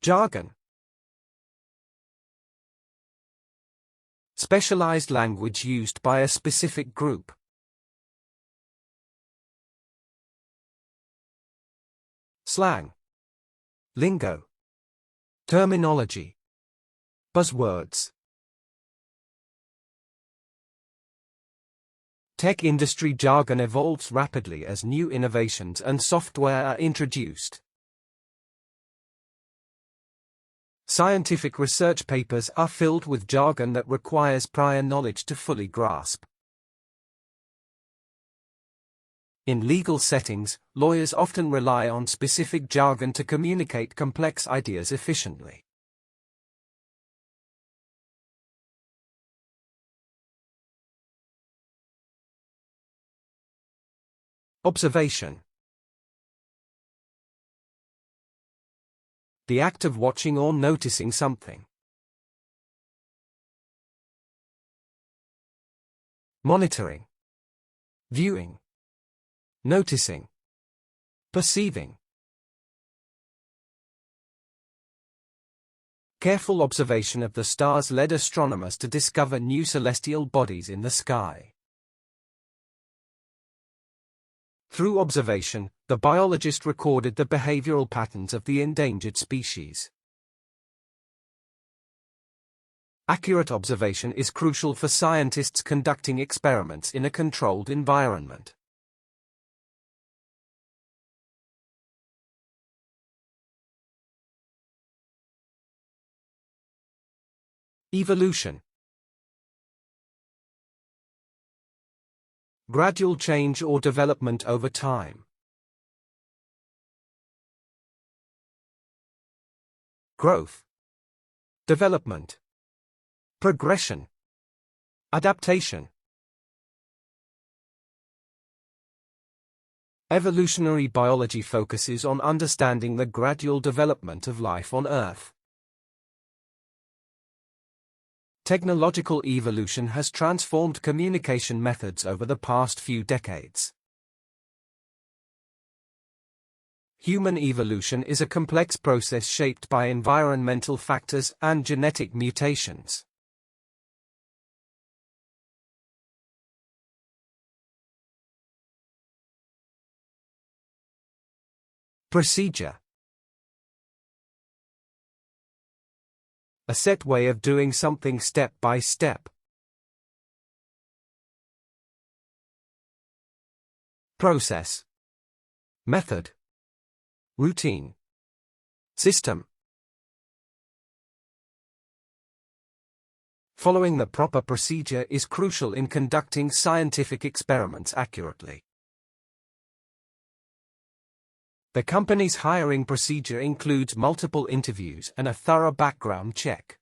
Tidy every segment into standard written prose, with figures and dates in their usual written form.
Jargon. Specialized language used by a specific group. Slang. Lingo. Terminology. Buzzwords. Tech industry jargon evolves rapidly as new innovations and software are introduced. Scientific research papers are filled with jargon that requires prior knowledge to fully grasp. In legal settings, lawyers often rely on specific jargon to communicate complex ideas efficiently. Observation. The act of watching or noticing something. Monitoring. Viewing. Noticing. Perceiving. Careful observation of the stars led astronomers to discover new celestial bodies in the sky. Through observation, the biologist recorded the behavioral patterns of the endangered species. Accurate observation is crucial for scientists conducting experiments in a controlled environment. Evolution. Gradual change or development over time. Growth. Development. Progression. Adaptation. Evolutionary biology focuses on understanding the gradual development of life on Earth. Technological evolution has transformed communication methods over the past few decades. Human evolution is a complex process shaped by environmental factors and genetic mutations. Procedure. A set way of doing something step by step. Process. Method. Routine. System. Following the proper procedure is crucial in conducting scientific experiments accurately. The company's hiring procedure includes multiple interviews and a thorough background check.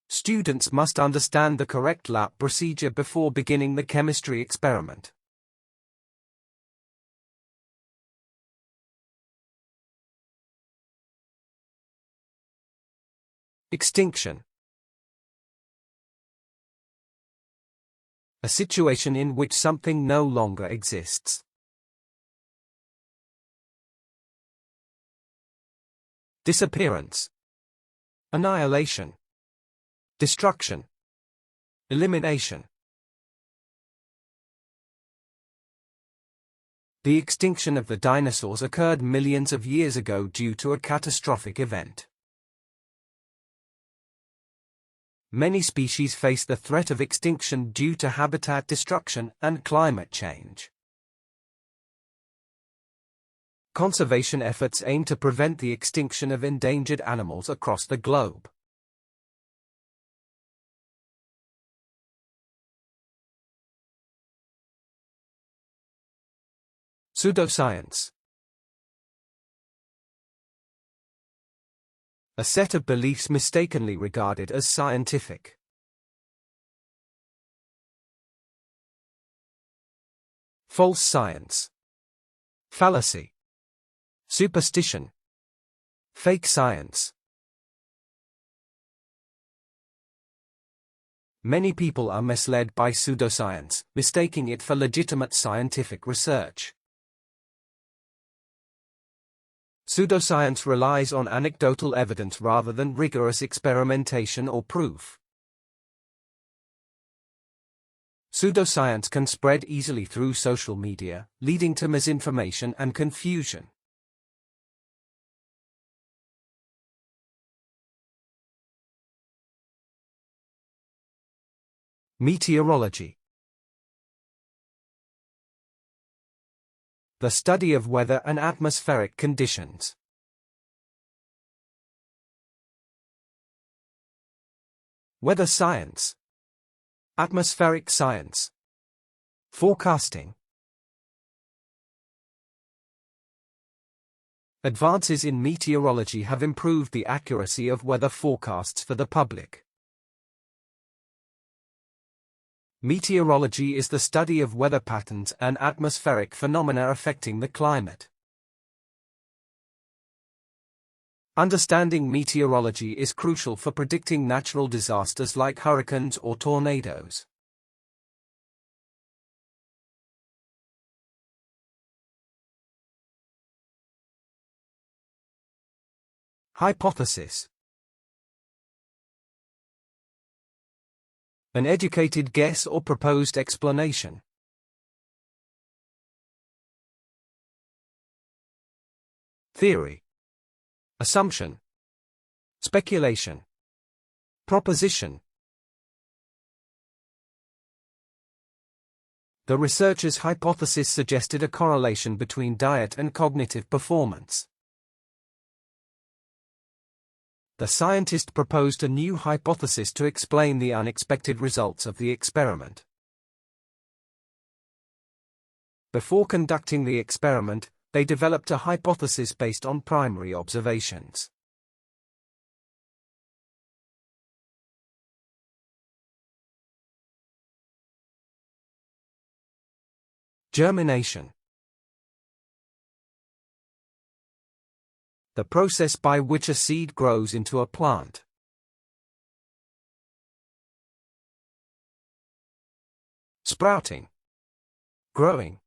Students must understand the correct lab procedure before beginning the chemistry experiment. Extinction. A situation in which something no longer exists. Disappearance. Annihilation. Destruction. Elimination. The extinction of the dinosaurs occurred millions of years ago due to a catastrophic event. Many species face the threat of extinction due to habitat destruction and climate change. Conservation efforts aim to prevent the extinction of endangered animals across the globe. Pseudoscience. A set of beliefs mistakenly regarded as scientific. False science. Fallacy. Superstition. Fake science. Many people are misled by pseudoscience, mistaking it for legitimate scientific research. Pseudoscience relies on anecdotal evidence rather than rigorous experimentation or proof. Pseudoscience can spread easily through social media, leading to misinformation and confusion. Meteorology. The study of weather and atmospheric conditions. Weather science. Atmospheric science. Forecasting. Advances in meteorology have improved the accuracy of weather forecasts for the public. Meteorology is the study of weather patterns and atmospheric phenomena affecting the climate. Understanding meteorology is crucial for predicting natural disasters like hurricanes or tornadoes. Hypothesis. An educated guess or proposed explanation. Theory. Assumption. Speculation. Proposition. The researcher's hypothesis suggested a correlation between diet and cognitive performance. The scientist proposed a new hypothesis to explain the unexpected results of the experiment. Before conducting the experiment, they developed a hypothesis based on primary observations. Germination. The process by which a seed grows into a plant. Sprouting. Growing.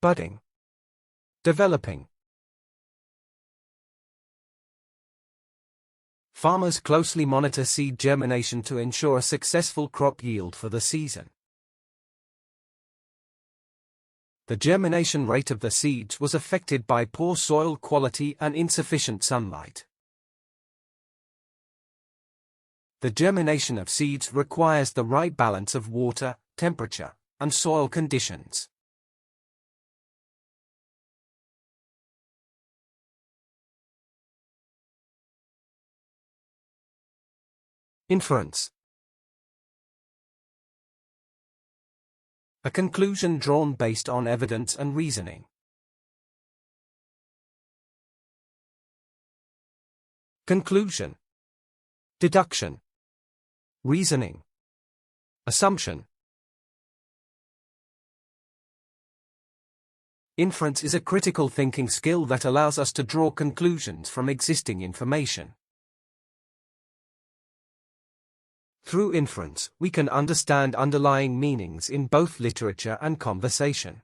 Budding. Developing. Farmers closely monitor seed germination to ensure a successful crop yield for the season. The germination rate of the seeds was affected by poor soil quality and insufficient sunlight. The germination of seeds requires the right balance of water, temperature, and soil conditions. Inference. A conclusion drawn based on evidence and reasoning. Conclusion. Deduction. Reasoning. Assumption. Inference is a critical thinking skill that allows us to draw conclusions from existing information. Through inference, we can understand underlying meanings in both literature and conversation.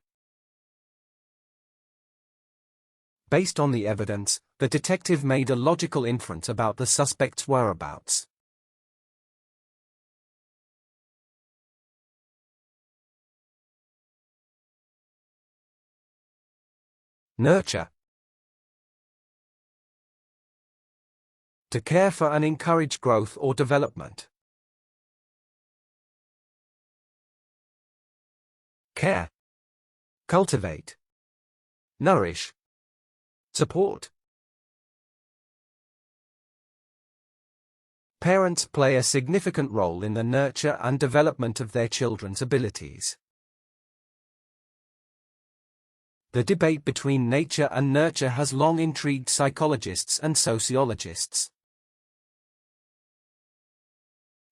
Based on the evidence, the detective made a logical inference about the suspect's whereabouts. Nurture. To care for and encourage growth or development. Care. Cultivate. Nourish. Support. Parents play a significant role in the nurture and development of their children's abilities. The debate between nature and nurture has long intrigued psychologists and sociologists.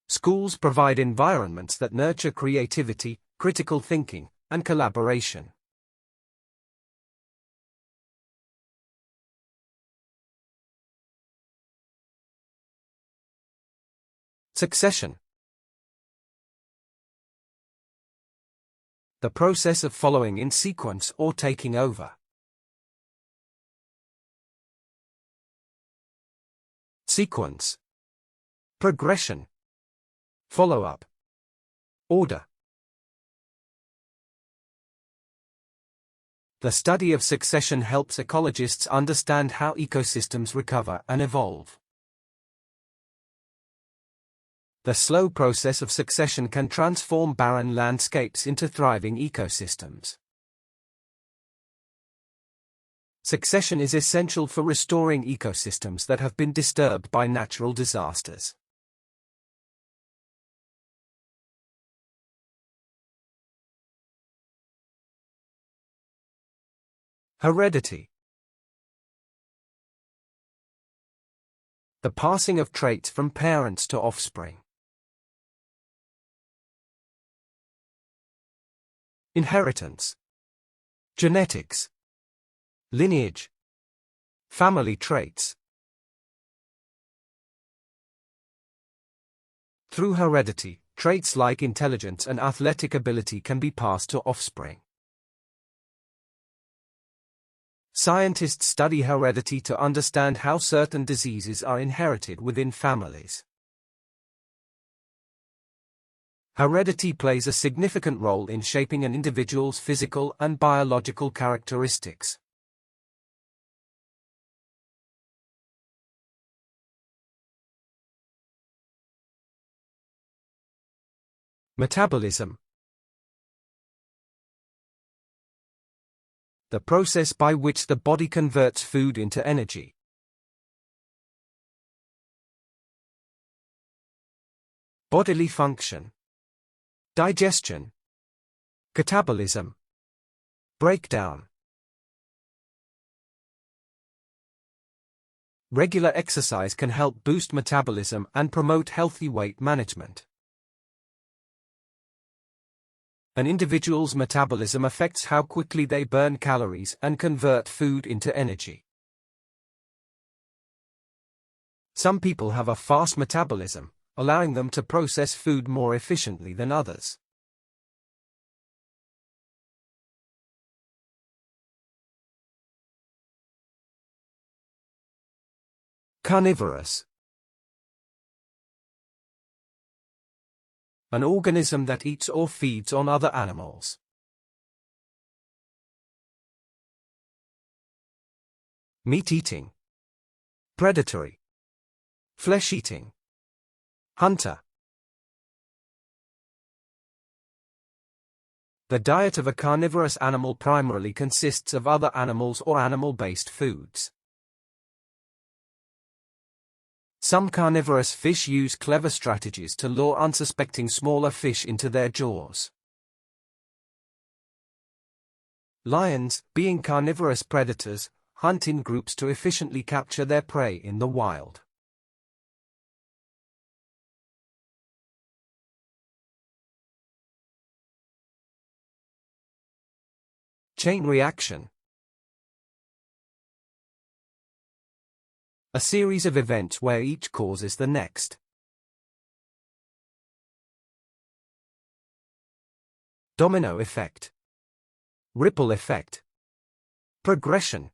Schools provide environments that nurture creativity, critical thinking, and collaboration. Succession. The process of following in sequence or taking over. Sequence. Progression. Follow-up. Order. The study of succession helps ecologists understand how ecosystems recover and evolve. The slow process of succession can transform barren landscapes into thriving ecosystems. Succession is essential for restoring ecosystems that have been disturbed by natural disasters. Heredity. The passing of traits from parents to offspring. Inheritance. Genetics. Lineage. Family traits. Through heredity, traits like intelligence and athletic ability can be passed to offspring. Scientists study heredity to understand how certain diseases are inherited within families. Heredity plays a significant role in shaping an individual's physical and biological characteristics. Metabolism. The process by which the body converts food into energy. Bodily function. Digestion. Catabolism. Breakdown. Regular exercise can help boost metabolism and promote healthy weight management. An individual's metabolism affects how quickly they burn calories and convert food into energy. Some people have a fast metabolism, allowing them to process food more efficiently than others. Carnivorous. An organism that eats or feeds on other animals. Meat-eating. Predatory. Flesh-eating. Hunter. The diet of a carnivorous animal primarily consists of other animals or animal-based foods. Some carnivorous fish use clever strategies to lure unsuspecting smaller fish into their jaws. Lions, being carnivorous predators, hunt in groups to efficiently capture their prey in the wild. Chain reaction. A series of events where each causes the next. Domino effect. Ripple effect. Progression.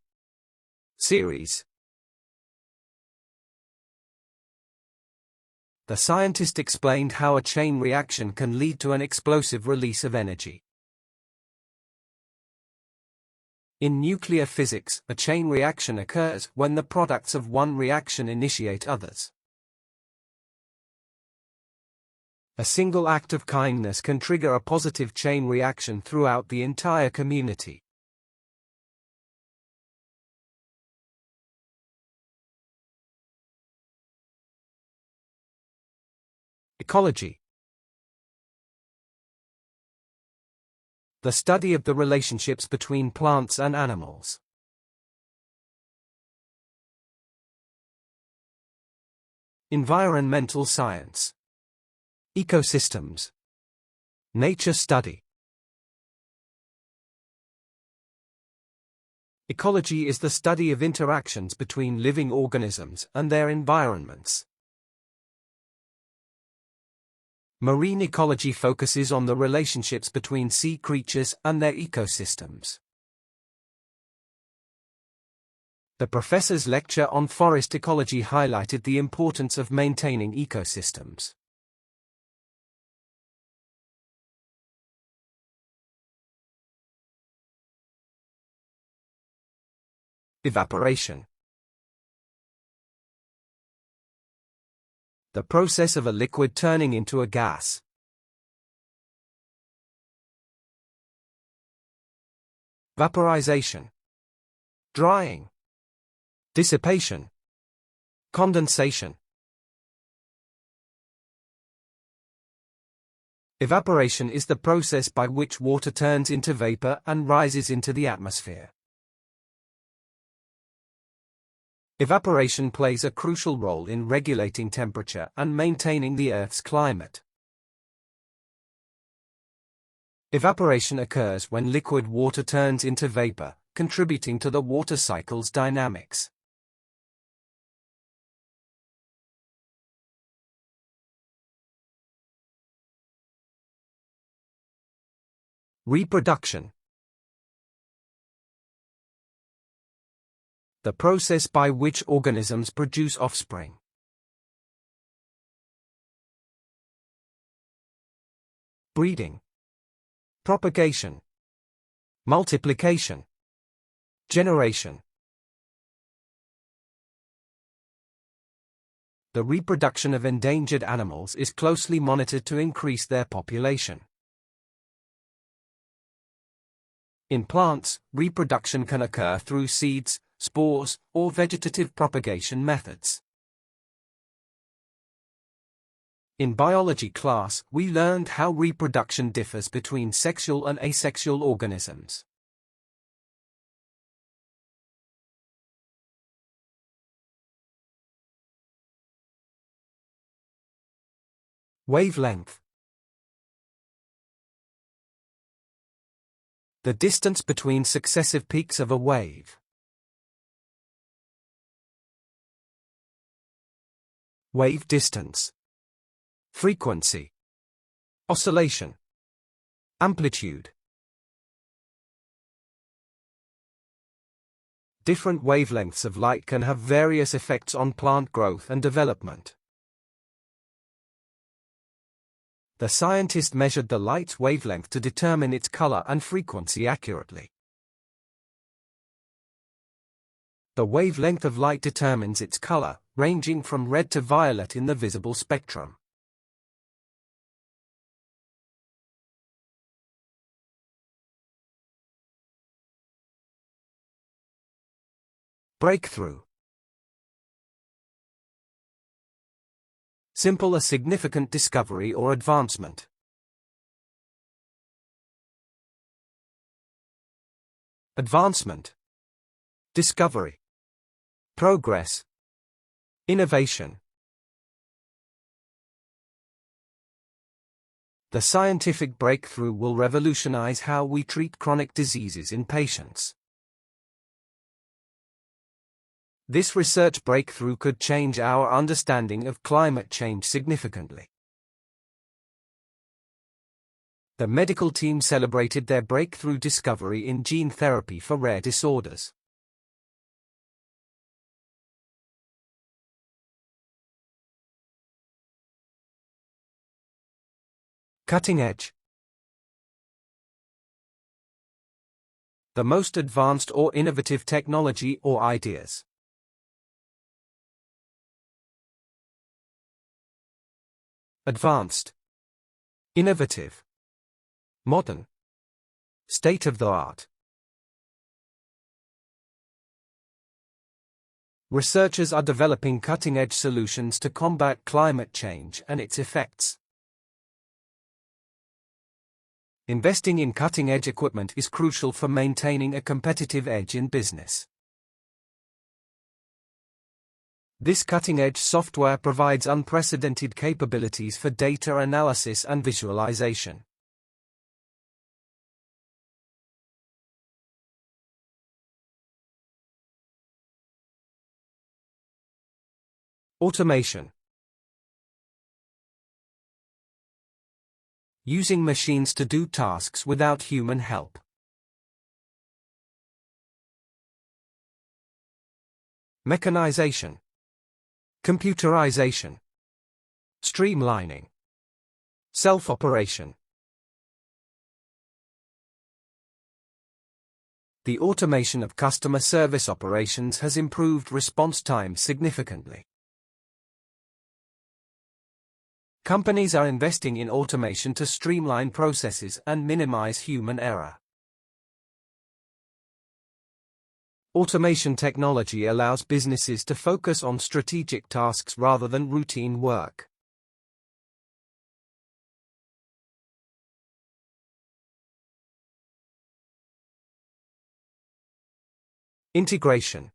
Series. The scientist explained how a chain reaction can lead to an explosive release of energy. In nuclear physics, a chain reaction occurs when the products of one reaction initiate others. A single act of kindness can trigger a positive chain reaction throughout the entire community. Ecology. The study of the relationships between plants and animals. Environmental science. Ecosystems. Nature study. Ecology is the study of interactions between living organisms and their environments. Marine ecology focuses on the relationships between sea creatures and their ecosystems. The professor's lecture on forest ecology highlighted the importance of maintaining ecosystems. Evaporation. The process of a liquid turning into a gas. Vaporization. Drying. Dissipation. Condensation. Evaporation is the process by which water turns into vapor and rises into the atmosphere. Evaporation plays a crucial role in regulating temperature and maintaining the Earth's climate. Evaporation occurs when liquid water turns into vapor, contributing to the water cycle's dynamics. Reproduction. The process by which organisms produce offspring. Breeding. Propagation. Multiplication. Generation. The reproduction of endangered animals is closely monitored to increase their population. In plants, reproduction can occur through seeds, spores, or vegetative propagation methods. In biology class, we learned how reproduction differs between sexual and asexual organisms. Wavelength. The distance between successive peaks of a wave. Wave distance. Frequency. Oscillation. Amplitude. Different wavelengths of light can have various effects on plant growth and development. The scientist measured the light's wavelength to determine its color and frequency accurately. The wavelength of light determines its color, ranging from red to violet in the visible spectrum. Breakthrough. Simple, a significant discovery or advancement. Advancement. Discovery. Progress. Innovation. The scientific breakthrough will revolutionize how we treat chronic diseases in patients. This research breakthrough could change our understanding of climate change significantly. The medical team celebrated their breakthrough discovery in gene therapy for rare disorders. Cutting edge. The most advanced or innovative technology or ideas. Advanced. Innovative. Modern. State-of-the-art. Researchers are developing cutting-edge solutions to combat climate change and its effects. Investing in cutting-edge equipment is crucial for maintaining a competitive edge in business. This cutting-edge software provides unprecedented capabilities for data analysis and visualization. Automation. Using machines to do tasks without human help. Mechanization, computerization, streamlining, self-operation. The automation of customer service operations has improved response times significantly. Companies are investing in automation to streamline processes and minimize human error. Automation technology allows businesses to focus on strategic tasks rather than routine work. Integration.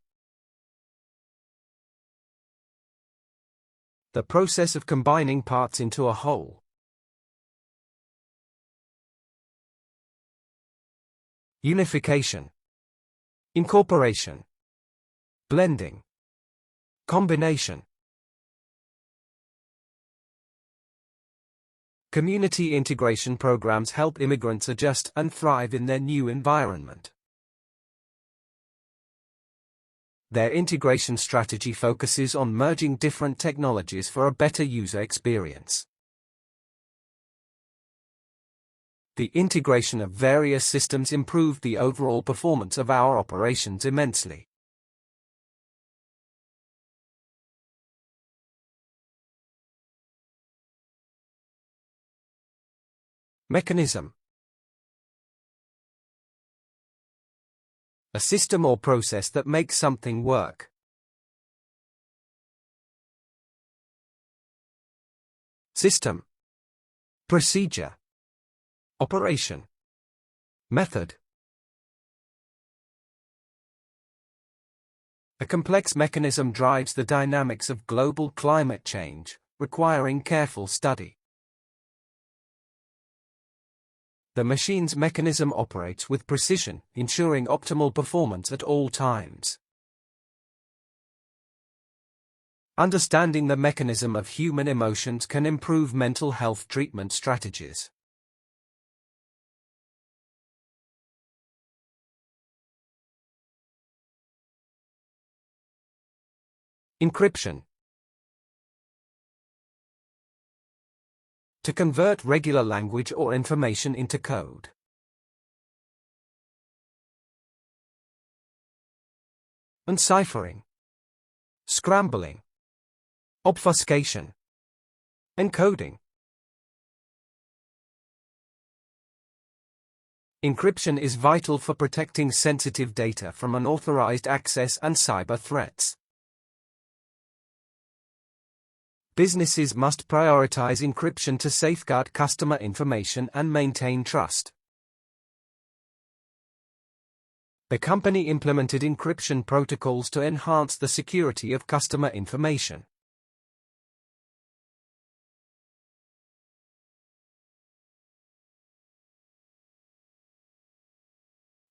The process of combining parts into a whole. Unification, incorporation, blending, combination. Community integration programs help immigrants adjust and thrive in their new environment. Their integration strategy focuses on merging different technologies for a better user experience. The integration of various systems improved the overall performance of our operations immensely. Mechanism. A system or process that makes something work. System, procedure, operation, method. A complex mechanism drives the dynamics of global climate change, requiring careful study. The machine's mechanism operates with precision, ensuring optimal performance at all times. Understanding the mechanism of human emotions can improve mental health treatment strategies. Encryption. To convert regular language or information into code. Enciphering, scrambling, obfuscation, encoding. Encryption is vital for protecting sensitive data from unauthorized access and cyber threats. Businesses must prioritize encryption to safeguard customer information and maintain trust. The company implemented encryption protocols to enhance the security of customer information.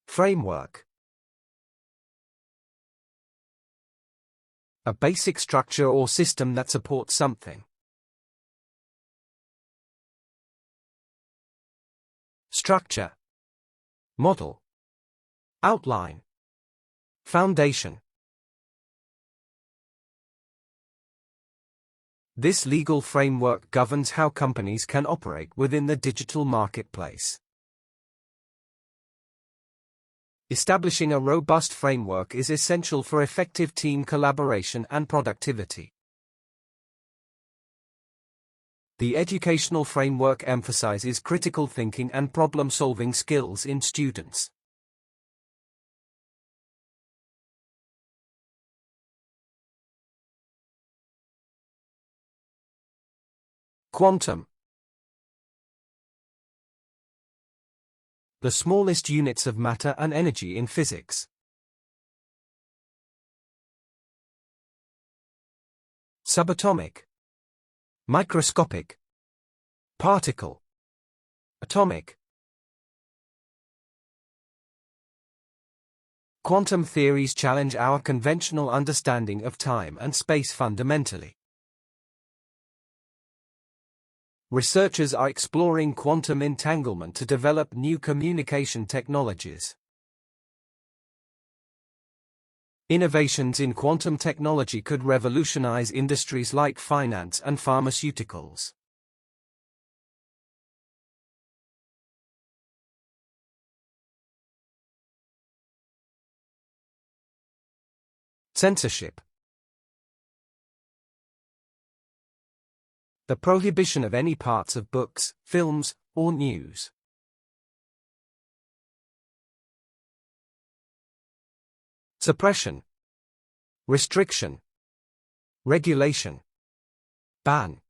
Framework. A basic structure or system that supports something. Structure, model, outline, foundation. This legal framework governs how companies can operate within the digital marketplace. Establishing a robust framework is essential for effective team collaboration and productivity. The educational framework emphasizes critical thinking and problem-solving skills in students. Quantum. The smallest units of matter and energy in physics. Subatomic, microscopic, particle, atomic. Quantum theories challenge our conventional understanding of time and space fundamentally. Researchers are exploring quantum entanglement to develop new communication technologies. Innovations in quantum technology could revolutionize industries like finance and pharmaceuticals. Censorship. The prohibition of any parts of books, films, or news. Suppression. Restriction. Regulation. Ban.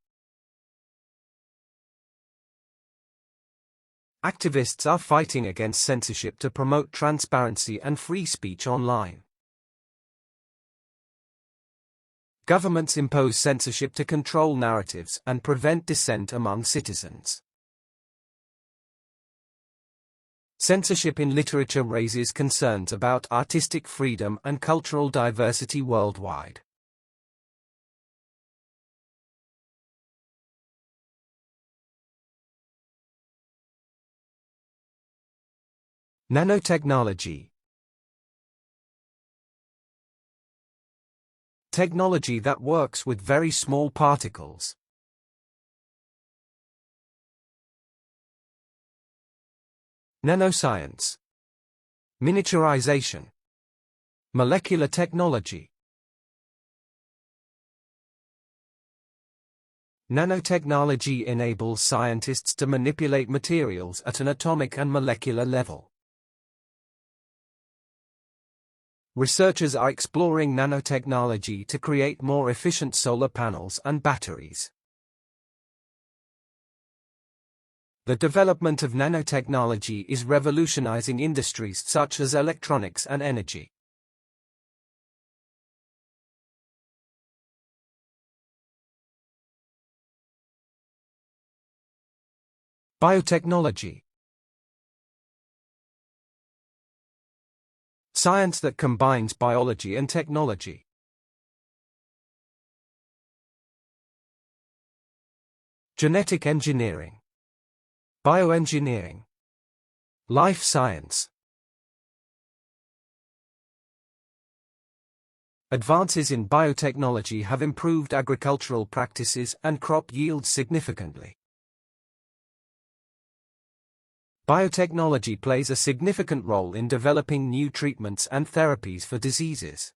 Activists are fighting against censorship to promote transparency and free speech online. Governments impose censorship to control narratives and prevent dissent among citizens. Censorship in literature raises concerns about artistic freedom and cultural diversity worldwide. Nanotechnology. Technology that works with very small particles. Nanoscience. Miniaturization. Molecular technology. Nanotechnology enables scientists to manipulate materials at an atomic and molecular level. Researchers are exploring nanotechnology to create more efficient solar panels and batteries. The development of nanotechnology is revolutionizing industries such as electronics and energy. Biotechnology. Science that combines biology and technology. Genetic engineering. Bioengineering. Life science. Advances in biotechnology have improved agricultural practices and crop yields significantly. Biotechnology plays a significant role in developing new treatments and therapies for diseases.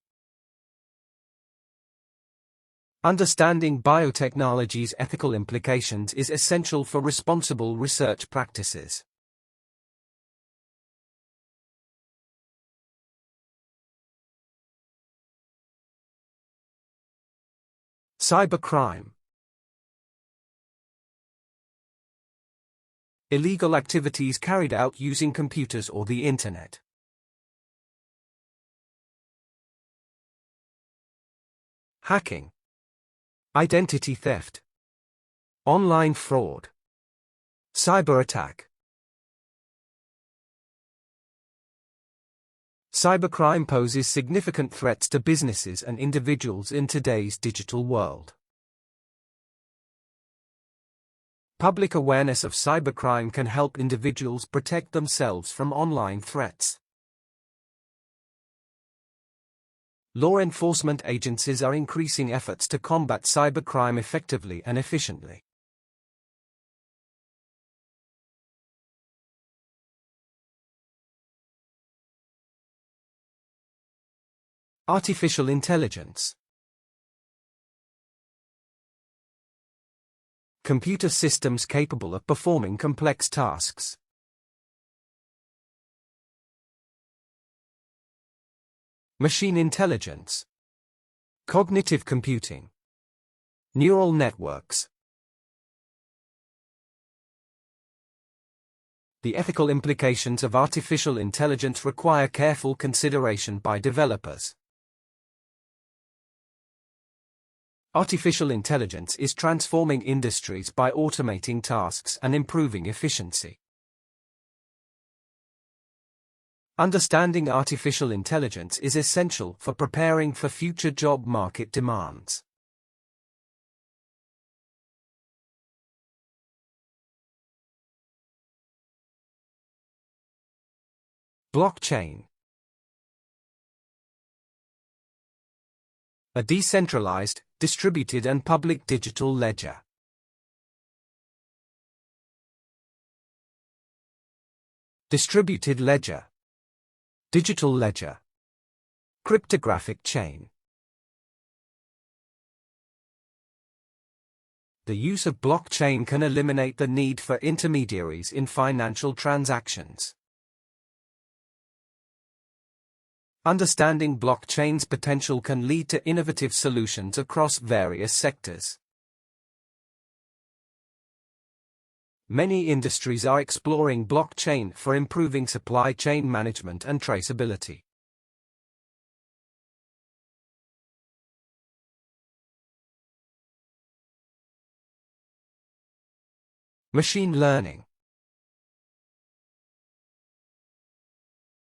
Understanding biotechnology's ethical implications is essential for responsible research practices. Cybercrime. Illegal activities carried out using computers or the Internet. Hacking. Identity theft. Online fraud. Cyber attack. Cybercrime poses significant threats to businesses and individuals in today's digital world. Public awareness of cybercrime can help individuals protect themselves from online threats. Law enforcement agencies are increasing efforts to combat cybercrime effectively and efficiently. Artificial intelligence. Computer systems capable of performing complex tasks. Machine intelligence. Cognitive computing. Neural networks. The ethical implications of artificial intelligence require careful consideration by developers. Artificial intelligence is transforming industries by automating tasks and improving efficiency. Understanding artificial intelligence is essential for preparing for future job market demands. Blockchain. A decentralized, distributed and public digital ledger. Distributed ledger. Digital ledger. Cryptographic chain. The use of blockchain can eliminate the need for intermediaries in financial transactions. Understanding blockchain's potential can lead to innovative solutions across various sectors. Many industries are exploring blockchain for improving supply chain management and traceability. Machine learning.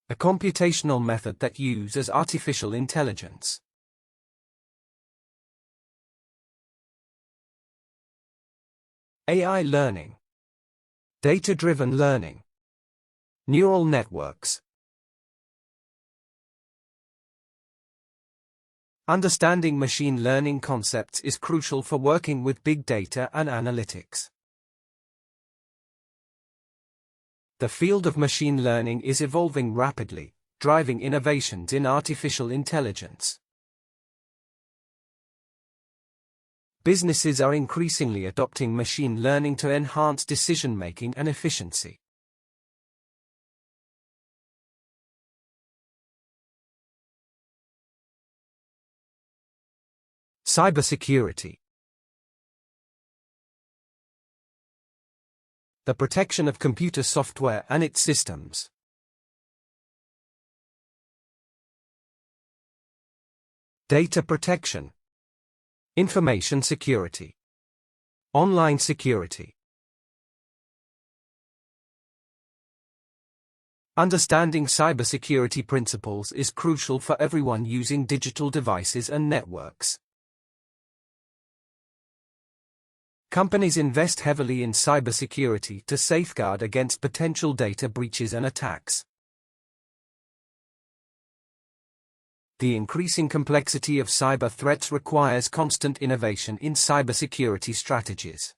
A computational method that uses artificial intelligence. AI learning. Data-driven learning. Neural networks. Understanding machine learning concepts is crucial for working with big data and analytics. The field of machine learning is evolving rapidly, driving innovations in artificial intelligence. Businesses are increasingly adopting machine learning to enhance decision-making and efficiency. Cybersecurity. The protection of computer software and its systems. Data protection. Information security. Online security. Understanding cybersecurity principles is crucial for everyone using digital devices and networks. Companies invest heavily in cybersecurity to safeguard against potential data breaches and attacks. The increasing complexity of cyber threats requires constant innovation in cybersecurity strategies.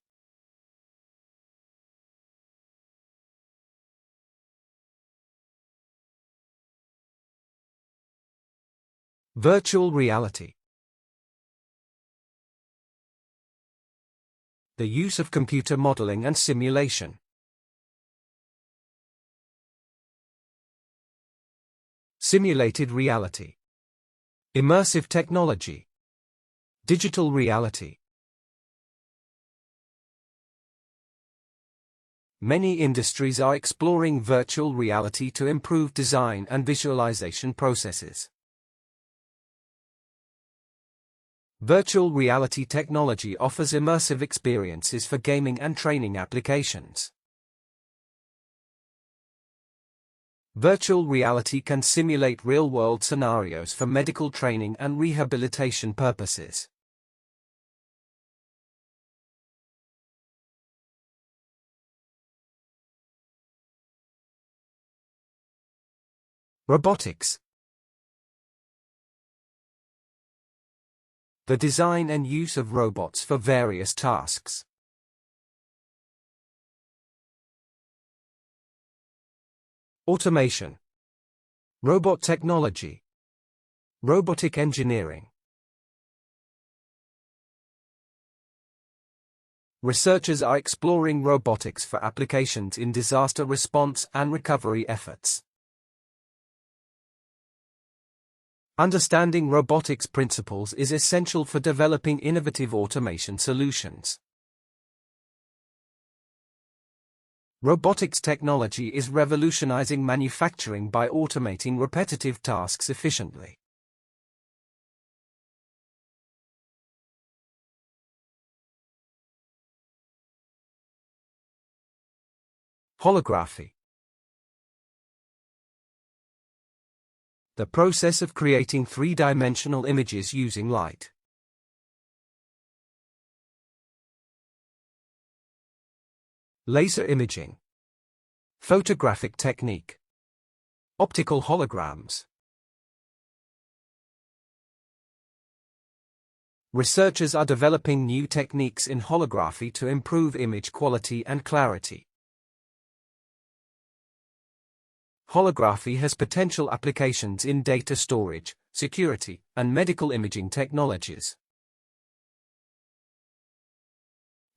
Virtual reality. The use of computer modeling and simulation. Simulated reality. Immersive technology. Digital reality. Many industries are exploring virtual reality to improve design and visualization processes. Virtual reality technology offers immersive experiences for gaming and training applications. Virtual reality can simulate real-world scenarios for medical training and rehabilitation purposes. Robotics. The design and use of robots for various tasks. Automation. Robot technology. Robotic engineering. Researchers are exploring robotics for applications in disaster response and recovery efforts. Understanding robotics principles is essential for developing innovative automation solutions. Robotics technology is revolutionizing manufacturing by automating repetitive tasks efficiently. Holography. The process of creating three-dimensional images using light. Laser imaging. Photographic technique. Optical holograms. Researchers are developing new techniques in holography to improve image quality and clarity. Holography has potential applications in data storage, security, and medical imaging technologies.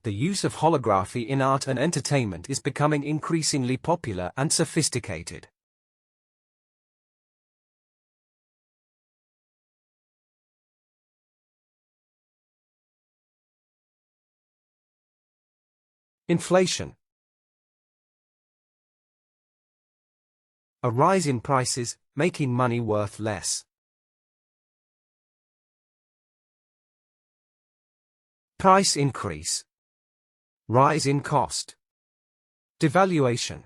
The use of holography in art and entertainment is becoming increasingly popular and sophisticated. Inflation. A rise in prices, making money worth less. Price increase. Rise in cost. Devaluation.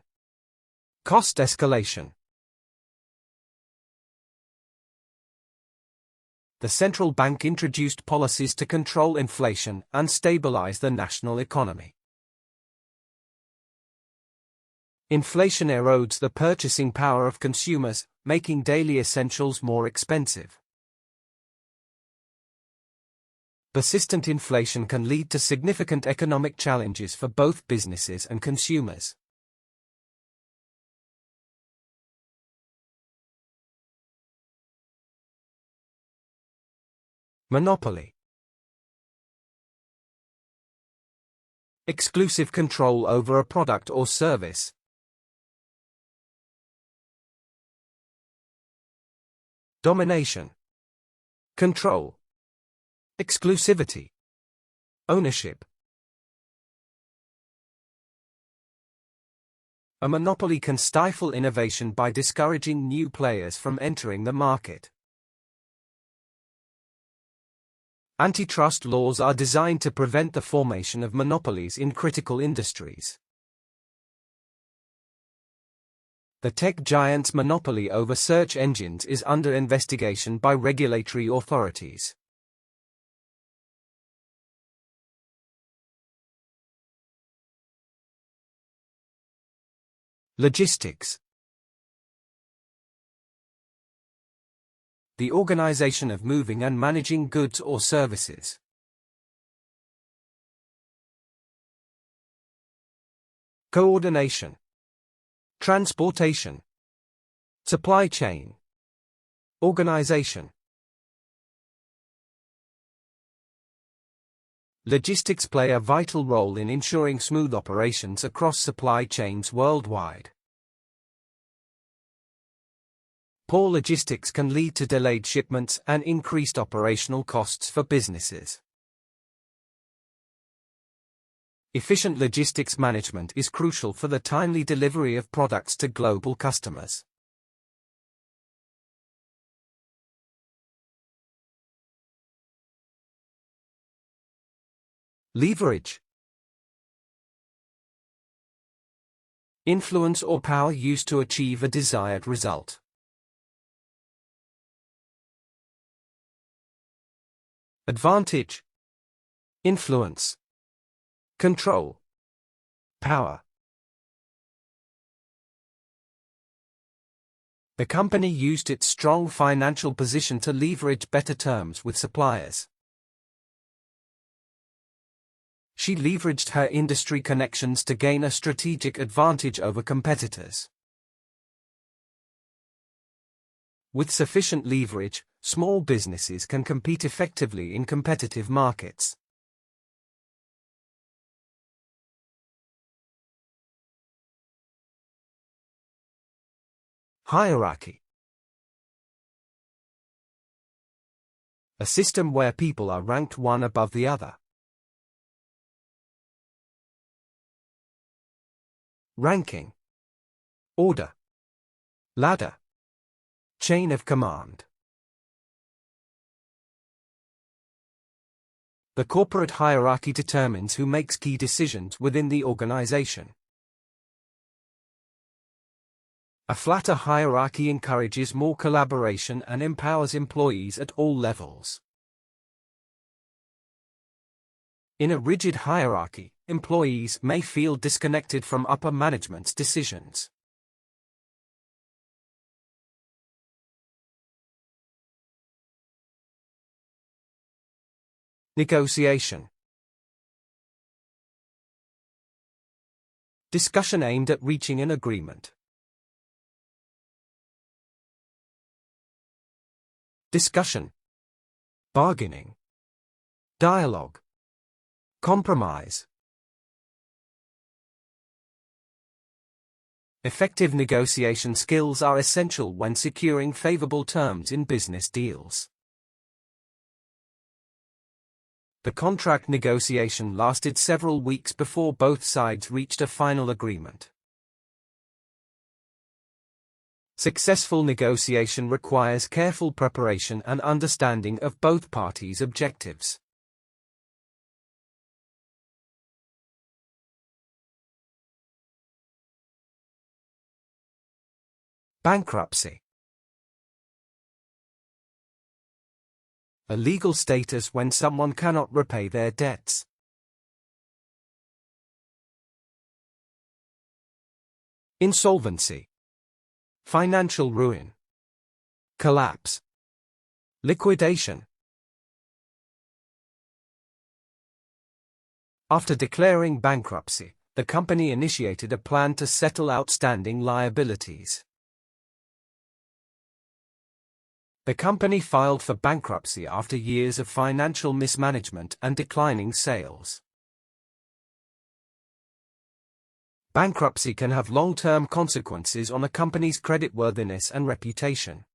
Cost escalation. The central bank introduced policies to control inflation and stabilize the national economy. Inflation erodes the purchasing power of consumers, making daily essentials more expensive. Persistent inflation can lead to significant economic challenges for both businesses and consumers. Monopoly. Exclusive control over a product or service. Domination. Control. Exclusivity. Ownership. A monopoly can stifle innovation by discouraging new players from entering the market. Antitrust laws are designed to prevent the formation of monopolies in critical industries. The tech giant's monopoly over search engines is under investigation by regulatory authorities. Logistics. The organization of moving and managing goods or services. Coordination. Transportation. Supply chain. Organization. Logistics play a vital role in ensuring smooth operations across supply chains worldwide. Poor logistics can lead to delayed shipments and increased operational costs for businesses. Efficient logistics management is crucial for the timely delivery of products to global customers. Leverage. Influence or power used to achieve a desired result. Advantage. Influence. Control. Power. The company used its strong financial position to leverage better terms with suppliers. She leveraged her industry connections to gain a strategic advantage over competitors. With sufficient leverage, small businesses can compete effectively in competitive markets. Hierarchy. A system where people are ranked one above the other. Ranking. Order. Ladder. Chain of command. The corporate hierarchy determines who makes key decisions within the organization. A flatter hierarchy encourages more collaboration and empowers employees at all levels. In a rigid hierarchy, employees may feel disconnected from upper management's decisions. Negotiation. Discussion aimed at reaching an agreement. Discussion. Bargaining. Dialogue. Compromise. Effective negotiation skills are essential when securing favorable terms in business deals. The contract negotiation lasted several weeks before both sides reached a final agreement. Successful negotiation requires careful preparation and understanding of both parties' objectives. Bankruptcy. A legal status when someone cannot repay their debts. Insolvency. Financial ruin. Collapse. Liquidation. After declaring bankruptcy, the company initiated a plan to settle outstanding liabilities. The company filed for bankruptcy after years of financial mismanagement and declining sales. Bankruptcy can have long-term consequences on a company's creditworthiness and reputation.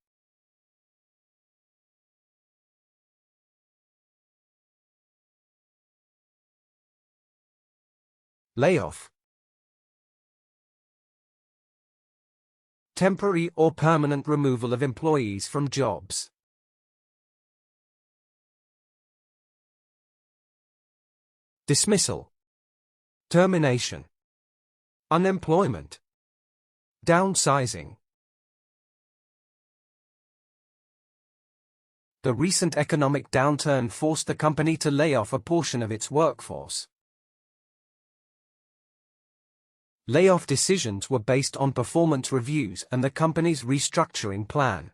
Layoff. Temporary or permanent removal of employees from jobs. Dismissal. Termination. Unemployment. Downsizing. The recent economic downturn forced the company to lay off a portion of its workforce. Layoff decisions were based on performance reviews and the company's restructuring plan.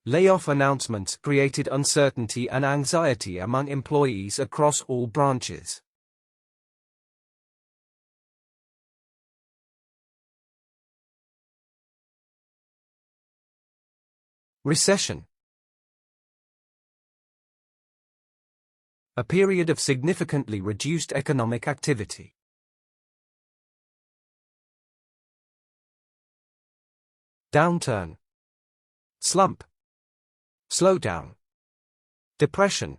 Layoff announcements created uncertainty and anxiety among employees across all branches. Recession. A period of significantly reduced economic activity. Downturn. Slump. Slowdown. Depression.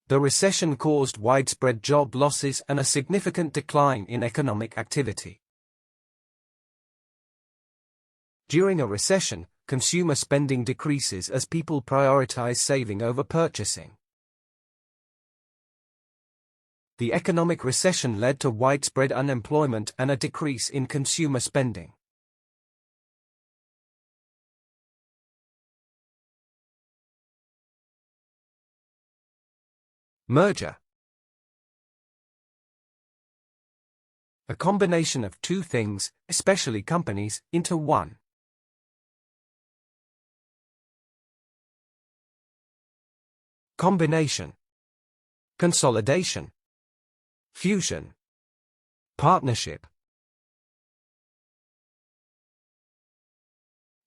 The recession caused widespread job losses and a significant decline in economic activity. During a recession, consumer spending decreases as people prioritize saving over purchasing. The economic recession led to widespread unemployment and a decrease in consumer spending. Merger. A combination of two things, especially companies, into one. Combination. Consolidation. Fusion. Partnership.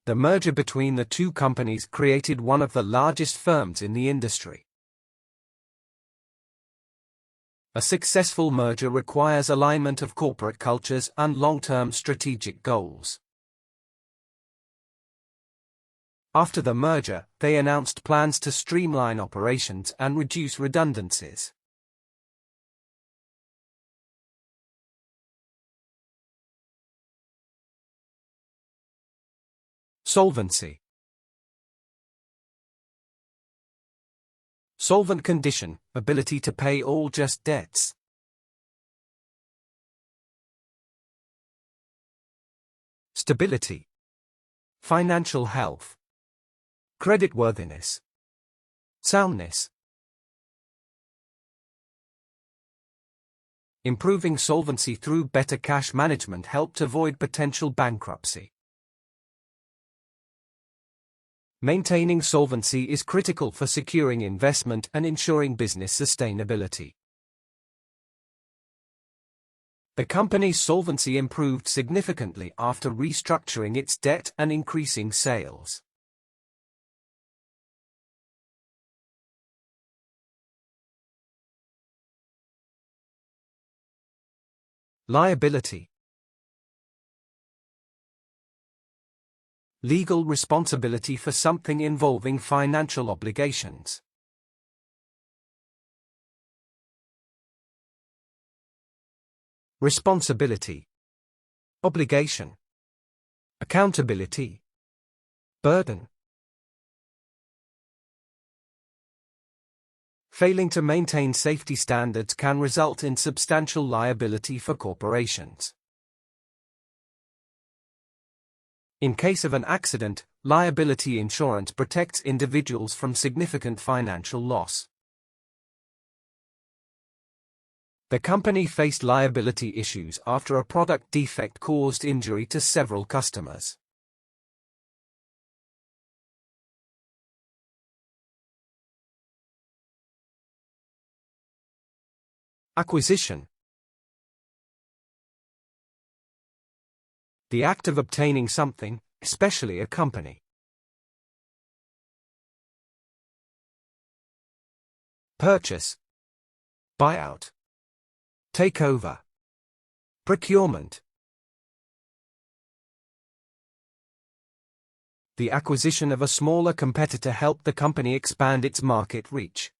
The merger between the two companies created one of the largest firms in the industry. A successful merger requires alignment of corporate cultures and long-term strategic goals. After the merger, they announced plans to streamline operations and reduce redundancies. Solvency. Solvent condition, ability to pay all just debts. Stability. Financial health. Creditworthiness. Soundness. Improving solvency through better cash management helped avoid potential bankruptcy. Maintaining solvency is critical for securing investment and ensuring business sustainability. The company's solvency improved significantly after restructuring its debt and increasing sales. Liability. Legal responsibility for something involving financial obligations. Responsibility. Obligation. Accountability. Burden. Failing to maintain safety standards can result in substantial liability for corporations. In case of an accident, liability insurance protects individuals from significant financial loss. The company faced liability issues after a product defect caused injury to several customers. Acquisition. The act of obtaining something, especially a company. Purchase. Buyout. Takeover. Procurement. The acquisition of a smaller competitor helped the company expand its market reach.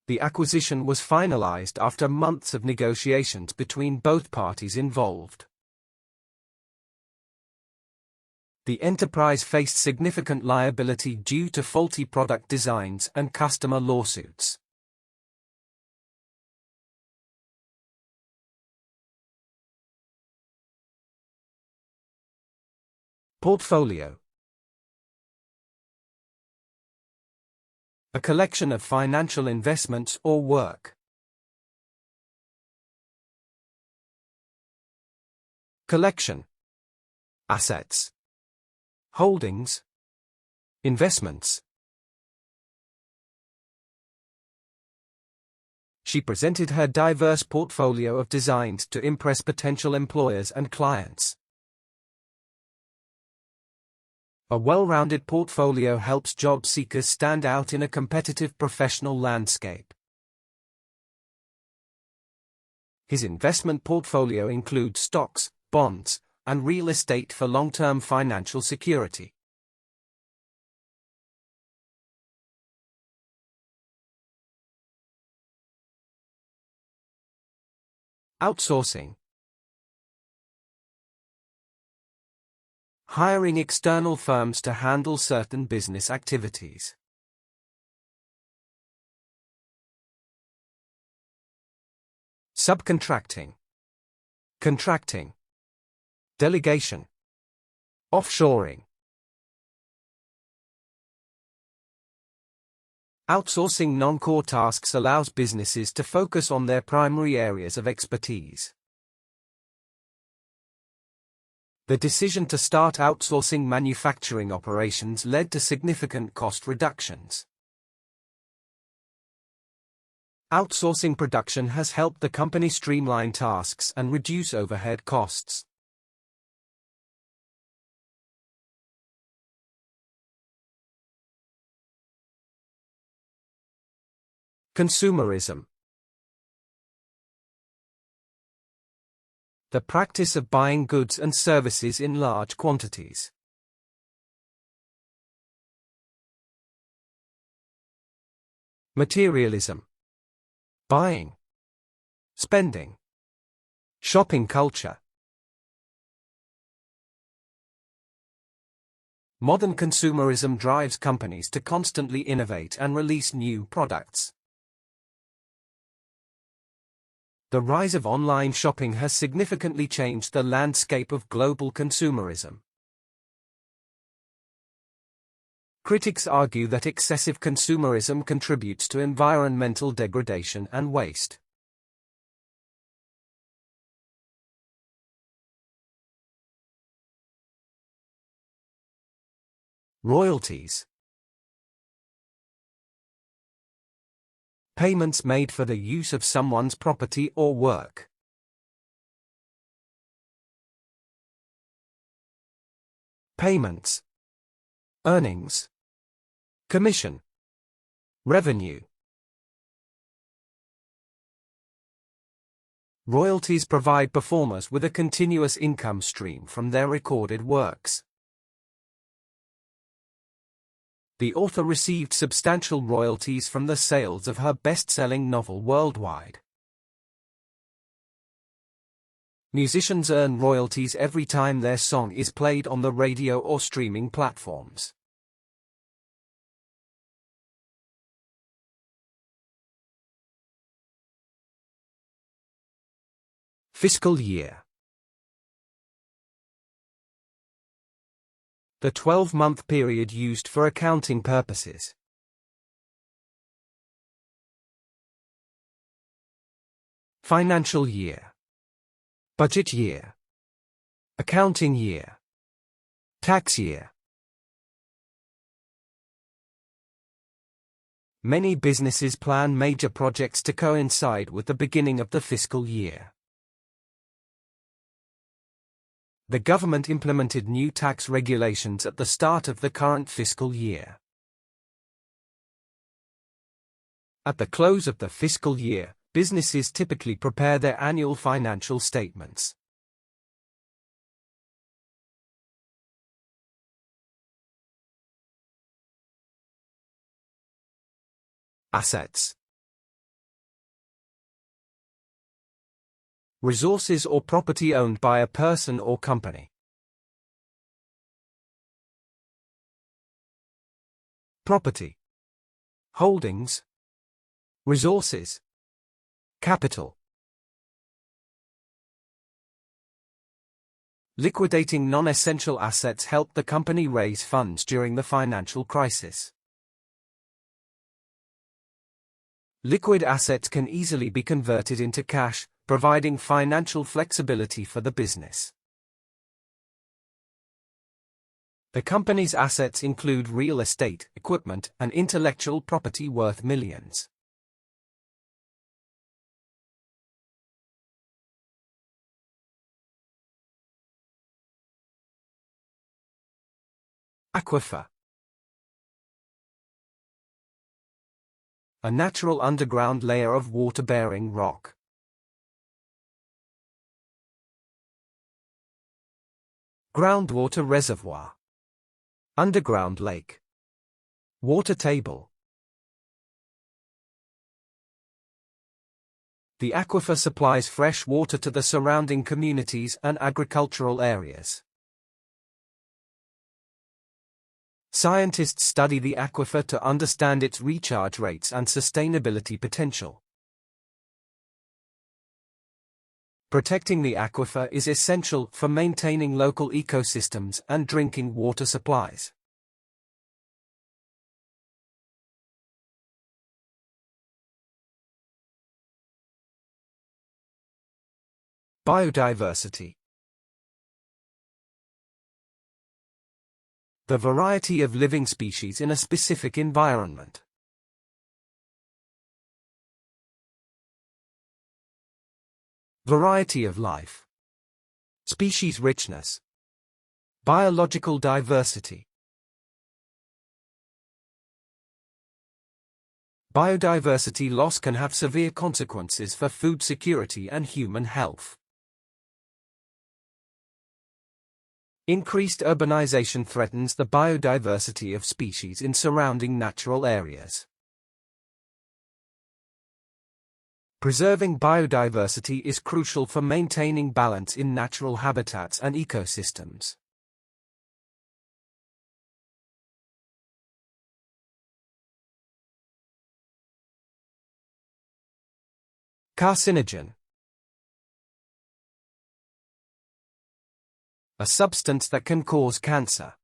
The acquisition was finalized after months of negotiations between both parties involved. The enterprise faced significant liability due to faulty product designs and customer lawsuits. Portfolio. A collection of financial investments or work. Collection. Assets. Holdings. Investments. She presented her diverse portfolio of designs to impress potential employers and clients. A well-rounded portfolio helps job seekers stand out in a competitive professional landscape. His investment portfolio includes stocks, bonds, and real estate for long-term financial security. Outsourcing. Hiring external firms to handle certain business activities. Subcontracting. Contracting. Delegation. Offshoring. Outsourcing non-core tasks allows businesses to focus on their primary areas of expertise. The decision to start outsourcing manufacturing operations led to significant cost reductions. Outsourcing production has helped the company streamline tasks and reduce overhead costs. Consumerism. The practice of buying goods and services in large quantities. Materialism. Buying. Spending. Shopping culture. Modern consumerism drives companies to constantly innovate and release new products. The rise of online shopping has significantly changed the landscape of global consumerism. Critics argue that excessive consumerism contributes to environmental degradation and waste. Royalties. Payments made for the use of someone's property or work. Payments. Earnings. Commission. Revenue. Royalties provide performers with a continuous income stream from their recorded works. The author received substantial royalties from the sales of her best-selling novel worldwide. Musicians earn royalties every time their song is played on the radio or streaming platforms. Fiscal year. The 12-month period used for accounting purposes. Financial year. Budget year. Accounting year. Tax year. Many businesses plan major projects to coincide with the beginning of the fiscal year. The government implemented new tax regulations at the start of the current fiscal year. At the close of the fiscal year, businesses typically prepare their annual financial statements. Assets. Resources or property owned by a person or company. Property. Holdings. Resources. Capital. Liquidating non-essential assets helped the company raise funds during the financial crisis. Liquid assets can easily be converted into cash, providing financial flexibility for the business. The company's assets include real estate, equipment, and intellectual property worth millions. Aquifer. A natural underground layer of water-bearing rock. Groundwater reservoir. Underground lake. Water table. The aquifer supplies fresh water to the surrounding communities and agricultural areas. Scientists study the aquifer to understand its recharge rates and sustainability potential. Protecting the aquifer is essential for maintaining local ecosystems and drinking water supplies. Biodiversity. The variety of living species in a specific environment. Variety of life. Species richness. Biological diversity. Biodiversity loss can have severe consequences for food security and human health. Increased urbanization threatens the biodiversity of species in surrounding natural areas. Preserving biodiversity is crucial for maintaining balance in natural habitats and ecosystems. Carcinogen. A substance that can cause cancer.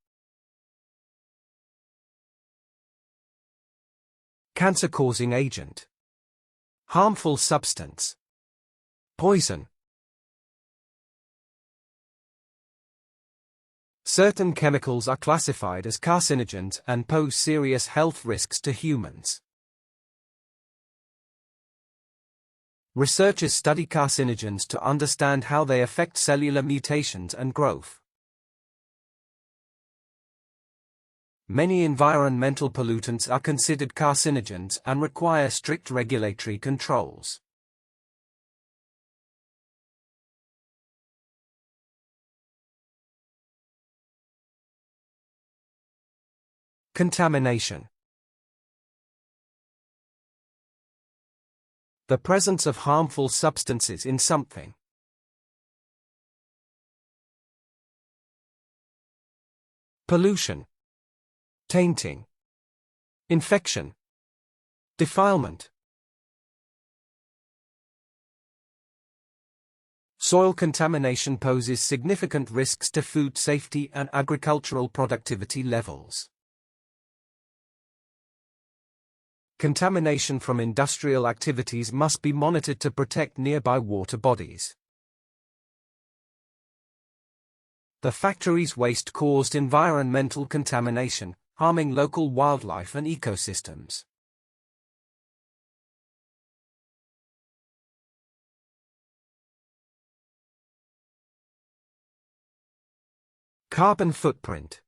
Cancer-causing agent. Harmful substance. Poison. Certain chemicals are classified as carcinogens and pose serious health risks to humans. Researchers study carcinogens to understand how they affect cellular mutations and growth. Many environmental pollutants are considered carcinogens and require strict regulatory controls. Contamination. The presence of harmful substances in something. Pollution, tainting, infection, defilement. Soil contamination poses significant risks to food safety and agricultural productivity levels. Contamination from industrial activities must be monitored to protect nearby water bodies. The factory's waste caused environmental contamination, harming local wildlife and ecosystems. Carbon footprint.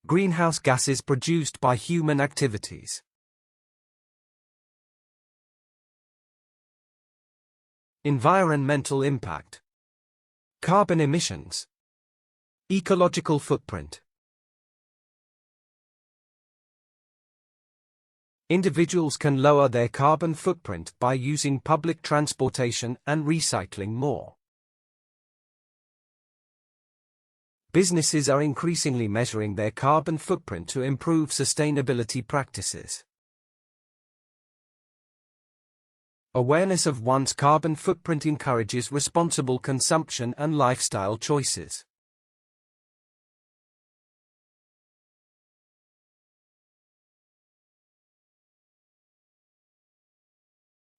Greenhouse gases produced by human activities. Environmental impact. Carbon emissions. Ecological footprint. Individuals can lower their carbon footprint by using public transportation and recycling more. Businesses are increasingly measuring their carbon footprint to improve sustainability practices. Awareness of one's carbon footprint encourages responsible consumption and lifestyle choices.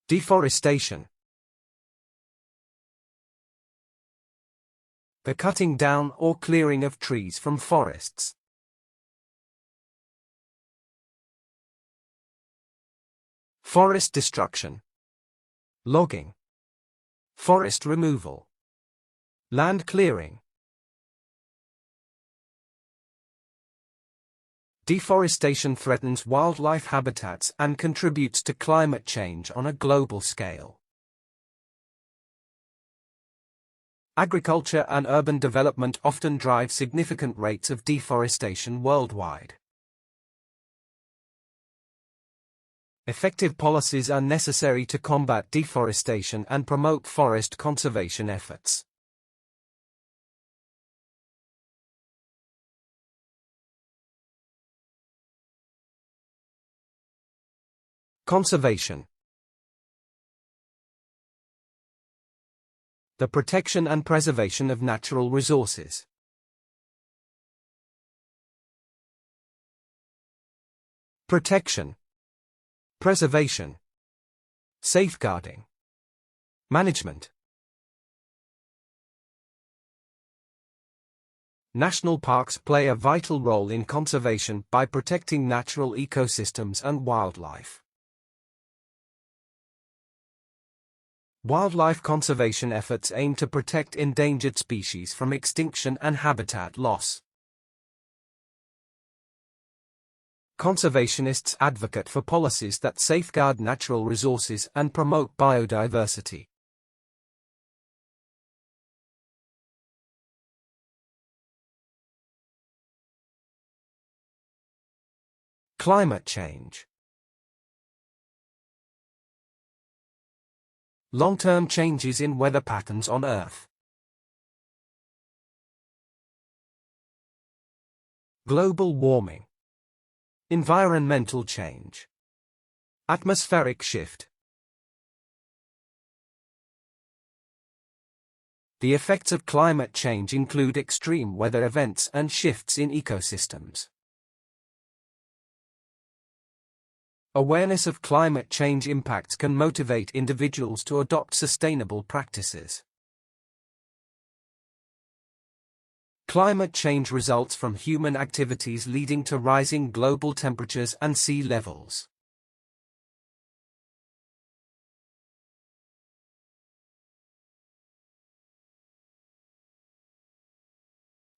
Deforestation. The cutting down or clearing of trees from forests. Forest destruction. Logging. Forest removal. Land clearing. Deforestation threatens wildlife habitats and contributes to climate change on a global scale. Agriculture and urban development often drive significant rates of deforestation worldwide. Effective policies are necessary to combat deforestation and promote forest conservation efforts. Conservation. The protection and preservation of natural resources. Protection. Preservation. Safeguarding. Management. National parks play a vital role in conservation by protecting natural ecosystems and wildlife. Wildlife conservation efforts aim to protect endangered species from extinction and habitat loss. Conservationists advocate for policies that safeguard natural resources and promote biodiversity. Climate change. Long-term changes in weather patterns on Earth. Global warming. Environmental change. Atmospheric shift. The effects of climate change include extreme weather events and shifts in ecosystems. Awareness of climate change impacts can motivate individuals to adopt sustainable practices. Climate change results from human activities leading to rising global temperatures and sea levels.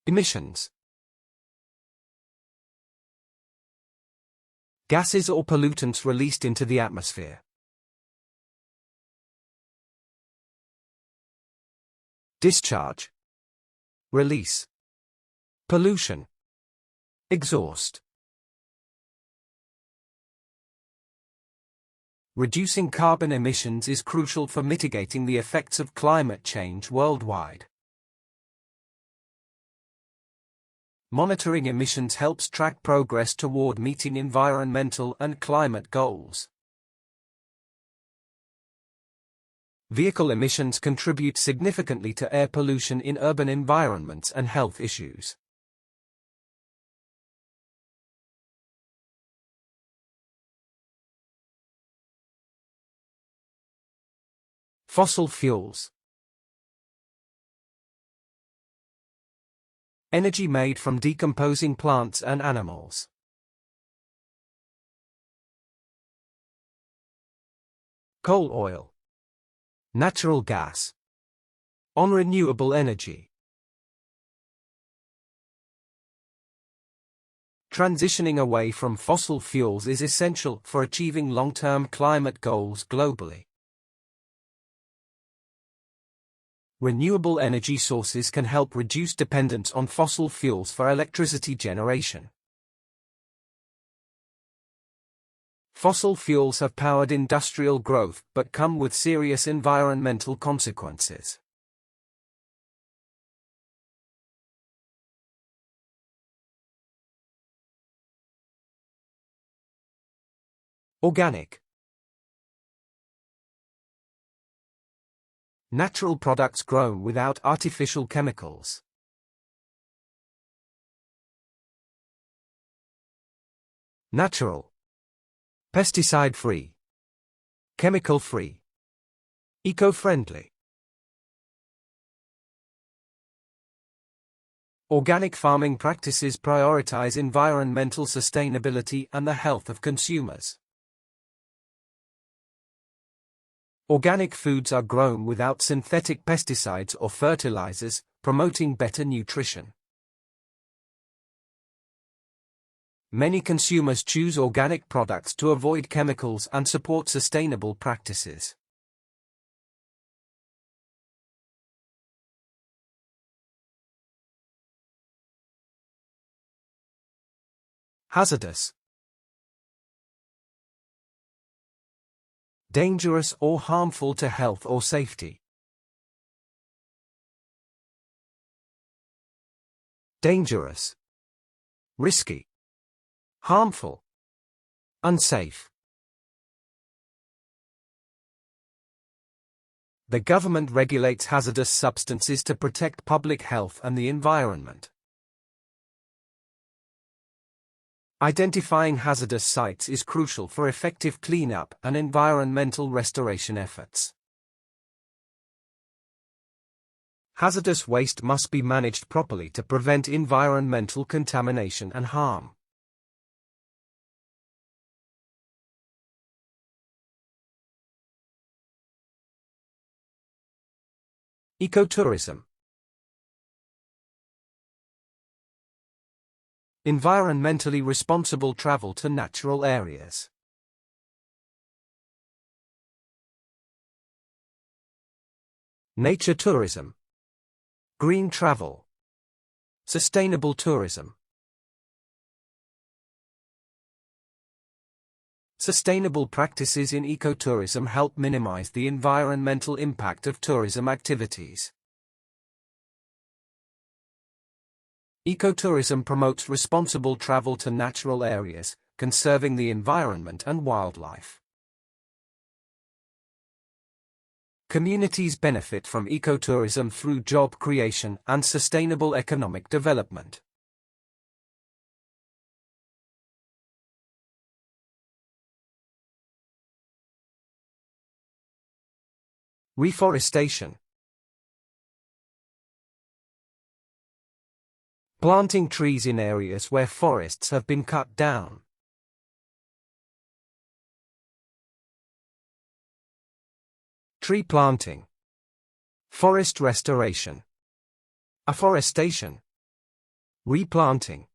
Emissions. Gases or pollutants released into the atmosphere. Discharge. Release. Pollution. Exhaust. Reducing carbon emissions is crucial for mitigating the effects of climate change worldwide. Monitoring emissions helps track progress toward meeting environmental and climate goals. Vehicle emissions contribute significantly to air pollution in urban environments and health issues. Fossil fuels. Energy made from decomposing plants and animals. Coal oil. Natural gas. Non-renewable energy. Transitioning away from fossil fuels is essential for achieving long-term climate goals globally. Renewable energy sources can help reduce dependence on fossil fuels for electricity generation. Fossil fuels have powered industrial growth but come with serious environmental consequences. Organic. Natural products grown without artificial chemicals. Natural. Pesticide-free. Chemical-free. Eco-friendly. Organic farming practices prioritize environmental sustainability and the health of consumers. Organic foods are grown without synthetic pesticides or fertilizers, promoting better nutrition. Many consumers choose organic products to avoid chemicals and support sustainable practices. Hazardous. Dangerous or harmful to health or safety. Dangerous. Risky. Harmful. Unsafe. The government regulates hazardous substances to protect public health and the environment. Identifying hazardous sites is crucial for effective cleanup and environmental restoration efforts. Hazardous waste must be managed properly to prevent environmental contamination and harm. Ecotourism. Environmentally responsible travel to natural areas. Nature tourism. Green travel. Sustainable tourism. Sustainable practices in ecotourism help minimize the environmental impact of tourism activities. Ecotourism promotes responsible travel to natural areas, conserving the environment and wildlife. Communities benefit from ecotourism through job creation and sustainable economic development. Reforestation. Planting trees in areas where forests have been cut down. Tree planting. Forest restoration. Afforestation. Replanting.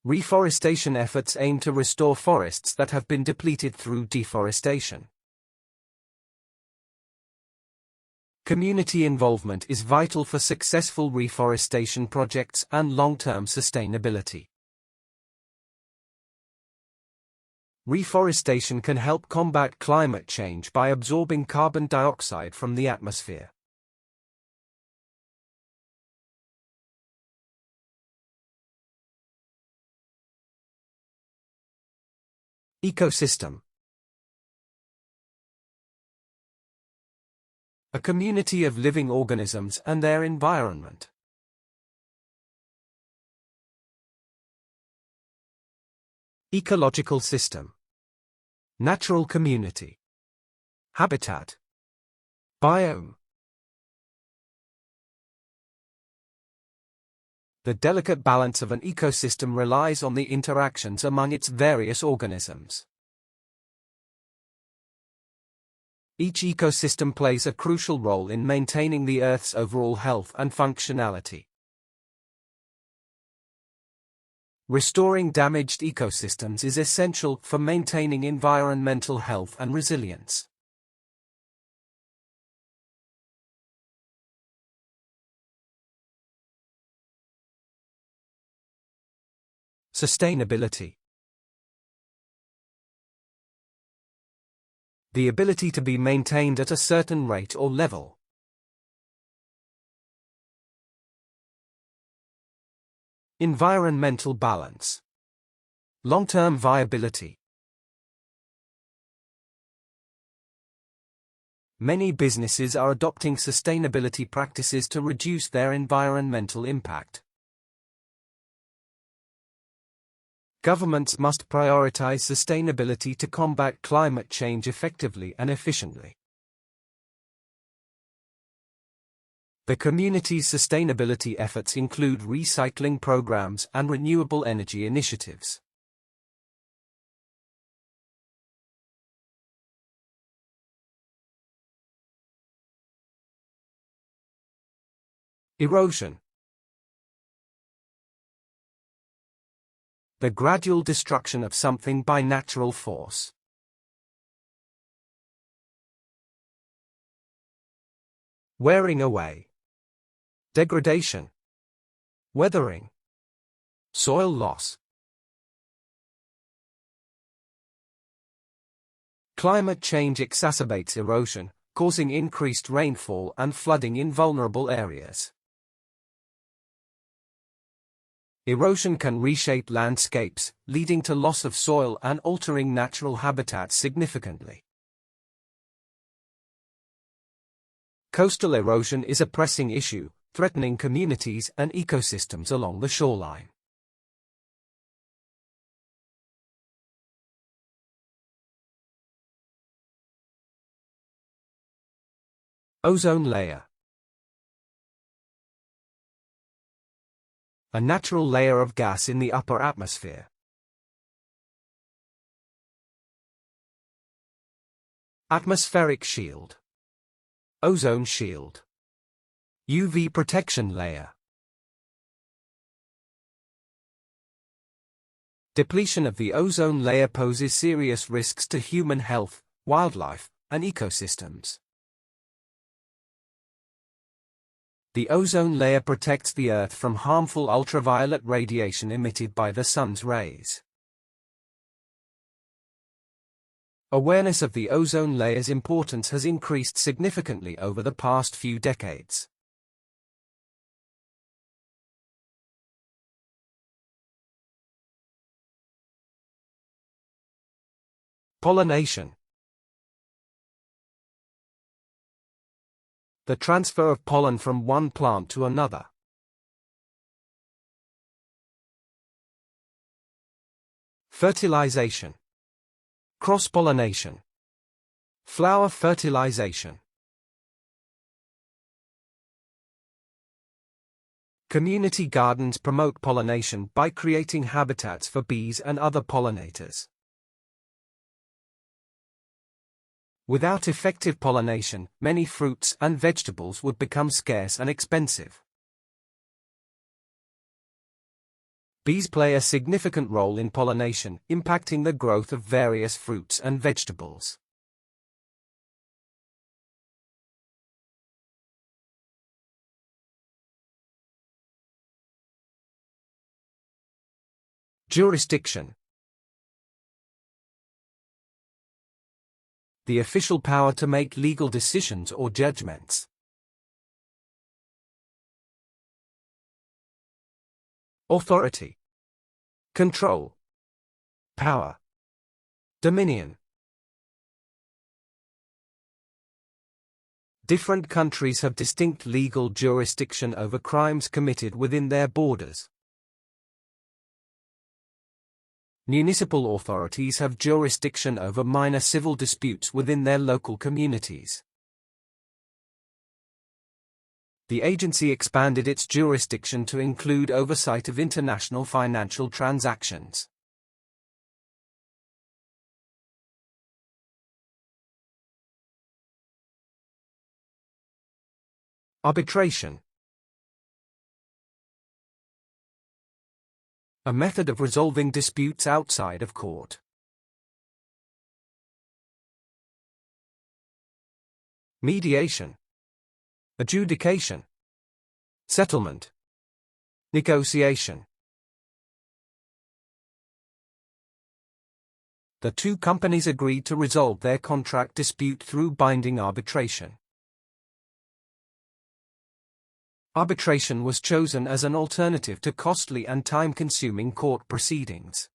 Reforestation efforts aim to restore forests that have been depleted through deforestation. Community involvement is vital for successful reforestation projects and long-term sustainability. Reforestation can help combat climate change by absorbing carbon dioxide from the atmosphere. Ecosystem. A community of living organisms and their environment. Ecological system. Natural community. Habitat. Biome. The delicate balance of an ecosystem relies on the interactions among its various organisms. Each ecosystem plays a crucial role in maintaining the Earth's overall health and functionality. Restoring damaged ecosystems is essential for maintaining environmental health and resilience. Sustainability. The ability to be maintained at a certain rate or level. Environmental balance. Long-term viability. Many businesses are adopting sustainability practices to reduce their environmental impact. Governments must prioritize sustainability to combat climate change effectively and efficiently. The community's sustainability efforts include recycling programs and renewable energy initiatives. Erosion. The gradual destruction of something by natural force. Wearing away. Degradation. Weathering. Soil loss. Climate change exacerbates erosion, causing increased rainfall and flooding in vulnerable areas. Erosion can reshape landscapes, leading to loss of soil and altering natural habitats significantly. Coastal erosion is a pressing issue, threatening communities and ecosystems along the shoreline. Ozone layer. A natural layer of gas in the upper atmosphere. Atmospheric shield. Ozone shield. UV protection layer. Depletion of the ozone layer poses serious risks to human health, wildlife, and ecosystems. The ozone layer protects the Earth from harmful ultraviolet radiation emitted by the sun's rays. Awareness of the ozone layer's importance has increased significantly over the past few decades. Pollination. The transfer of pollen from one plant to another. Fertilization. Cross-pollination. Flower fertilization. Community gardens promote pollination by creating habitats for bees and other pollinators. Without effective pollination, many fruits and vegetables would become scarce and expensive. Bees play a significant role in pollination, impacting the growth of various fruits and vegetables. Jurisdiction. The official power to make legal decisions or judgments. Authority. Control. Power. Dominion. Different countries have distinct legal jurisdiction over crimes committed within their borders. Municipal authorities have jurisdiction over minor civil disputes within their local communities. The agency expanded its jurisdiction to include oversight of international financial transactions. Arbitration. A method of resolving disputes outside of court. Mediation. Adjudication. Settlement. Negotiation. The two companies agreed to resolve their contract dispute through binding arbitration. Arbitration was chosen as an alternative to costly and time-consuming court proceedings.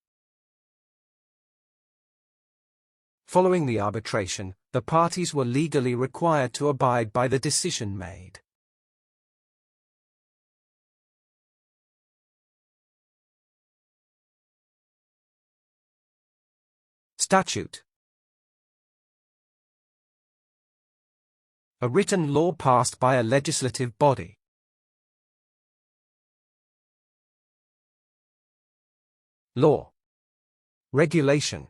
Following the arbitration, the parties were legally required to abide by the decision made. Statute. A written law passed by a legislative body. Law. Regulation.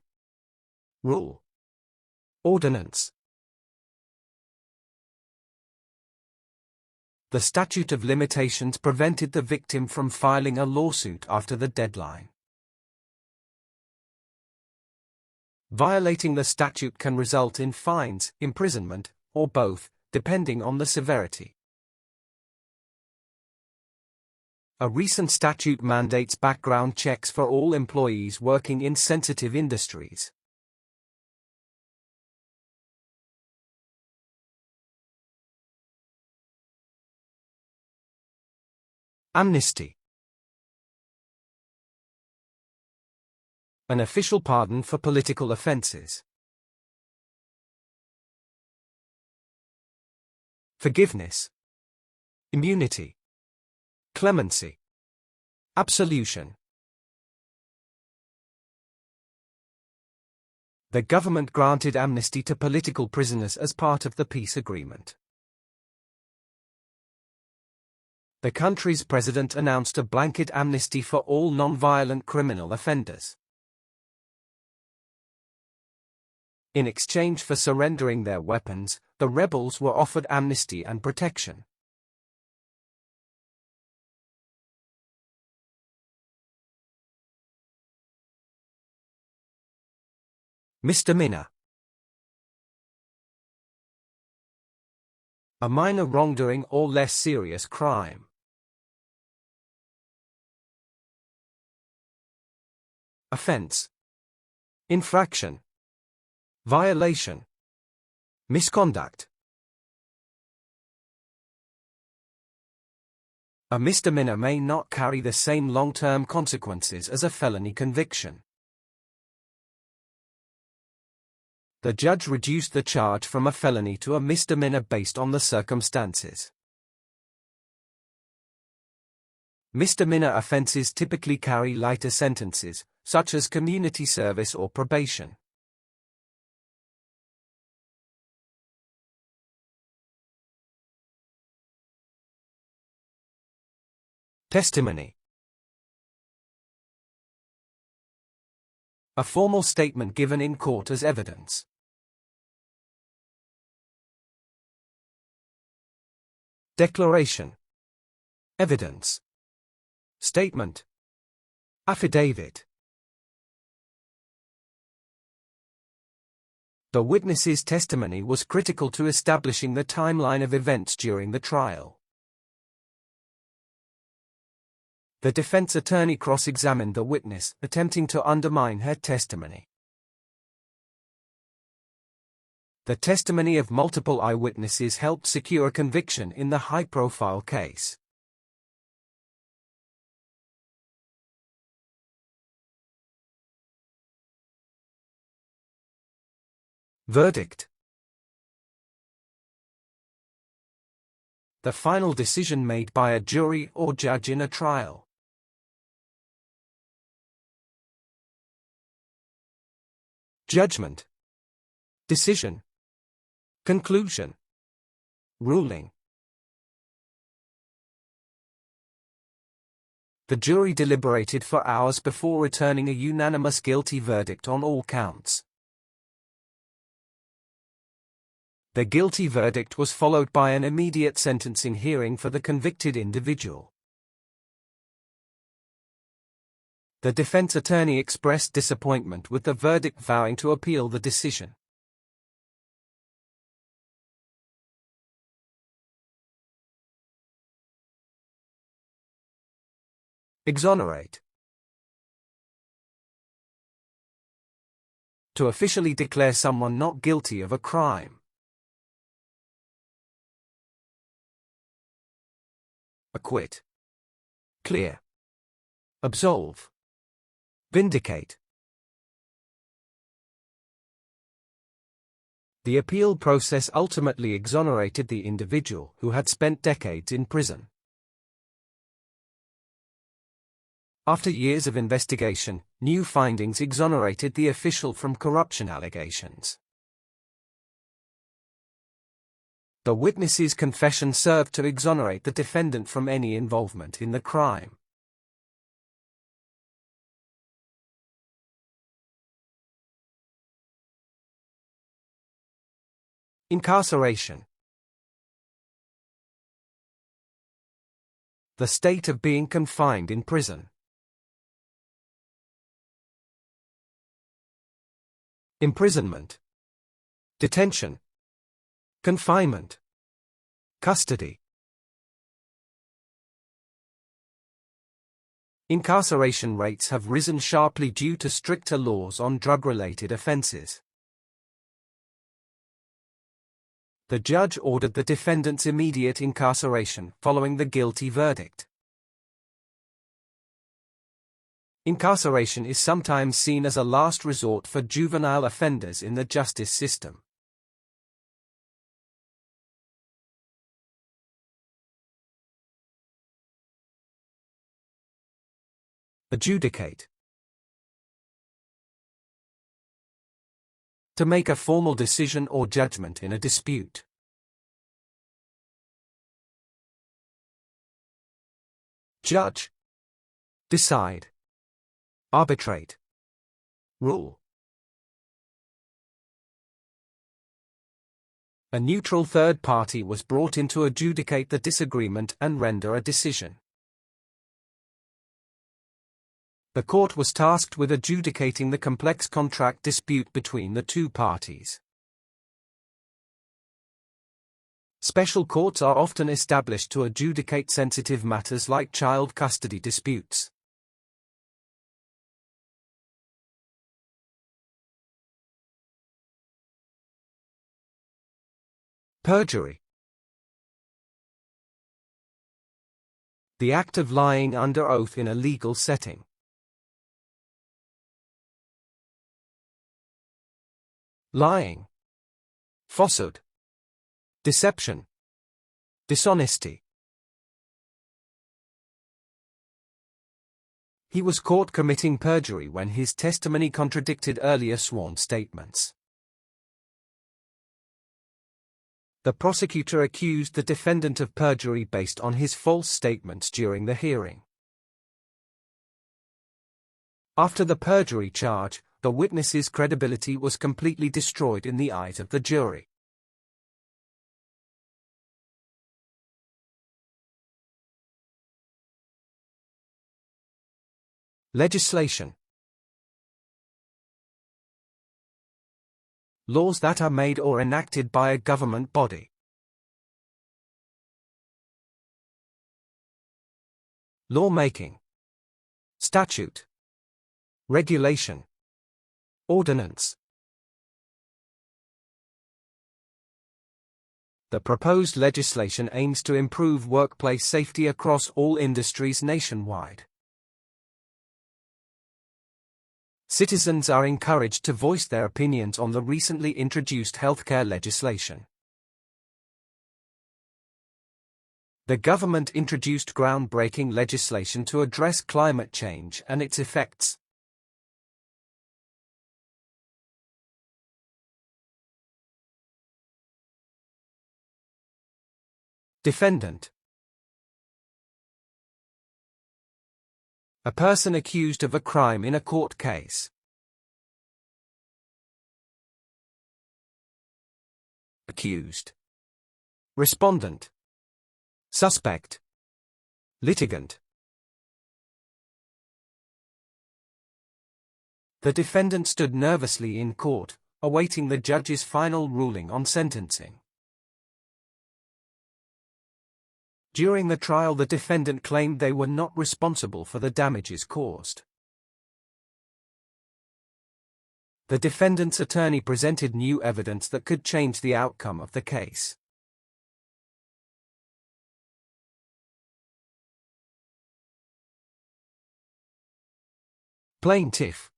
Rule. Ordinance. The statute of limitations prevented the victim from filing a lawsuit after the deadline. Violating the statute can result in fines, imprisonment, or both, depending on the severity. A recent statute mandates background checks for all employees working in sensitive industries. Amnesty. An official pardon for political offenses. Forgiveness. Immunity. Clemency. Absolution. The government granted amnesty to political prisoners as part of the peace agreement. The country's president announced a blanket amnesty for all non-violent criminal offenders. In exchange for surrendering their weapons, the rebels were offered amnesty and protection. Misdemeanor. A minor wrongdoing or less serious crime. Offense. Infraction. Violation. Misconduct. A misdemeanor may not carry the same long-term consequences as a felony conviction. The judge reduced the charge from a felony to a misdemeanor based on the circumstances. Misdemeanor offenses typically carry lighter sentences, such as community service or probation. Testimony. A formal statement given in court as evidence. Declaration. Evidence. Statement. Affidavit. The witness's testimony was critical to establishing the timeline of events during the trial. The defense attorney cross-examined the witness, attempting to undermine her testimony. The testimony of multiple eyewitnesses helped secure a conviction in the high-profile case. Verdict. The final decision made by a jury or judge in a trial. Judgment. Decision. Conclusion. Ruling. The jury deliberated for hours before returning a unanimous guilty verdict on all counts. The guilty verdict was followed by an immediate sentencing hearing for the convicted individual. The defense attorney expressed disappointment with the verdict, vowing to appeal the decision. Exonerate. To officially declare someone not guilty of a crime. Acquit. Clear. Absolve. Vindicate. The appeal process ultimately exonerated the individual, who had spent decades in prison. After years of investigation, new findings exonerated the official from corruption allegations. The witness's confession served to exonerate the defendant from any involvement in the crime. Incarceration. The state of being confined in prison. Imprisonment. Detention. Confinement. Custody. Incarceration rates have risen sharply due to stricter laws on drug-related offenses. The judge ordered the defendant's immediate incarceration following the guilty verdict. Incarceration is sometimes seen as a last resort for juvenile offenders in the justice system. Adjudicate. To make a formal decision or judgment in a dispute. Judge. Decide. Arbitrate. Rule. A neutral third party was brought in to adjudicate the disagreement and render a decision. The court was tasked with adjudicating the complex contract dispute between the two parties. Special courts are often established to adjudicate sensitive matters like child custody disputes. Perjury. The act of lying under oath in a legal setting. Lying. Falsehood. Deception. Dishonesty. He was caught committing perjury when his testimony contradicted earlier sworn statements. The prosecutor accused the defendant of perjury based on his false statements during the hearing. After the perjury charge, the witness's credibility was completely destroyed in the eyes of the jury. Legislation. Laws that are made or enacted by a government body. Lawmaking. Statute. Regulation. Ordinance. The proposed legislation aims to improve workplace safety across all industries nationwide. Citizens are encouraged to voice their opinions on the recently introduced healthcare legislation. The government introduced groundbreaking legislation to address climate change and its effects. Defendant. A person accused of a crime in a court case. Accused. Respondent. Suspect. Litigant. The defendant stood nervously in court, awaiting the judge's final ruling on sentencing. During the trial, the defendant claimed they were not responsible for the damages caused. The defendant's attorney presented new evidence that could change the outcome of the case. Plaintiff.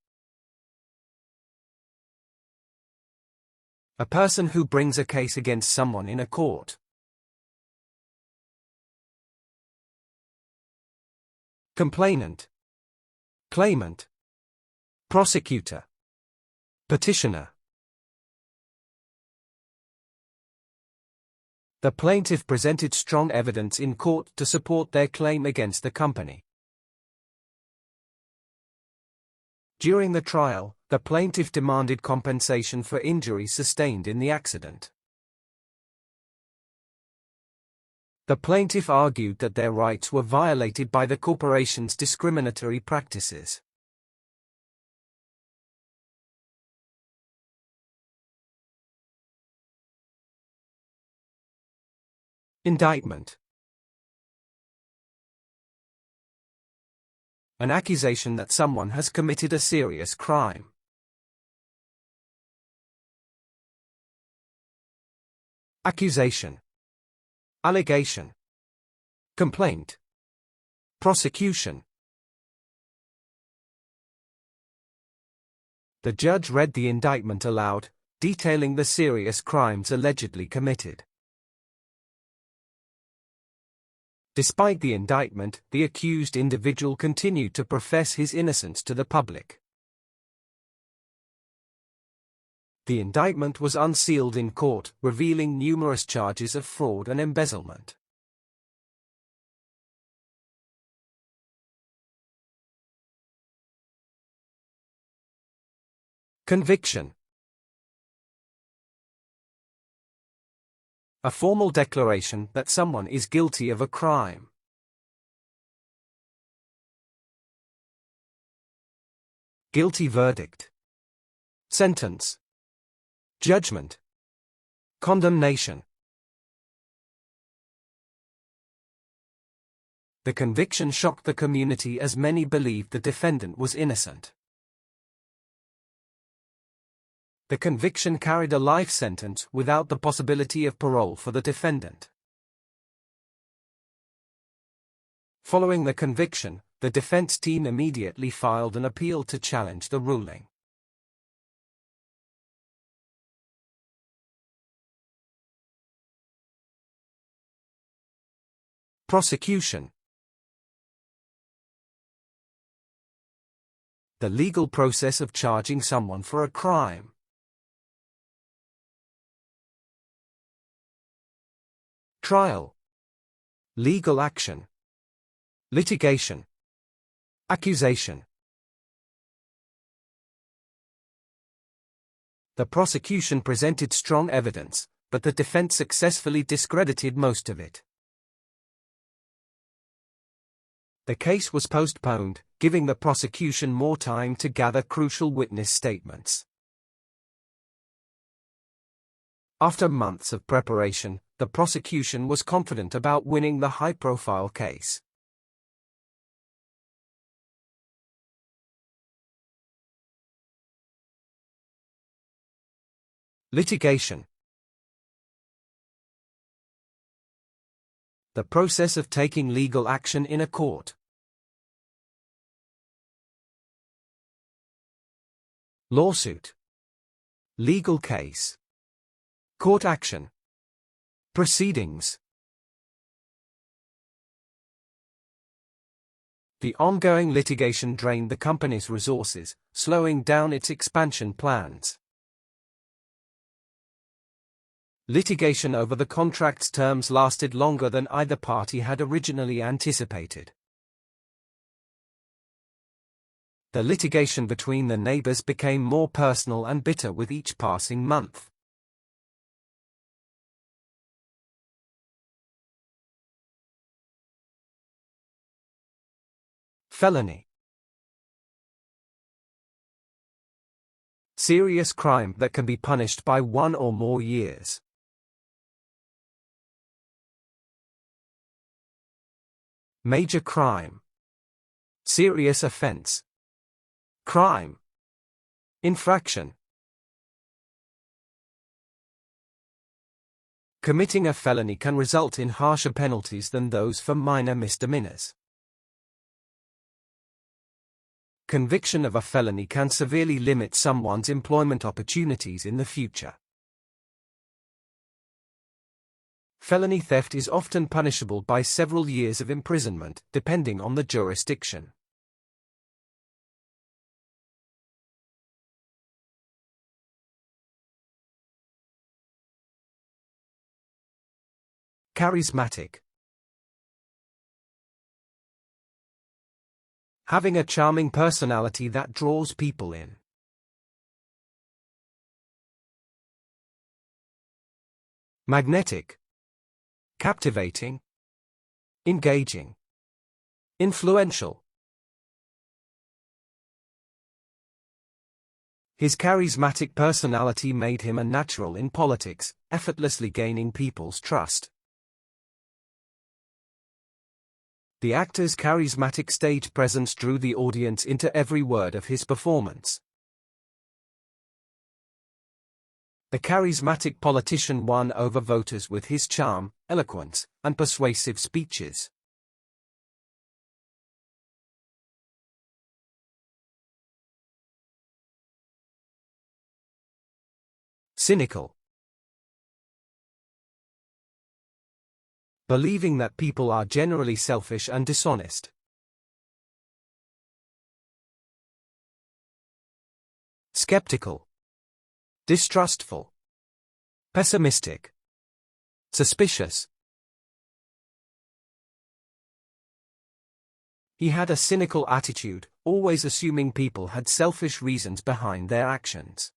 A person who brings a case against someone in a court. Complainant. Claimant. Prosecutor. Petitioner. The plaintiff presented strong evidence in court to support their claim against the company. During the trial, the plaintiff demanded compensation for injuries sustained in the accident. The plaintiff argued that their rights were violated by the corporation's discriminatory practices. Indictment. An accusation that someone has committed a serious crime. Accusation. Allegation. Complaint. Prosecution. The judge read the indictment aloud, detailing the serious crimes allegedly committed. Despite the indictment, the accused individual continued to profess his innocence to the public. The indictment was unsealed in court, revealing numerous charges of fraud and embezzlement. Conviction. A formal declaration that someone is guilty of a crime. Guilty verdict. Sentence. Judgment. Condemnation. The conviction shocked the community as many believed the defendant was innocent. The conviction carried a life sentence without the possibility of parole for the defendant. Following the conviction, the defense team immediately filed an appeal to challenge the ruling. Prosecution. The legal process of charging someone for a crime. Trial. Legal action. Litigation. Accusation. The prosecution presented strong evidence, but the defense successfully discredited most of it. The case was postponed, giving the prosecution more time to gather crucial witness statements. After months of preparation, the prosecution was confident about winning the high-profile case. Litigation. The process of taking legal action in a court. Lawsuit. Legal case. Court action. Proceedings. The ongoing litigation drained the company's resources, slowing down its expansion plans. Litigation over the contract's terms lasted longer than either party had originally anticipated. The litigation between the neighbors became more personal and bitter with each passing month. Felony. Serious crime that can be punished by 1 or more years. Major crime. Serious offense. Crime. Infraction. Committing a felony can result in harsher penalties than those for minor misdemeanors. Conviction of a felony can severely limit someone's employment opportunities in the future. Felony theft is often punishable by several years of imprisonment, depending on the jurisdiction. Charismatic. Having a charming personality that draws people in. Magnetic. Captivating. Engaging. Influential. His charismatic personality made him a natural in politics, effortlessly gaining people's trust. The actor's charismatic stage presence drew the audience into every word of his performance. The charismatic politician won over voters with his charm, eloquence, and persuasive speeches. Cynical. Believing that people are generally selfish and dishonest. Skeptical. Distrustful. Pessimistic. Suspicious. He had a cynical attitude, always assuming people had selfish reasons behind their actions.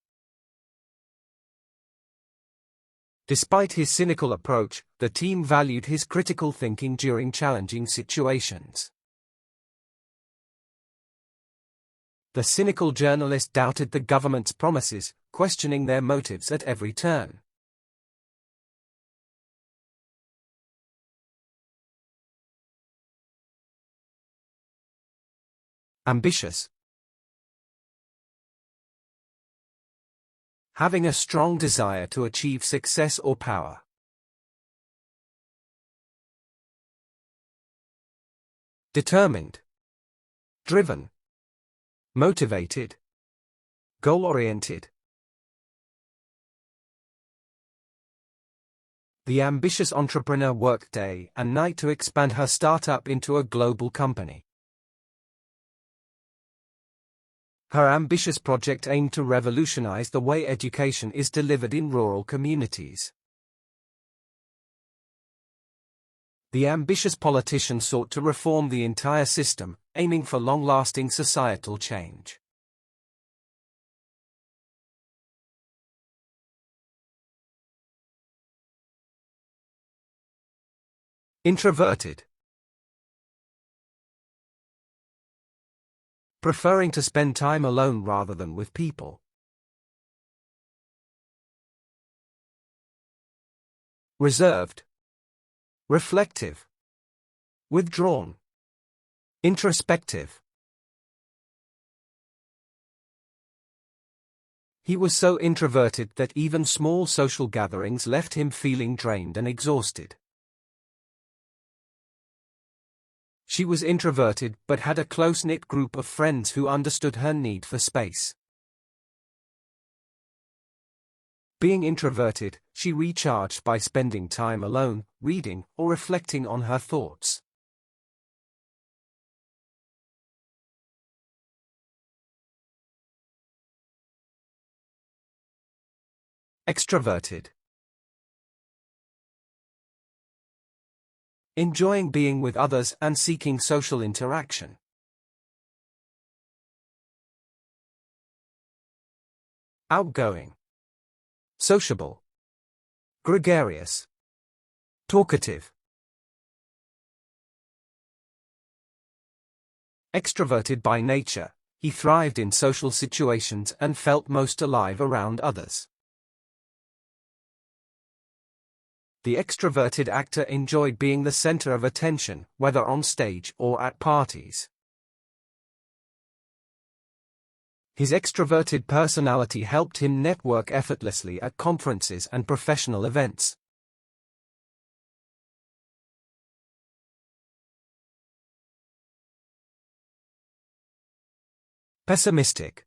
Despite his cynical approach, the team valued his critical thinking during challenging situations. The cynical journalist doubted the government's promises, questioning their motives at every turn. Ambitious. Having a strong desire to achieve success or power. Determined. Driven. Motivated. Goal-oriented. The ambitious entrepreneur worked day and night to expand her startup into a global company. Her ambitious project aimed to revolutionize the way education is delivered in rural communities. The ambitious politician sought to reform the entire system, aiming for long-lasting societal change. Introverted. Preferring to spend time alone rather than with people. Reserved. Reflective. Withdrawn. Introspective. He was so introverted that even small social gatherings left him feeling drained and exhausted. She was introverted but had a close-knit group of friends who understood her need for space. Being introverted, she recharged by spending time alone, reading, or reflecting on her thoughts. Extroverted. Enjoying being with others and seeking social interaction. Outgoing. Sociable. Gregarious. Talkative. Extroverted by nature, he thrived in social situations and felt most alive around others. The extroverted actor enjoyed being the center of attention, whether on stage or at parties. His extroverted personality helped him network effortlessly at conferences and professional events. Pessimistic.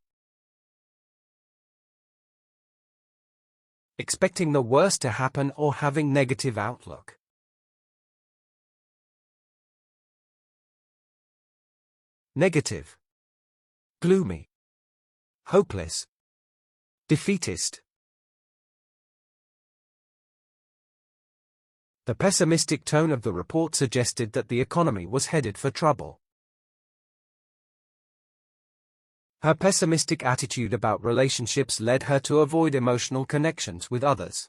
Expecting the worst to happen or having negative outlook. Negative. Gloomy. Hopeless. Defeatist. The pessimistic tone of the report suggested that the economy was headed for trouble. Her pessimistic attitude about relationships led her to avoid emotional connections with others.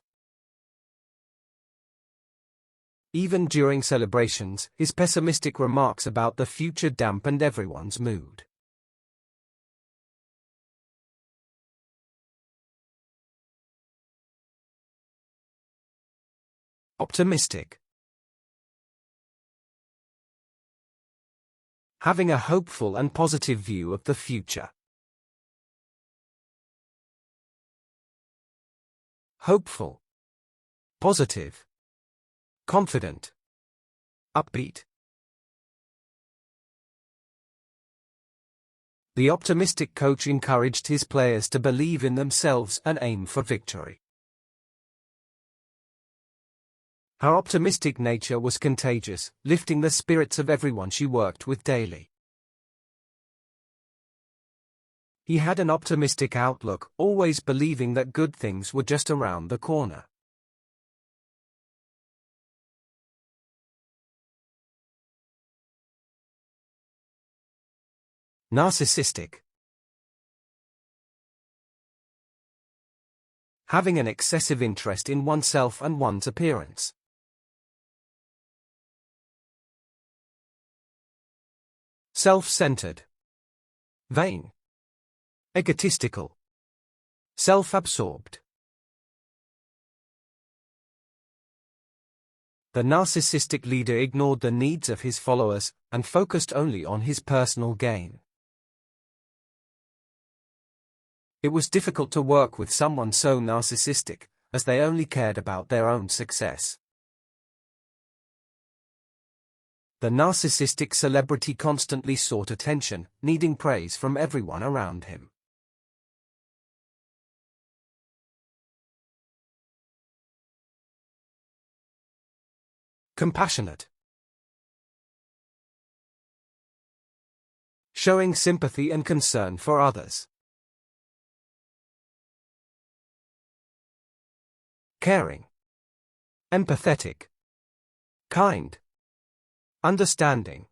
Even during celebrations, his pessimistic remarks about the future dampened everyone's mood. Optimistic. Having a hopeful and positive view of the future. Hopeful. Positive. Confident. Upbeat. The optimistic coach encouraged his players to believe in themselves and aim for victory. Her optimistic nature was contagious, lifting the spirits of everyone she worked with daily. He had an optimistic outlook, always believing that good things were just around the corner. Narcissistic. Having an excessive interest in oneself and one's appearance. Self-centered. Vain. Egotistical. Self-absorbed. The narcissistic leader ignored the needs of his followers and focused only on his personal gain. It was difficult to work with someone so narcissistic, as they only cared about their own success. The narcissistic celebrity constantly sought attention, needing praise from everyone around him. Compassionate. Showing sympathy and concern for others. Caring. Empathetic. Kind. Understanding.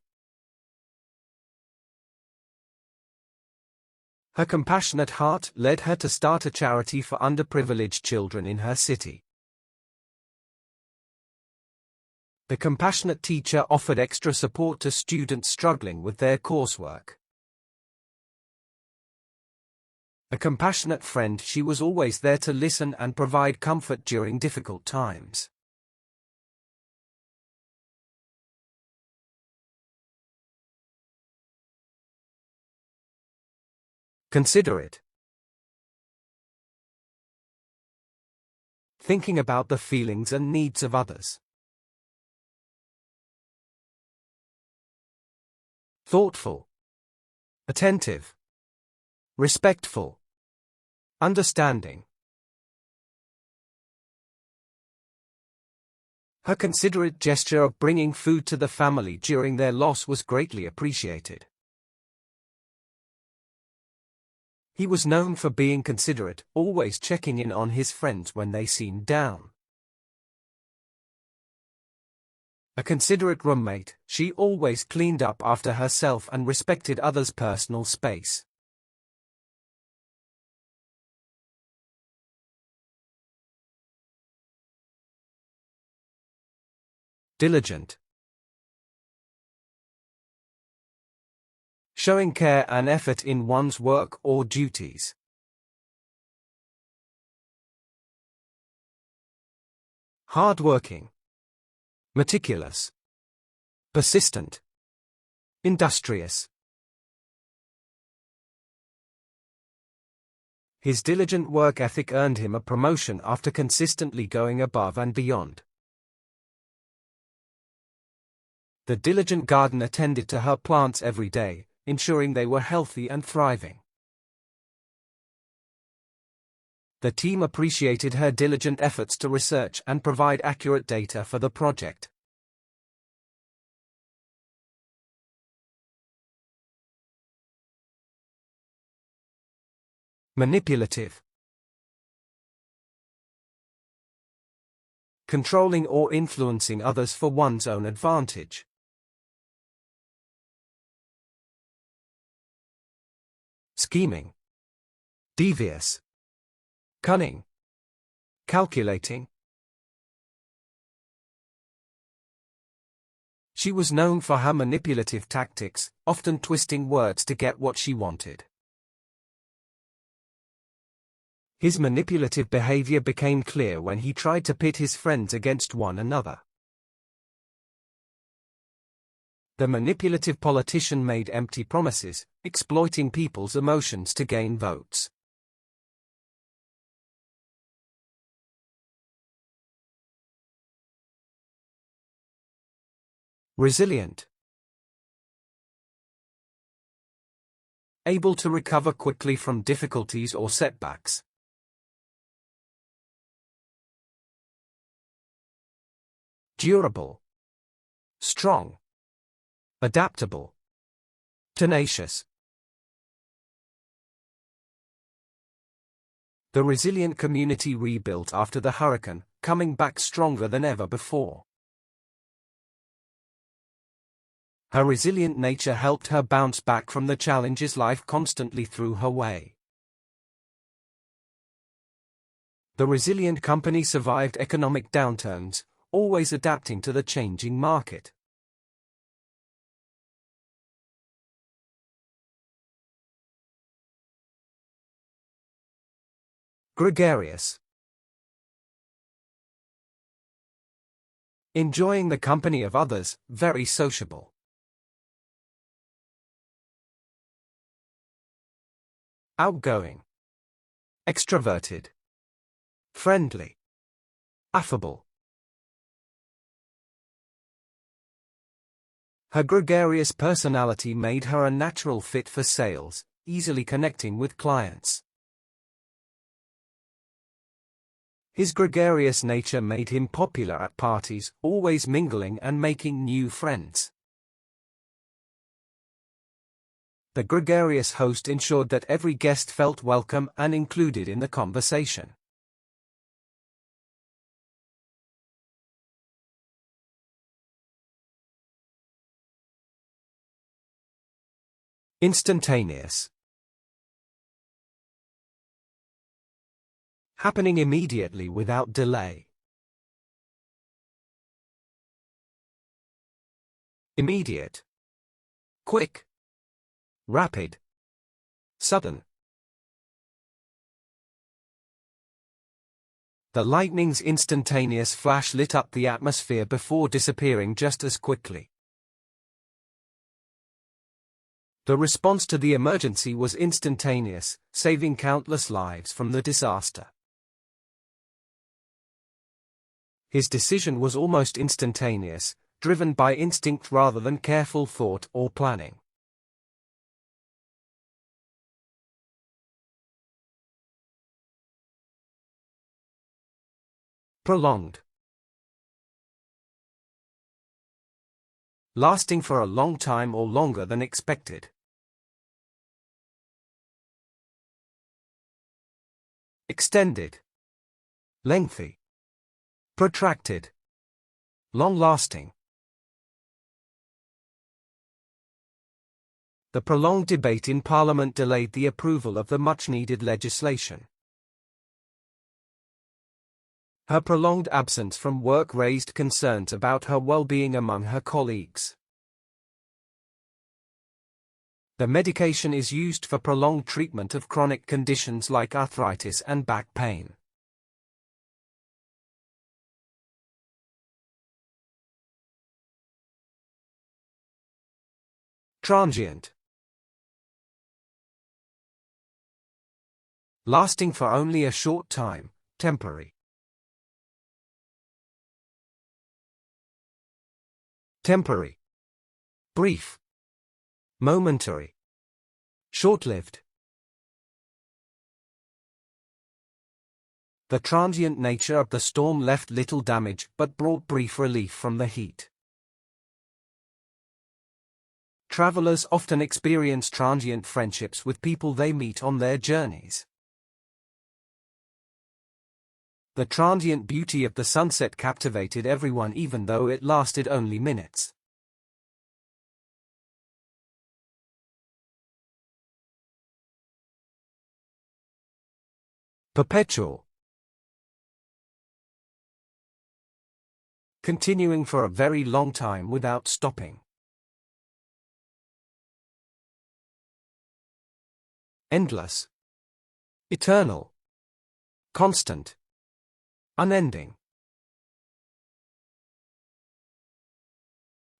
Her compassionate heart led her to start a charity for underprivileged children in her city. The compassionate teacher offered extra support to students struggling with their coursework. A compassionate friend, she was always there to listen and provide comfort during difficult times. Considerate. Thinking about the feelings and needs of others. Thoughtful. Attentive. Respectful. Understanding. Her considerate gesture of bringing food to the family during their loss was greatly appreciated. He was known for being considerate, always checking in on his friends when they seemed down. A considerate roommate, she always cleaned up after herself and respected others' personal space. Diligent. Showing care and effort in one's work or duties. Hardworking. Meticulous. Persistent. Industrious. His diligent work ethic earned him a promotion after consistently going above and beyond. The diligent gardener tended to her plants every day, ensuring they were healthy and thriving. The team appreciated her diligent efforts to research and provide accurate data for the project. Manipulative. Controlling or influencing others for one's own advantage. Scheming. Devious. Cunning. Calculating. She was known for her manipulative tactics, often twisting words to get what she wanted. His manipulative behavior became clear when he tried to pit his friends against one another. The manipulative politician made empty promises, exploiting people's emotions to gain votes. Resilient. Able to recover quickly from difficulties or setbacks. Durable. Strong. Adaptable. Tenacious. The resilient community rebuilt after the hurricane, coming back stronger than ever before. Her resilient nature helped her bounce back from the challenges life constantly threw her way. The resilient company survived economic downturns, always adapting to the changing market. Gregarious. Enjoying the company of others, very sociable. Outgoing. Extroverted. Friendly. Affable. Her gregarious personality made her a natural fit for sales, easily connecting with clients. His gregarious nature made him popular at parties, always mingling and making new friends. The gregarious host ensured that every guest felt welcome and included in the conversation. Instantaneous. Happening immediately without delay. immediate, quick, rapid, sudden. The lightning's instantaneous flash lit up the atmosphere before disappearing just as quickly. The response to the emergency was instantaneous, saving countless lives from the disaster. His decision was almost instantaneous, driven by instinct rather than careful thought or planning. Prolonged. Lasting for a long time or longer than expected. Extended. Lengthy. Protracted. Long-lasting. The prolonged debate in Parliament delayed the approval of the much-needed legislation. Her prolonged absence from work raised concerns about her well-being among her colleagues. The medication is used for prolonged treatment of chronic conditions like arthritis and back pain. Transient. Lasting for only a short time, temporary. Temporary. Brief. Momentary. Short-lived. The transient nature of the storm left little damage but brought brief relief from the heat. Travelers often experience transient friendships with people they meet on their journeys. The transient beauty of the sunset captivated everyone even though it lasted only minutes. Perpetual. Continuing for a very long time without stopping. Endless. Eternal. Constant. Unending.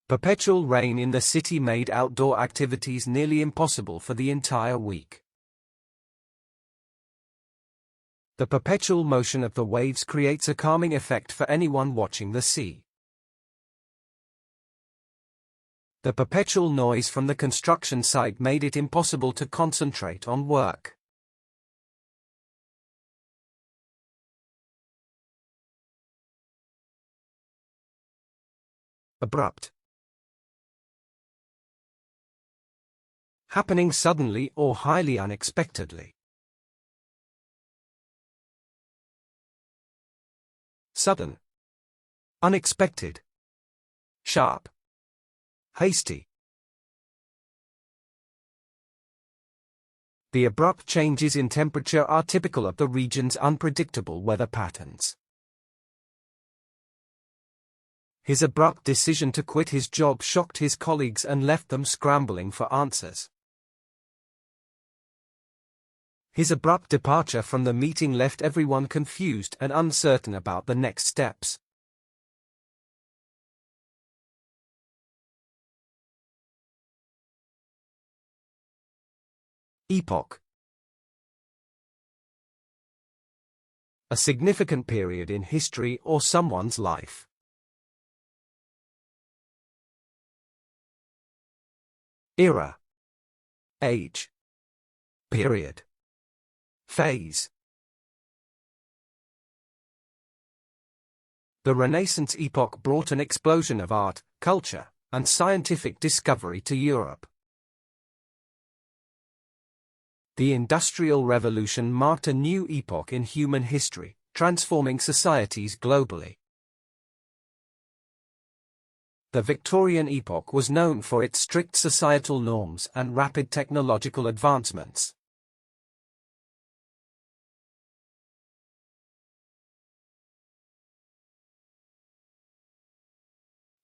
Perpetual rain in the city made outdoor activities nearly impossible for the entire week. The perpetual motion of the waves creates a calming effect for anyone watching the sea. The perpetual noise from the construction site made it impossible to concentrate on work. Abrupt. Happening suddenly or highly unexpectedly. Sudden. Unexpected. Sharp. Hasty. The abrupt changes in temperature are typical of the region's unpredictable weather patterns. His abrupt decision to quit his job shocked his colleagues and left them scrambling for answers. His abrupt departure from the meeting left everyone confused and uncertain about the next steps. Epoch. A significant period in history or someone's life. Era. Age. Period. Phase. The Renaissance epoch brought an explosion of art, culture, and scientific discovery to Europe. The Industrial Revolution marked a new epoch in human history, transforming societies globally. The Victorian epoch was known for its strict societal norms and rapid technological advancements.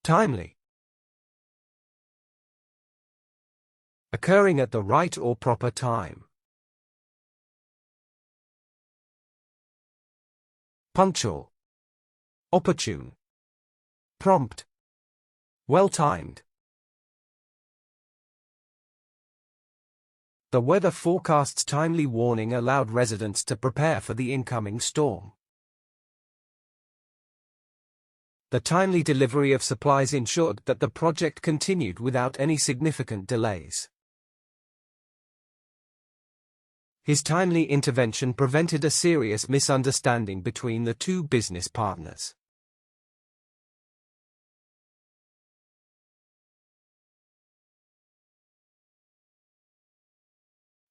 Timely. Occurring at the right or proper time. Punctual. Opportune. Prompt. Well-timed. The weather forecast's timely warning allowed residents to prepare for the incoming storm. The timely delivery of supplies ensured that the project continued without any significant delays. His timely intervention prevented a serious misunderstanding between the two business partners.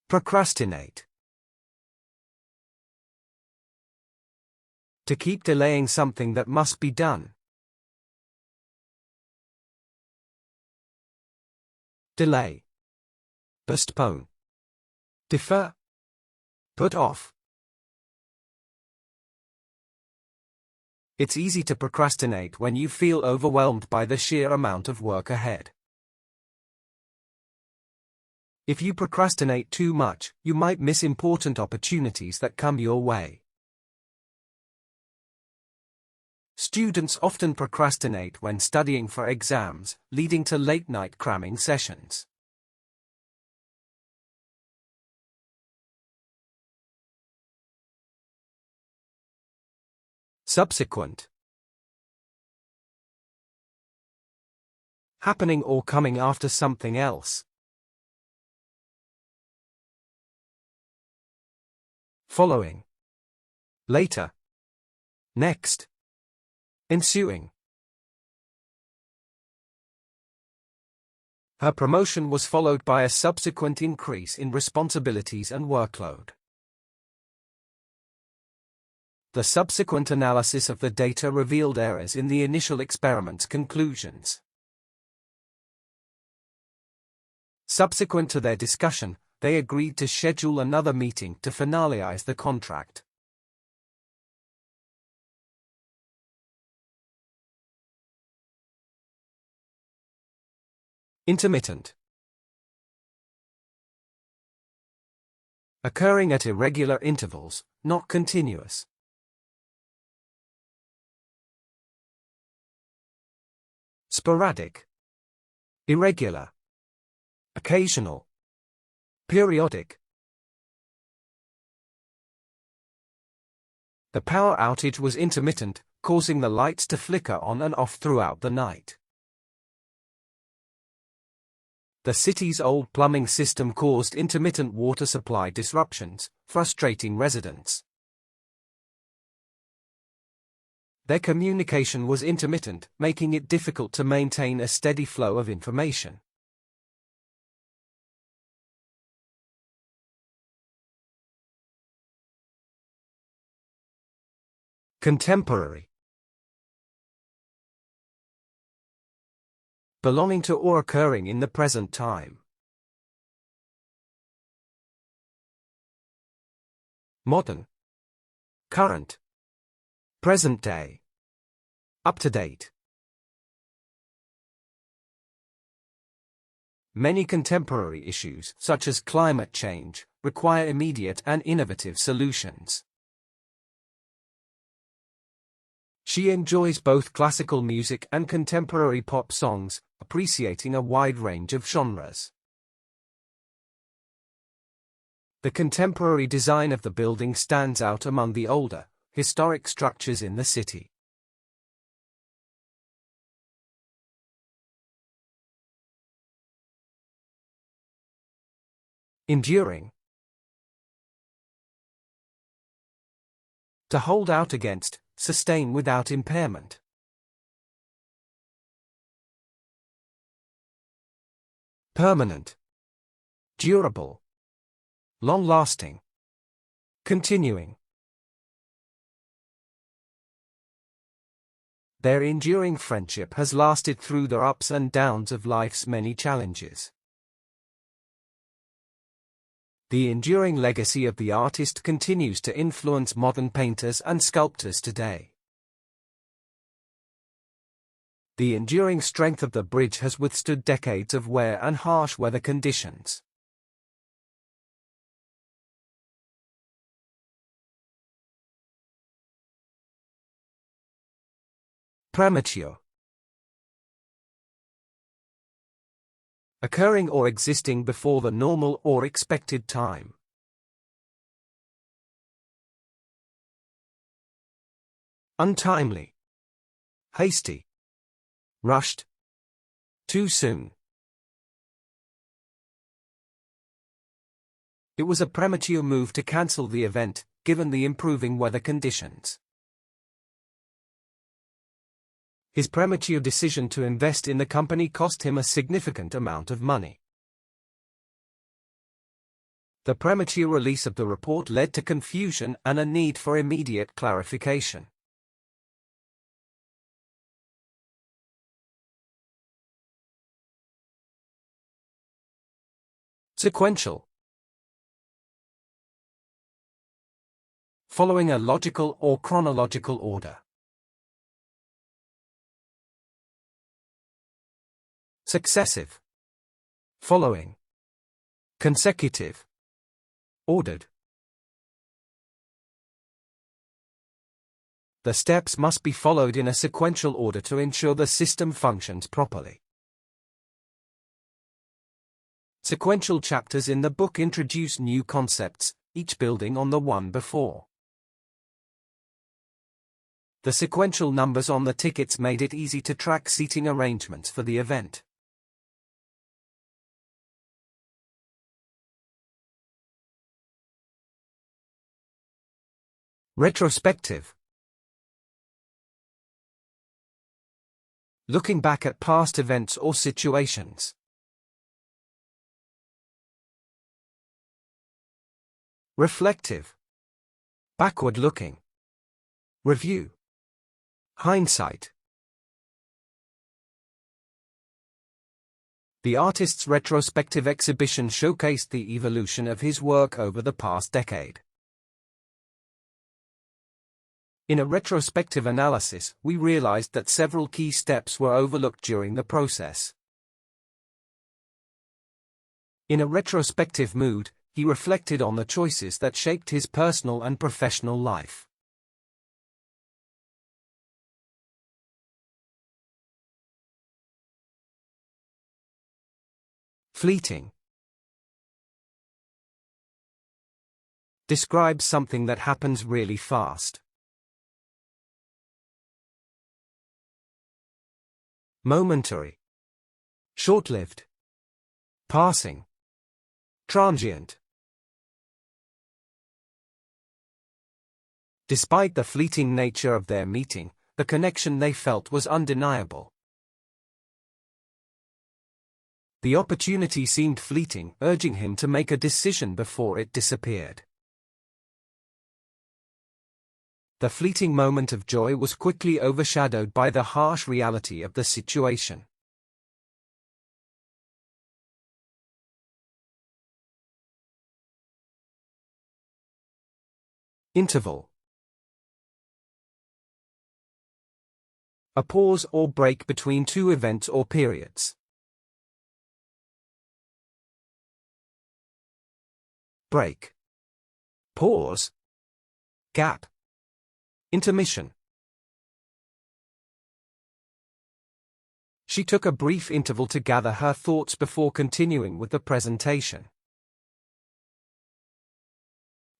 Procrastinate. To keep delaying something that must be done. Delay. Postpone. Defer. Put off. It's easy to procrastinate when you feel overwhelmed by the sheer amount of work ahead. If you procrastinate too much, you might miss important opportunities that come your way. Students often procrastinate when studying for exams, leading to late-night cramming sessions. Subsequent. Happening or coming after something else. Following. Later. Next. Ensuing. Her promotion was followed by a subsequent increase in responsibilities and workload. The subsequent analysis of the data revealed errors in the initial experiment's conclusions. Subsequent to their discussion, they agreed to schedule another meeting to finalize the contract. Intermittent. Occurring at irregular intervals, not continuous. Sporadic. Irregular. Occasional. Periodic. The power outage was intermittent, causing the lights to flicker on and off throughout the night. The city's old plumbing system caused intermittent water supply disruptions, frustrating residents. Their communication was intermittent, making it difficult to maintain a steady flow of information. Contemporary. Belonging to or occurring in the present time. Modern. Current. Present day. Up to date. Many contemporary issues, such as climate change, require immediate and innovative solutions. She enjoys both classical music and contemporary pop songs, appreciating a wide range of genres. The contemporary design of the building stands out among the older, historic structures in the city. Enduring. To hold out against, sustain without impairment. Permanent. Durable. Long-lasting. Continuing. Their enduring friendship has lasted through the ups and downs of life's many challenges. The enduring legacy of the artist continues to influence modern painters and sculptors today. The enduring strength of the bridge has withstood decades of wear and harsh weather conditions. Premature. Occurring or existing before the normal or expected time. Untimely. Hasty. Rushed. Too soon. It was a premature move to cancel the event, given the improving weather conditions. His premature decision to invest in the company cost him a significant amount of money. The premature release of the report led to confusion and a need for immediate clarification. Sequential. Following a logical or chronological order. Successive. Following. Consecutive. Ordered. The steps must be followed in a sequential order to ensure the system functions properly. Sequential chapters in the book introduce new concepts, each building on the one before. The sequential numbers on the tickets made it easy to track seating arrangements for the event. Retrospective. Looking back at past events or situations. Reflective. Backward-looking. Review. Hindsight. The artist's retrospective exhibition showcased the evolution of his work over the past decade. In a retrospective analysis, we realized that several key steps were overlooked during the process. In a retrospective mood, he reflected on the choices that shaped his personal and professional life. Fleeting. Describes something that happens really fast. Momentary. Short-lived. Passing. Transient. Despite the fleeting nature of their meeting, the connection they felt was undeniable. The opportunity seemed fleeting, urging him to make a decision before it disappeared. The fleeting moment of joy was quickly overshadowed by the harsh reality of the situation. Interval. A pause or break between two events or periods. Break. Pause. Gap. Intermission. She took a brief interval to gather her thoughts before continuing with the presentation.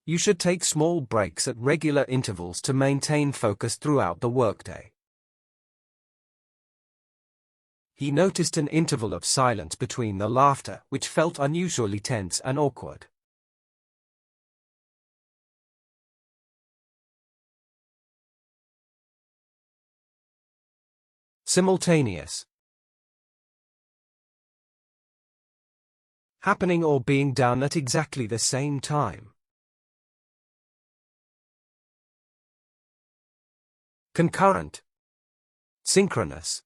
You should take small breaks at regular intervals to maintain focus throughout the workday. He noticed an interval of silence between the laughter, which felt unusually tense and awkward. Simultaneous. Happening or being done at exactly the same time. Concurrent. Synchronous.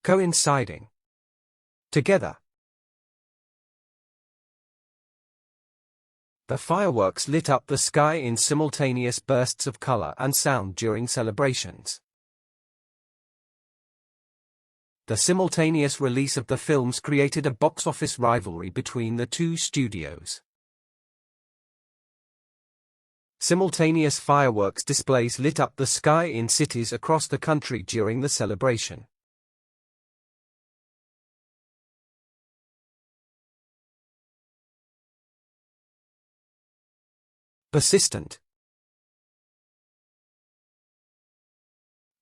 Coinciding. Together. The fireworks lit up the sky in simultaneous bursts of color and sound during celebrations. The simultaneous release of the films created a box office rivalry between the two studios. Simultaneous fireworks displays lit up the sky in cities across the country during the celebration. Persistent.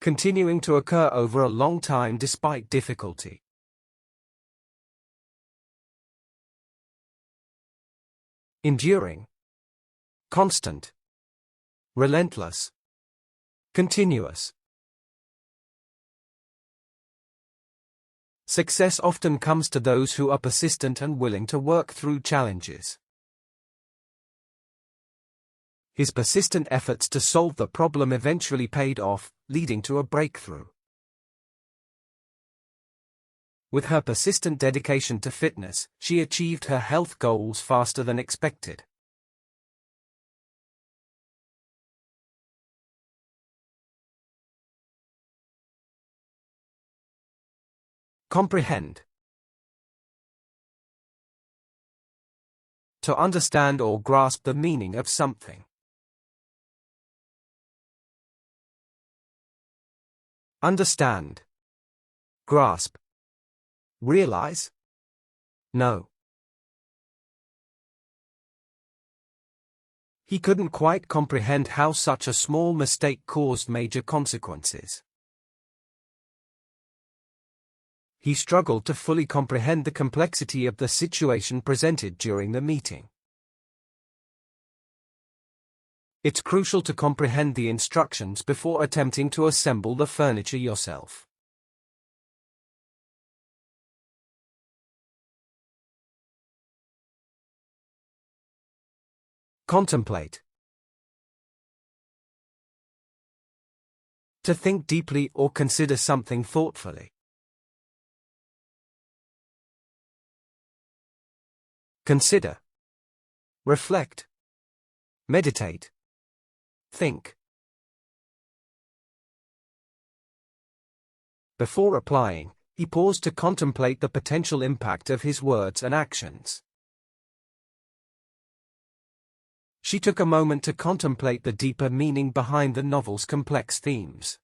Continuing to occur over a long time despite difficulty. Enduring. Constant. Relentless. Continuous. Success often comes to those who are persistent and willing to work through challenges. His persistent efforts to solve the problem eventually paid off, leading to a breakthrough. With her persistent dedication to fitness, she achieved her health goals faster than expected. Comprehend. To understand or grasp the meaning of something. Understand. Grasp. Realize. Know. He couldn't quite comprehend how such a small mistake caused major consequences. He struggled to fully comprehend the complexity of the situation presented during the meeting. It's crucial to comprehend the instructions before attempting to assemble the furniture yourself. Contemplate. To think deeply or consider something thoughtfully. Consider. Reflect. Meditate. Think. Before replying, he paused to contemplate the potential impact of his words and actions. She took a moment to contemplate the deeper meaning behind the novel's complex themes.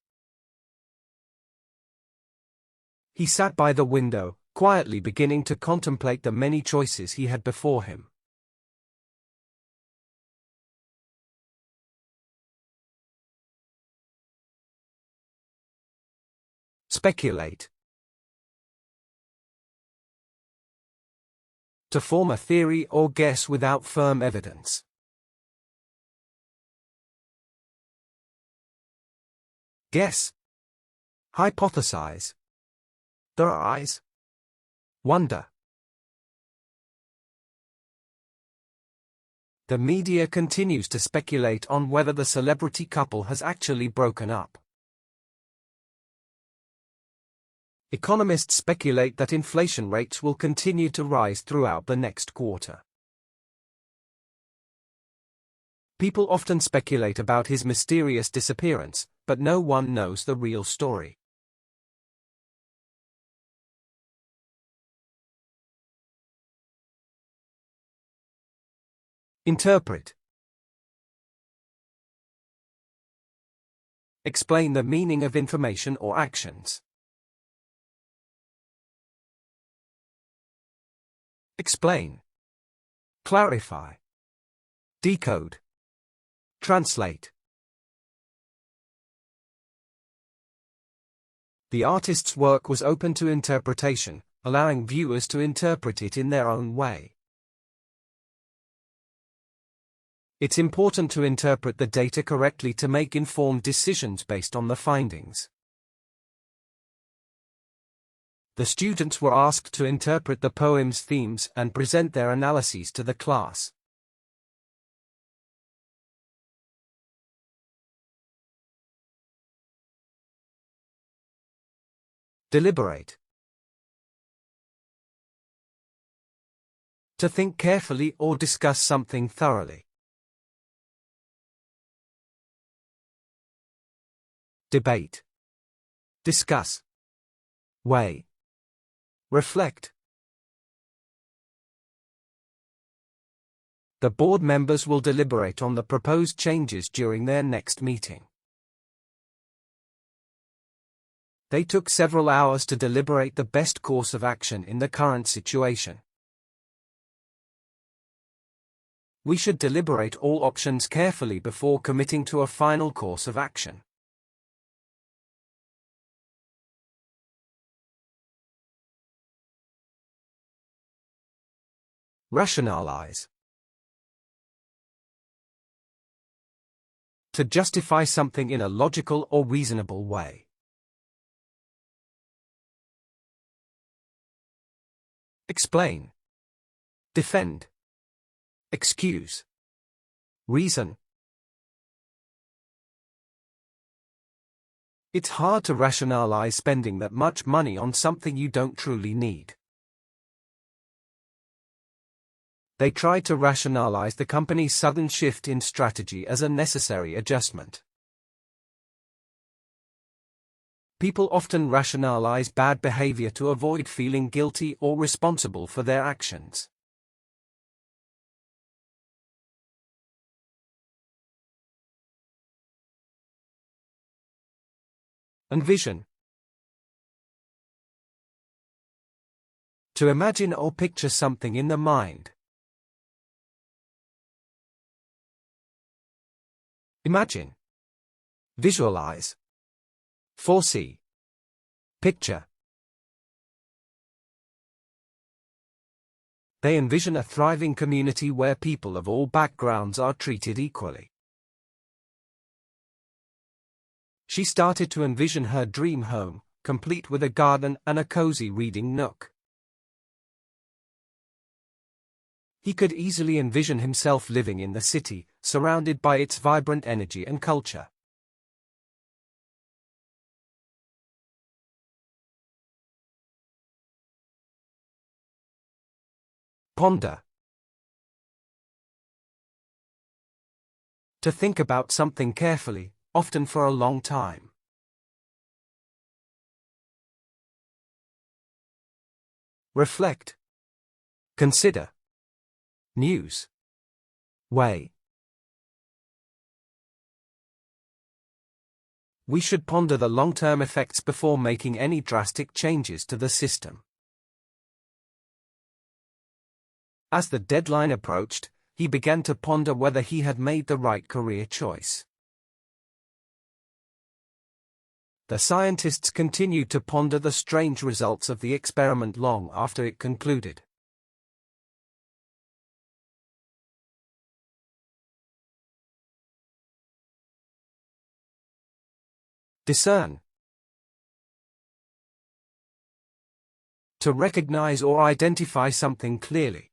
He sat by the window, quietly beginning to contemplate the many choices he had before him. Speculate. To form a theory or guess without firm evidence. Guess. Hypothesize. Theorize. Wonder. The media continues to speculate on whether the celebrity couple has actually broken up. Economists speculate that inflation rates will continue to rise throughout the next quarter. People often speculate about his mysterious disappearance, but no one knows the real story. Interpret. Explain the meaning of information or actions. Explain. Clarify. Decode. Translate. The artist's work was open to interpretation, allowing viewers to interpret it in their own way. It's important to interpret the data correctly to make informed decisions based on the findings. The students were asked to interpret the poem's themes and present their analyses to the class. Deliberate. To think carefully or discuss something thoroughly. Debate. Discuss. Weigh. Reflect. The board members will deliberate on the proposed changes during their next meeting. They took several hours to deliberate the best course of action in the current situation. We should deliberate all options carefully before committing to a final course of action. Rationalize. To justify something in a logical or reasonable way. Explain. Defend. Excuse. Reason. It's hard to rationalize spending that much money on something you don't truly need. They tried to rationalize the company's sudden shift in strategy as a necessary adjustment. People often rationalize bad behavior to avoid feeling guilty or responsible for their actions. Envision. To imagine or picture something in the mind. Imagine. Visualize. Foresee. Picture. They envision a thriving community where people of all backgrounds are treated equally. She started to envision her dream home, complete with a garden and a cozy reading nook. He could easily envision himself living in the city, surrounded by its vibrant energy and culture. Ponder. To think about something carefully, often for a long time. Reflect. Consider. News. Weigh. We should ponder the long-term effects before making any drastic changes to the system. As the deadline approached, he began to ponder whether he had made the right career choice. The scientists continued to ponder the strange results of the experiment long after it concluded. Discern. To recognize or identify something clearly.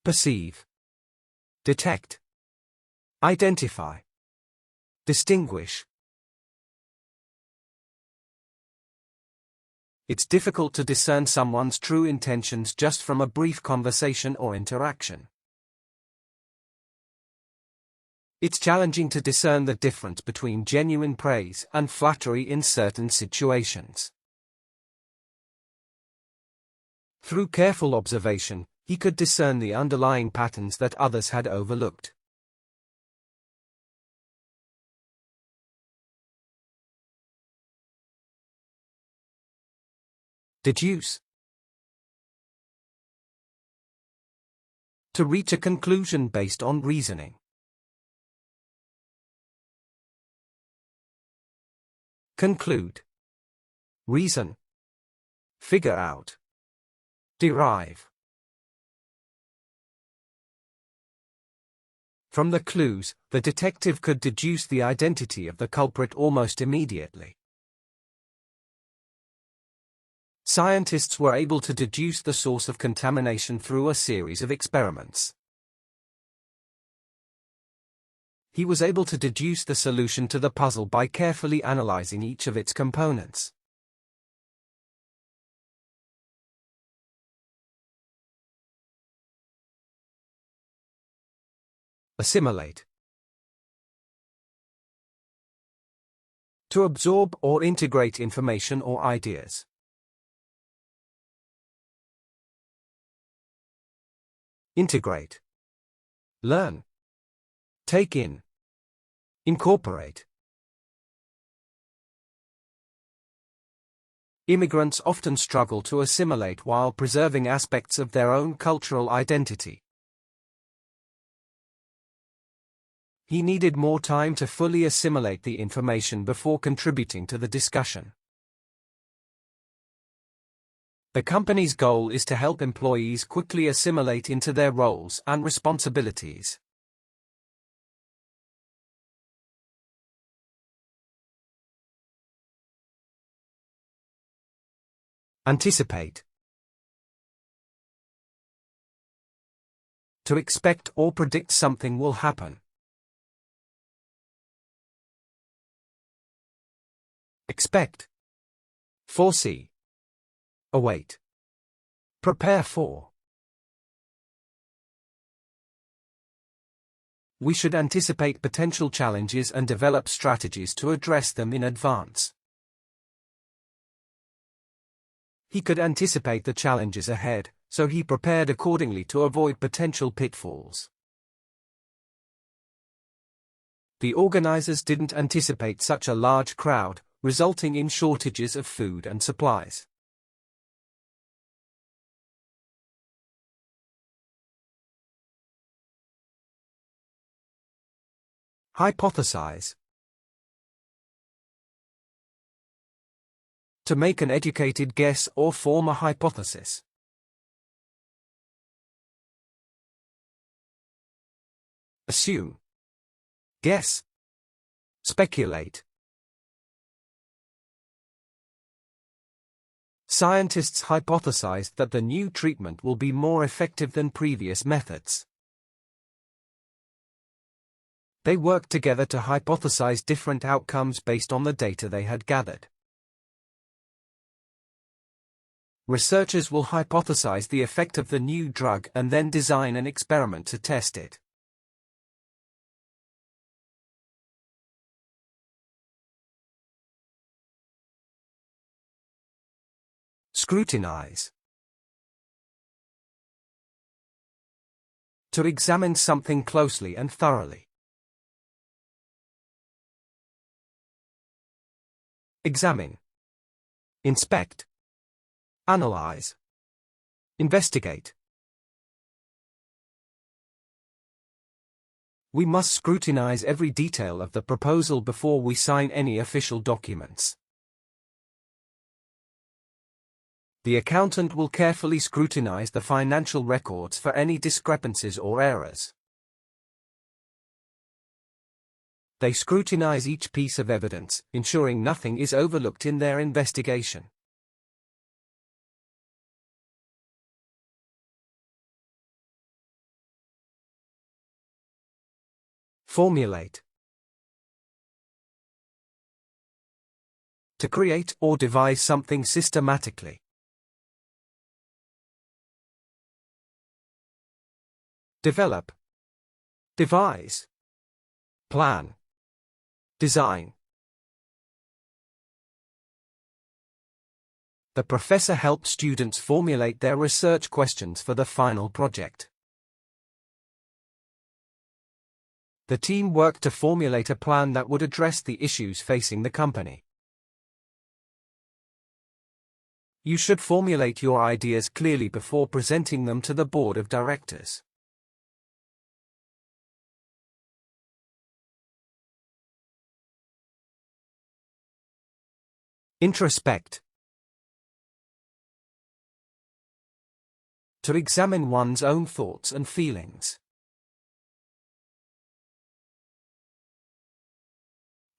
Perceive. Detect. Identify. Distinguish. It's difficult to discern someone's true intentions just from a brief conversation or interaction. It's challenging to discern the difference between genuine praise and flattery in certain situations. Through careful observation, he could discern the underlying patterns that others had overlooked. Deduce. To reach a conclusion based on reasoning. Conclude. Reason. Figure out. Derive. From the clues, the detective could deduce the identity of the culprit almost immediately. Scientists were able to deduce the source of contamination through a series of experiments. He was able to deduce the solution to the puzzle by carefully analyzing each of its components. Assimilate. To absorb or integrate information or ideas. Integrate. Learn. Take in. Incorporate. Immigrants often struggle to assimilate while preserving aspects of their own cultural identity. He needed more time to fully assimilate the information before contributing to the discussion. The company's goal is to help employees quickly assimilate into their roles and responsibilities. Anticipate. To expect or predict something will happen. Expect. Foresee. Await. Prepare for. We should anticipate potential challenges and develop strategies to address them in advance. He could anticipate the challenges ahead, so he prepared accordingly to avoid potential pitfalls. The organizers didn't anticipate such a large crowd, resulting in shortages of food and supplies. Hypothesize. To make an educated guess or form a hypothesis. Assume. Guess. Speculate. Scientists hypothesized that the new treatment will be more effective than previous methods. They worked together to hypothesize different outcomes based on the data they had gathered. Researchers will hypothesize the effect of the new drug and then design an experiment to test it. Scrutinize. To examine something closely and thoroughly. Examine. Inspect. Analyze. Investigate. We must scrutinize every detail of the proposal before we sign any official documents. The accountant will carefully scrutinize the financial records for any discrepancies or errors. They scrutinize each piece of evidence, ensuring nothing is overlooked in their investigation. Formulate. To create or devise something systematically. Develop. Devise. Plan. Design. The professor helped students formulate their research questions for the final project. The team worked to formulate a plan that would address the issues facing the company. You should formulate your ideas clearly before presenting them to the board of directors. Introspect. To examine one's own thoughts and feelings.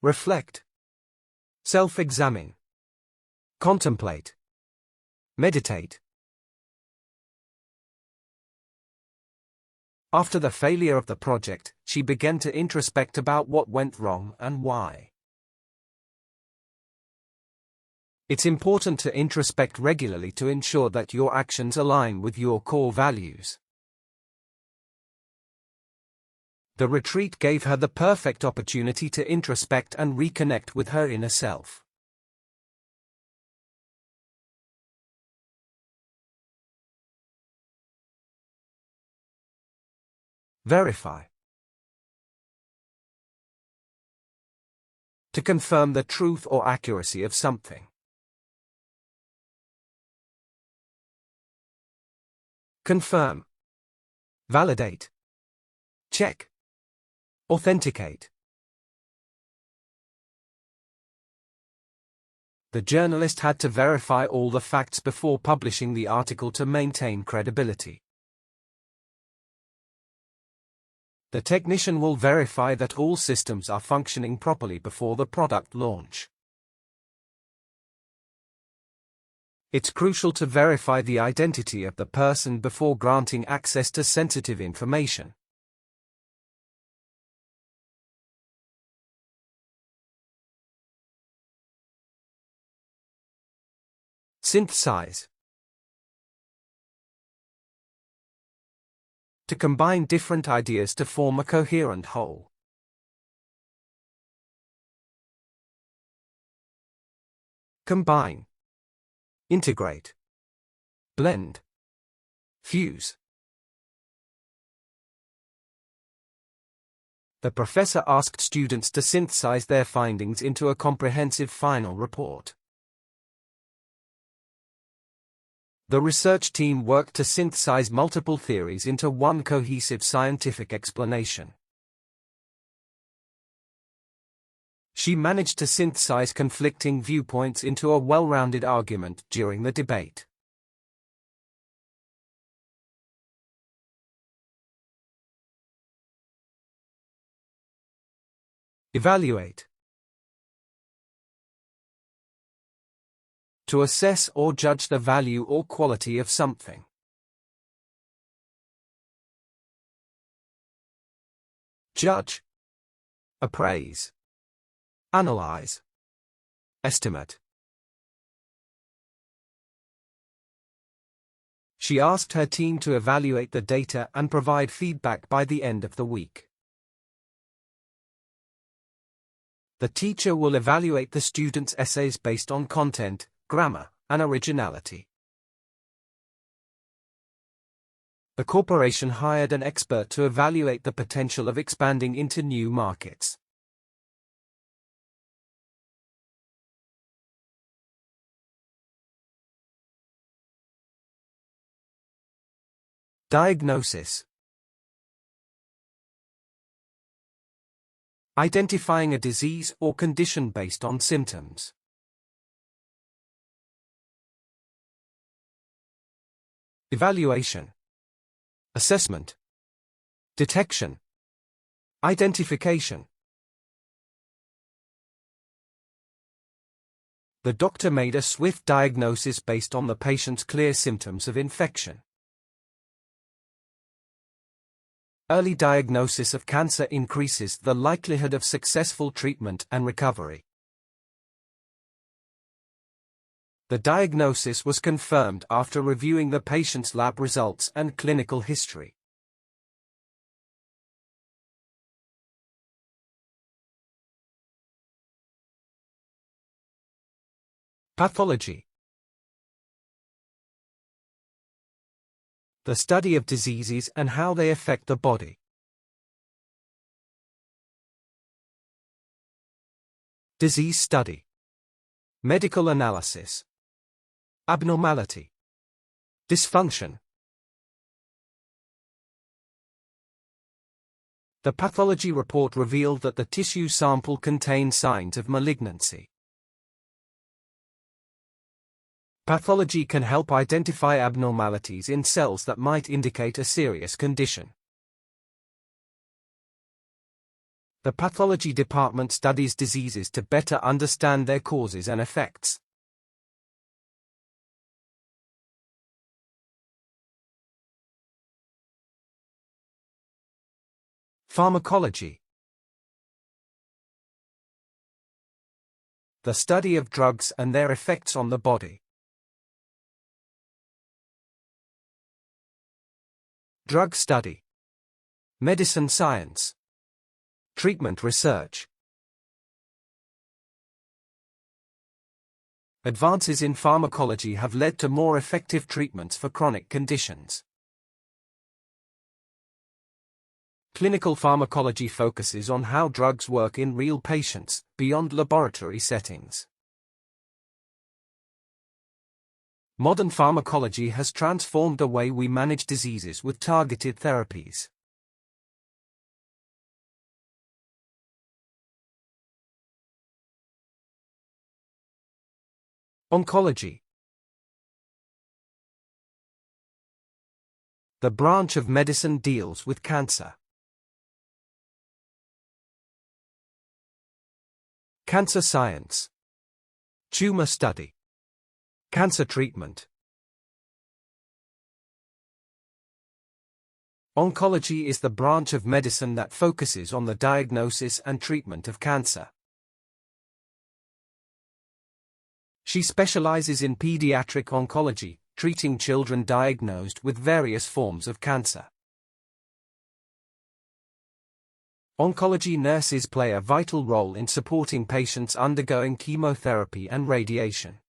Reflect. Self-examine. Contemplate. Meditate. After the failure of the project, she began to introspect about what went wrong and why. It's important to introspect regularly to ensure that your actions align with your core values. The retreat gave her the perfect opportunity to introspect and reconnect with her inner self. Verify. To confirm the truth or accuracy of something. Confirm. Validate. Check. Authenticate. The journalist had to verify all the facts before publishing the article to maintain credibility. The technician will verify that all systems are functioning properly before the product launch. It's crucial to verify the identity of the person before granting access to sensitive information. Synthesize. To combine different ideas to form a coherent whole. Combine. Integrate. Blend. Fuse. The professor asked students to synthesize their findings into a comprehensive final report. The research team worked to synthesize multiple theories into one cohesive scientific explanation. She managed to synthesize conflicting viewpoints into a well-rounded argument during the debate. Evaluate. To assess or judge the value or quality of something. Judge. Appraise. Analyze. Estimate. She asked her team to evaluate the data and provide feedback by the end of the week. The teacher will evaluate the students' essays based on content, grammar, and originality. The corporation hired an expert to evaluate the potential of expanding into new markets. Diagnosis. Identifying a disease or condition based on symptoms. Evaluation. Assessment. Detection. Identification. The doctor made a swift diagnosis based on the patient's clear symptoms of infection. Early diagnosis of cancer increases the likelihood of successful treatment and recovery. The diagnosis was confirmed after reviewing the patient's lab results and clinical history. Pathology. The study of diseases and how they affect the body. Disease study. Medical analysis. Abnormality. Dysfunction. The pathology report revealed that the tissue sample contained signs of malignancy. Pathology can help identify abnormalities in cells that might indicate a serious condition. The pathology department studies diseases to better understand their causes and effects. Pharmacology. The study of drugs and their effects on the body. Drug study. Medicine science. Treatment research. Advances in pharmacology have led to more effective treatments for chronic conditions. Clinical pharmacology focuses on how drugs work in real patients, beyond laboratory settings. Modern pharmacology has transformed the way we manage diseases with targeted therapies. Oncology. The branch of medicine deals with cancer. Cancer science. Tumor study. Cancer treatment. Oncology is the branch of medicine that focuses on the diagnosis and treatment of cancer. She specializes in pediatric oncology, treating children diagnosed with various forms of cancer. Oncology nurses play a vital role in supporting patients undergoing chemotherapy and radiation.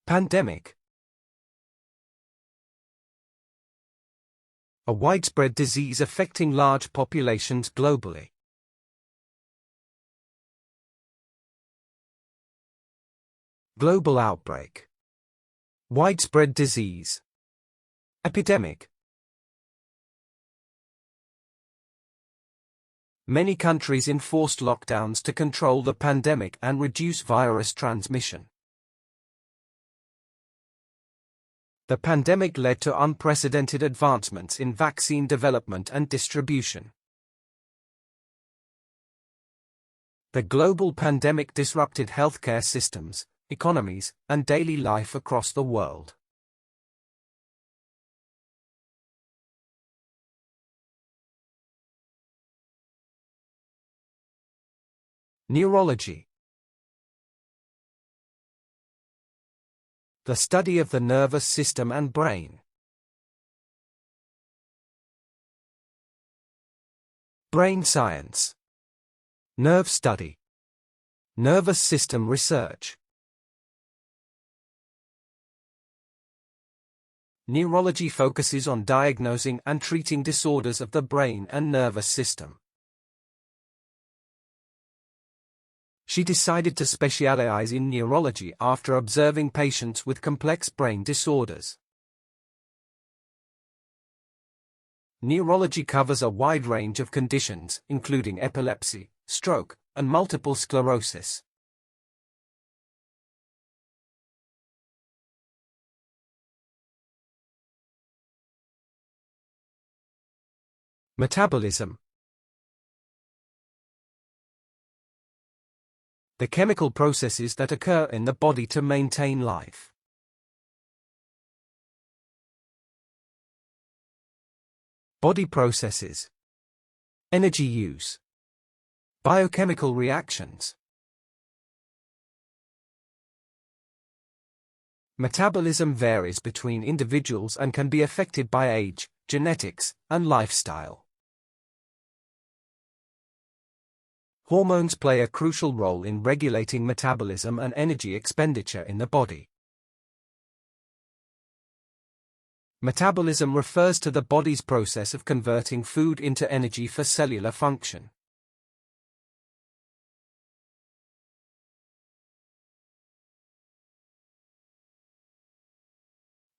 Pandemic. A widespread disease affecting large populations globally. Global outbreak. Widespread disease. Epidemic. Many countries enforced lockdowns to control the pandemic and reduce virus transmission. The pandemic led to unprecedented advancements in vaccine development and distribution. The global pandemic disrupted healthcare systems, economies, and daily life across the world. Neurology. The study of the nervous system and brain. Brain science. Nerve study. Nervous system research. Neurology focuses on diagnosing and treating disorders of the brain and nervous system. She decided to specialize in neurology after observing patients with complex brain disorders. Neurology covers a wide range of conditions, including epilepsy, stroke, and multiple sclerosis. Metabolism. The chemical processes that occur in the body to maintain life. Body processes. Energy use. Biochemical reactions. Metabolism varies between individuals and can be affected by age, genetics, and lifestyle. Hormones play a crucial role in regulating metabolism and energy expenditure in the body. Metabolism refers to the body's process of converting food into energy for cellular function.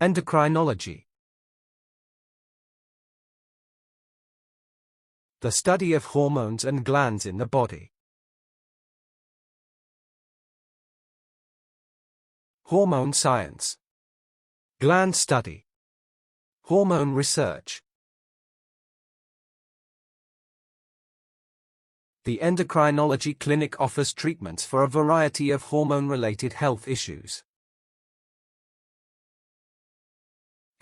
Endocrinology. The study of hormones and glands in the body. Hormone science. Gland study. Hormone research. The endocrinology clinic offers treatments for a variety of hormone-related health issues.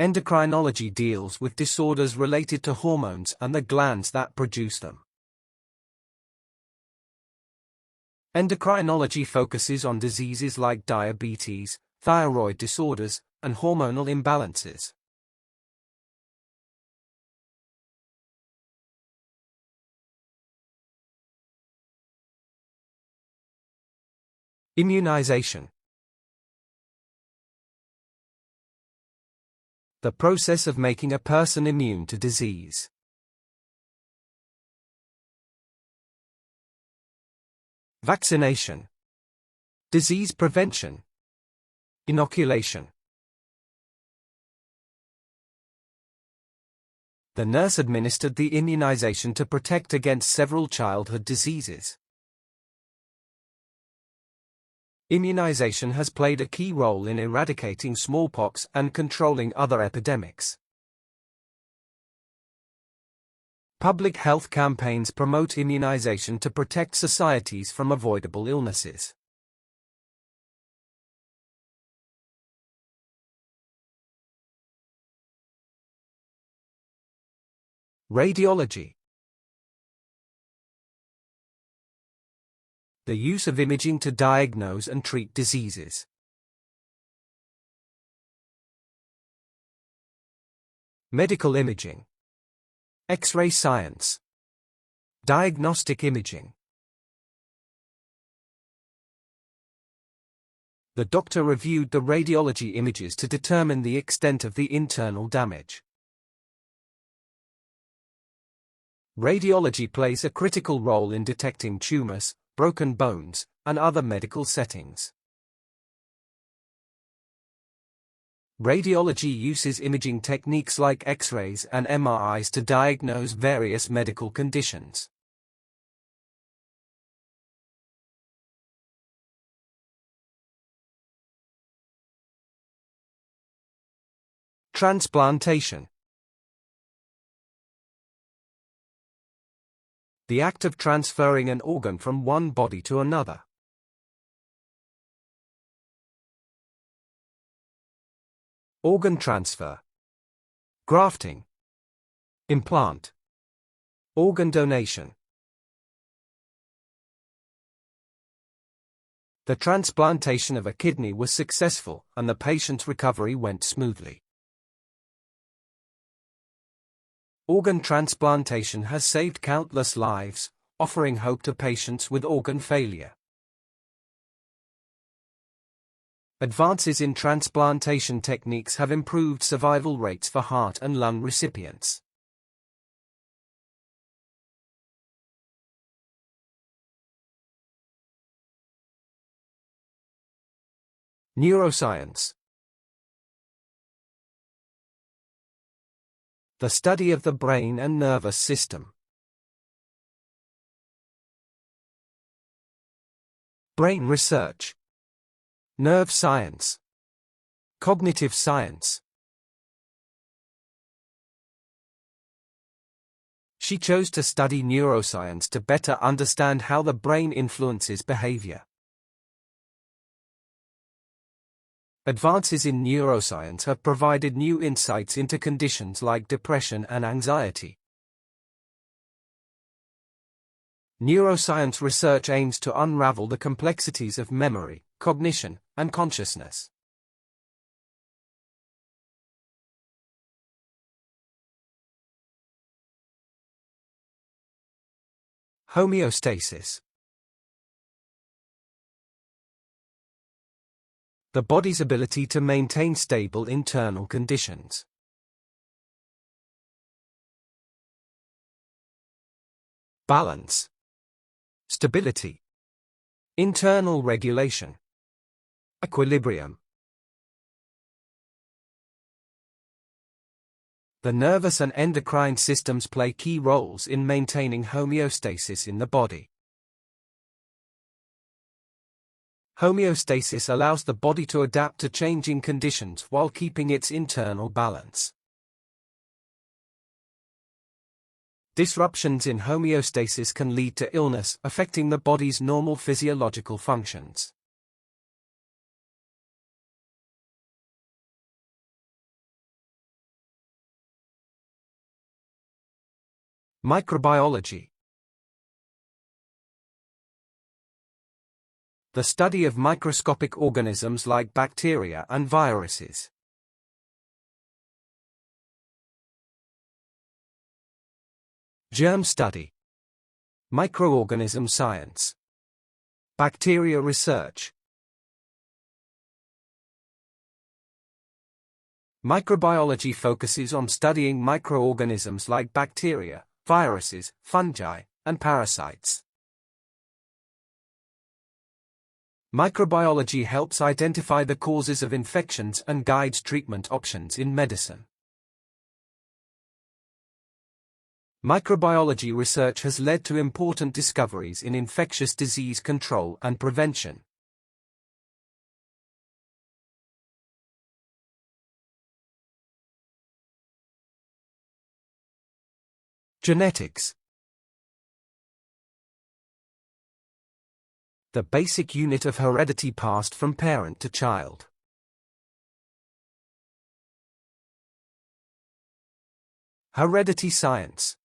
Endocrinology deals with disorders related to hormones and the glands that produce them. Endocrinology focuses on diseases like diabetes, thyroid disorders, and hormonal imbalances. Immunization. The process of making a person immune to disease. Vaccination. Disease prevention. Inoculation. The nurse administered the immunization to protect against several childhood diseases. Immunization has played a key role in eradicating smallpox and controlling other epidemics. Public health campaigns promote immunization to protect societies from avoidable illnesses. Radiology. The use of imaging to diagnose and treat diseases. Medical imaging. X-ray science. Diagnostic imaging. The doctor reviewed the radiology images to determine the extent of the internal damage. Radiology plays a critical role in detecting tumors, broken bones, and other medical settings. Radiology uses imaging techniques like X-rays and MRIs to diagnose various medical conditions. Transplantation. The act of transferring an organ from one body to another. Organ transfer. Grafting. Implant. Organ donation. The transplantation of a kidney was successful, and the patient's recovery went smoothly. Organ transplantation has saved countless lives, offering hope to patients with organ failure. Advances in transplantation techniques have improved survival rates for heart and lung recipients. Neuroscience. The study of the brain and nervous system. Brain research. Nerve science. Cognitive science. She chose to study neuroscience to better understand how the brain influences behavior. Advances in neuroscience have provided new insights into conditions like depression and anxiety. Neuroscience research aims to unravel the complexities of memory, cognition, and consciousness. Homeostasis. The body's ability to maintain stable internal conditions. Balance. Stability. Internal regulation. Equilibrium. The nervous and endocrine systems play key roles in maintaining homeostasis in the body. Homeostasis allows the body to adapt to changing conditions while keeping its internal balance. Disruptions in homeostasis can lead to illness, affecting the body's normal physiological functions. Microbiology. The study of microscopic organisms like bacteria and viruses. Germ study. Microorganism science. Bacteria research. Microbiology focuses on studying microorganisms like bacteria, viruses, fungi, and parasites. Microbiology helps identify the causes of infections and guides treatment options in medicine. Microbiology research has led to important discoveries in infectious disease control and prevention. Genetics. The basic unit of heredity passed from parent to child. Heredity science.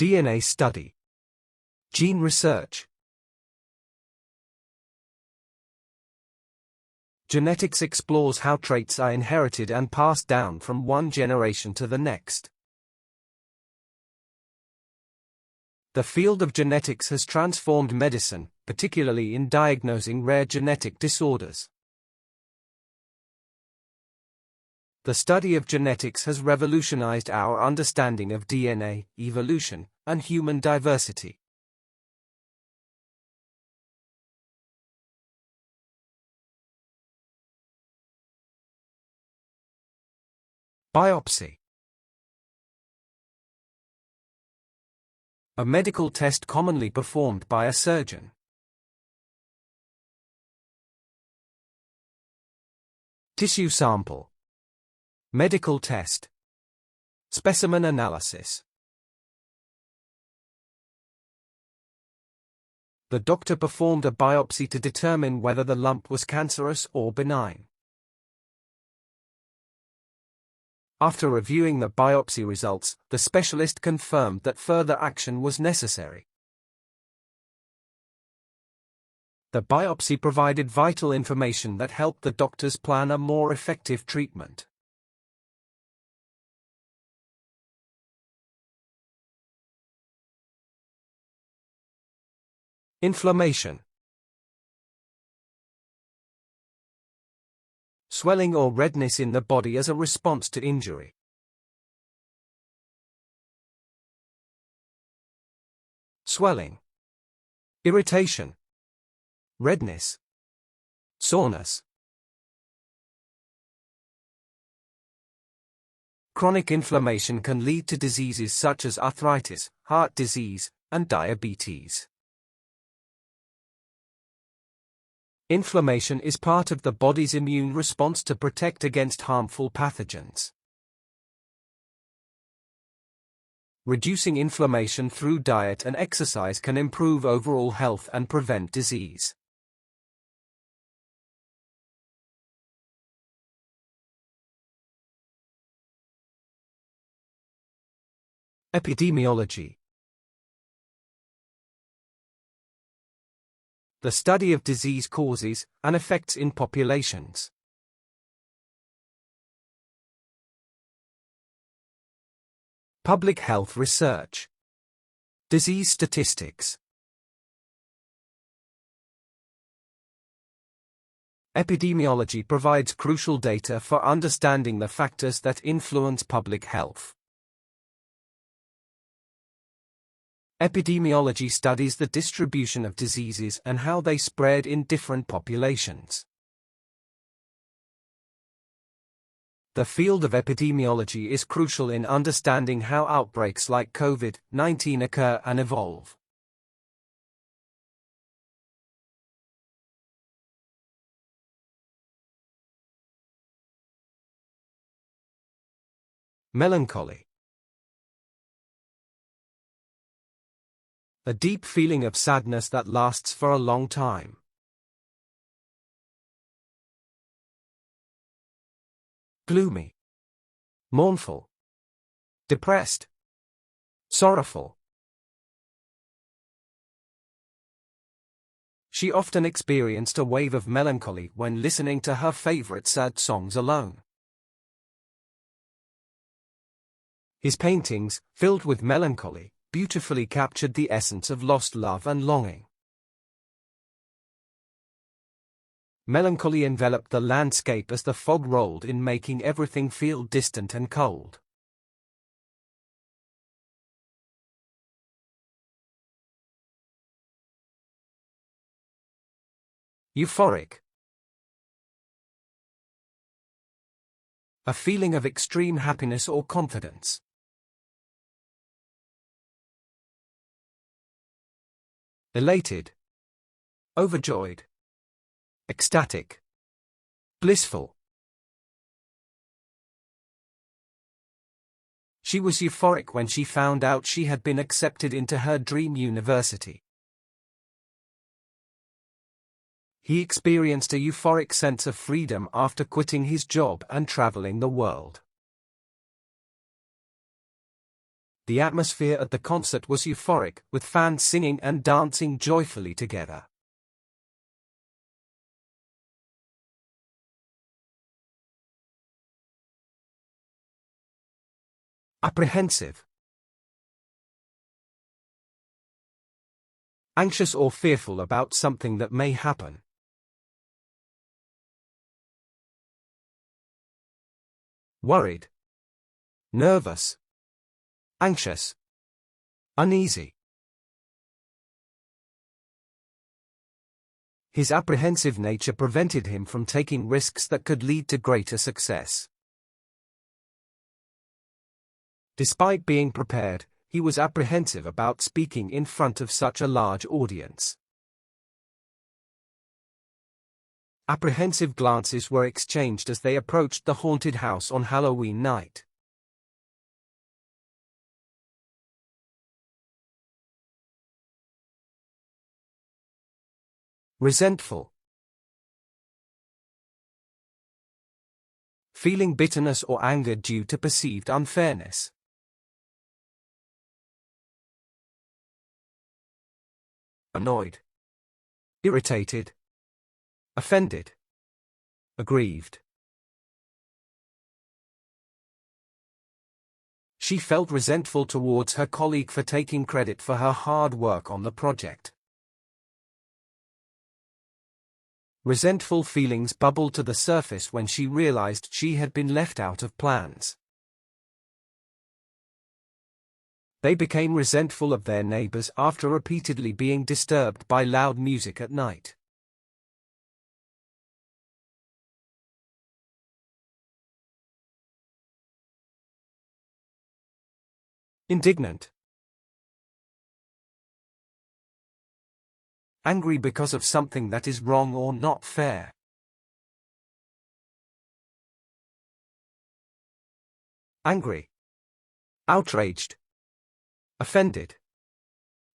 DNA study. Gene research. Genetics explores how traits are inherited and passed down from one generation to the next. The field of genetics has transformed medicine, particularly in diagnosing rare genetic disorders. The study of genetics has revolutionized our understanding of DNA, evolution, and human diversity. Biopsy. A medical test commonly performed by a surgeon. Tissue sample. Medical test. Specimen analysis. The doctor performed a biopsy to determine whether the lump was cancerous or benign. After reviewing the biopsy results, the specialist confirmed that further action was necessary. The biopsy provided vital information that helped the doctors plan a more effective treatment. Inflammation. Swelling or redness in the body as a response to injury. Swelling. Irritation. Redness. Soreness. Chronic inflammation can lead to diseases such as arthritis, heart disease, and diabetes. Inflammation is part of the body's immune response to protect against harmful pathogens. Reducing inflammation through diet and exercise can improve overall health and prevent disease. Epidemiology. The study of disease causes and effects in populations. Public health research. Disease statistics. Epidemiology provides crucial data for understanding the factors that influence public health. Epidemiology studies the distribution of diseases and how they spread in different populations. The field of epidemiology is crucial in understanding how outbreaks like COVID-19 occur and evolve. Melancholy. A deep feeling of sadness that lasts for a long time. Gloomy. Mournful. Depressed. Sorrowful. She often experienced a wave of melancholy when listening to her favorite sad songs alone. His paintings, filled with melancholy, beautifully captured the essence of lost love and longing. Melancholy enveloped the landscape as the fog rolled in, making everything feel distant and cold. Euphoric. A feeling of extreme happiness or confidence. Elated. Overjoyed. Ecstatic. Blissful. She was euphoric when she found out she had been accepted into her dream university. He experienced a euphoric sense of freedom after quitting his job and traveling the world. The atmosphere at the concert was euphoric, with fans singing and dancing joyfully together. Apprehensive. Anxious or fearful about something that may happen. Worried. Nervous. Anxious. Uneasy. His apprehensive nature prevented him from taking risks that could lead to greater success. Despite being prepared, he was apprehensive about speaking in front of such a large audience. Apprehensive glances were exchanged as they approached the haunted house on Halloween night. Resentful. Feeling bitterness or anger due to perceived unfairness. Annoyed. Irritated. Offended. Aggrieved. She felt resentful towards her colleague for taking credit for her hard work on the project. Resentful feelings bubbled to the surface when she realized she had been left out of plans. They became resentful of their neighbors after repeatedly being disturbed by loud music at night. Indignant. Angry because of something that is wrong or not fair. Angry. Outraged. Offended.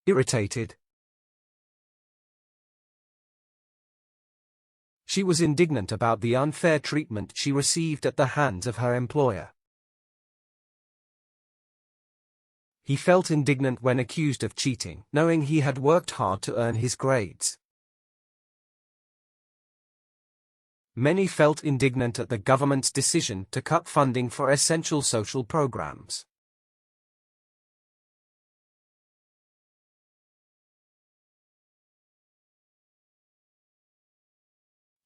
Irritated. She was indignant about the unfair treatment she received at the hands of her employer. He felt indignant when accused of cheating, knowing he had worked hard to earn his grades. Many felt indignant at the government's decision to cut funding for essential social programs.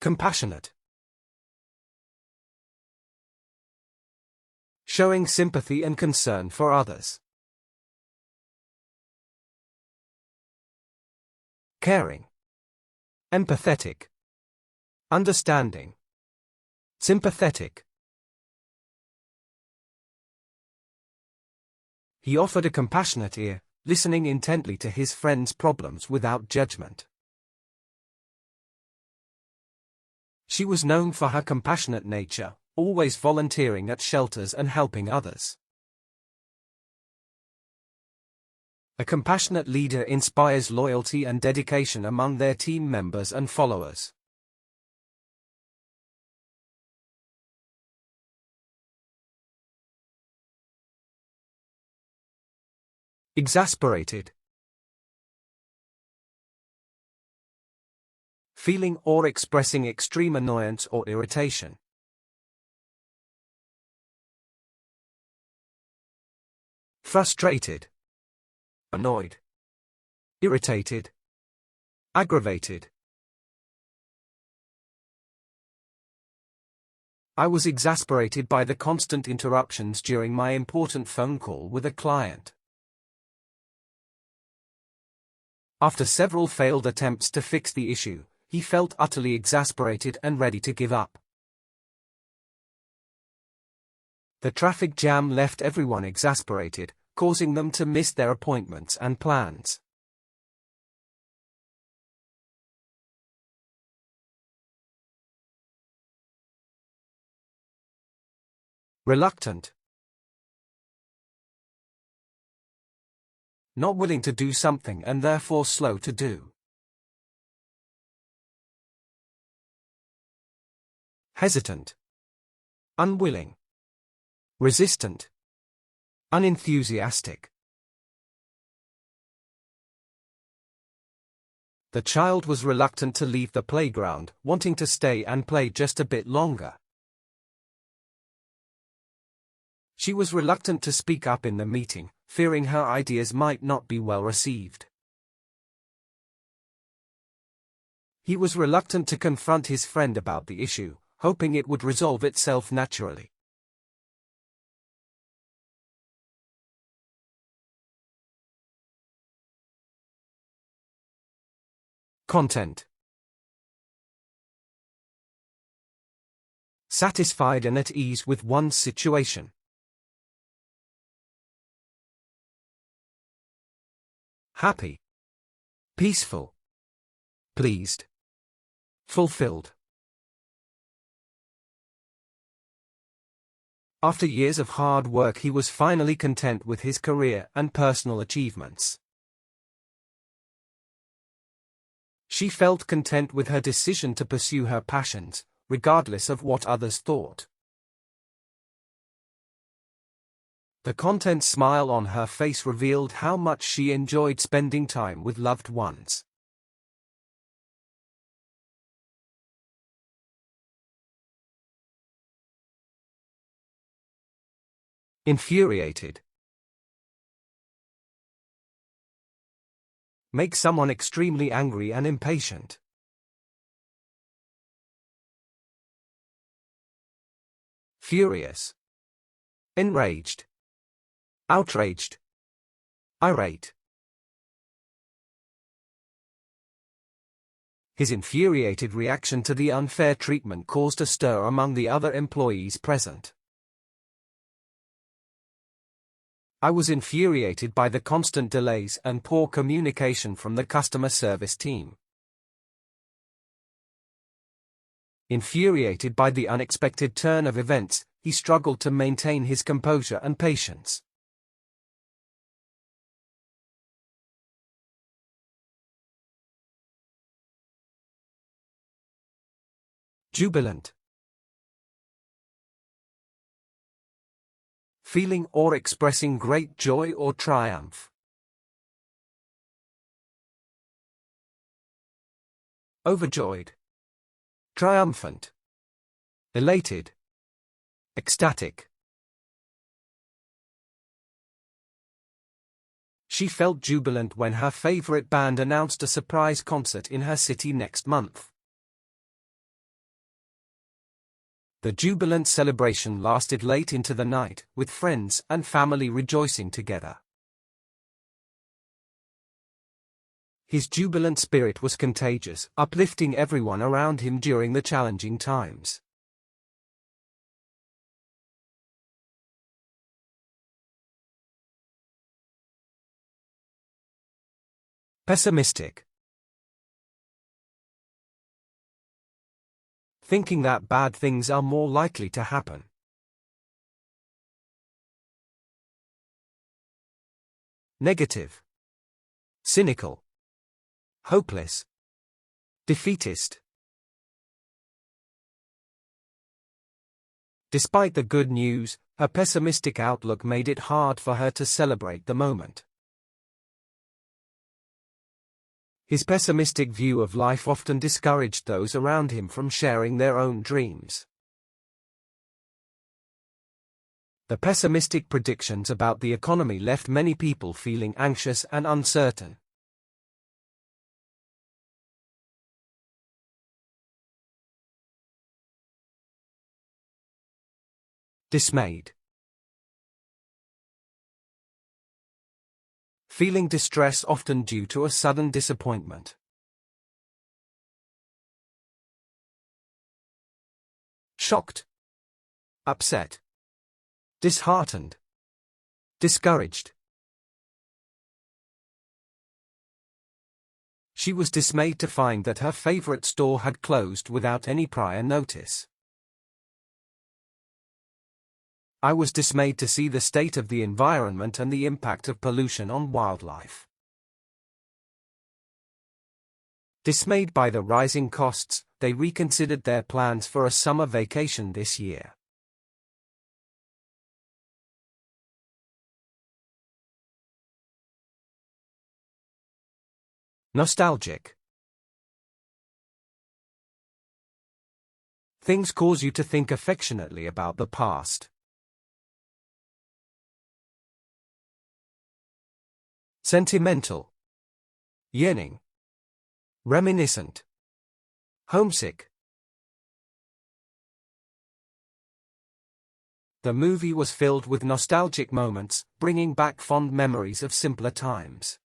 Compassionate. Showing sympathy and concern for others. Caring. Empathetic. Understanding. Sympathetic. He offered a compassionate ear, listening intently to his friend's problems without judgment. She was known for her compassionate nature, always volunteering at shelters and helping others. A compassionate leader inspires loyalty and dedication among their team members and followers. Exasperated. Feeling or expressing extreme annoyance or irritation. Frustrated. annoyed, irritated, aggravated. I was exasperated by the constant interruptions during my important phone call with a client. After several failed attempts to fix the issue, he felt utterly exasperated and ready to give up. The traffic jam left everyone exasperated, causing them to miss their appointments and plans. Reluctant. Not willing to do something and therefore slow to do. Hesitant. Unwilling. Resistant. Unenthusiastic. The child was reluctant to leave the playground, wanting to stay and play just a bit longer. She was reluctant to speak up in the meeting, fearing her ideas might not be well received. He was reluctant to confront his friend about the issue, hoping it would resolve itself naturally. Content. Satisfied and at ease with one's situation. Happy. Peaceful. Pleased. Fulfilled. After years of hard work, he was finally content with his career and personal achievements. She felt content with her decision to pursue her passions, regardless of what others thought. The content smile on her face revealed how much she enjoyed spending time with loved ones. Infuriated. Make someone extremely angry and impatient. Furious. Enraged. Outraged. Irate. His infuriated reaction to the unfair treatment caused a stir among the other employees present. I was infuriated by the constant delays and poor communication from the customer service team. Infuriated by the unexpected turn of events, he struggled to maintain his composure and patience. Jubilant. Feeling or expressing great joy or triumph. Overjoyed. Triumphant. Elated. Ecstatic. She felt jubilant when her favorite band announced a surprise concert in her city next month. The jubilant celebration lasted late into the night, with friends and family rejoicing together. His jubilant spirit was contagious, uplifting everyone around him during the challenging times. Pessimistic. Thinking that bad things are more likely to happen. Negative. Cynical. Hopeless. Defeatist. Despite the good news, her pessimistic outlook made it hard for her to celebrate the moment. His pessimistic view of life often discouraged those around him from sharing their own dreams. The pessimistic predictions about the economy left many people feeling anxious and uncertain. Dismayed. Feeling distress often due to a sudden disappointment. Shocked. Upset. Disheartened. Discouraged. She was dismayed to find that her favorite store had closed without any prior notice. I was dismayed to see the state of the environment and the impact of pollution on wildlife. Dismayed by the rising costs, they reconsidered their plans for a summer vacation this year. Nostalgic. Things cause you to think affectionately about the past. Sentimental. Yearning. Reminiscent. Homesick. The movie was filled with nostalgic moments, bringing back fond memories of simpler times.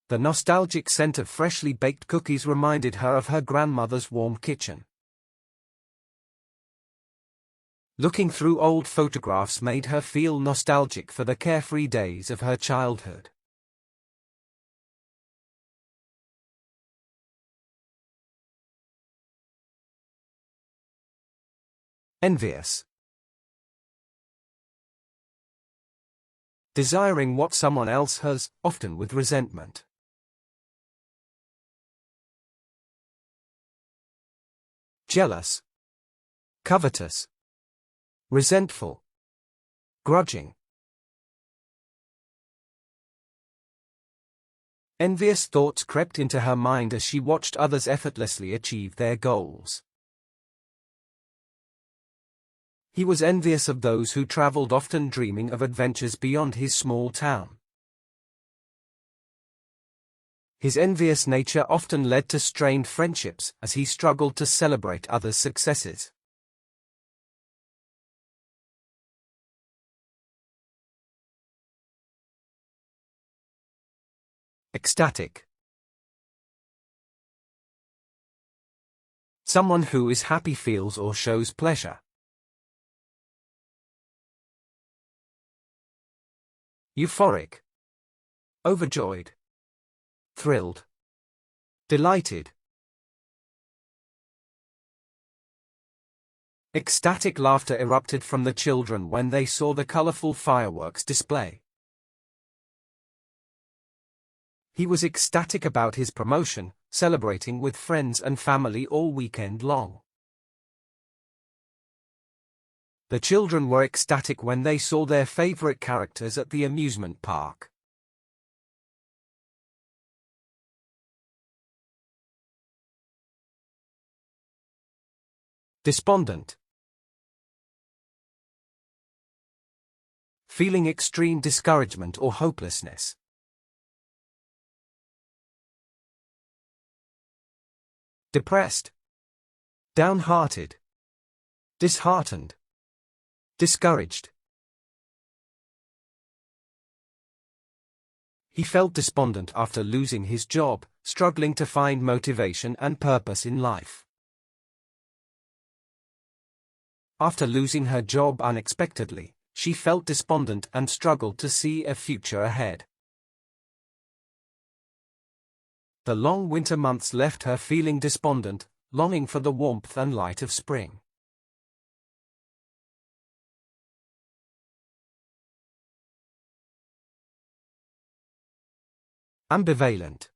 The nostalgic scent of freshly baked cookies reminded her of her grandmother's warm kitchen. Looking through old photographs made her feel nostalgic for the carefree days of her childhood. Envious. Desiring what someone else has, often with resentment. Jealous. Covetous. Resentful. Grudging. Envious thoughts crept into her mind as she watched others effortlessly achieve their goals. He was envious of those who traveled, often dreaming of adventures beyond his small town. His envious nature often led to strained friendships as he struggled to celebrate others' successes. Ecstatic. Someone who is happy feels or shows pleasure. Euphoric. Overjoyed. Thrilled. Delighted. Ecstatic laughter erupted from the children when they saw the colorful fireworks display. He was ecstatic about his promotion, celebrating with friends and family all weekend long. The children were ecstatic when they saw their favorite characters at the amusement park. Despondent. Feeling extreme discouragement or hopelessness. Depressed. Downhearted. Disheartened. Discouraged. He felt despondent after losing his job, struggling to find motivation and purpose in life. After losing her job unexpectedly, she felt despondent and struggled to see a future ahead. The long winter months left her feeling despondent, longing for the warmth and light of spring. Ambivalent.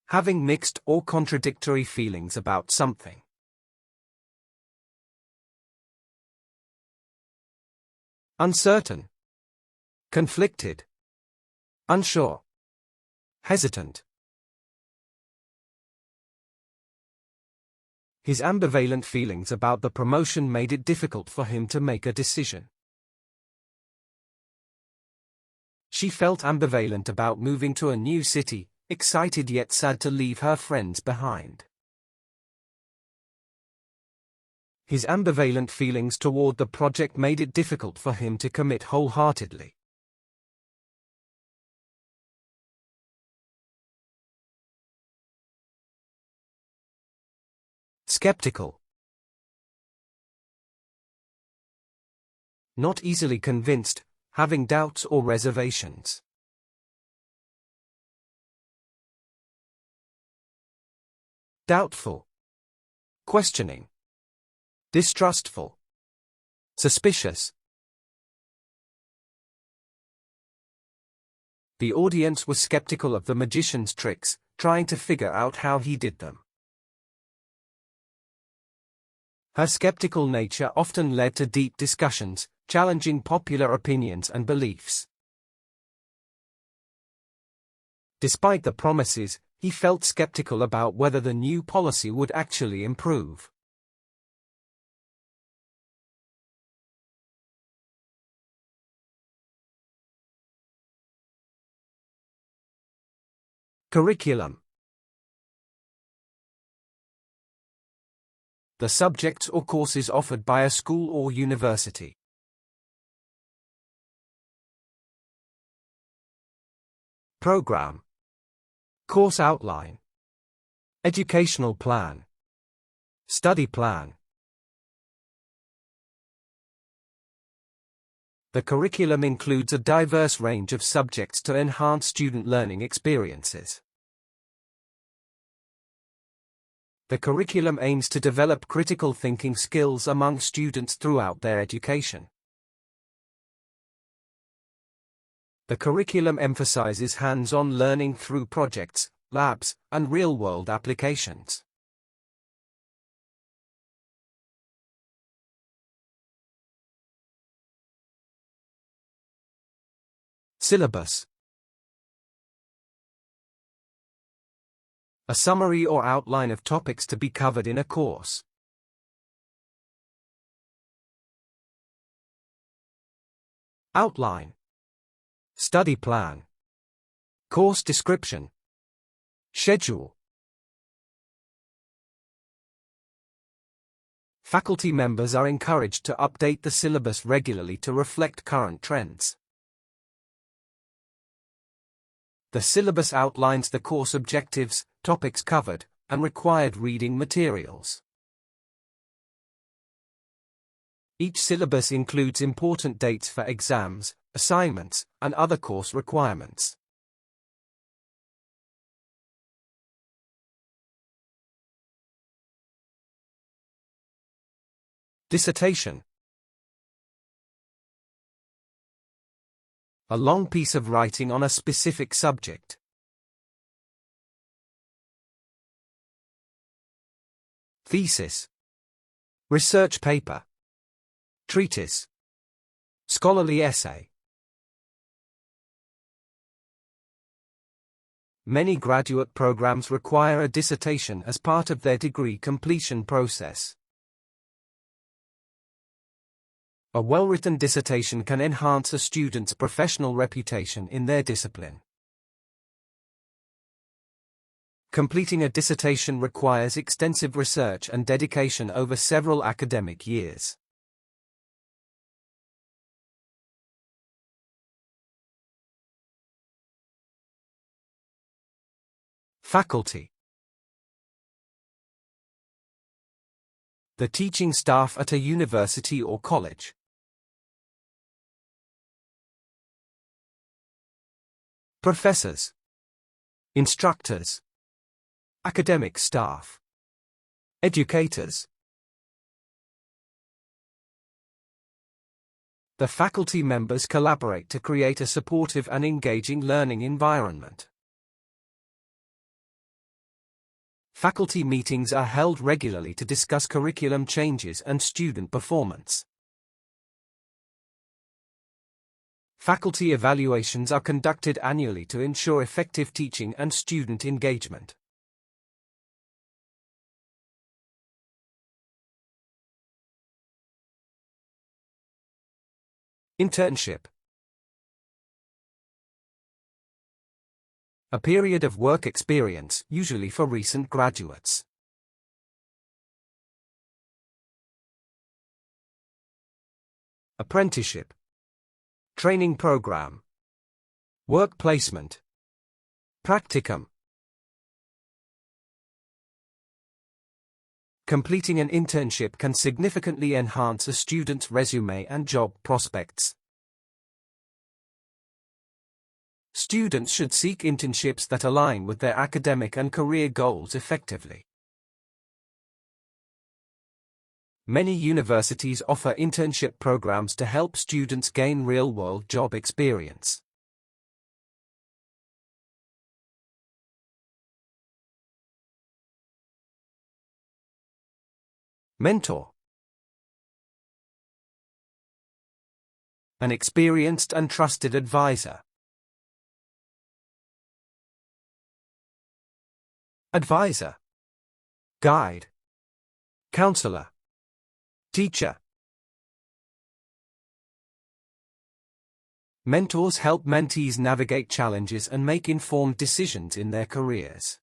Having mixed or contradictory feelings about something. Uncertain. Conflicted. Unsure. Hesitant. His ambivalent feelings about the promotion made it difficult for him to make a decision. She felt ambivalent about moving to a new city, excited yet sad to leave her friends behind. His ambivalent feelings toward the project made it difficult for him to commit wholeheartedly. Skeptical. Not easily convinced, having doubts or reservations. Doubtful. Questioning. Distrustful. Suspicious. The audience was skeptical of the magician's tricks, trying to figure out how he did them. Her skeptical nature often led to deep discussions, challenging popular opinions and beliefs. Despite the promises, he felt skeptical about whether the new policy would actually improve. Curriculum. The subjects or courses offered by a school or university. Program. Course outline. Educational plan. Study plan. The curriculum includes a diverse range of subjects to enhance student learning experiences. The curriculum aims to develop critical thinking skills among students throughout their education. The curriculum emphasizes hands-on learning through projects, labs, and real-world applications. Syllabus. A summary or outline of topics to be covered in a course. Outline. Study plan. Course description. Schedule. Faculty members are encouraged to update the syllabus regularly to reflect current trends. The syllabus outlines the course objectives, topics covered, and required reading materials. Each syllabus includes important dates for exams, assignments, and other course requirements. Dissertation. A long piece of writing on a specific subject. Thesis. Research paper. Treatise. Scholarly essay. Many graduate programs require a dissertation as part of their degree completion process. A well-written dissertation can enhance a student's professional reputation in their discipline. Completing a dissertation requires extensive research and dedication over several academic years. Faculty. The teaching staff at a university or college. Professors. Instructors. Academic staff. Educators. The faculty members collaborate to create a supportive and engaging learning environment. Faculty meetings are held regularly to discuss curriculum changes and student performance. Faculty evaluations are conducted annually to ensure effective teaching and student engagement. Internship. A period of work experience, usually for recent graduates. Apprenticeship. Training program. Work placement. Practicum. Completing an internship can significantly enhance a student's resume and job prospects. Students should seek internships that align with their academic and career goals effectively. Many universities offer internship programs to help students gain real-world job experience. Mentor. An experienced and trusted advisor. Advisor. Guide. Counselor. Teacher. Mentors help mentees navigate challenges and make informed decisions in their careers.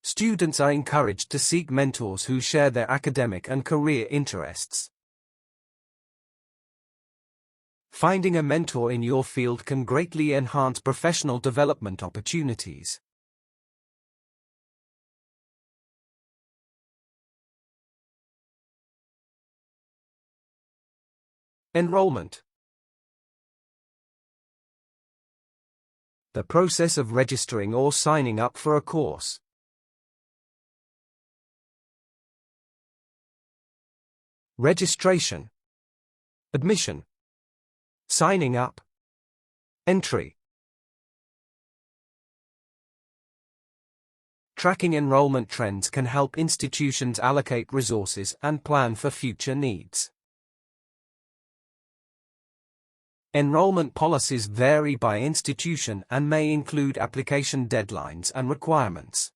Students are encouraged to seek mentors who share their academic and career interests. Finding a mentor in your field can greatly enhance professional development opportunities. Enrollment. The process of registering or signing up for a course. Registration. Admission. Signing up. Entry. Tracking enrollment trends can help institutions allocate resources and plan for future needs. Enrollment policies vary by institution and may include application deadlines and requirements.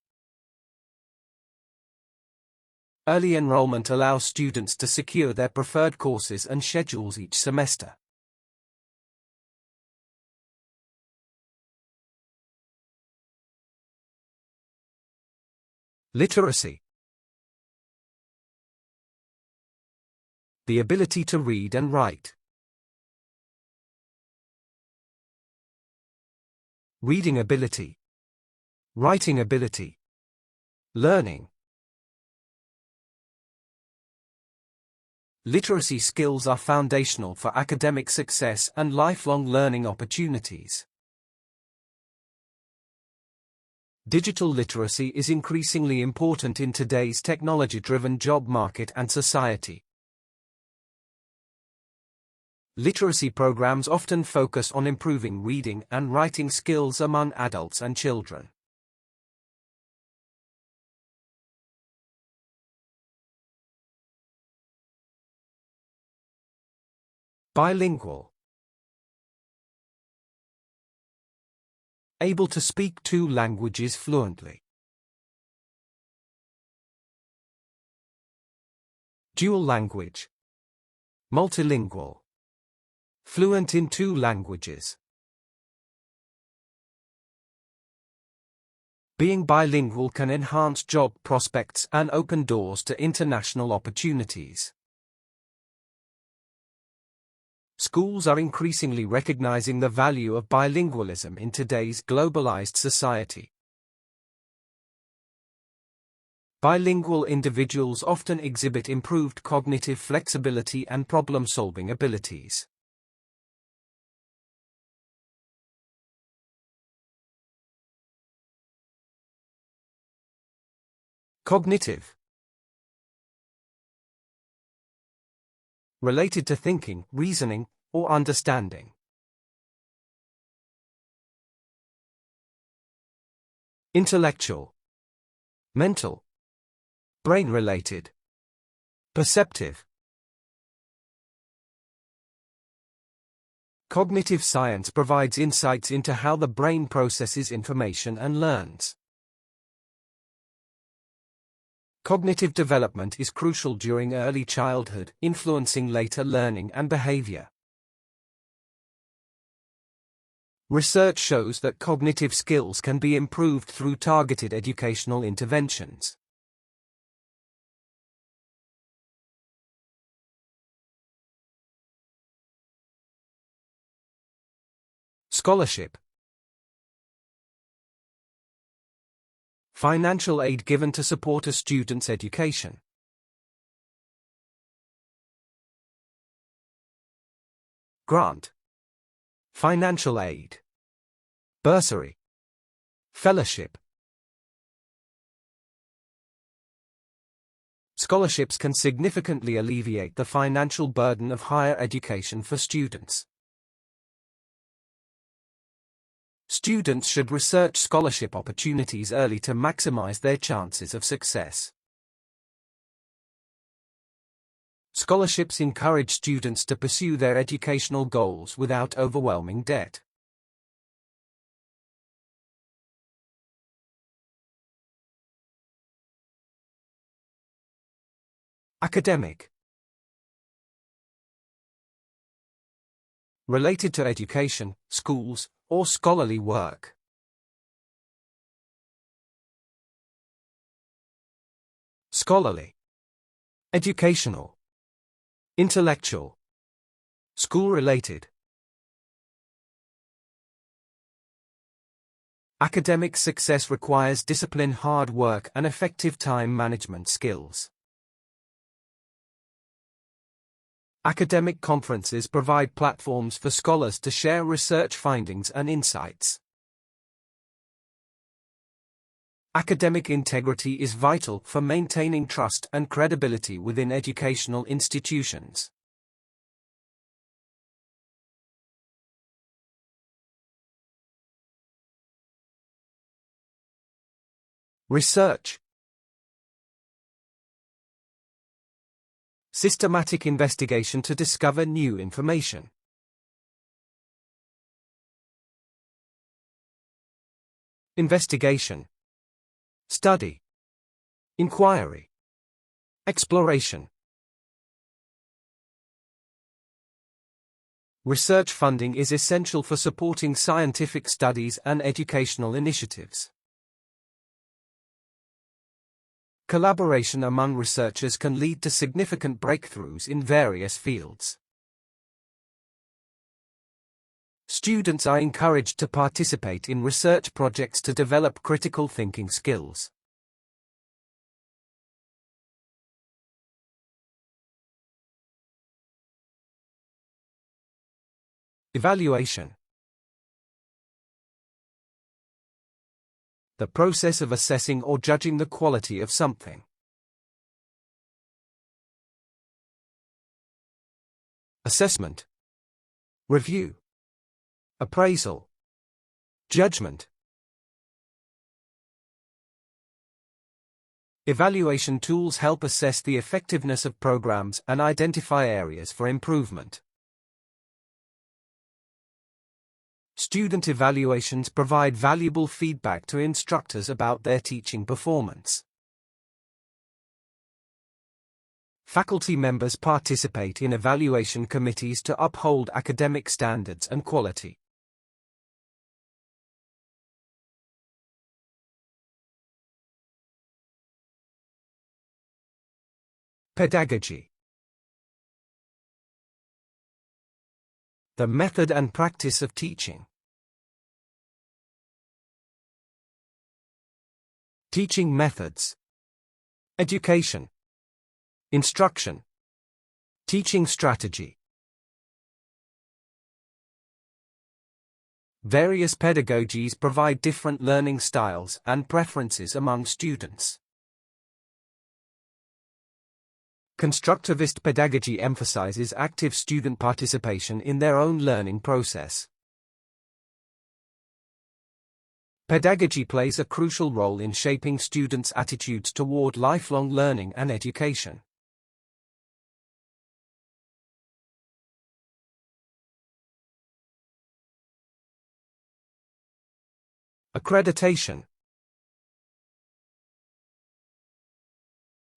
Early enrollment allows students to secure their preferred courses and schedules each semester. Literacy. The ability to read and write. Reading ability. Writing ability. Learning. Literacy skills are foundational for academic success and lifelong learning opportunities. Digital literacy is increasingly important in today's technology-driven job market and society. Literacy programs often focus on improving reading and writing skills among adults and children. Bilingual. Able to speak 2 languages fluently. Dual language. Multilingual. Fluent in 2 languages. Being bilingual can enhance job prospects and open doors to international opportunities. Schools are increasingly recognizing the value of bilingualism in today's globalized society. Bilingual individuals often exhibit improved cognitive flexibility and problem-solving abilities. Cognitive. Related to thinking, reasoning, or understanding. Intellectual. Mental. Brain-related. Perceptive. Cognitive science provides insights into how the brain processes information and learns. Cognitive development is crucial during early childhood, influencing later learning and behavior. Research shows that cognitive skills can be improved through targeted educational interventions. Scholarship. Financial aid given to support a student's education. Grant. Financial aid. Bursary. Fellowship. Scholarships can significantly alleviate the financial burden of higher education for students. Students should research scholarship opportunities early to maximize their chances of success. Scholarships encourage students to pursue their educational goals without overwhelming debt. Academic. Related to education, schools, or scholarly work. Scholarly. Educational. Intellectual. School-related. Academic success requires discipline, hard work, and effective time management skills. Academic conferences provide platforms for scholars to share research findings and insights. Academic integrity is vital for maintaining trust and credibility within educational institutions. Research. Systematic investigation to discover new information. Investigation. Study. Inquiry. Exploration. Research funding is essential for supporting scientific studies and educational initiatives. Collaboration among researchers can lead to significant breakthroughs in various fields. Students are encouraged to participate in research projects to develop critical thinking skills. Evaluation. The process of assessing or judging the quality of something. Assessment. Review. Appraisal. Judgment. Evaluation tools help assess the effectiveness of programs and identify areas for improvement. Student evaluations provide valuable feedback to instructors about their teaching performance. Faculty members participate in evaluation committees to uphold academic standards and quality. Pedagogy. The method and practice of teaching. Teaching methods. Education. Instruction. Teaching strategy. Various pedagogies provide different learning styles and preferences among students. Constructivist pedagogy emphasizes active student participation in their own learning process. Pedagogy plays a crucial role in shaping students' attitudes toward lifelong learning and education. Accreditation.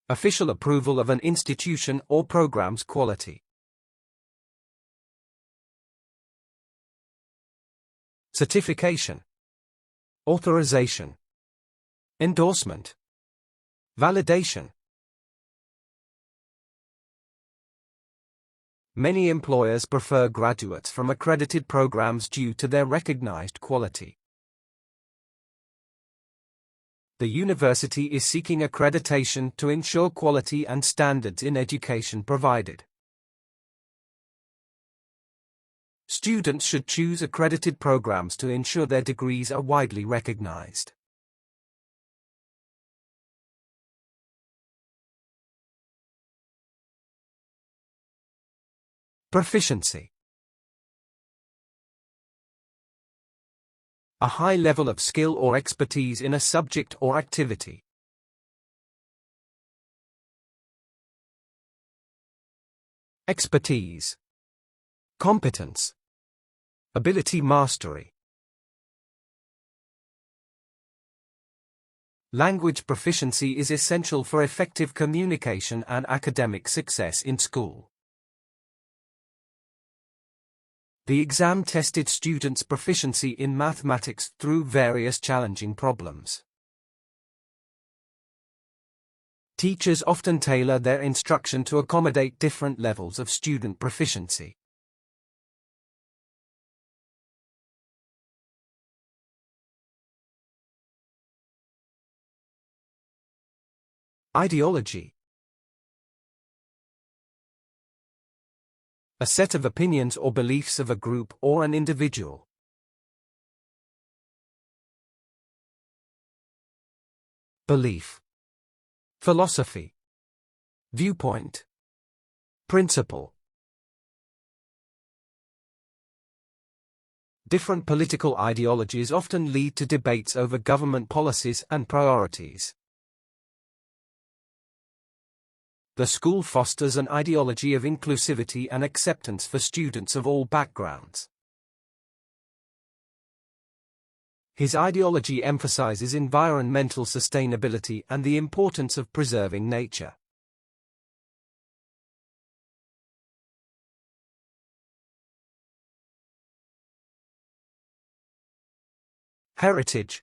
Official approval of an institution or program's quality. Certification. Authorization. Endorsement. Validation. Many employers prefer graduates from accredited programs due to their recognized quality. The university is seeking accreditation to ensure quality and standards in education provided. Students should choose accredited programs to ensure their degrees are widely recognized. Proficiency. A high level of skill or expertise in a subject or activity. Expertise. Competence. Ability mastery. Language proficiency is essential for effective communication and academic success in school. The exam tested students' proficiency in mathematics through various challenging problems. Teachers often tailor their instruction to accommodate different levels of student proficiency. Ideology. A set of opinions or beliefs of a group or an individual. Belief. Philosophy. Viewpoint. Principle. Different political ideologies often lead to debates over government policies and priorities. The school fosters an ideology of inclusivity and acceptance for students of all backgrounds. His ideology emphasizes environmental sustainability and the importance of preserving nature. Heritage.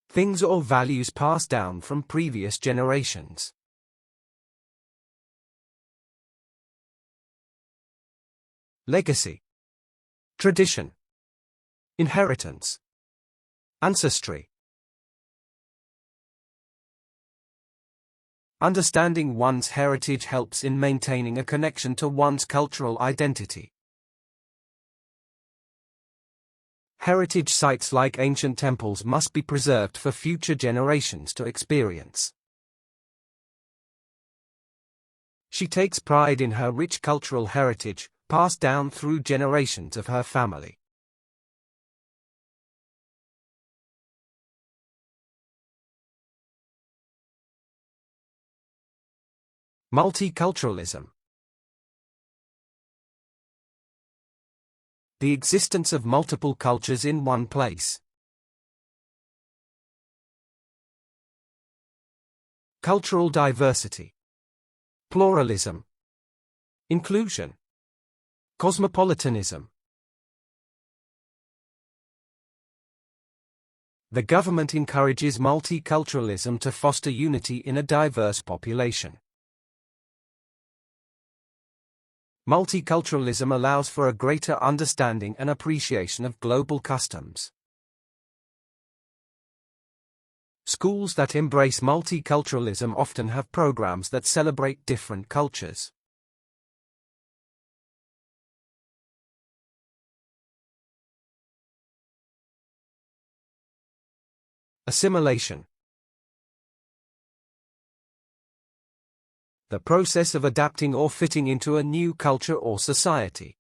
Things or values passed down from previous generations. Legacy. Tradition. Inheritance. Ancestry. Understanding one's heritage helps in maintaining a connection to one's cultural identity. Heritage sites like ancient temples must be preserved for future generations to experience. She takes pride in her rich cultural heritage, passed down through generations of her family. Multiculturalism. The existence of multiple cultures in one place. Cultural diversity. Pluralism. Inclusion. Cosmopolitanism. The government encourages multiculturalism to foster unity in a diverse population. Multiculturalism allows for a greater understanding and appreciation of global customs. Schools that embrace multiculturalism often have programs that celebrate different cultures. Assimilation. The process of adapting or fitting into a new culture or society.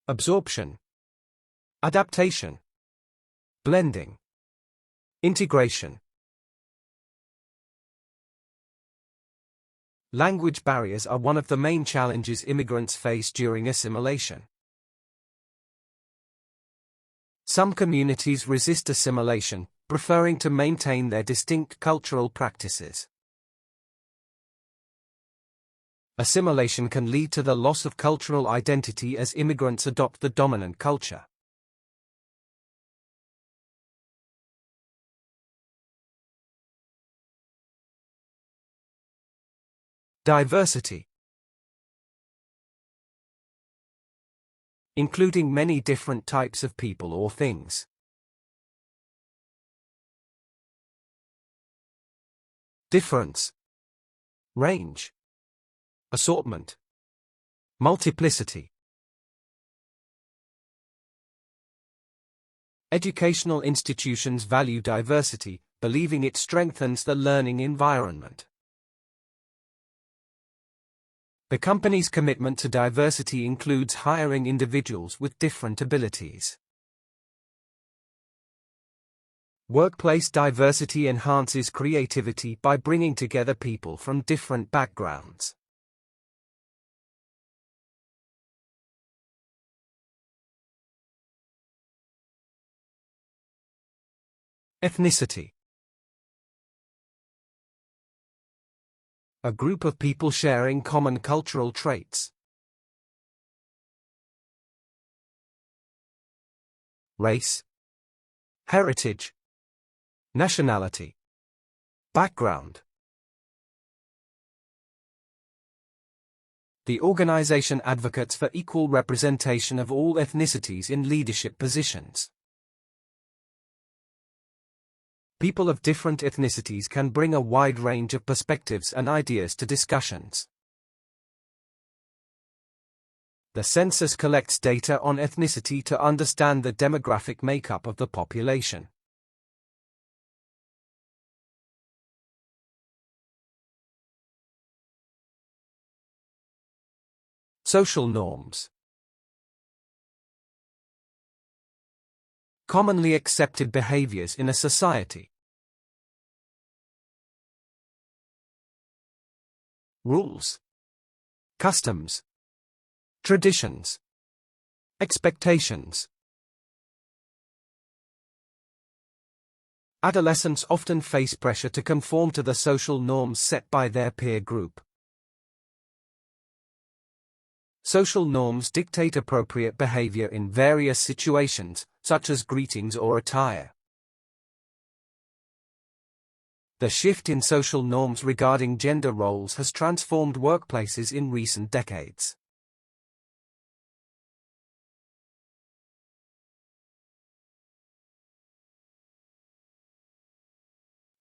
Absorption. Adaptation. Blending. Integration. Language barriers are one of the main challenges immigrants face during assimilation. Some communities resist assimilation, preferring to maintain their distinct cultural practices. Assimilation can lead to the loss of cultural identity as immigrants adopt the dominant culture. Diversity, including many different types of people or things. Difference, range, assortment, multiplicity. Educational institutions value diversity, believing it strengthens the learning environment. The company's commitment to diversity includes hiring individuals with different abilities. Workplace diversity enhances creativity by bringing together people from different backgrounds. Ethnicity, a group of people sharing common cultural traits. Race, heritage, nationality, background. The organization advocates for equal representation of all ethnicities in leadership positions. People of different ethnicities can bring a wide range of perspectives and ideas to discussions. The census collects data on ethnicity to understand the demographic makeup of the population. Social norms. Commonly accepted behaviors in a society. Rules, customs, traditions, expectations. Adolescents often face pressure to conform to the social norms set by their peer group. Social norms dictate appropriate behavior in various situations, such as greetings or attire. The shift in social norms regarding gender roles has transformed workplaces in recent decades.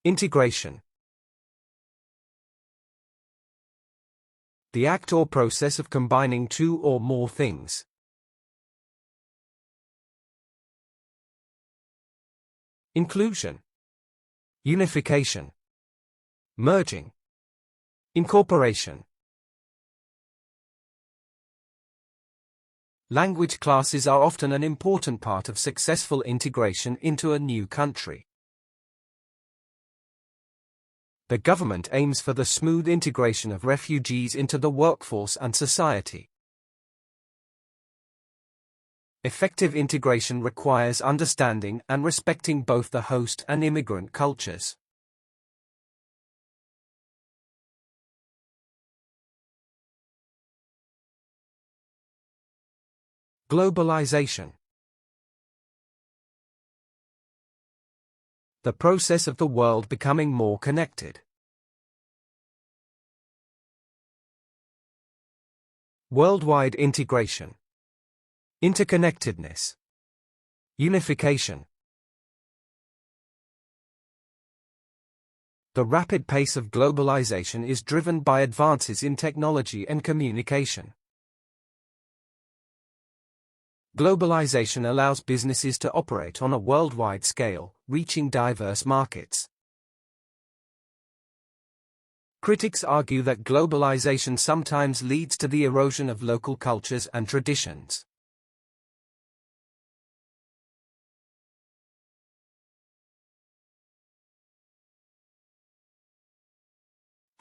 Integration. The act or process of combining two or more things. Inclusion, unification, merging, incorporation. Language classes are often an important part of successful integration into a new country. The government aims for the smooth integration of refugees into the workforce and society. Effective integration requires understanding and respecting both the host and immigrant cultures. Globalization. The process of the world becoming more connected. Worldwide integration. Interconnectedness. Unification. The rapid pace of globalization is driven by advances in technology and communication. Globalization allows businesses to operate on a worldwide scale, reaching diverse markets. Critics argue that globalization sometimes leads to the erosion of local cultures and traditions.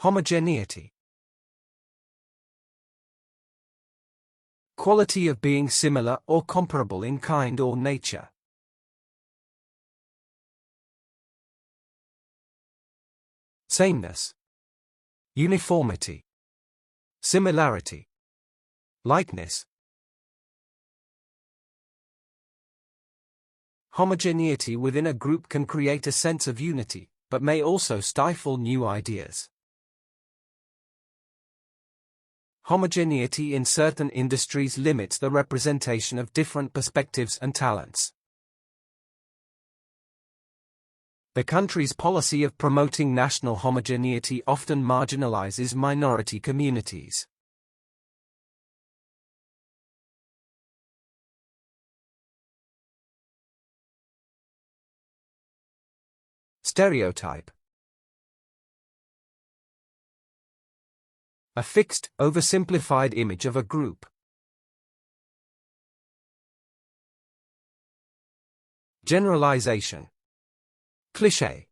Homogeneity. Quality of being similar or comparable in kind or nature. sameness, uniformity, similarity, likeness. Homogeneity within a group can create a sense of unity, but may also stifle new ideas. Homogeneity in certain industries limits the representation of different perspectives and talents. The country's policy of promoting national homogeneity often marginalizes minority communities. Stereotype. A fixed, oversimplified image of a group. Generalization. Cliché.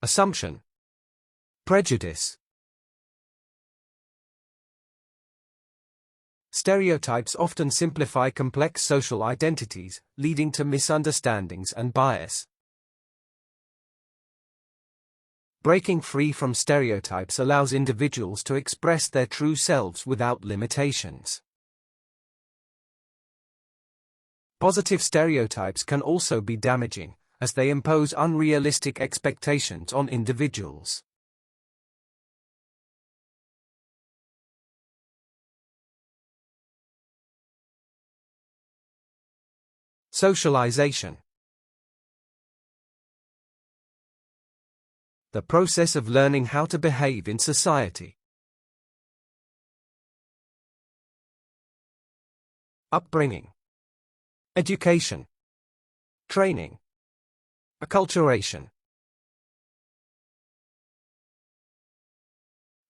Assumption. Prejudice. Stereotypes often simplify complex social identities, leading to misunderstandings and bias. Breaking free from stereotypes allows individuals to express their true selves without limitations. Positive stereotypes can also be damaging, as they impose unrealistic expectations on individuals. Socialization. The process of learning how to behave in society. Upbringing. Education. Training. Acculturation.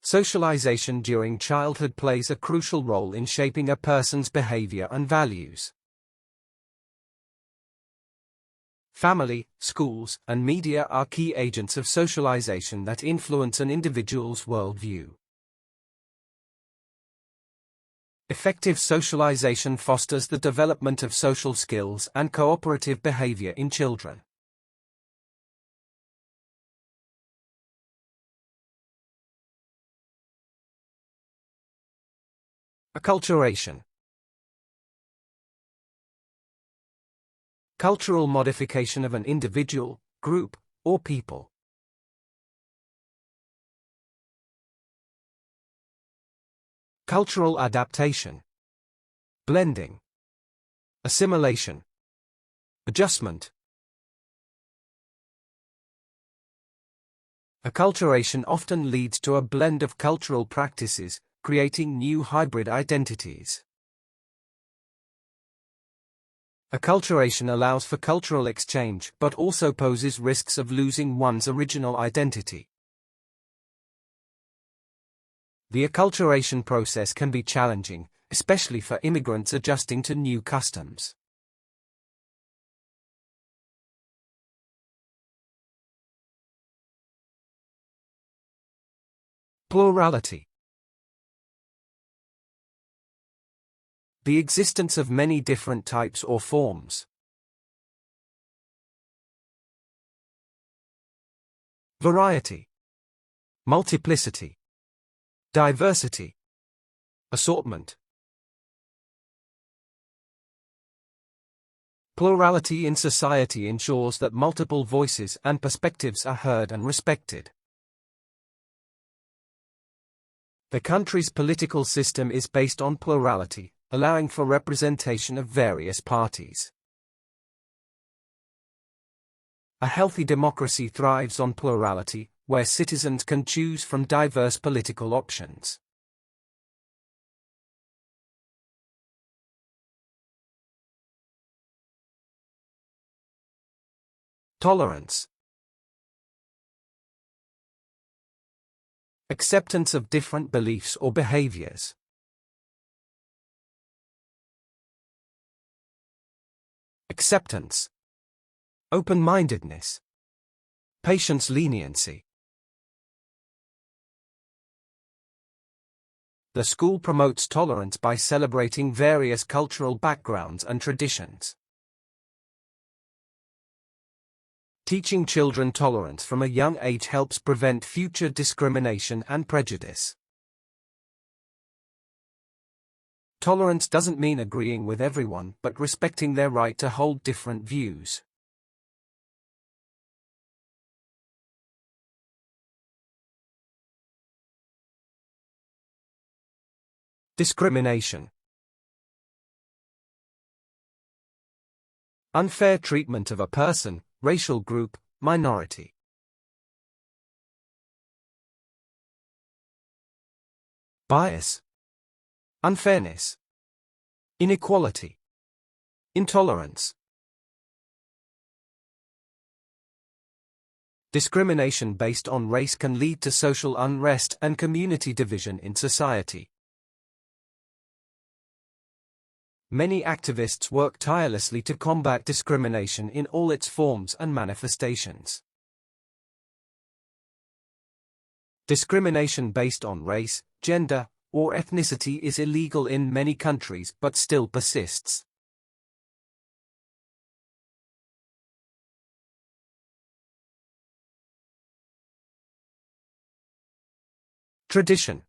Socialization during childhood plays a crucial role in shaping a person's behavior and values. Family, schools, and media are key agents of socialization that influence an individual's worldview. Effective socialization fosters the development of social skills and cooperative behavior in children. Acculturation. Cultural modification of an individual, group, or people. Cultural adaptation. Blending. Assimilation. Adjustment. Acculturation often leads to a blend of cultural practices, creating new hybrid identities. Acculturation allows for cultural exchange but also poses risks of losing one's original identity. The acculturation process can be challenging, especially for immigrants adjusting to new customs. Plurality. The existence of many different types or forms. Variety. Multiplicity. Diversity. Assortment. Plurality in society ensures that multiple voices and perspectives are heard and respected. The country's political system is based on plurality, allowing for representation of various parties. A healthy democracy thrives on plurality, where citizens can choose from diverse political options. Tolerance. Acceptance of different beliefs or behaviors. Acceptance. Open-mindedness. Patience, leniency. The school promotes tolerance by celebrating various cultural backgrounds and traditions. Teaching children tolerance from a young age helps prevent future discrimination and prejudice. Tolerance doesn't mean agreeing with everyone, but respecting their right to hold different views. Discrimination. Unfair treatment of a person, racial group, minority. Bias. Unfairness. Inequality. Intolerance. Discrimination based on race can lead to social unrest and community division in society. Many activists work tirelessly to combat discrimination in all its forms and manifestations. Discrimination based on race, gender, or ethnicity is illegal in many countries but still persists. Tradition.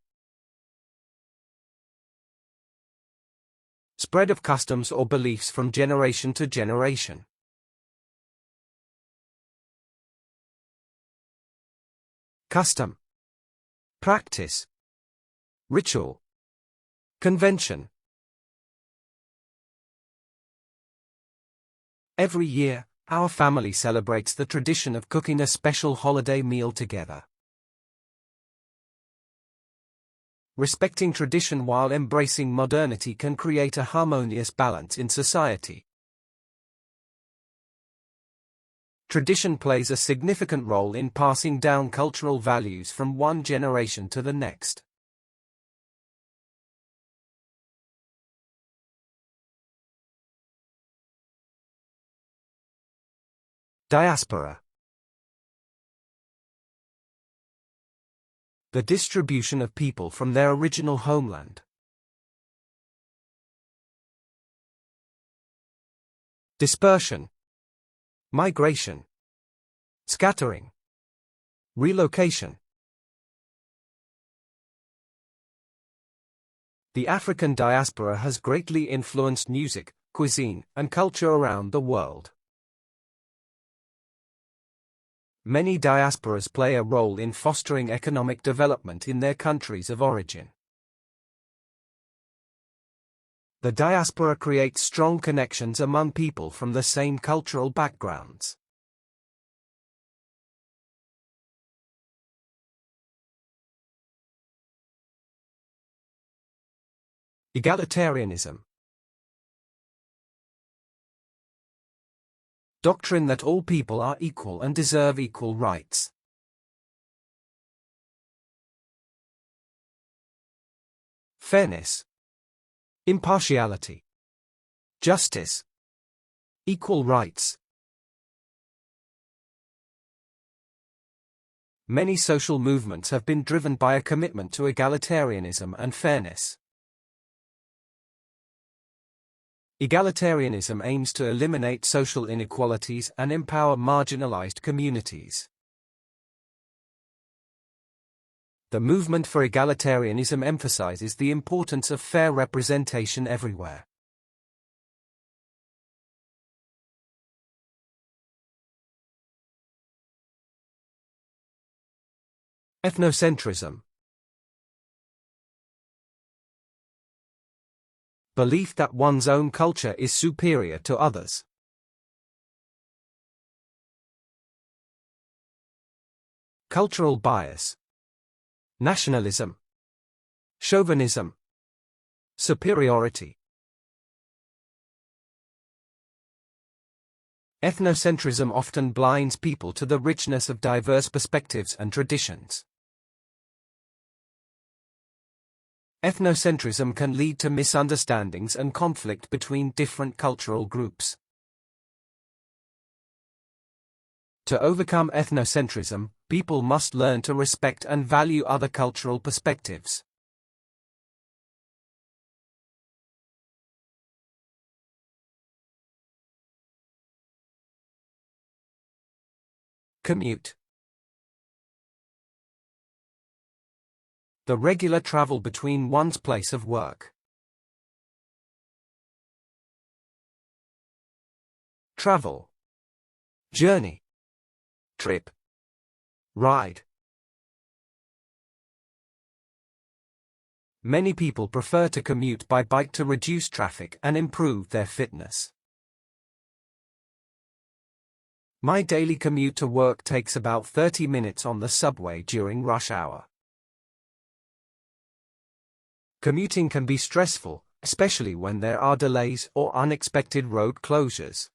Spread of customs or beliefs from generation to generation. Custom. Practice. Ritual. Convention. Every year, our family celebrates the tradition of cooking a special holiday meal together. Respecting tradition while embracing modernity can create a harmonious balance in society. Tradition plays a significant role in passing down cultural values from one generation to the next. Diaspora. The distribution of people from their original homeland. Dispersion. Migration. Scattering. Relocation. The African diaspora has greatly influenced music, cuisine, and culture around the world. Many diasporas play a role in fostering economic development in their countries of origin. The diaspora creates strong connections among people from the same cultural backgrounds. Egalitarianism. Doctrine that all people are equal and deserve equal rights. Fairness. Impartiality. Justice. Equal rights. Many social movements have been driven by a commitment to egalitarianism and fairness. Egalitarianism aims to eliminate social inequalities and empower marginalized communities. The movement for egalitarianism emphasizes the importance of fair representation everywhere. Ethnocentrism. Belief that one's own culture is superior to others. Cultural bias. Nationalism. Chauvinism. Superiority. Ethnocentrism often blinds people to the richness of diverse perspectives and traditions. Ethnocentrism can lead to misunderstandings and conflict between different cultural groups. To overcome ethnocentrism, people must learn to respect and value other cultural perspectives. Commute. The regular travel between one's place of work. Travel. Journey. Trip. Ride. Many people prefer to commute by bike to reduce traffic and improve their fitness. My daily commute to work takes about 30 minutes on the subway during rush hour. Commuting can be stressful, especially when there are delays or unexpected road closures.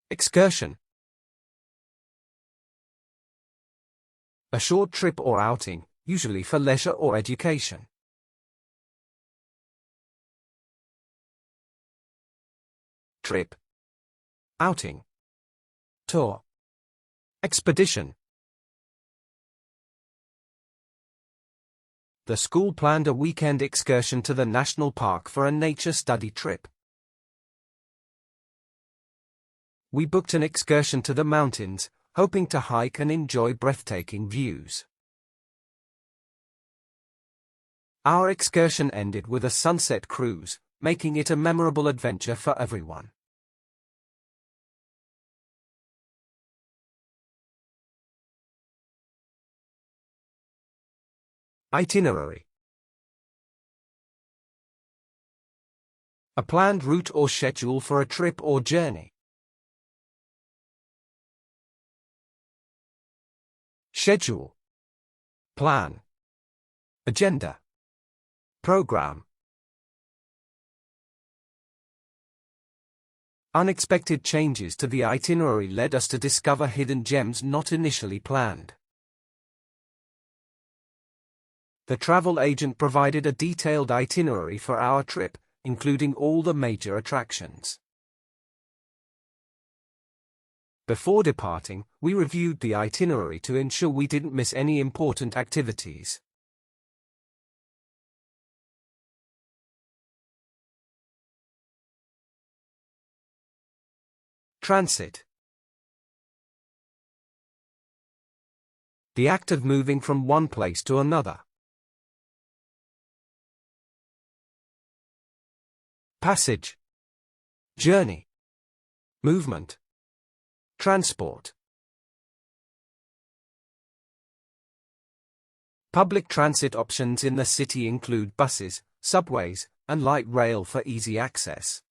Excursion. A short trip or outing, usually for leisure or education. Trip. Outing. Tour. Expedition. The school planned a weekend excursion to the national park for a nature study trip. We booked an excursion to the mountains, hoping to hike and enjoy breathtaking views. Our excursion ended with a sunset cruise, making it a memorable adventure for everyone. Itinerary. A planned route or schedule for a trip or journey. Schedule. Plan. Agenda. Program. Unexpected changes to the itinerary led us to discover hidden gems not initially planned. The travel agent provided a detailed itinerary for our trip, including all the major attractions. Before departing, we reviewed the itinerary to ensure we didn't miss any important activities. Transit. The act of moving from one place to another. Passage. Journey. Movement. Transport. Public transit options in the city include buses, subways, and light rail for easy access.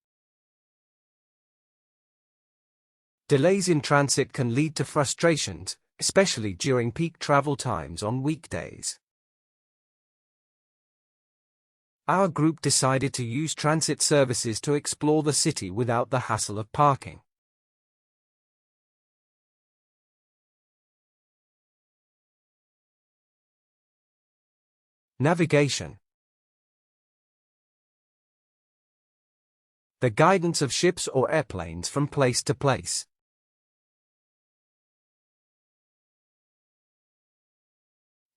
Delays in transit can lead to frustrations, especially during peak travel times on weekdays. Our group decided to use transit services to explore the city without the hassle of parking. Navigation. The guidance of ships or airplanes from place to place.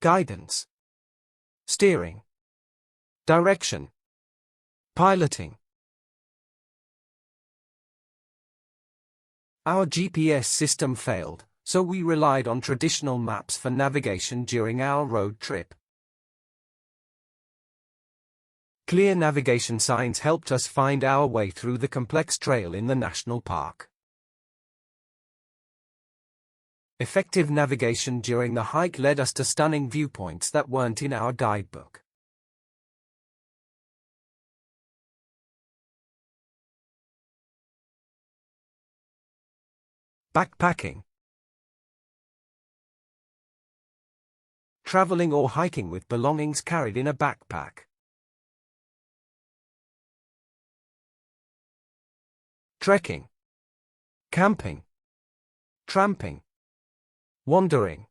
Guidance. Steering. Direction. Piloting. Our GPS system failed, so we relied on traditional maps for navigation during our road trip. Clear navigation signs helped us find our way through the complex trail in the national park. Effective navigation during the hike led us to stunning viewpoints that weren't in our guidebook. Backpacking. Traveling or hiking with belongings carried in a backpack. Trekking. Camping. Tramping. Wandering.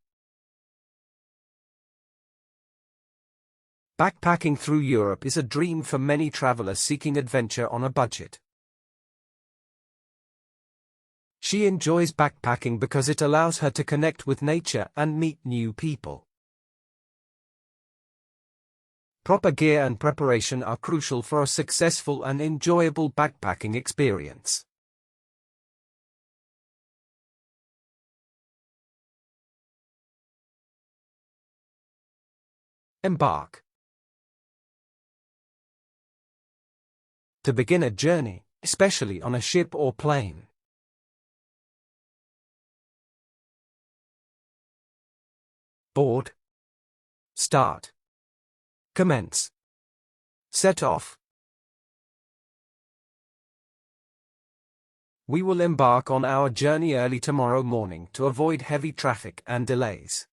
Backpacking through Europe is a dream for many travelers seeking adventure on a budget. She enjoys backpacking because it allows her to connect with nature and meet new people. Proper gear and preparation are crucial for a successful and enjoyable backpacking experience. Embark. To begin a journey, especially on a ship or plane. Board. Start. Commence. Set off. We will embark on our journey early tomorrow morning to avoid heavy traffic and delays.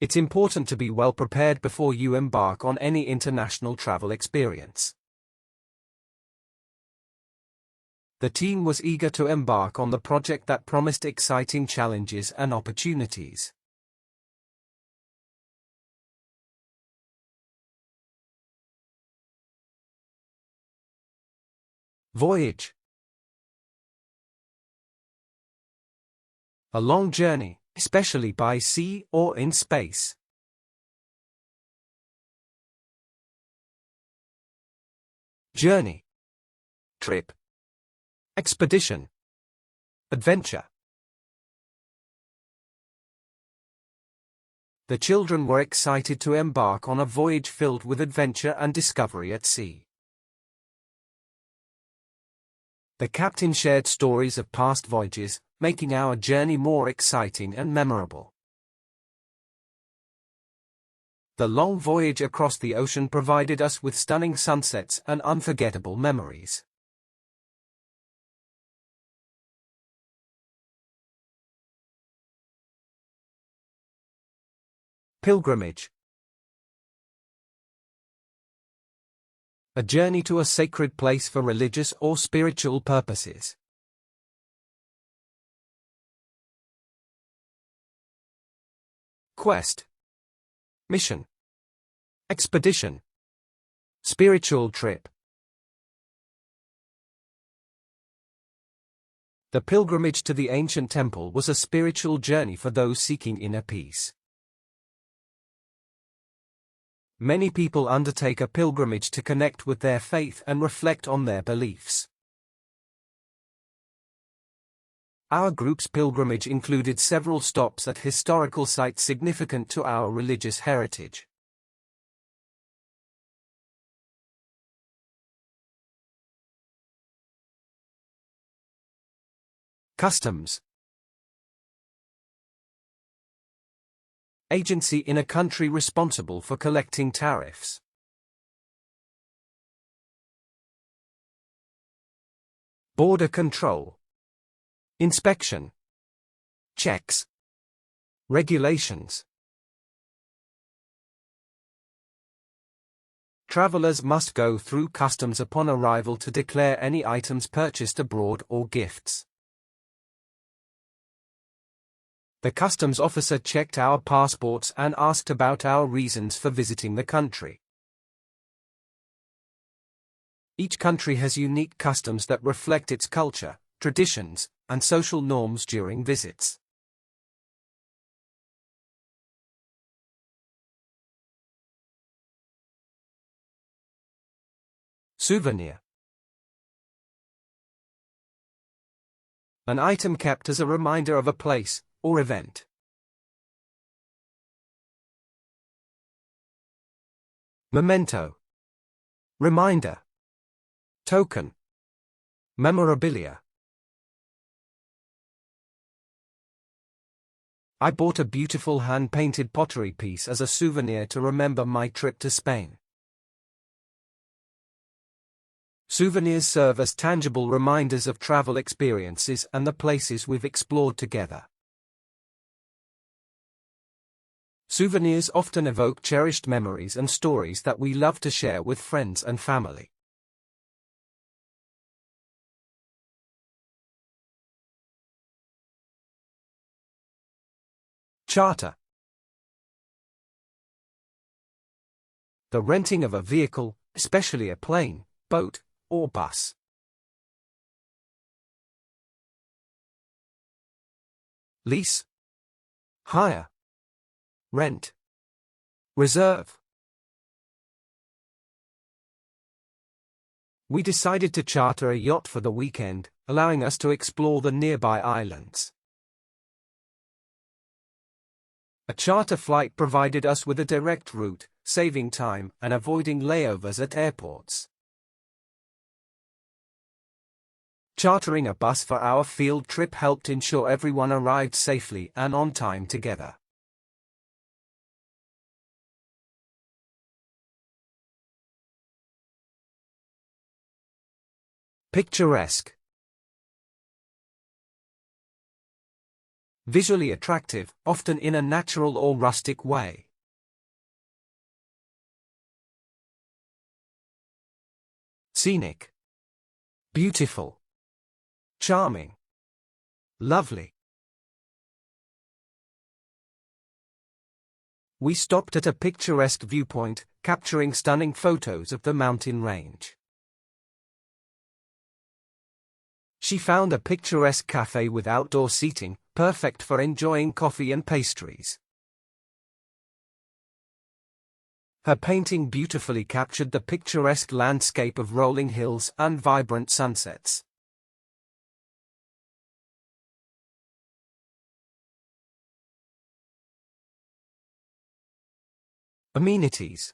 It's important to be well prepared before you embark on any international travel experience. The team was eager to embark on the project that promised exciting challenges and opportunities. Voyage. A long journey, especially by sea or in space. Journey. Trip. Expedition. Adventure. The children were excited to embark on a voyage filled with adventure and discovery at sea. The captain shared stories of past voyages, making our journey more exciting and memorable. The long voyage across the ocean provided us with stunning sunsets and unforgettable memories. Pilgrimage. A journey to a sacred place for religious or spiritual purposes. Quest. Mission. Expedition. Spiritual trip. The pilgrimage to the ancient temple was a spiritual journey for those seeking inner peace. Many people undertake a pilgrimage to connect with their faith and reflect on their beliefs. Our group's pilgrimage included several stops at historical sites significant to our religious heritage. Customs. Agency in a country responsible for collecting tariffs. Border control. Inspection. Checks. Regulations. Travelers must go through customs upon arrival to declare any items purchased abroad or gifts. The customs officer checked our passports and asked about our reasons for visiting the country. Each country has unique customs that reflect its culture, traditions, and social norms during visits. Souvenir. An item kept as a reminder of a place or event. Memento. Reminder. Token. Memorabilia. I bought a beautiful hand-painted pottery piece as a souvenir to remember my trip to Spain. Souvenirs serve as tangible reminders of travel experiences and the places we've explored together. Souvenirs often evoke cherished memories and stories that we love to share with friends and family. Charter. The renting of a vehicle, especially a plane, boat, or bus. Lease. Hire. Rent. Reserve. We decided to charter a yacht for the weekend, allowing us to explore the nearby islands. A charter flight provided us with a direct route, saving time and avoiding layovers at airports. Chartering a bus for our field trip helped ensure everyone arrived safely and on time together. Picturesque. Visually attractive, often in a natural or rustic way. Scenic. Beautiful. Charming. Lovely. We stopped at a picturesque viewpoint, capturing stunning photos of the mountain range. She found a picturesque cafe with outdoor seating, perfect for enjoying coffee and pastries. Her painting beautifully captured the picturesque landscape of rolling hills and vibrant sunsets. Amenities.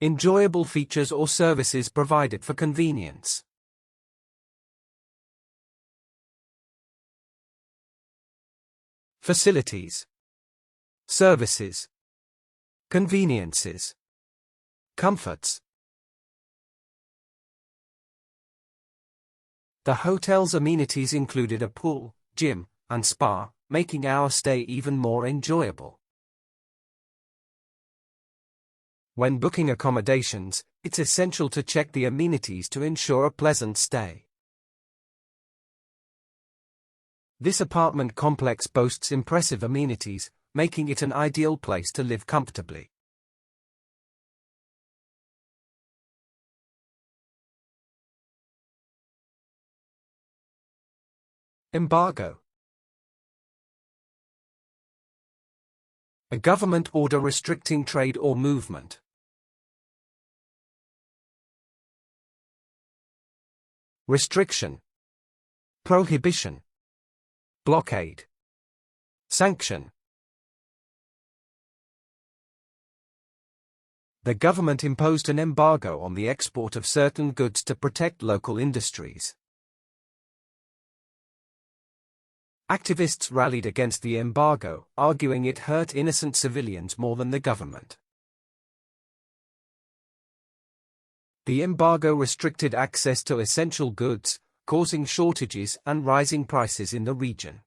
Enjoyable features or services provided for convenience. Facilities. Services. Conveniences. Comforts. The hotel's amenities included a pool, gym, and spa, making our stay even more enjoyable. When booking accommodations, it's essential to check the amenities to ensure a pleasant stay. This apartment complex boasts impressive amenities, making it an ideal place to live comfortably. Embargo. A government order restricting trade or movement. Restriction. Prohibition. Blockade. Sanction. The government imposed an embargo on the export of certain goods to protect local industries. Activists rallied against the embargo, arguing it hurt innocent civilians more than the government. The embargo restricted access to essential goods, causing shortages and rising prices in the region.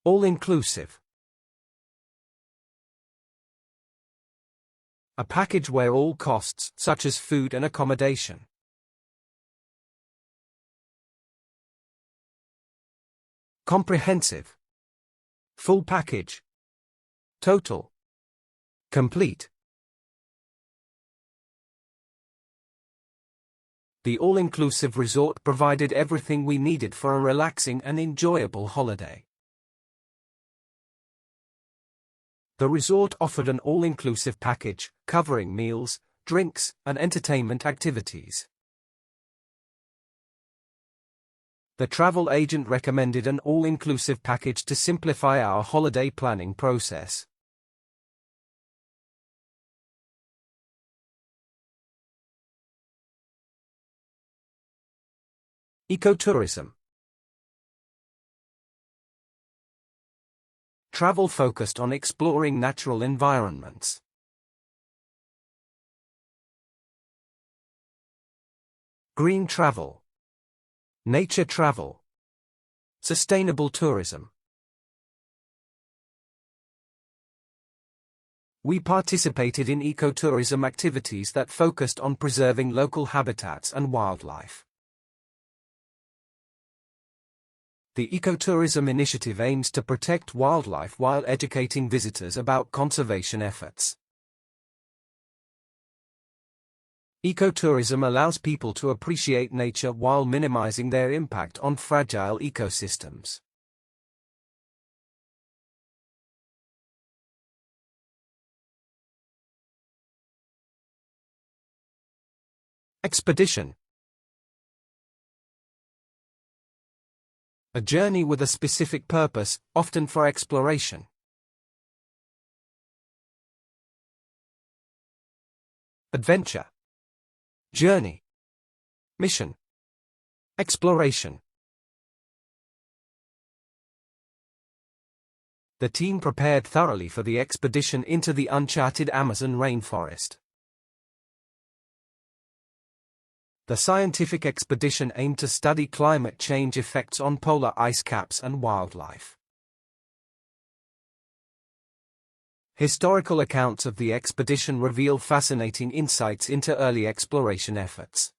All-inclusive. A package where all costs, such as food and accommodation. Comprehensive. Full package. Total. Complete. The all-inclusive resort provided everything we needed for a relaxing and enjoyable holiday. The resort offered an all-inclusive package, covering meals, drinks, and entertainment activities. The travel agent recommended an all-inclusive package to simplify our holiday planning process. Ecotourism. Travel focused on exploring natural environments. Green travel. Nature travel. Sustainable tourism. We participated in ecotourism activities that focused on preserving local habitats and wildlife. The ecotourism initiative aims to protect wildlife while educating visitors about conservation efforts. Ecotourism allows people to appreciate nature while minimizing their impact on fragile ecosystems. Expedition. A journey with a specific purpose, often for exploration. Adventure. Journey. Mission. Exploration. The team prepared thoroughly for the expedition into the uncharted Amazon rainforest. The scientific expedition aimed to study climate change effects on polar ice caps and wildlife. Historical accounts of the expedition reveal fascinating insights into early exploration efforts.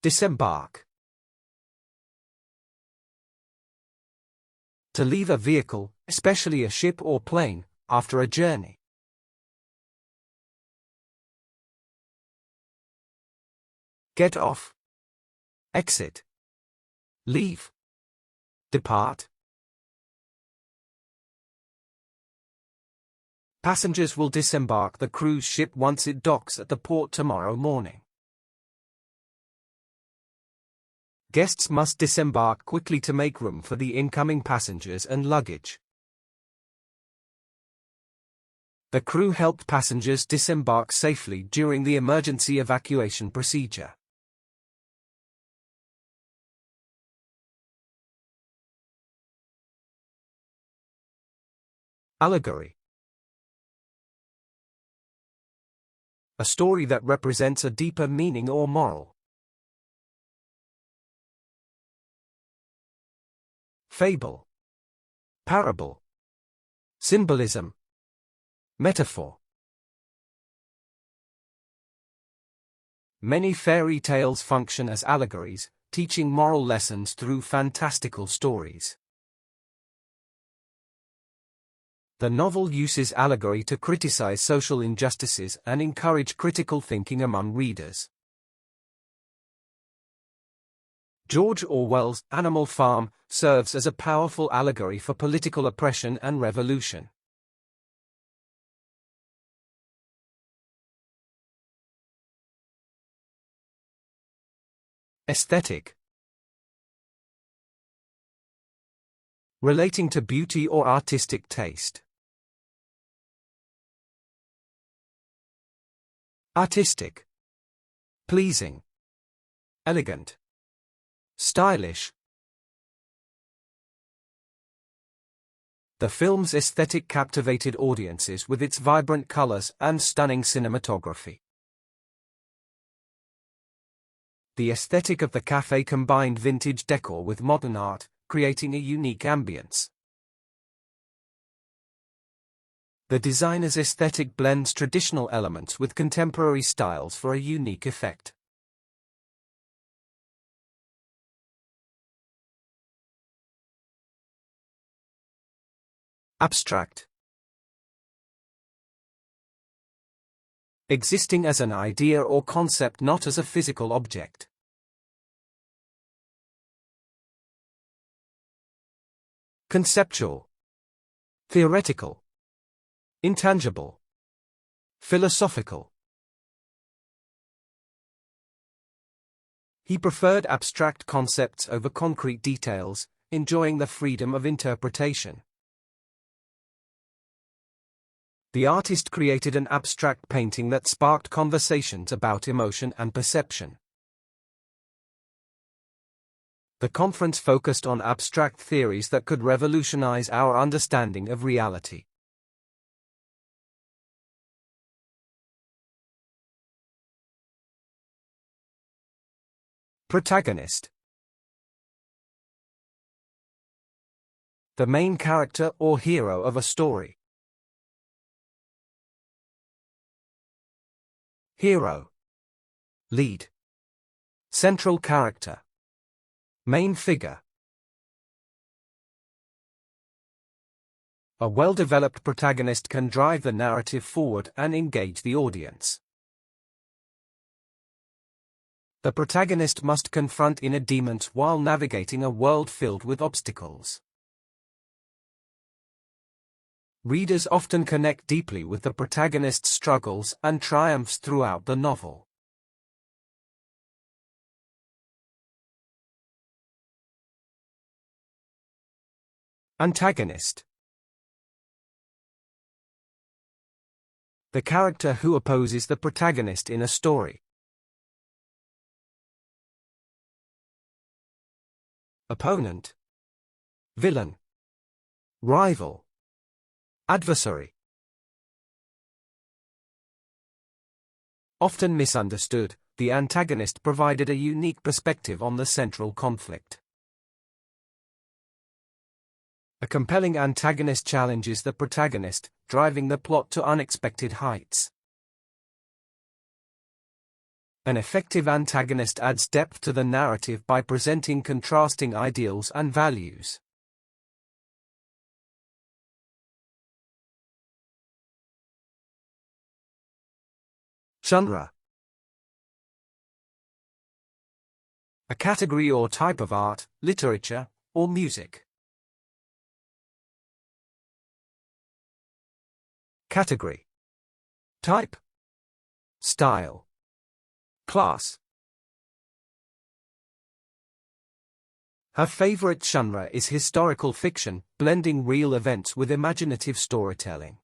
Disembark. To leave a vehicle, especially a ship or plane, after a journey. Get off. Exit. Leave. Depart. Passengers will disembark the cruise ship once it docks at the port tomorrow morning. Guests must disembark quickly to make room for the incoming passengers and luggage. The crew helped passengers disembark safely during the emergency evacuation procedure. Allegory. A story that represents a deeper meaning or moral. Fable. Parable. Symbolism. Metaphor. Many fairy tales function as allegories, teaching moral lessons through fantastical stories. The novel uses allegory to criticize social injustices and encourage critical thinking among readers. George Orwell's Animal Farm serves as a powerful allegory for political oppression and revolution. Aesthetic. Relating to beauty or artistic taste. Artistic. Pleasing. Elegant. Stylish. The film's aesthetic captivated audiences with its vibrant colors and stunning cinematography. The aesthetic of the cafe combined vintage decor with modern art, creating a unique ambience. The designer's aesthetic blends traditional elements with contemporary styles for a unique effect. Abstract. Existing as an idea or concept, not as a physical object. Conceptual. Theoretical. Intangible. Philosophical. He preferred abstract concepts over concrete details, enjoying the freedom of interpretation. The artist created an abstract painting that sparked conversations about emotion and perception. The conference focused on abstract theories that could revolutionize our understanding of reality. Protagonist. The main character or hero of a story. Hero. Lead. Central character. Main figure. A well-developed protagonist can drive the narrative forward and engage the audience. The protagonist must confront inner demons while navigating a world filled with obstacles. Readers often connect deeply with the protagonist's struggles and triumphs throughout the novel. Antagonist. The character who opposes the protagonist in a story. Opponent. Villain. Rival. Adversary. Often misunderstood, the antagonist provided a unique perspective on the central conflict. A compelling antagonist challenges the protagonist, driving the plot to unexpected heights. An effective antagonist adds depth to the narrative by presenting contrasting ideals and values. Genre. A category or type of art, literature, or music. Category. Type. Style. Class. Her favorite genre is historical fiction, blending real events with imaginative storytelling.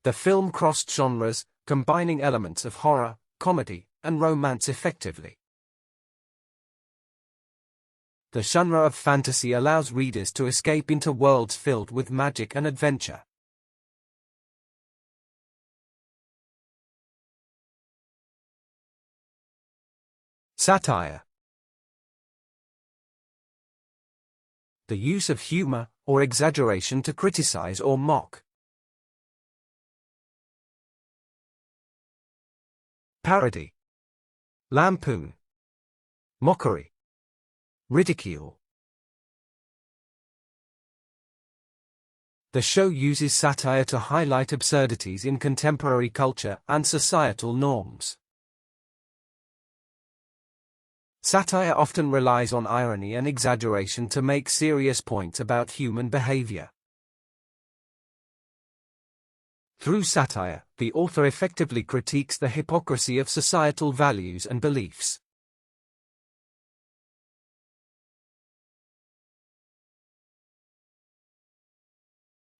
The film crossed genres, combining elements of horror, comedy, and romance effectively. The genre of fantasy allows readers to escape into worlds filled with magic and adventure. Satire. The use of humor or exaggeration to criticize or mock. Parody. Lampoon. Mockery. Ridicule. The show uses satire to highlight absurdities in contemporary culture and societal norms. Satire often relies on irony and exaggeration to make serious points about human behavior. Through satire, the author effectively critiques the hypocrisy of societal values and beliefs.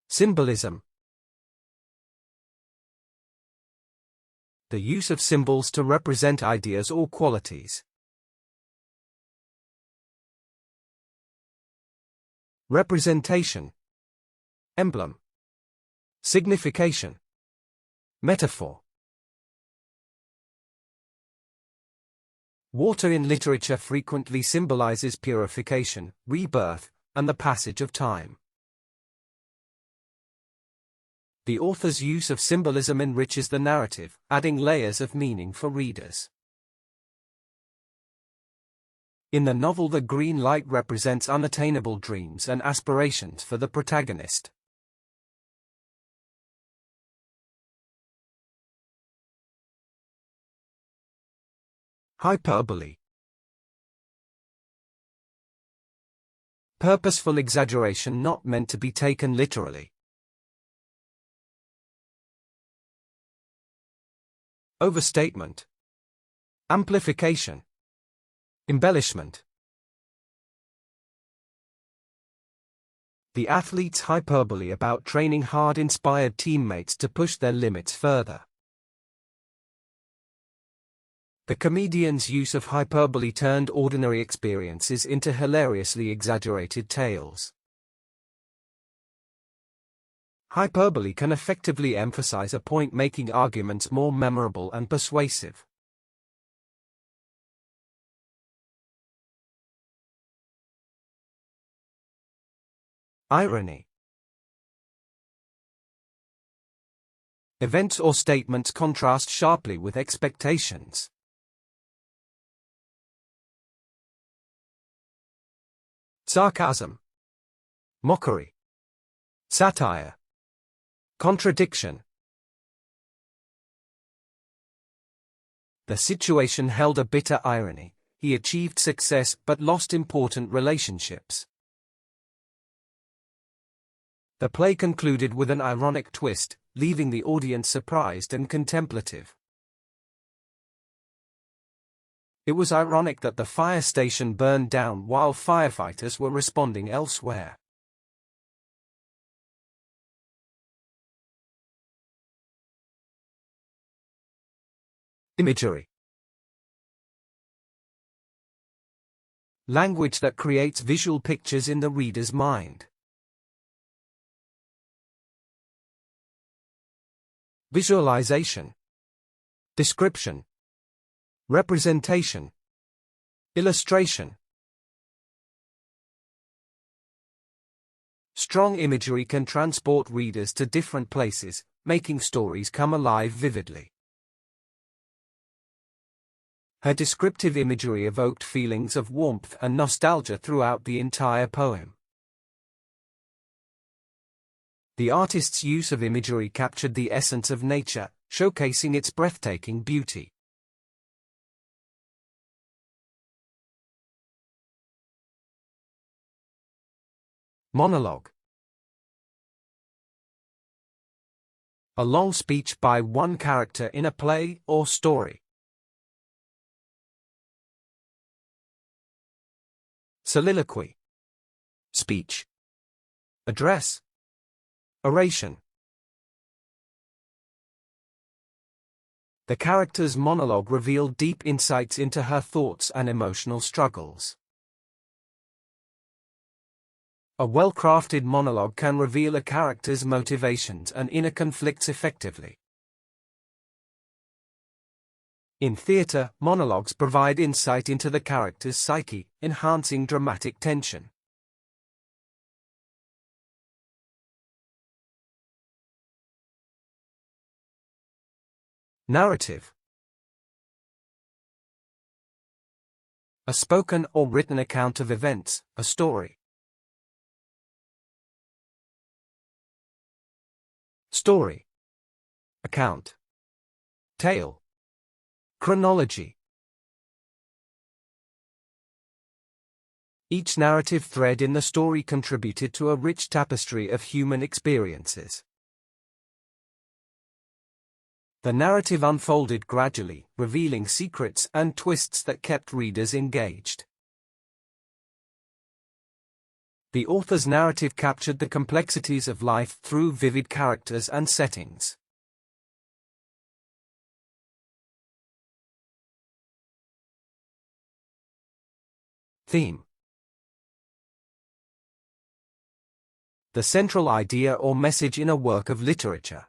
Symbolism. The use of symbols to represent ideas or qualities. Representation. Emblem. Signification. Metaphor. Water in literature frequently symbolizes purification, rebirth, and the passage of time. The author's use of symbolism enriches the narrative, adding layers of meaning for readers. In the novel, the green light represents unattainable dreams and aspirations for the protagonist. Hyperbole. Purposeful exaggeration not meant to be taken literally. Overstatement. Amplification. Embellishment. The athlete's hyperbole about training hard inspired teammates to push their limits further. The comedian's use of hyperbole turned ordinary experiences into hilariously exaggerated tales. Hyperbole can effectively emphasize a point, making arguments more memorable and persuasive. Irony. Events or statements contrast sharply with expectations. Sarcasm. Mockery. Satire. Contradiction. The situation held a bitter irony. He achieved success but lost important relationships. The play concluded with an ironic twist, leaving the audience surprised and contemplative. It was ironic that the fire station burned down while firefighters were responding elsewhere. Imagery. Language that creates visual pictures in the reader's mind. Visualization. Description. Representation. Illustration. Strong imagery can transport readers to different places, making stories come alive vividly. Her descriptive imagery evoked feelings of warmth and nostalgia throughout the entire poem. The artist's use of imagery captured the essence of nature, showcasing its breathtaking beauty. Monologue. A long speech by one character in a play or story. Soliloquy. Speech. Address. Oration. The character's monologue revealed deep insights into her thoughts and emotional struggles. A well-crafted monologue can reveal a character's motivations and inner conflicts effectively. In theatre, monologues provide insight into the character's psyche, enhancing dramatic tension. Narrative. A spoken or written account of events, a story. Story. Account. Tale. Chronology. Each narrative thread in the story contributed to a rich tapestry of human experiences. The narrative unfolded gradually, revealing secrets and twists that kept readers engaged. The author's narrative captured the complexities of life through vivid characters and settings. Theme. The central idea or message in a work of literature.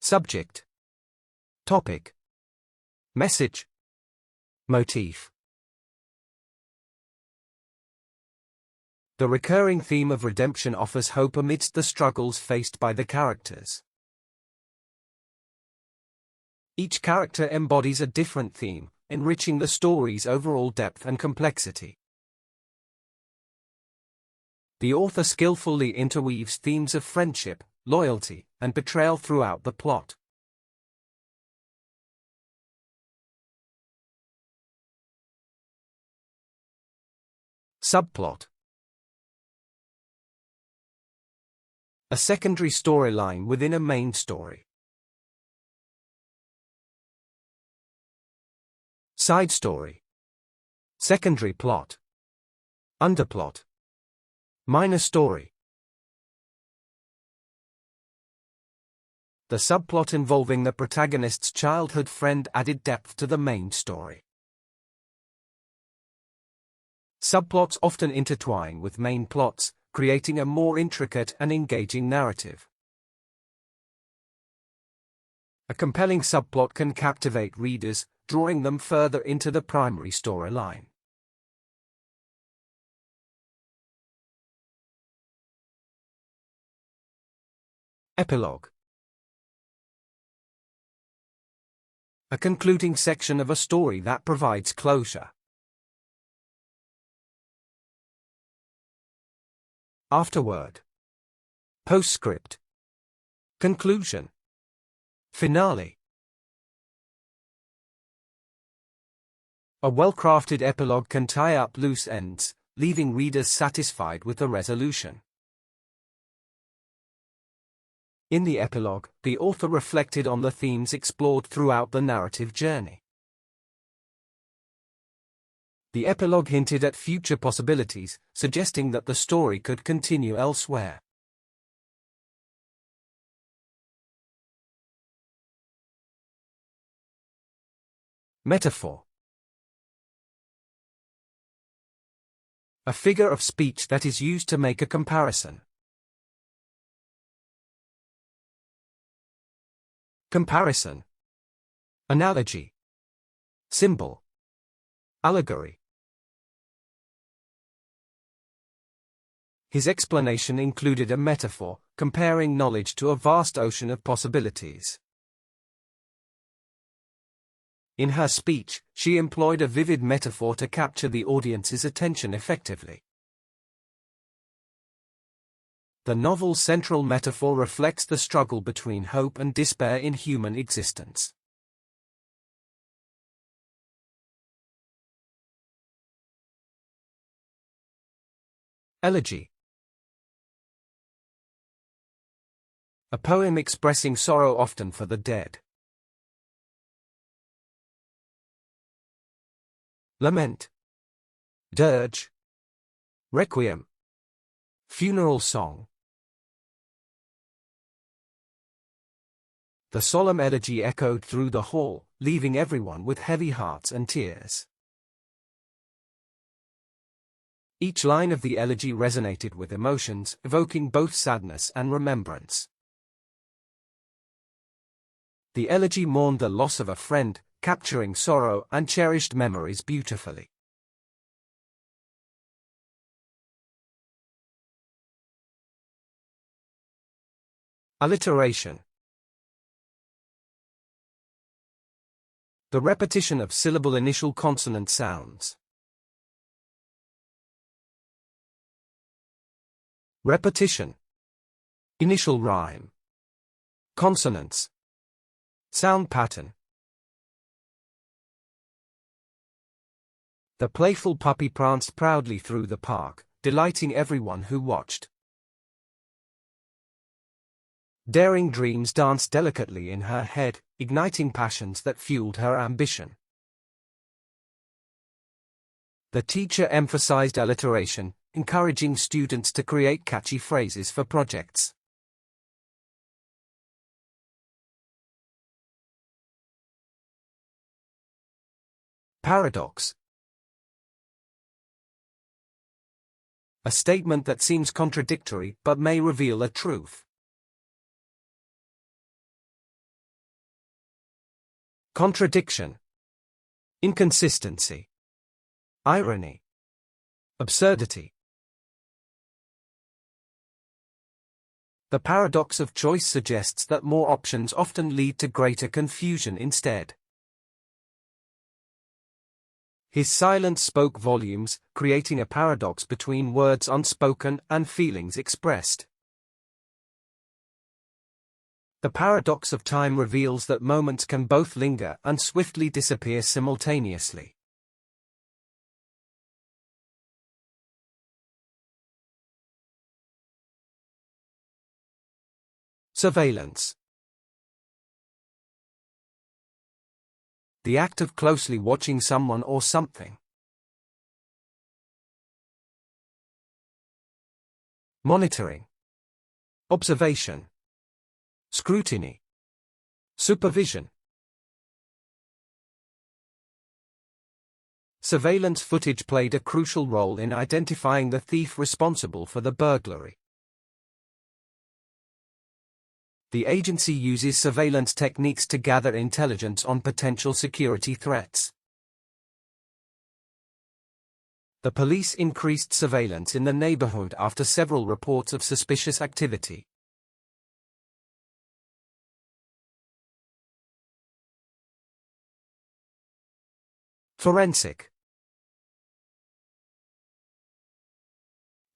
Subject. Topic. Message. Motif. The recurring theme of redemption offers hope amidst the struggles faced by the characters. Each character embodies a different theme, enriching the story's overall depth and complexity. The author skillfully interweaves themes of friendship, loyalty, and betrayal throughout the plot. Subplot. A secondary storyline within a main story. Side story. Secondary plot. Underplot. Minor story. The subplot involving the protagonist's childhood friend added depth to the main story. Subplots often intertwine with main plots, creating a more intricate and engaging narrative. A compelling subplot can captivate readers, drawing them further into the primary storyline. Epilogue. A concluding section of a story that provides closure. Afterword. Postscript. Conclusion. Finale. A well-crafted epilogue can tie up loose ends, leaving readers satisfied with the resolution. In the epilogue, the author reflected on the themes explored throughout the narrative journey. The epilogue hinted at future possibilities, suggesting that the story could continue elsewhere. Metaphor. A figure of speech that is used to make a comparison. Comparison. Analogy. Symbol. Allegory. His explanation included a metaphor, comparing knowledge to a vast ocean of possibilities. In her speech, she employed a vivid metaphor to capture the audience's attention effectively. The novel's central metaphor reflects the struggle between hope and despair in human existence. Elegy. A poem expressing sorrow often for the dead. Lament. Dirge. Requiem. Funeral song. The solemn elegy echoed through the hall, leaving everyone with heavy hearts and tears. Each line of the elegy resonated with emotions, evoking both sadness and remembrance. The elegy mourned the loss of a friend, capturing sorrow and cherished memories beautifully. Alliteration. The repetition of syllable initial consonant sounds. Repetition. Initial rhyme. Consonants. Sound pattern. The playful puppy pranced proudly through the park, delighting everyone who watched. Daring dreams danced delicately in her head, igniting passions that fueled her ambition. The teacher emphasized alliteration, encouraging students to create catchy phrases for projects. Paradox. A statement that seems contradictory but may reveal a truth. Contradiction. Inconsistency. Irony. Absurdity. The paradox of choice suggests that more options often lead to greater confusion instead. His silence spoke volumes, creating a paradox between words unspoken and feelings expressed. The paradox of time reveals that moments can both linger and swiftly disappear simultaneously. Surveillance. The act of closely watching someone or something. Monitoring. Observation. Scrutiny. Supervision. Surveillance footage played a crucial role in identifying the thief responsible for the burglary. The agency uses surveillance techniques to gather intelligence on potential security threats. The police increased surveillance in the neighborhood after several reports of suspicious activity. Forensic.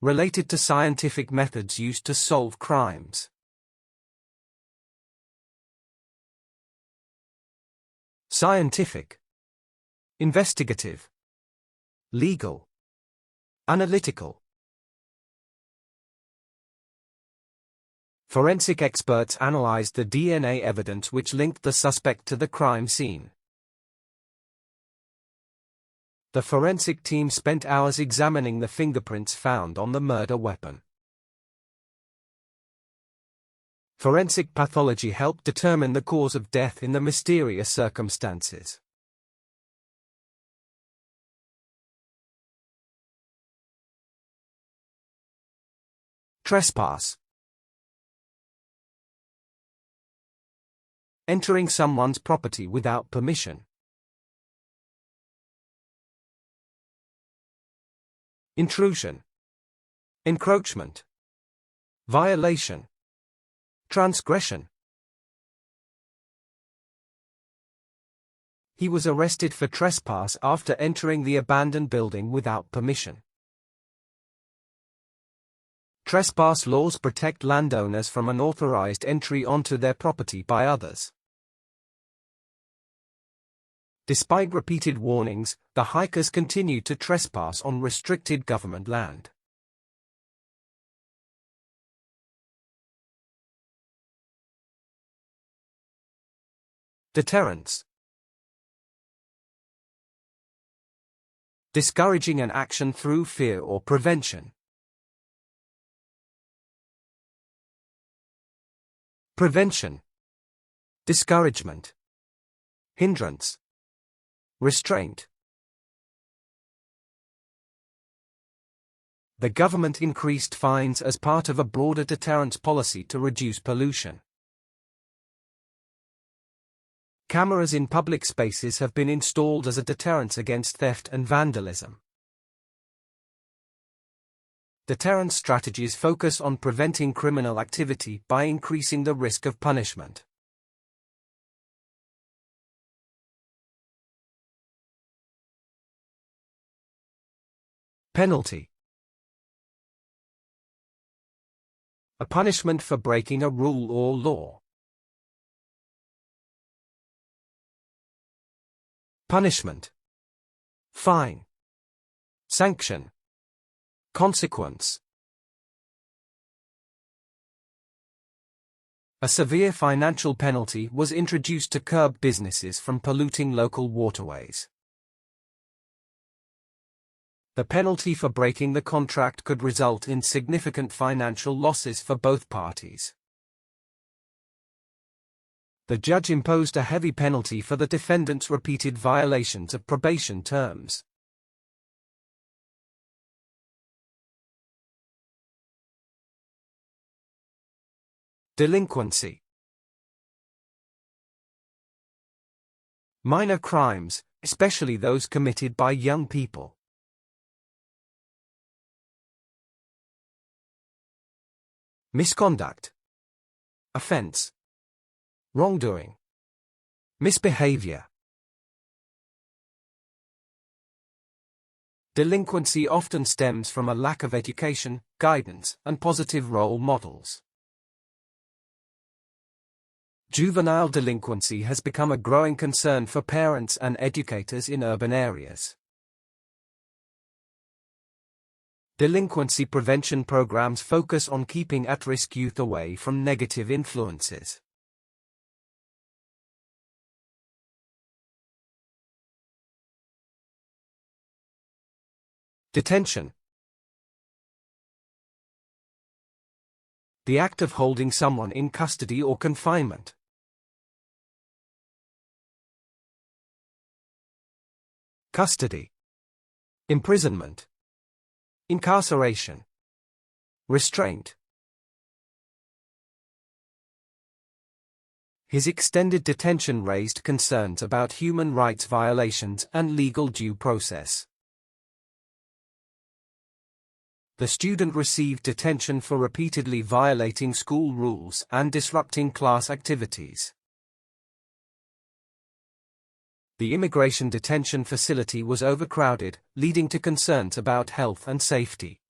Related to scientific methods used to solve crimes. Scientific. Investigative. Legal. Analytical. Forensic experts analyzed the DNA evidence which linked the suspect to the crime scene. The forensic team spent hours examining the fingerprints found on the murder weapon. Forensic pathology helped determine the cause of death in the mysterious circumstances. Trespass. Entering someone's property without permission. Intrusion. Encroachment. Violation. Transgression. He was arrested for trespass after entering the abandoned building without permission. Trespass laws protect landowners from unauthorized entry onto their property by others. Despite repeated warnings, the hikers continued to trespass on restricted government land. Deterrence. Discouraging an action through fear or prevention. Prevention. Discouragement. Hindrance. Restraint. The government increased fines as part of a broader deterrence policy to reduce pollution. Cameras in public spaces have been installed as a deterrence against theft and vandalism. Deterrence strategies focus on preventing criminal activity by increasing the risk of punishment. Penalty. A punishment for breaking a rule or law. Punishment. Fine. Sanction. Consequence. A severe financial penalty was introduced to curb businesses from polluting local waterways. The penalty for breaking the contract could result in significant financial losses for both parties. The judge imposed a heavy penalty for the defendant's repeated violations of probation terms. Delinquency. Minor crimes, especially those committed by young people. Misconduct. Offense. Wrongdoing. Misbehavior. Delinquency often stems from a lack of education, guidance, and positive role models. Juvenile delinquency has become a growing concern for parents and educators in urban areas. Delinquency prevention programs focus on keeping at-risk youth away from negative influences. Detention. The act of holding someone in custody or confinement. Custody. Imprisonment. Incarceration. Restraint. His extended detention raised concerns about human rights violations and legal due process. The student received detention for repeatedly violating school rules and disrupting class activities. The immigration detention facility was overcrowded, leading to concerns about health and safety.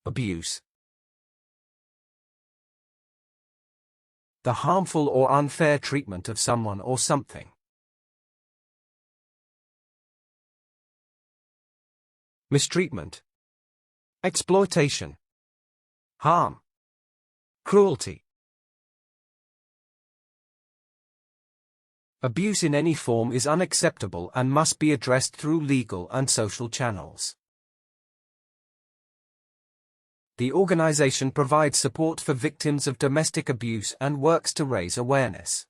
Abuse. The harmful or unfair treatment of someone or something. Mistreatment. Exploitation. Harm. Cruelty. Abuse in any form is unacceptable and must be addressed through legal and social channels. The organization provides support for victims of domestic abuse and works to raise awareness.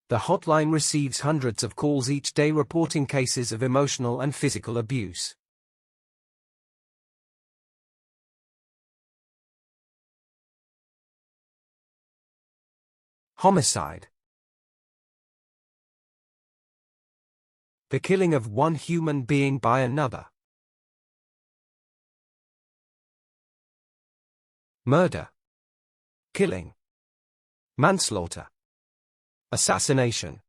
The hotline receives hundreds of calls each day reporting cases of emotional and physical abuse. Homicide. The killing of one human being by another. Murder. Killing. Manslaughter. Assassination.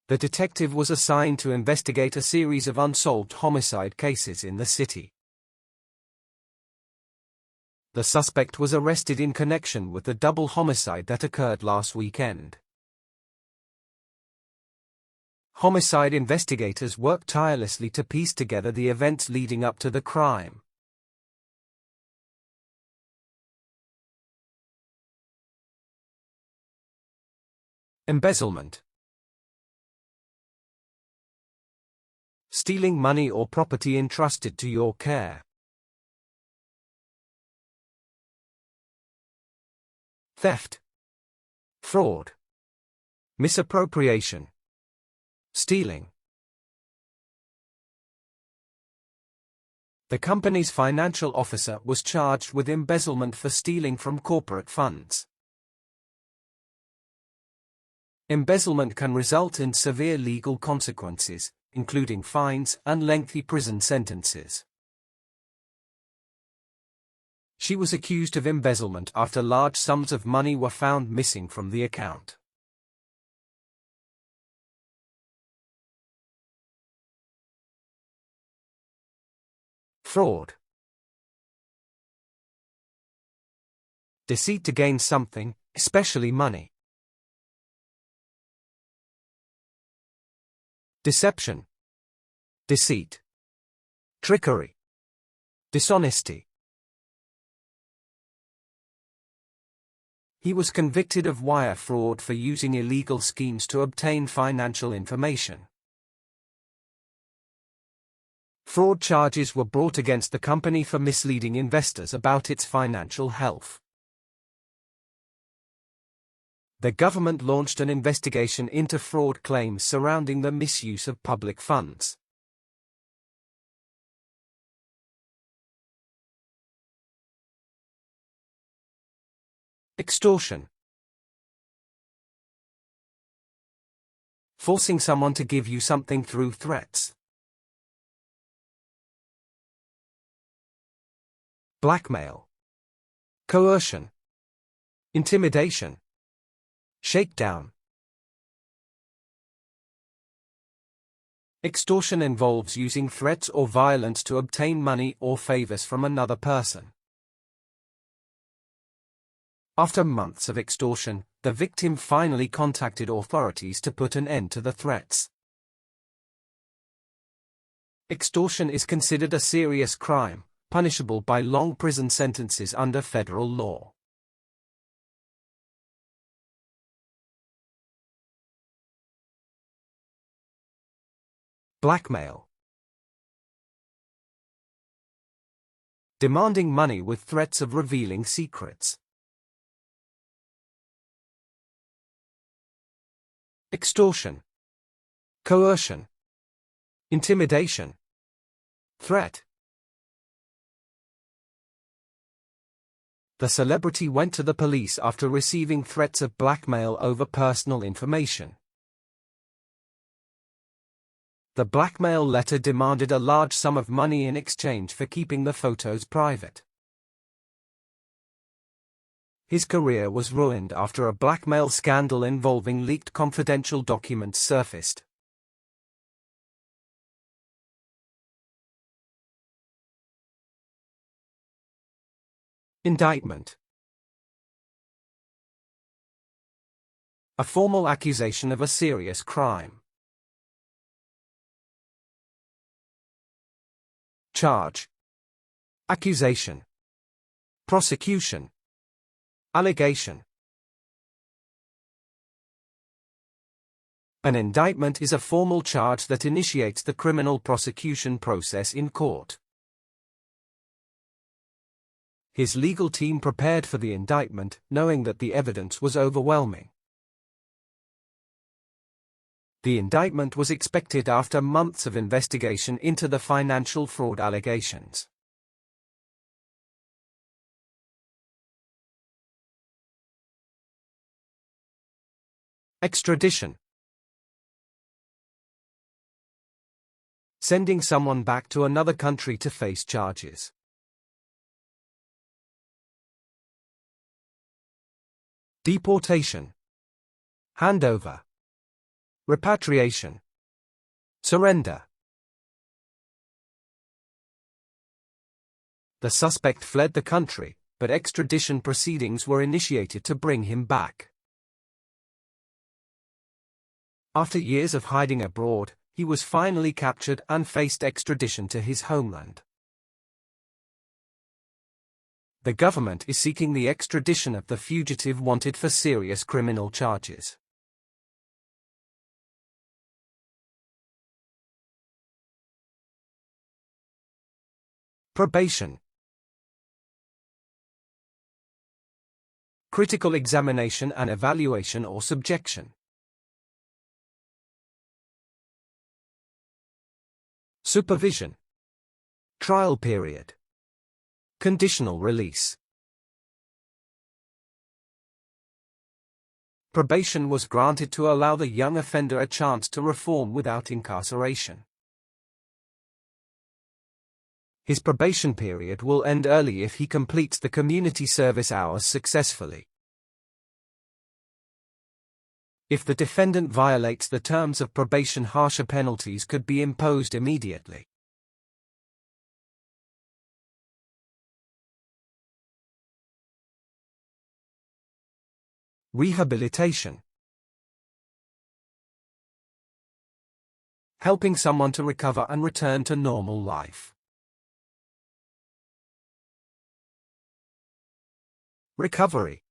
The detective was assigned to investigate a series of unsolved homicide cases in the city. The suspect was arrested in connection with the double homicide that occurred last weekend. Homicide investigators worked tirelessly to piece together the events leading up to the crime. Embezzlement. Stealing money or property entrusted to your care. Theft. Fraud. Misappropriation. Stealing. The company's financial officer was charged with embezzlement for stealing from corporate funds. Embezzlement can result in severe legal consequences, including fines and lengthy prison sentences. She was accused of embezzlement after large sums of money were found missing from the account. Fraud. Deceit to gain something, especially money. Deception. Deceit. Trickery. Dishonesty. He was convicted of wire fraud for using illegal schemes to obtain financial information. Fraud charges were brought against the company for misleading investors about its financial health. The government launched an investigation into fraud claims surrounding the misuse of public funds. Extortion. Forcing someone to give you something through threats. Blackmail. Coercion. Intimidation. Shakedown. Extortion involves using threats or violence to obtain money or favors from another person. After months of extortion, the victim finally contacted authorities to put an end to the threats. Extortion is considered a serious crime, punishable by long prison sentences under federal law. Blackmail. Demanding money with threats of revealing secrets. Extortion. Coercion. Intimidation. Threat. The celebrity went to the police after receiving threats of blackmail over personal information. The blackmail letter demanded a large sum of money in exchange for keeping the photos private. His career was ruined after a blackmail scandal involving leaked confidential documents surfaced. Indictment. A formal accusation of a serious crime. Charge. Accusation. Prosecution. Allegation. An indictment is a formal charge that initiates the criminal prosecution process in court. His legal team prepared for the indictment, knowing that the evidence was overwhelming. The indictment was expected after months of investigation into the financial fraud allegations. Extradition. Sending someone back to another country to face charges. Deportation. Handover. Repatriation. Surrender. The suspect fled the country, but extradition proceedings were initiated to bring him back. After years of hiding abroad, he was finally captured and faced extradition to his homeland. The government is seeking the extradition of the fugitive wanted for serious criminal charges. Probation. Critical examination and evaluation or subjection. Supervision. Trial period. Conditional release. Probation was granted to allow the young offender a chance to reform without incarceration. His probation period will end early if he completes the community service hours successfully. If the defendant violates the terms of probation, harsher penalties could be imposed immediately. Rehabilitation. Helping someone to recover and return to normal life. Recovery.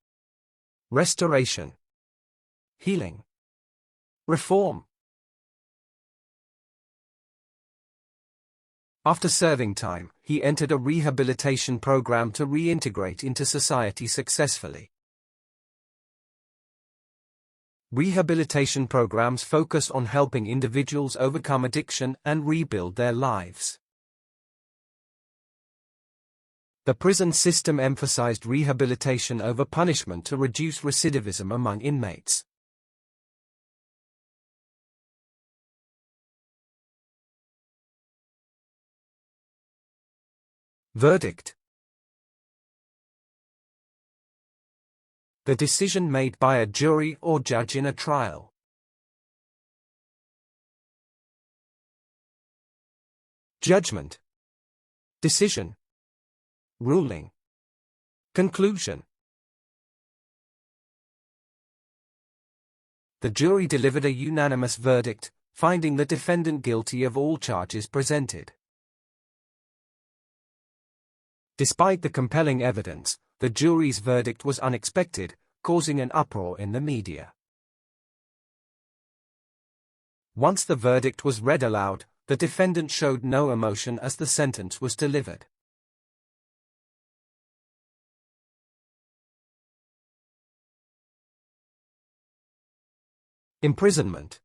Restoration. Healing. Reform. After serving time, he entered a rehabilitation program to reintegrate into society successfully. Rehabilitation programs focus on helping individuals overcome addiction and rebuild their lives. The prison system emphasized rehabilitation over punishment to reduce recidivism among inmates. Verdict. The decision made by a jury or judge in a trial. Judgment. Decision. Ruling. Conclusion. The jury delivered a unanimous verdict, finding the defendant guilty of all charges presented. Despite the compelling evidence, the jury's verdict was unexpected, causing an uproar in the media. Once the verdict was read aloud, the defendant showed no emotion as the sentence was delivered. Imprisonment.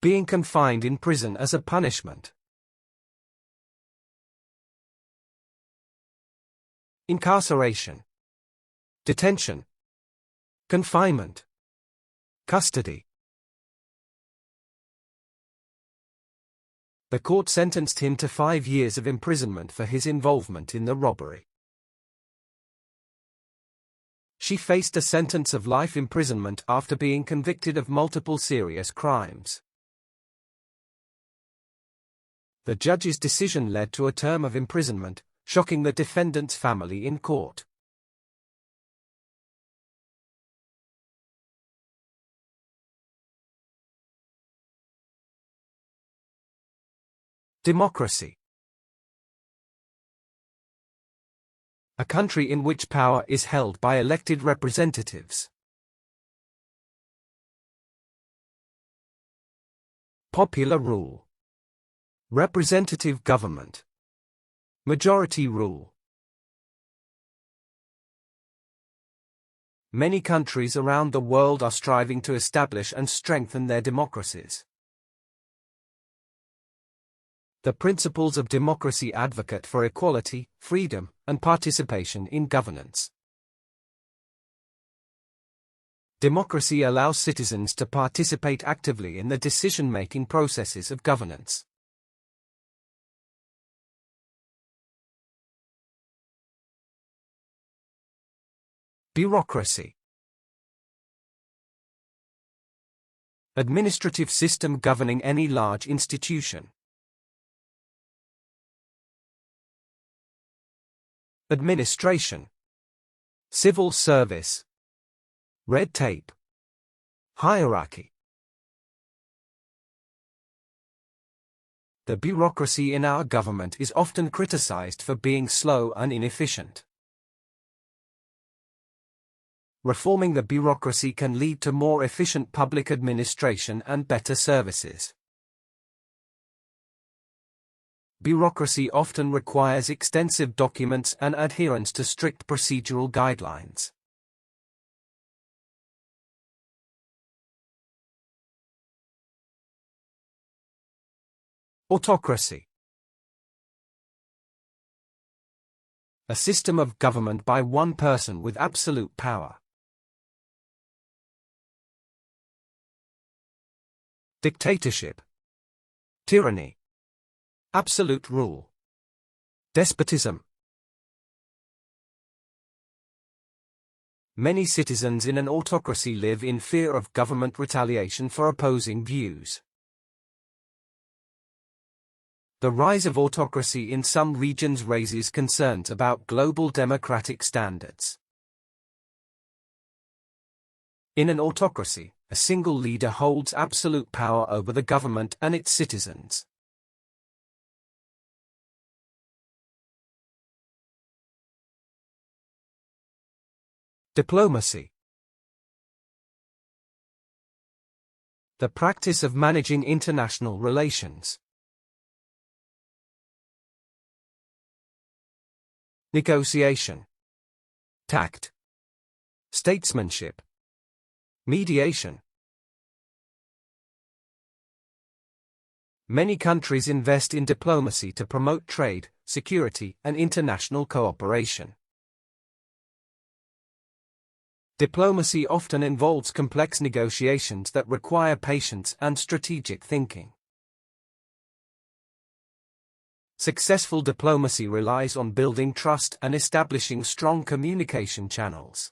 Being confined in prison as a punishment. Incarceration. Detention. Confinement. Custody. The court sentenced him to 5 years of imprisonment for his involvement in the robbery. She faced a sentence of life imprisonment after being convicted of multiple serious crimes. The judge's decision led to a term of imprisonment, shocking the defendant's family in court. Democracy. A country in which power is held by elected representatives. Popular rule. Representative government. Majority rule. Many countries around the world are striving to establish and strengthen their democracies. The principles of democracy advocate for equality, freedom, and participation in governance. Democracy allows citizens to participate actively in the decision-making processes of governance. Bureaucracy. Administrative system governing any large institution. Administration. Civil service. Red tape. Hierarchy. The bureaucracy in our government is often criticized for being slow and inefficient. Reforming the bureaucracy can lead to more efficient public administration and better services. Bureaucracy often requires extensive documents and adherence to strict procedural guidelines. Autocracy. A system of government by one person with absolute power. Dictatorship. Tyranny. Absolute rule. Despotism. Many citizens in an autocracy live in fear of government retaliation for opposing views. The rise of autocracy in some regions raises concerns about global democratic standards. In an autocracy, a single leader holds absolute power over the government and its citizens. Diplomacy. The practice of managing international relations. Negotiation. Tact. Statesmanship. Mediation. Many countries invest in diplomacy to promote trade, security, and international cooperation. Diplomacy often involves complex negotiations that require patience and strategic thinking. Successful diplomacy relies on building trust and establishing strong communication channels.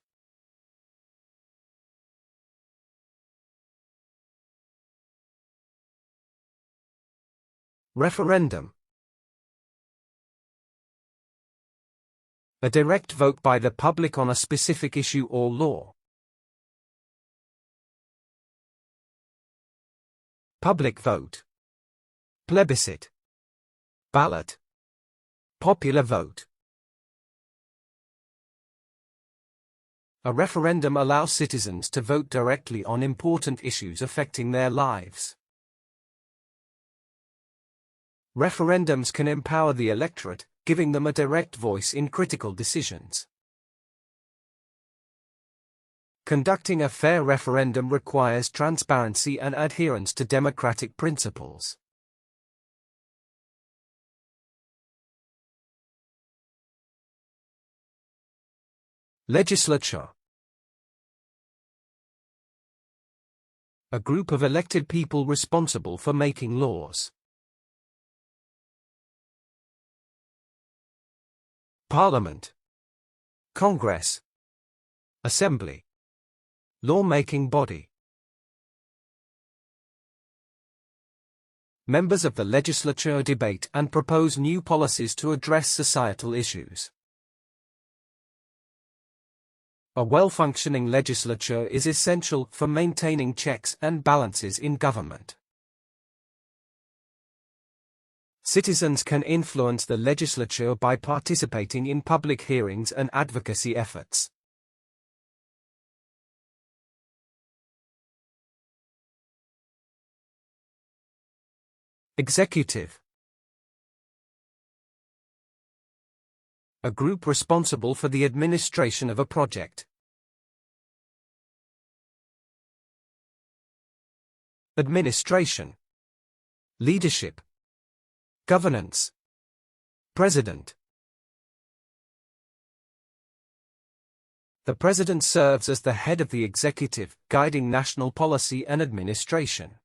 Referendum. A direct vote by the public on a specific issue or law. Public vote. Plebiscite. Ballot. Popular vote. A referendum allows citizens to vote directly on important issues affecting their lives. Referendums can empower the electorate, giving them a direct voice in critical decisions. Conducting a fair referendum requires transparency and adherence to democratic principles. Legislature. A group of elected people responsible for making laws. Parliament. Congress. Assembly. Law-making body. Members of the legislature debate and propose new policies to address societal issues. A well-functioning legislature is essential for maintaining checks and balances in government. Citizens can influence the legislature by participating in public hearings and advocacy efforts. Executive. A group responsible for the administration of a project. Administration. Leadership. Governance. President. The President serves as the head of the executive, guiding national policy and administration.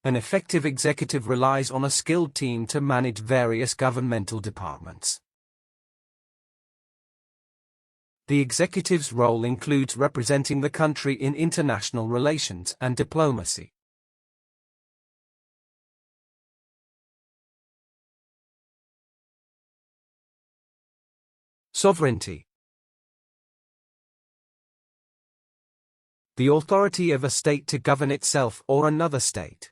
An effective executive relies on a skilled team to manage various governmental departments. The executive's role includes representing the country in international relations and diplomacy. Sovereignty. The authority of a state to govern itself or another state.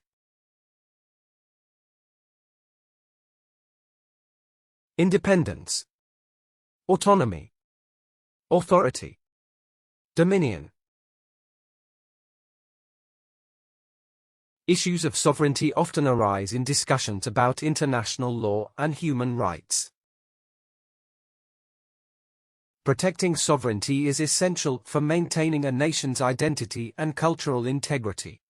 Independence. Autonomy. Authority. Dominion. Issues of sovereignty often arise in discussions about international law and human rights. Protecting sovereignty is essential for maintaining a nation's identity and cultural integrity.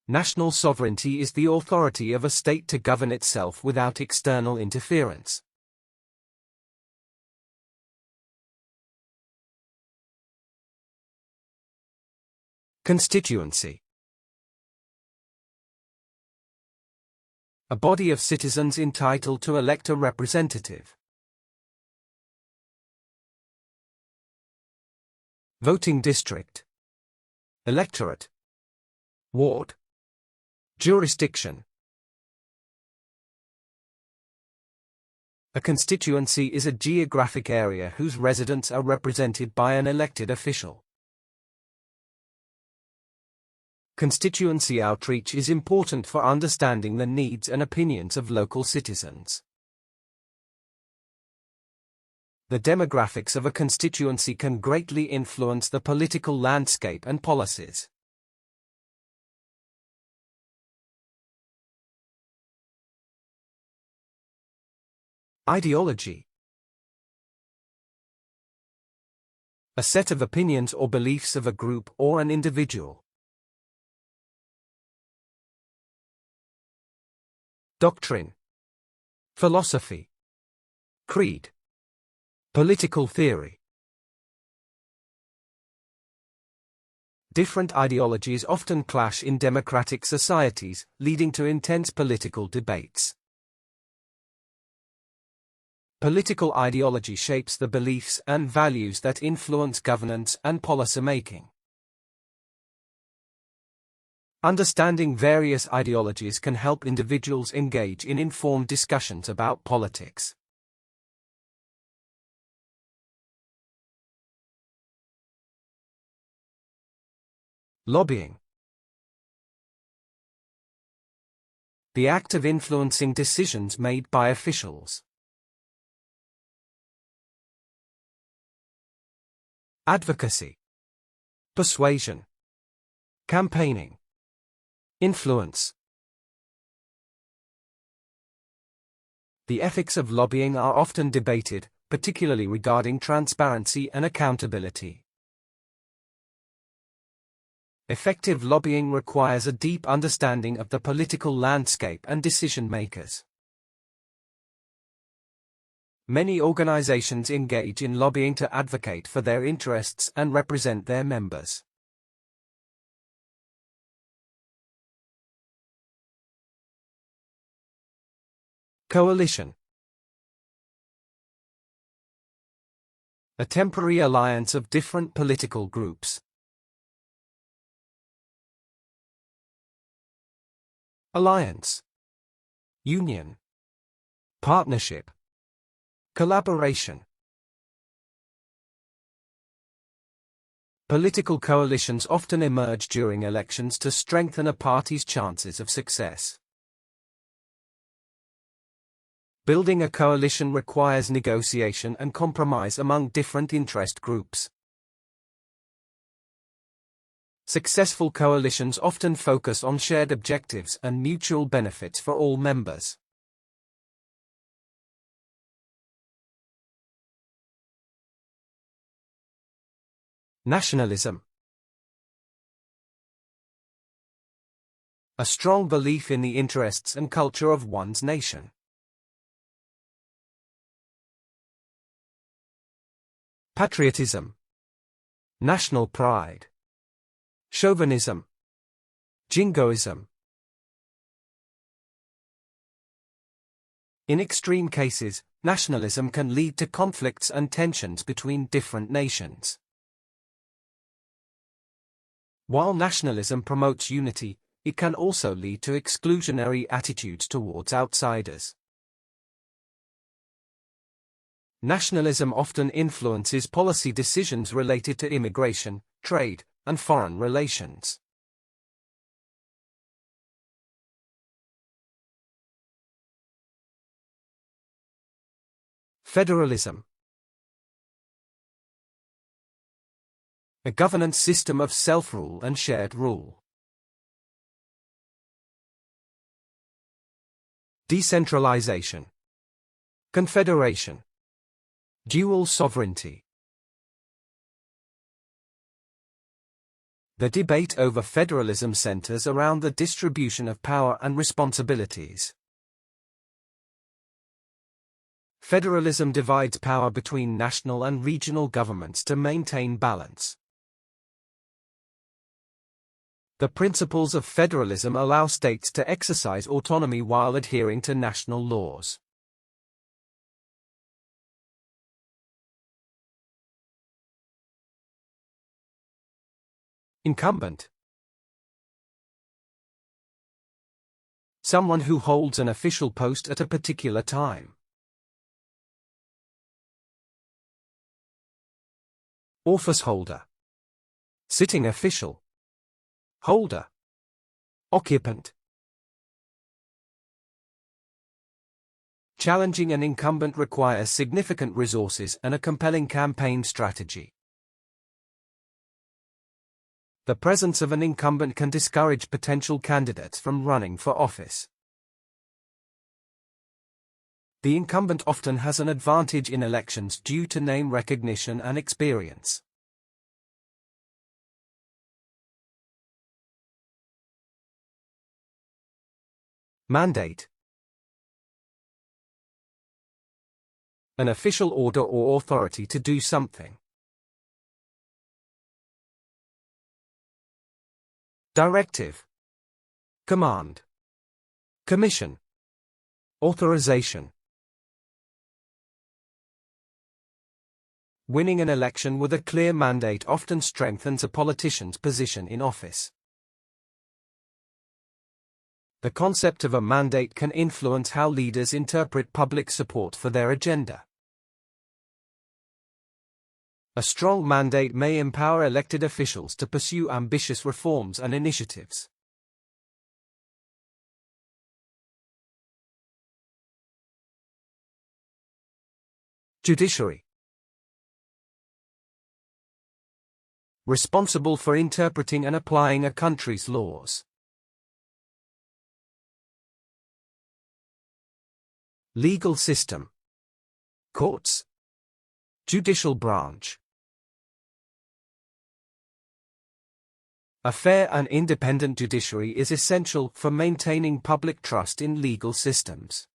National sovereignty is the authority of a state to govern itself without external interference. Constituency. A body of citizens entitled to elect a representative. Voting district. Electorate. Ward. Jurisdiction. A constituency is a geographic area whose residents are represented by an elected official. Constituency outreach is important for understanding the needs and opinions of local citizens. The demographics of a constituency can greatly influence the political landscape and policies. Ideology. A set of opinions or beliefs of a group or an individual. Doctrine. Philosophy. Creed. Political theory. Different ideologies often clash in democratic societies, leading to intense political debates. Political ideology shapes the beliefs and values that influence governance and policymaking. Understanding various ideologies can help individuals engage in informed discussions about politics. Lobbying. The act of influencing decisions made by officials. Advocacy. Persuasion. Campaigning. Influence. The ethics of lobbying are often debated, particularly regarding transparency and accountability. Effective lobbying requires a deep understanding of the political landscape and decision-makers. Many organizations engage in lobbying to advocate for their interests and represent their members. Coalition. A temporary alliance of different political groups. alliance, union, partnership, collaboration. Political coalitions often emerge during elections to strengthen a party's chances of success. Building a coalition requires negotiation and compromise among different interest groups. Successful coalitions often focus on shared objectives and mutual benefits for all members. Nationalism. A strong belief in the interests and culture of one's nation. Patriotism. National pride. Chauvinism. Jingoism. In extreme cases, nationalism can lead to conflicts and tensions between different nations. While nationalism promotes unity, it can also lead to exclusionary attitudes towards outsiders. Nationalism often influences policy decisions related to immigration, trade, and foreign relations. Federalism. A governance system of self-rule and shared rule. Decentralization. Confederation. Dual sovereignty. The debate over federalism centers around the distribution of power and responsibilities. Federalism divides power between national and regional governments to maintain balance. The principles of federalism allow states to exercise autonomy while adhering to national laws. Incumbent. Someone who holds an official post at a particular time. Office holder. Sitting official. Holder. Occupant. Challenging an incumbent requires significant resources and a compelling campaign strategy. The presence of an incumbent can discourage potential candidates from running for office. The incumbent often has an advantage in elections due to name recognition and experience. Mandate. An official order or authority to do something. Directive. Command. Commission. Authorization. Winning an election with a clear mandate often strengthens a politician's position in office. The concept of a mandate can influence how leaders interpret public support for their agenda. A strong mandate may empower elected officials to pursue ambitious reforms and initiatives. Judiciary. Responsible for interpreting and applying a country's laws. Legal system. Courts. Judicial branch. A fair and independent judiciary is essential for maintaining public trust in legal systems.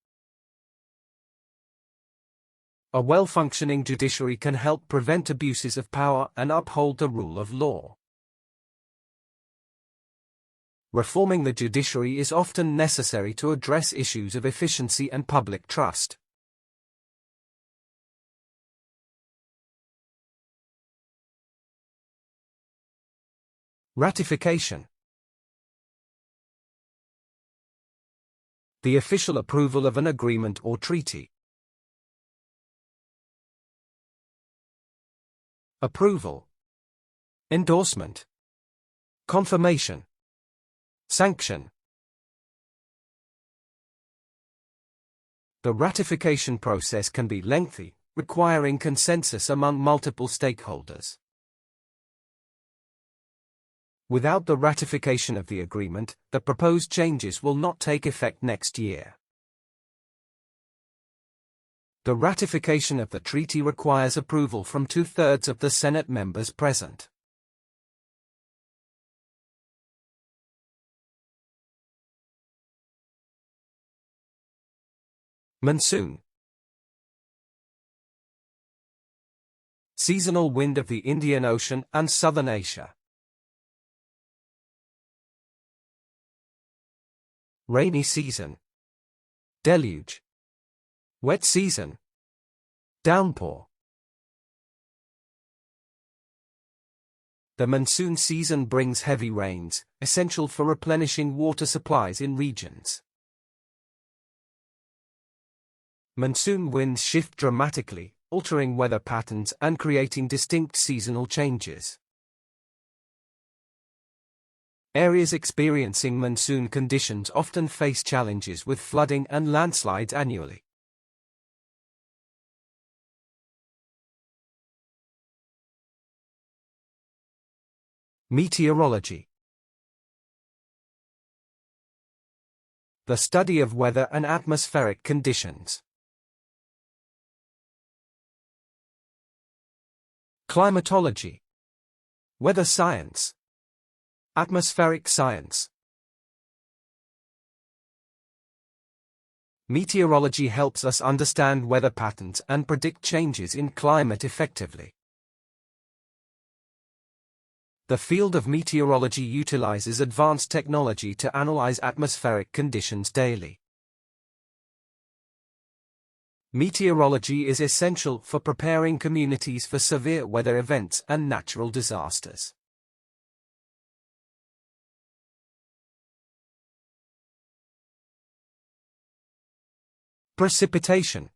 A well-functioning judiciary can help prevent abuses of power and uphold the rule of law. Reforming the judiciary is often necessary to address issues of efficiency and public trust. Ratification. The official approval of an agreement or treaty. Approval. Endorsement. Confirmation. Sanction. The ratification process can be lengthy, requiring consensus among multiple stakeholders. Without the ratification of the agreement, the proposed changes will not take effect next year. The ratification of the treaty requires approval from 2/3 of the Senate members present. Monsoon. Seasonal wind of the Indian Ocean and Southern Asia. Rainy season. Deluge. Wet season. Downpour. The monsoon season brings heavy rains, essential for replenishing water supplies in regions. Monsoon winds shift dramatically, altering weather patterns and creating distinct seasonal changes. Areas experiencing monsoon conditions often face challenges with flooding and landslides annually. Meteorology. The study of weather and atmospheric conditions. Climatology. Weather science. Atmospheric science. Meteorology helps us understand weather patterns and predict changes in climate effectively. The field of meteorology utilizes advanced technology to analyze atmospheric conditions daily. Meteorology is essential for preparing communities for severe weather events and natural disasters. Precipitation.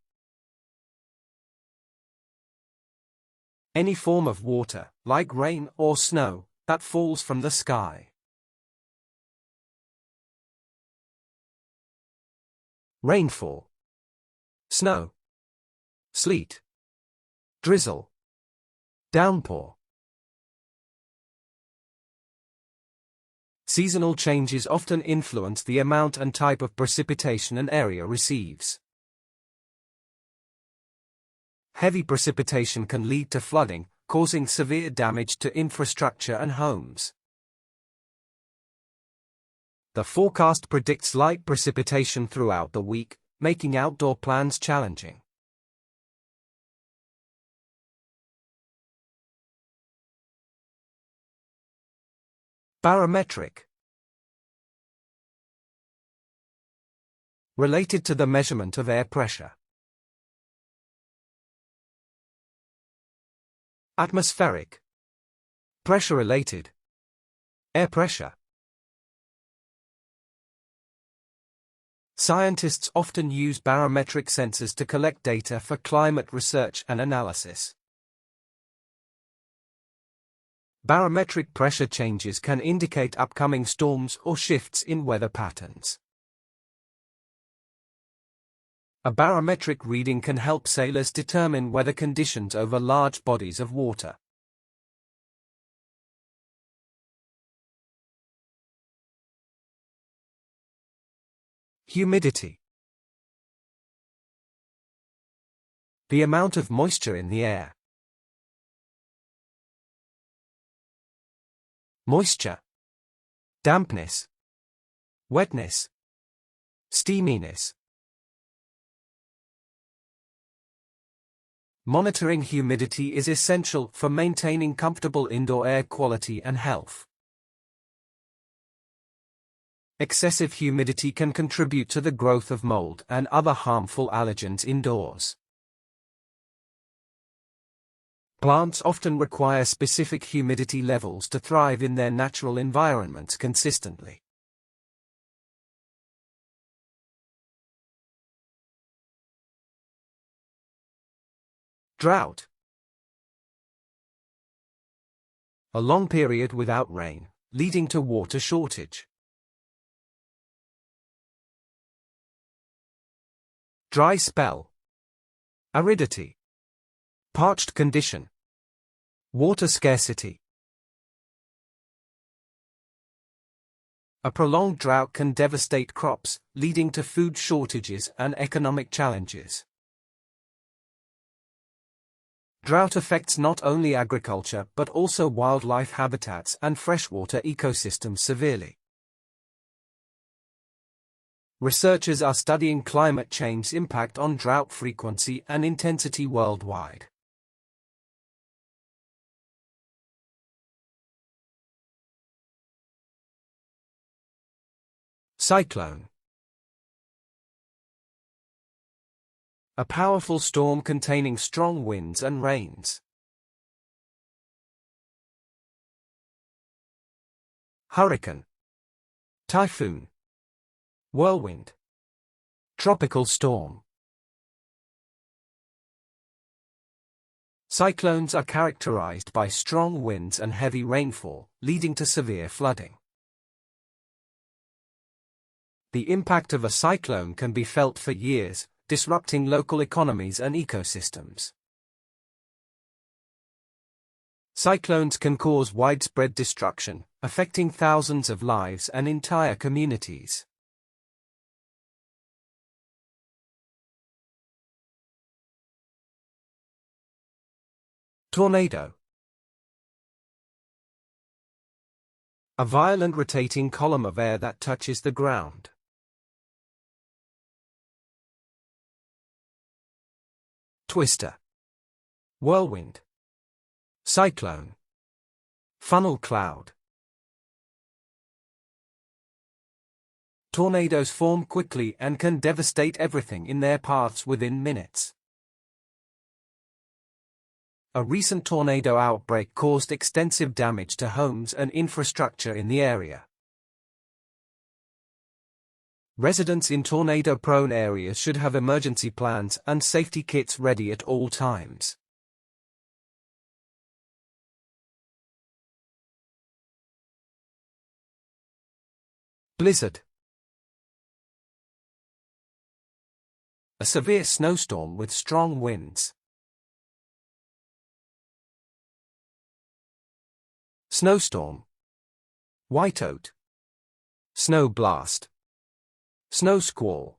Any form of water, like rain or snow, that falls from the sky. Rainfall. Snow. Sleet. Drizzle. Downpour. Seasonal changes often influence the amount and type of precipitation an area receives. Heavy precipitation can lead to flooding, causing severe damage to infrastructure and homes. The forecast predicts light precipitation throughout the week, making outdoor plans challenging. Barometric. Related to the measurement of air pressure. Atmospheric. Pressure-related. Air pressure. Scientists often use barometric sensors to collect data for climate research and analysis. Barometric pressure changes can indicate upcoming storms or shifts in weather patterns. A barometric reading can help sailors determine weather conditions over large bodies of water. Humidity. The amount of moisture in the air. Moisture. Dampness. Wetness. Steaminess. Monitoring humidity is essential for maintaining comfortable indoor air quality and health. Excessive humidity can contribute to the growth of mold and other harmful allergens indoors. Plants often require specific humidity levels to thrive in their natural environments consistently. Drought. A long period without rain, leading to water shortage. Dry spell. Aridity. Parched condition. Water scarcity. A prolonged drought can devastate crops, leading to food shortages and economic challenges. Drought affects not only agriculture but also wildlife habitats and freshwater ecosystems severely. Researchers are studying climate change's impact on drought frequency and intensity worldwide. Cyclone. A powerful storm containing strong winds and rains. Hurricane. Typhoon. Whirlwind. Tropical storm. Cyclones are characterized by strong winds and heavy rainfall, leading to severe flooding. The impact of a cyclone can be felt for years, disrupting local economies and ecosystems. Cyclones can cause widespread destruction, affecting thousands of lives and entire communities. Tornado. A violent rotating column of air that touches the ground. Twister. Whirlwind. Cyclone. Funnel cloud. Tornadoes form quickly and can devastate everything in their paths within minutes. A recent tornado outbreak caused extensive damage to homes and infrastructure in the area. Residents in tornado-prone areas should have emergency plans and safety kits ready at all times. Blizzard. A severe snowstorm with strong winds. Snowstorm. Whiteout. Snow blast. Snow squall.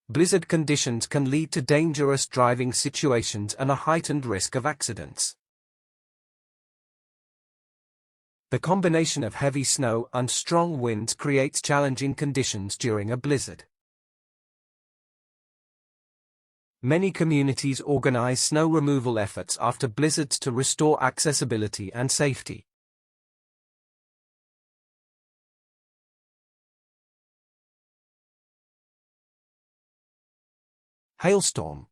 Blizzard conditions can lead to dangerous driving situations and a heightened risk of accidents. The combination of heavy snow and strong winds creates challenging conditions during a blizzard. Many communities organize snow removal efforts after blizzards to restore accessibility and safety. Hailstorm.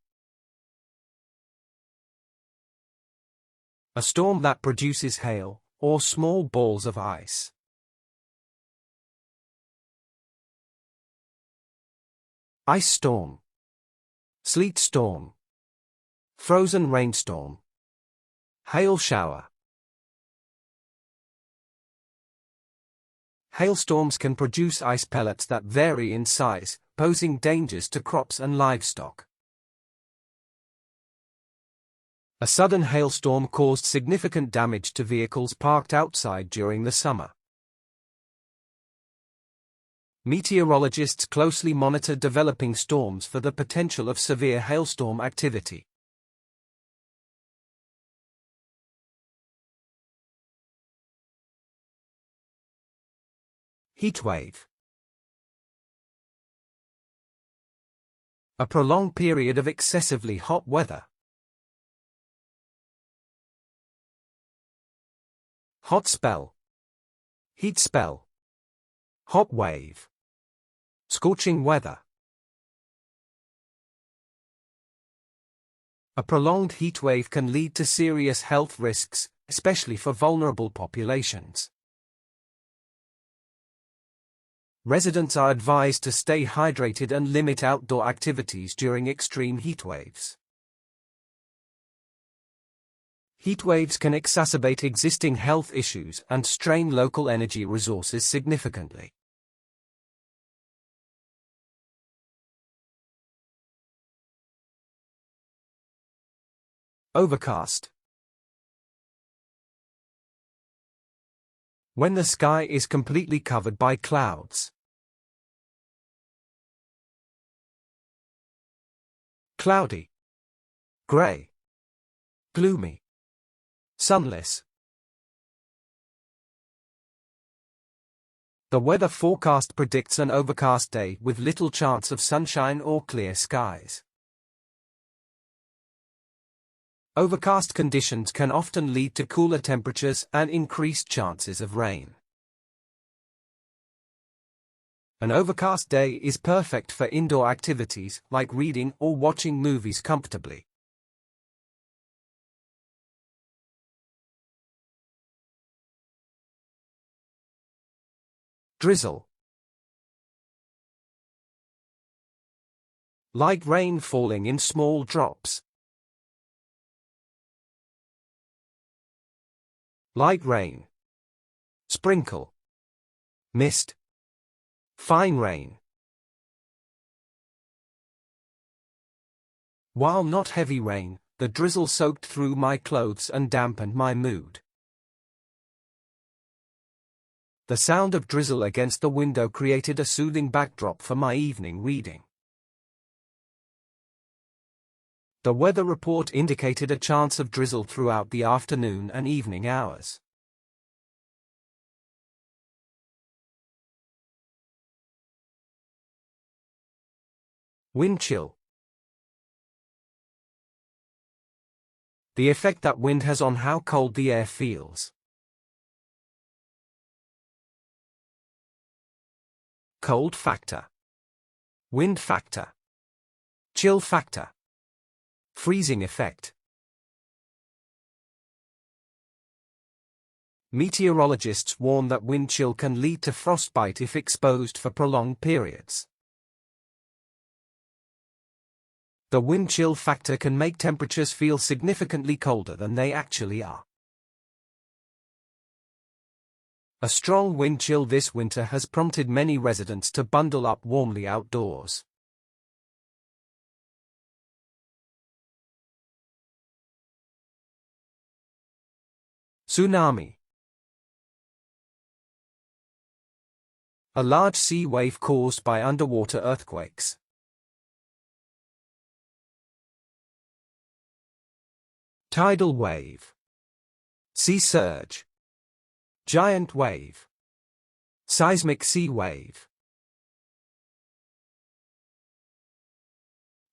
A storm that produces hail, or small balls of ice. Ice storm. Sleet storm. Frozen rainstorm. Hail shower. Hailstorms can produce ice pellets that vary in size, posing dangers to crops and livestock. A sudden hailstorm caused significant damage to vehicles parked outside during the summer. Meteorologists closely monitor developing storms for the potential of severe hailstorm activity. Heatwave. A prolonged period of excessively hot weather. Hot spell. Heat spell. Hot wave. Scorching weather. A prolonged heat wave can lead to serious health risks, especially for vulnerable populations. Residents are advised to stay hydrated and limit outdoor activities during extreme heat waves. Heat waves can exacerbate existing health issues and strain local energy resources significantly. Overcast. When the sky is completely covered by clouds. Cloudy, gray, gloomy, sunless. The weather forecast predicts an overcast day with little chance of sunshine or clear skies. Overcast conditions can often lead to cooler temperatures and increased chances of rain. An overcast day is perfect for indoor activities like reading or watching movies comfortably. Drizzle. Light rain falling in small drops. Light rain. Sprinkle. Mist. Fine rain. While not heavy rain, the drizzle soaked through my clothes and dampened my mood. The sound of drizzle against the window created a soothing backdrop for my evening reading. The weather report indicated a chance of drizzle throughout the afternoon and evening hours. Wind chill. The effect that wind has on how cold the air feels. Cold factor. Wind factor. Chill factor. Freezing effect. Meteorologists warn that wind chill can lead to frostbite if exposed for prolonged periods. The wind chill factor can make temperatures feel significantly colder than they actually are. A strong wind chill this winter has prompted many residents to bundle up warmly outdoors. Tsunami. A large sea wave caused by underwater earthquakes. Tidal wave. Sea surge. Giant wave. Seismic sea wave.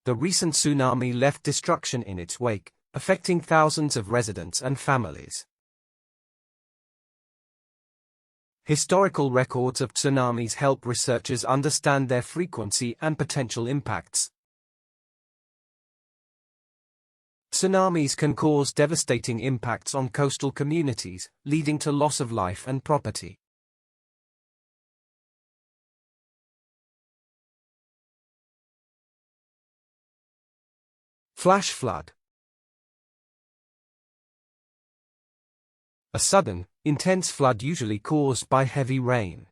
The recent tsunami left destruction in its wake, affecting thousands of residents and families. Historical records of tsunamis help researchers understand their frequency and potential impacts. Tsunamis can cause devastating impacts on coastal communities, leading to loss of life and property. Flash flood. A sudden, intense flood usually caused by heavy rain.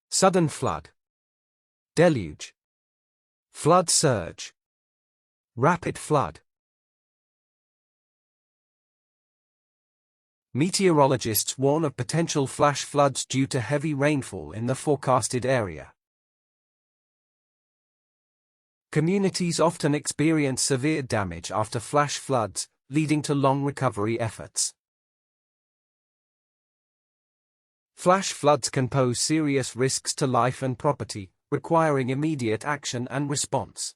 Sudden flood. Deluge. Flood surge. Rapid flood. Meteorologists warn of potential flash floods due to heavy rainfall in the forecasted area. Communities often experience severe damage after flash floods, leading to long recovery efforts. Flash floods can pose serious risks to life and property, requiring immediate action and response.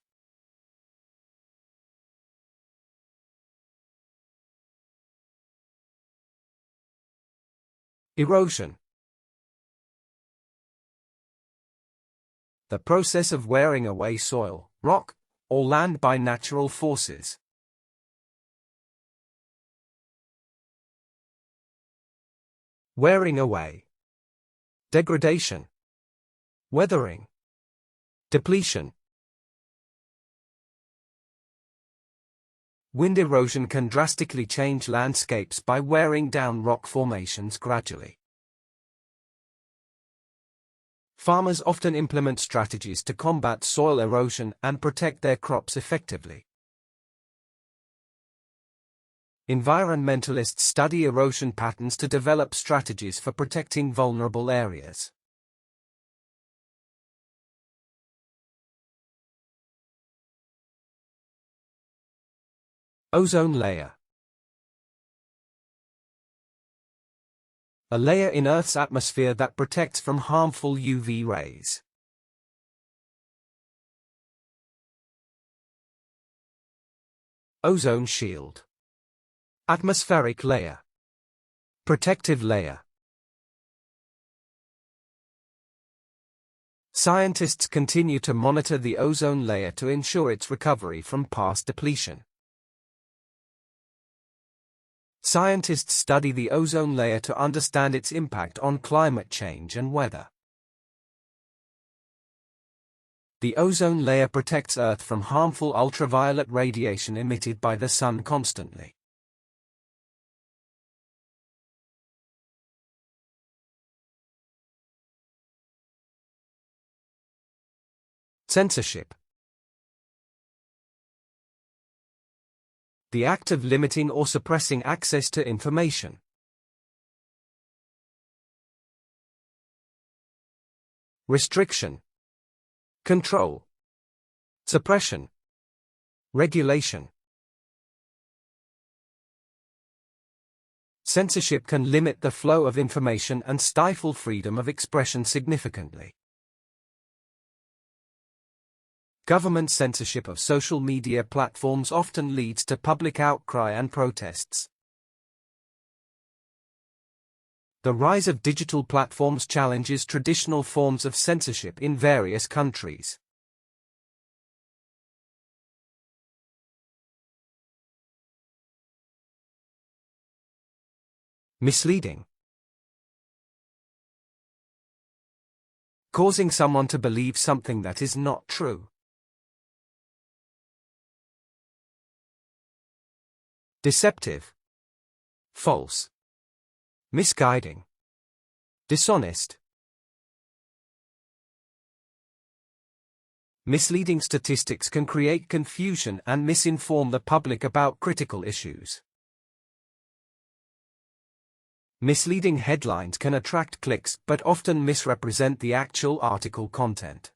Erosion. The process of wearing away soil, rock, or land by natural forces. wearing away, degradation, weathering, depletion. Wind erosion can drastically change landscapes by wearing down rock formations gradually. Farmers often implement strategies to combat soil erosion and protect their crops effectively. Environmentalists study erosion patterns to develop strategies for protecting vulnerable areas. Ozone layer. A layer in Earth's atmosphere that protects from harmful UV rays. Ozone shield. Atmospheric layer. Protective layer. Scientists continue to monitor the ozone layer to ensure its recovery from past depletion. Scientists study the ozone layer to understand its impact on climate change and weather. The ozone layer protects Earth from harmful ultraviolet radiation emitted by the sun constantly. Censorship. The act of limiting or suppressing access to information. Restriction. Control. Suppression. Regulation. Censorship can limit the flow of information and stifle freedom of expression significantly. Government censorship of social media platforms often leads to public outcry and protests. The rise of digital platforms challenges traditional forms of censorship in various countries. Misleading. Causing someone to believe something that is not true. Deceptive. False. Misguiding. Dishonest. Misleading statistics can create confusion and misinform the public about critical issues. Misleading headlines can attract clicks but often misrepresent the actual article content.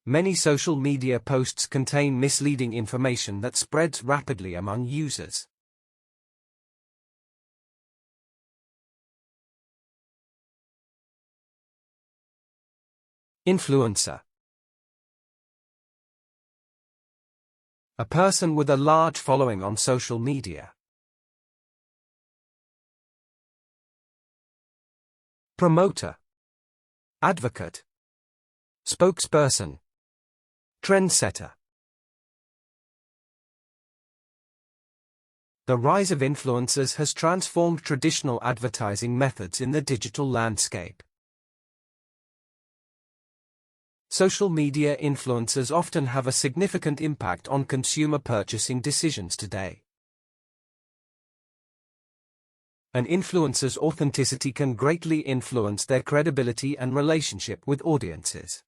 Many social media posts contain misleading information that spreads rapidly among users. Influencer. A person with a large following on social media. Promoter. Advocate. Spokesperson. Trendsetter. The rise of influencers has transformed traditional advertising methods in the digital landscape. Social media influencers often have a significant impact on consumer purchasing decisions today. An influencer's authenticity can greatly influence their credibility and relationship with audiences.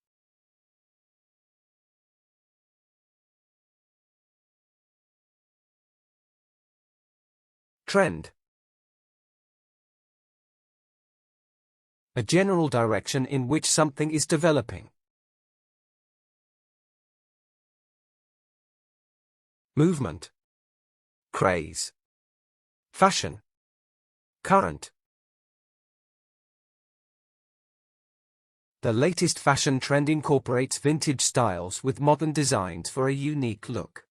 Trend. A general direction in which something is developing. Movement. Craze. Fashion. Current. The latest fashion trend incorporates vintage styles with modern designs for a unique look.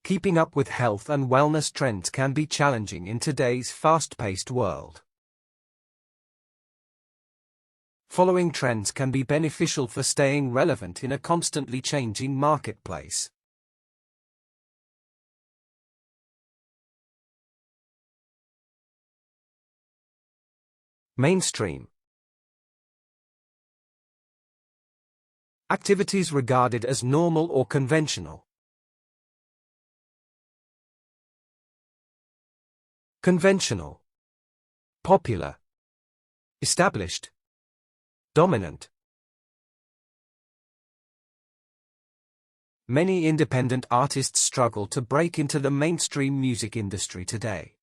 Keeping up with health and wellness trends can be challenging in today's fast-paced world. Following trends can be beneficial for staying relevant in a constantly changing marketplace. Mainstream. Activities regarded as normal or conventional. Conventional. Popular. Established. Dominant. Many independent artists struggle to break into the mainstream music industry today.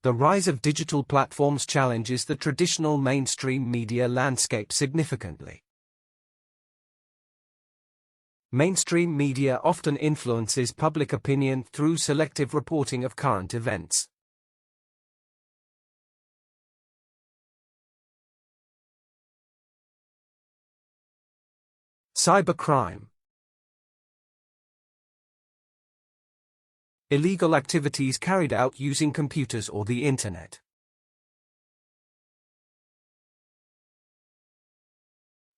The rise of digital platforms challenges the traditional mainstream media landscape significantly. Mainstream media often influences public opinion through selective reporting of current events. Cybercrime. Illegal activities carried out using computers or the Internet.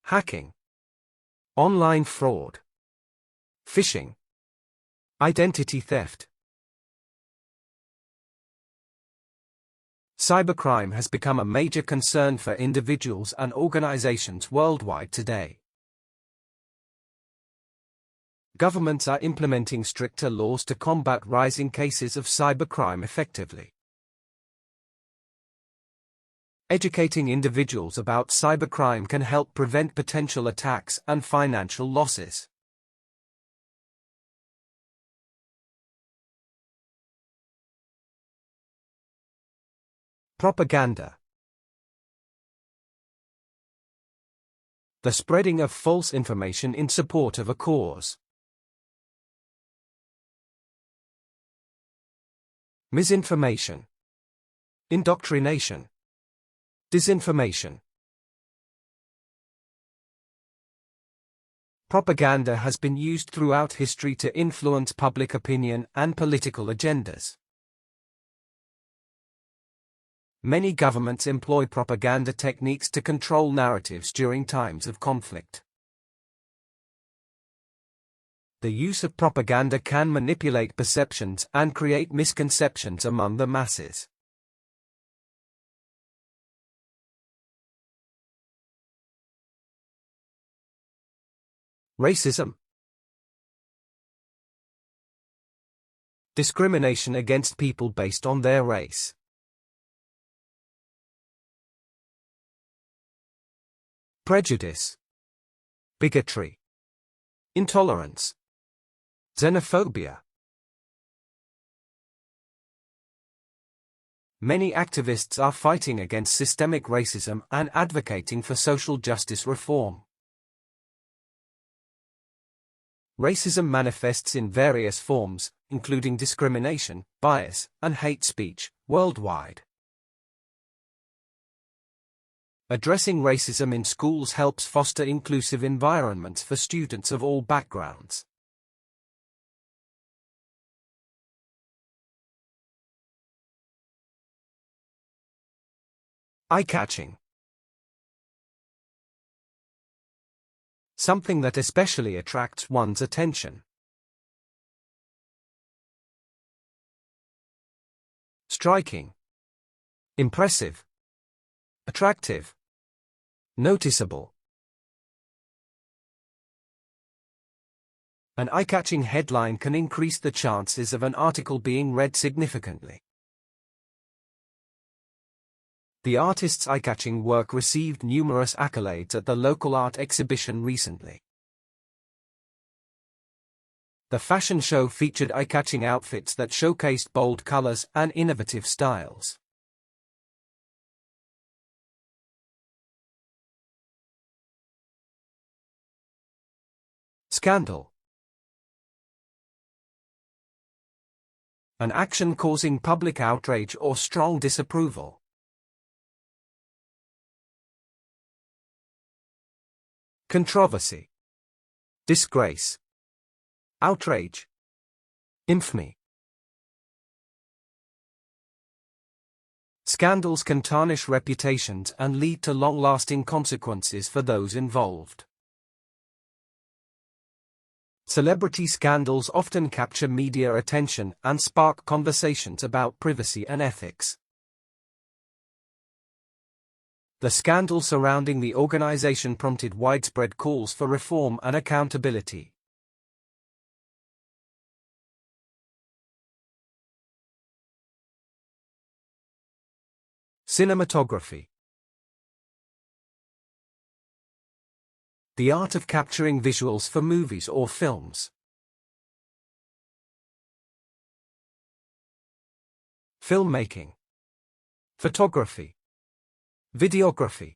Hacking. Online fraud. Phishing. Identity theft. Cybercrime has become a major concern for individuals and organizations worldwide today. Governments are implementing stricter laws to combat rising cases of cybercrime effectively. Educating individuals about cybercrime can help prevent potential attacks and financial losses. Propaganda. The spreading of false information in support of a cause. Misinformation. Indoctrination. Disinformation. Propaganda has been used throughout history to influence public opinion and political agendas. Many governments employ propaganda techniques to control narratives during times of conflict. The use of propaganda can manipulate perceptions and create misconceptions among the masses. Racism. Discrimination against people based on their race. Prejudice. Bigotry. Intolerance. Xenophobia. Many activists are fighting against systemic racism and advocating for social justice reform. Racism manifests in various forms, including discrimination, bias, and hate speech, worldwide. Addressing racism in schools helps foster inclusive environments for students of all backgrounds. Eye-catching. Something that especially attracts one's attention. Striking. Impressive. Attractive. Noticeable. An eye-catching headline can increase the chances of an article being read significantly. The artist's eye-catching work received numerous accolades at the local art exhibition recently. The fashion show featured eye-catching outfits that showcased bold colors and innovative styles. Scandal. An action causing public outrage or strong disapproval. Controversy. Disgrace. Outrage. Infamy. Scandals can tarnish reputations and lead to long-lasting consequences for those involved. Celebrity scandals often capture media attention and spark conversations about privacy and ethics. The scandal surrounding the organization prompted widespread calls for reform and accountability. Cinematography. The art of capturing visuals for movies or films. Filmmaking. Photography. Videography.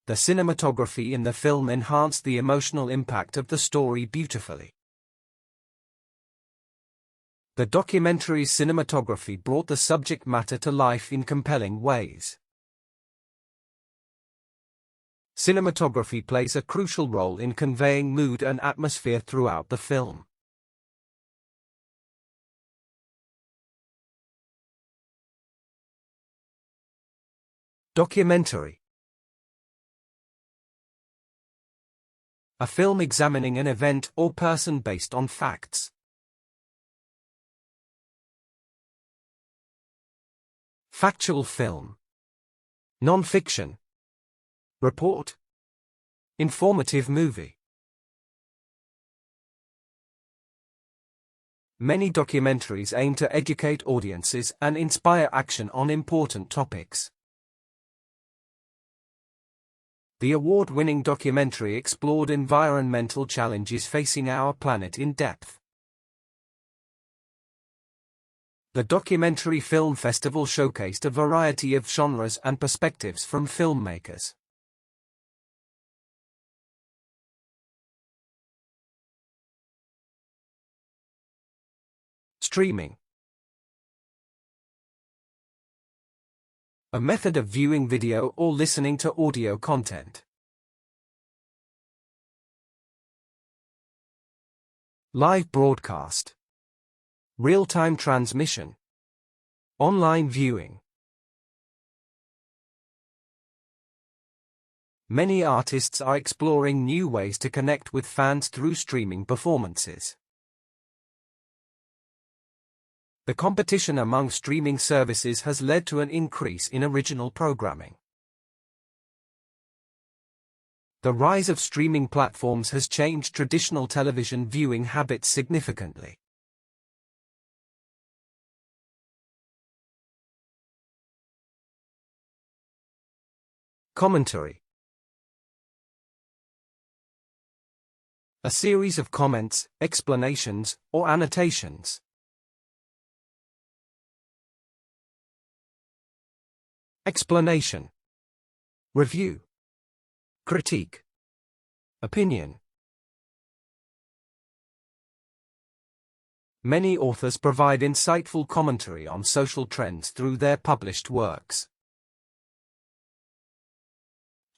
The cinematography in the film enhanced the emotional impact of the story beautifully. The documentary's cinematography brought the subject matter to life in compelling ways. Cinematography plays a crucial role in conveying mood and atmosphere throughout the film. Documentary. A film examining an event or person based on facts. Factual film. Non-fiction. Report. Informative movie. Many documentaries aim to educate audiences and inspire action on important topics. The award-winning documentary explored environmental challenges facing our planet in depth. The Documentary Film Festival showcased a variety of genres and perspectives from filmmakers. Streaming. A method of viewing video or listening to audio content. Live broadcast. Real-time transmission. Online viewing. Many artists are exploring new ways to connect with fans through streaming performances. The competition among streaming services has led to an increase in original programming. The rise of streaming platforms has changed traditional television viewing habits significantly. Commentary. A series of comments, explanations, or annotations. Explanation. Review. Critique. Opinion. Many authors provide insightful commentary on social trends through their published works.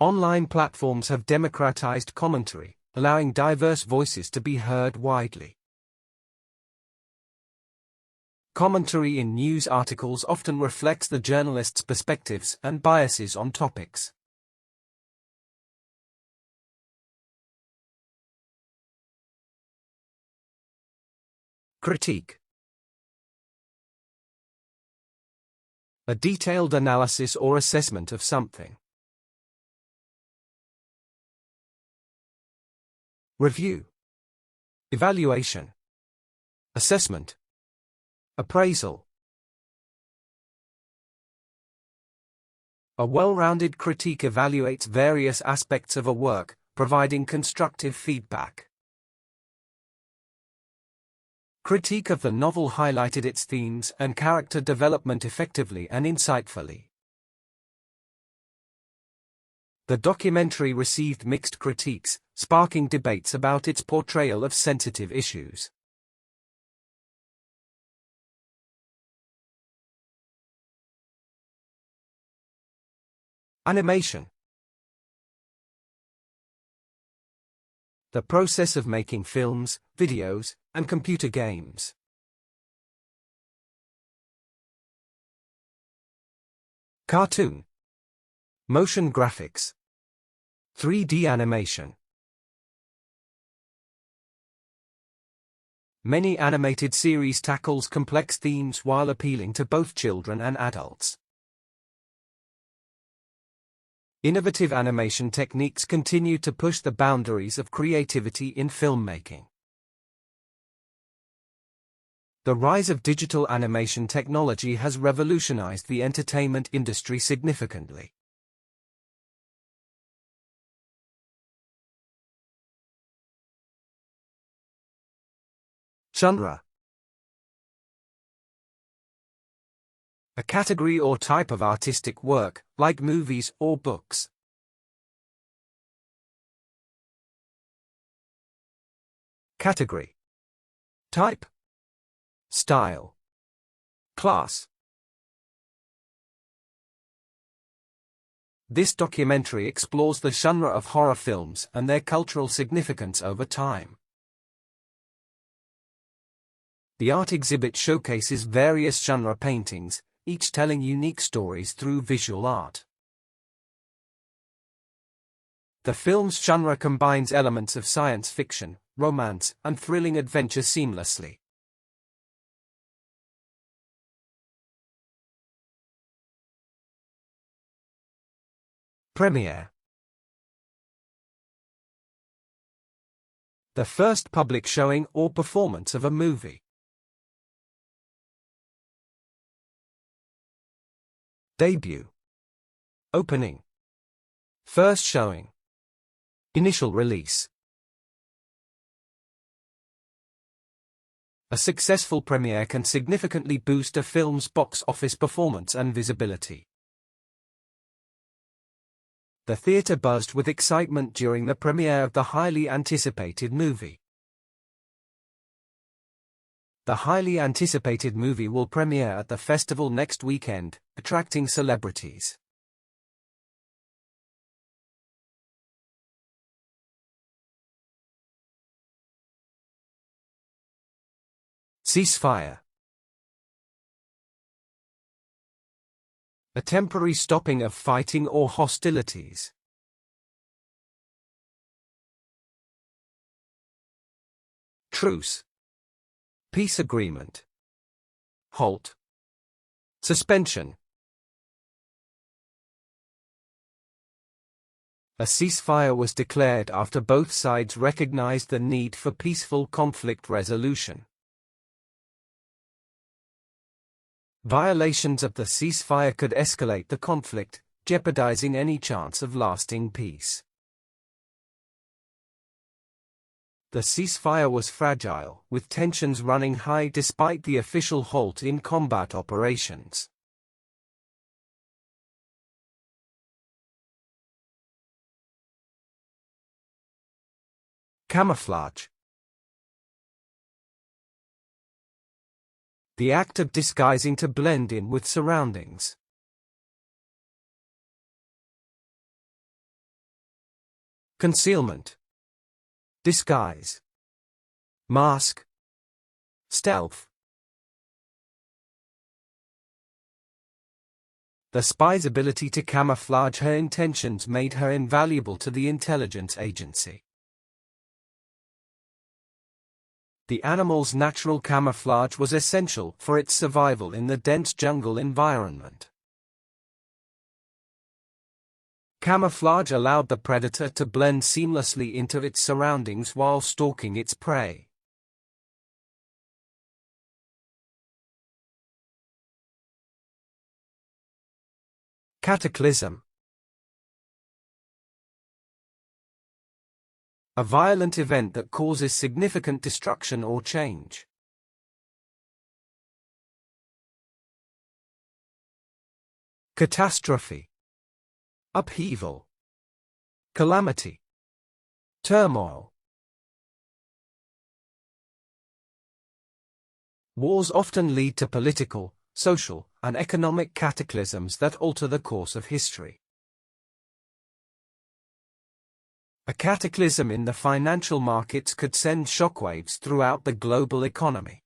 Online platforms have democratized commentary, allowing diverse voices to be heard widely. Commentary in news articles often reflects the journalist's perspectives and biases on topics. Critique. A detailed analysis or assessment of something. Review. Evaluation. Assessment. Appraisal. A well-rounded critique evaluates various aspects of a work, providing constructive feedback. Critique of the novel highlighted its themes and character development effectively and insightfully. The documentary received mixed critiques, sparking debates about its portrayal of sensitive issues. Animation. The process of making films, videos, and computer games. Cartoon. Motion graphics. 3D animation. Many animated series tackles complex themes while appealing to both children and adults. Innovative animation techniques continue to push the boundaries of creativity in filmmaking. The rise of digital animation technology has revolutionized the entertainment industry significantly. Genre. A category or type of artistic work, like movies or books. Category. Type. Style. Class. This documentary explores the genre of horror films and their cultural significance over time. The art exhibit showcases various genre paintings, each telling unique stories through visual art. The film's genre combines elements of science fiction, romance, and thrilling adventure seamlessly. Premiere. The first public showing or performance of a movie. Debut. Opening. First showing. Initial release. A successful premiere can significantly boost a film's box office performance and visibility. The theater buzzed with excitement during the premiere of the highly anticipated movie. The highly anticipated movie will premiere at the festival next weekend, attracting celebrities. Ceasefire. A temporary stopping of fighting or hostilities. Truce. Peace agreement. Halt. Suspension. A ceasefire was declared after both sides recognized the need for peaceful conflict resolution. Violations of the ceasefire could escalate the conflict, jeopardizing any chance of lasting peace. The ceasefire was fragile, with tensions running high despite the official halt in combat operations. Camouflage. The act of disguising to blend in with surroundings. Concealment. Disguise. Mask. Stealth. The spy's ability to camouflage her intentions made her invaluable to the intelligence agency. The animal's natural camouflage was essential for its survival in the dense jungle environment. Camouflage allowed the predator to blend seamlessly into its surroundings while stalking its prey. Cataclysm. A violent event that causes significant destruction or change. Catastrophe. Upheaval. Calamity. Turmoil. Wars often lead to political, social, and economic cataclysms that alter the course of history. A cataclysm in the financial markets could send shockwaves throughout the global economy.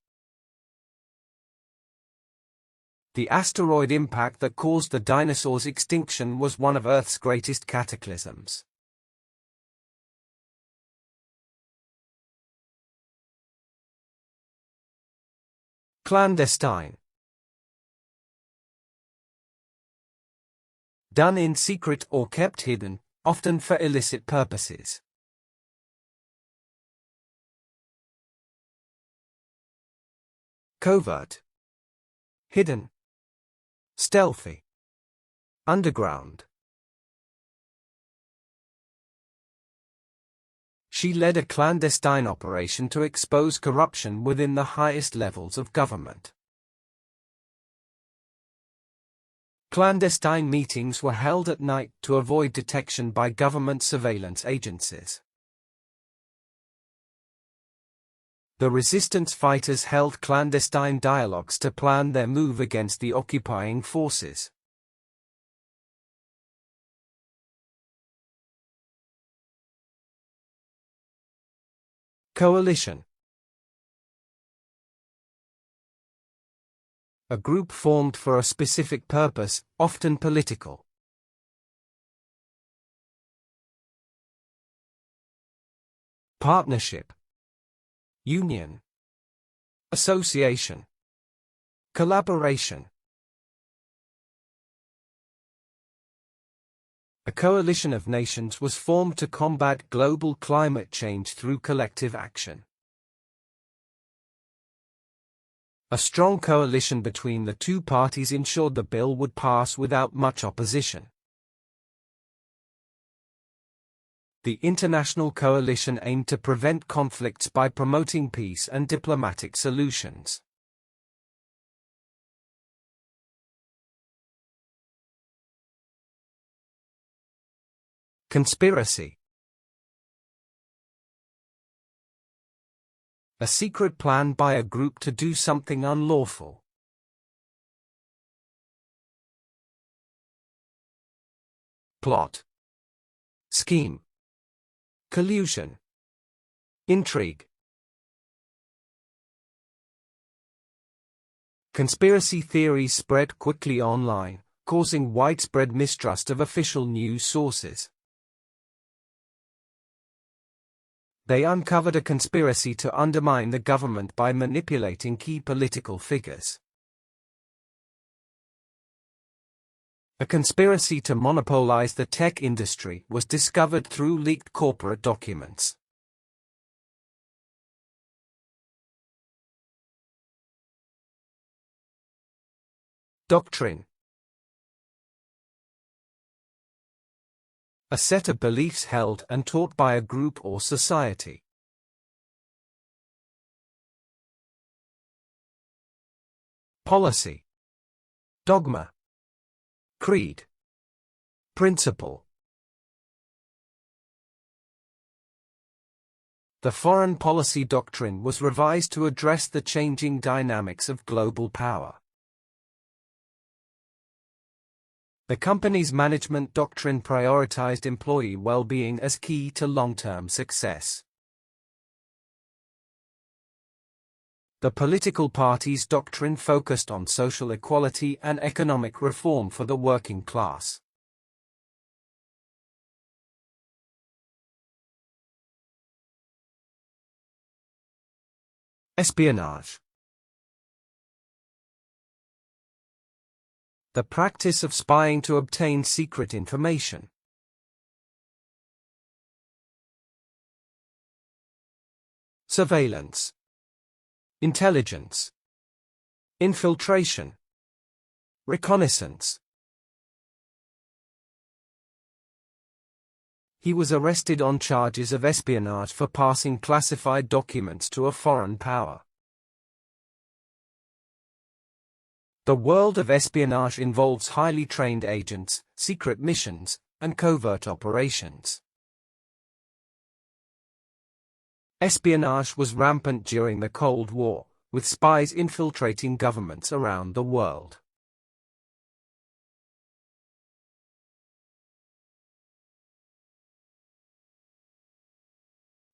The asteroid impact that caused the dinosaurs' extinction was one of Earth's greatest cataclysms. Clandestine. Done in secret or kept hidden, often for illicit purposes. Covert. Hidden. Stealthy. Underground. She led a clandestine operation to expose corruption within the highest levels of government. Clandestine meetings were held at night to avoid detection by government surveillance agencies. The resistance fighters held clandestine dialogues to plan their move against the occupying forces. Coalition. A group formed for a specific purpose, often political. Partnership. Union. Association. Collaboration. A coalition of nations was formed to combat global climate change through collective action. A strong coalition between the two parties ensured the bill would pass without much opposition. The international coalition aimed to prevent conflicts by promoting peace and diplomatic solutions. Conspiracy. A secret plan by a group to do something unlawful. Plot. Scheme. Collusion. Intrigue. Conspiracy theories spread quickly online, causing widespread mistrust of official news sources. They uncovered a conspiracy to undermine the government by manipulating key political figures. A conspiracy to monopolize the tech industry was discovered through leaked corporate documents. Doctrine. A set of beliefs held and taught by a group or society. Policy. Dogma. Creed. Principle. The foreign policy doctrine was revised to address the changing dynamics of global power. The company's management doctrine prioritized employee well-being as key to long-term success. The political party's doctrine focused on social equality and economic reform for the working class. Espionage. The practice of spying to obtain secret information. Surveillance. Intelligence. Infiltration. Reconnaissance. He was arrested on charges of espionage for passing classified documents to a foreign power. The world of espionage involves highly trained agents, secret missions, and covert operations. Espionage was rampant during the Cold War, with spies infiltrating governments around the world.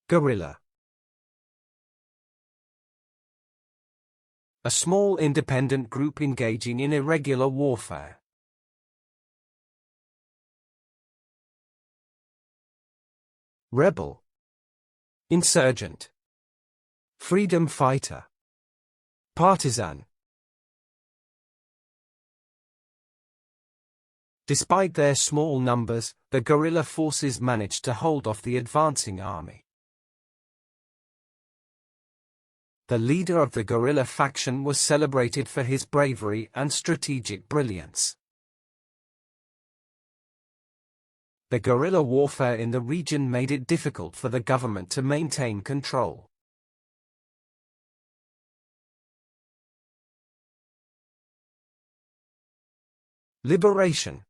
Guerrilla. A small independent group engaging in irregular warfare. Rebel. Insurgent. Freedom fighter. Partisan. Despite their small numbers, the guerrilla forces managed to hold off the advancing army. The leader of the guerrilla faction was celebrated for his bravery and strategic brilliance. The guerrilla warfare in the region made it difficult for the government to maintain control. Liberation.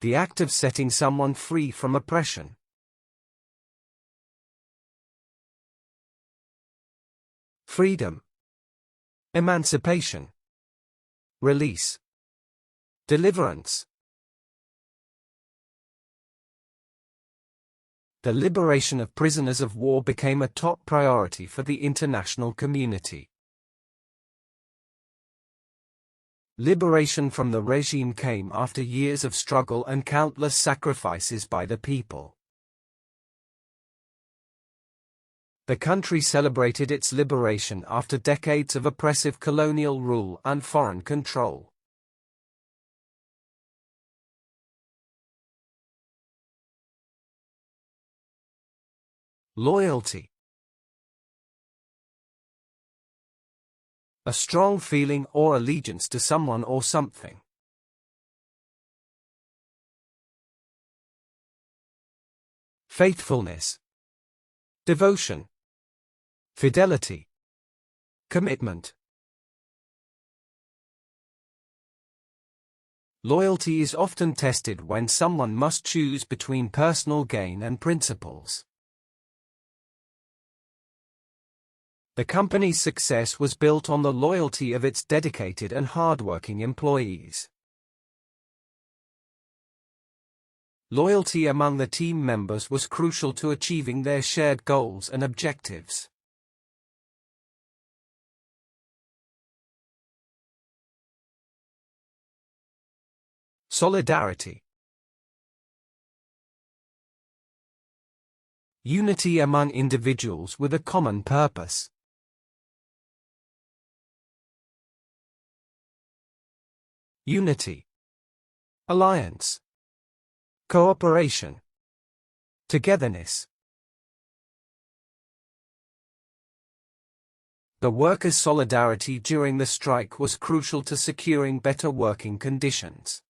The act of setting someone free from oppression. Freedom. Emancipation. Release. Deliverance. The liberation of prisoners of war became a top priority for the international community. Liberation from the regime came after years of struggle and countless sacrifices by the people. The country celebrated its liberation after decades of oppressive colonial rule and foreign control. Loyalty. A strong feeling or allegiance to someone or something. Faithfulness. Devotion. Fidelity. Commitment. Loyalty is often tested when someone must choose between personal gain and principles. The company's success was built on the loyalty of its dedicated and hardworking employees. Loyalty among the team members was crucial to achieving their shared goals and objectives. Solidarity. Unity among individuals with a common purpose. Unity. Alliance. Cooperation. Togetherness. The workers' solidarity during the strike was crucial to securing better working conditions.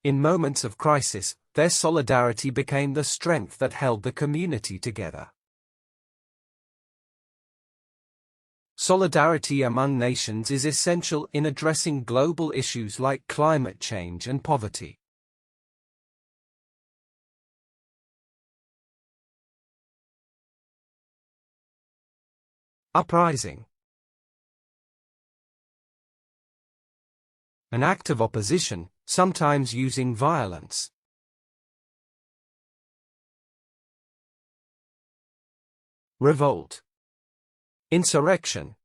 In moments of crisis, their solidarity became the strength that held the community together. Solidarity among nations is essential in addressing global issues like climate change and poverty. Uprising. An act of opposition, sometimes using violence. Revolt. Insurrection.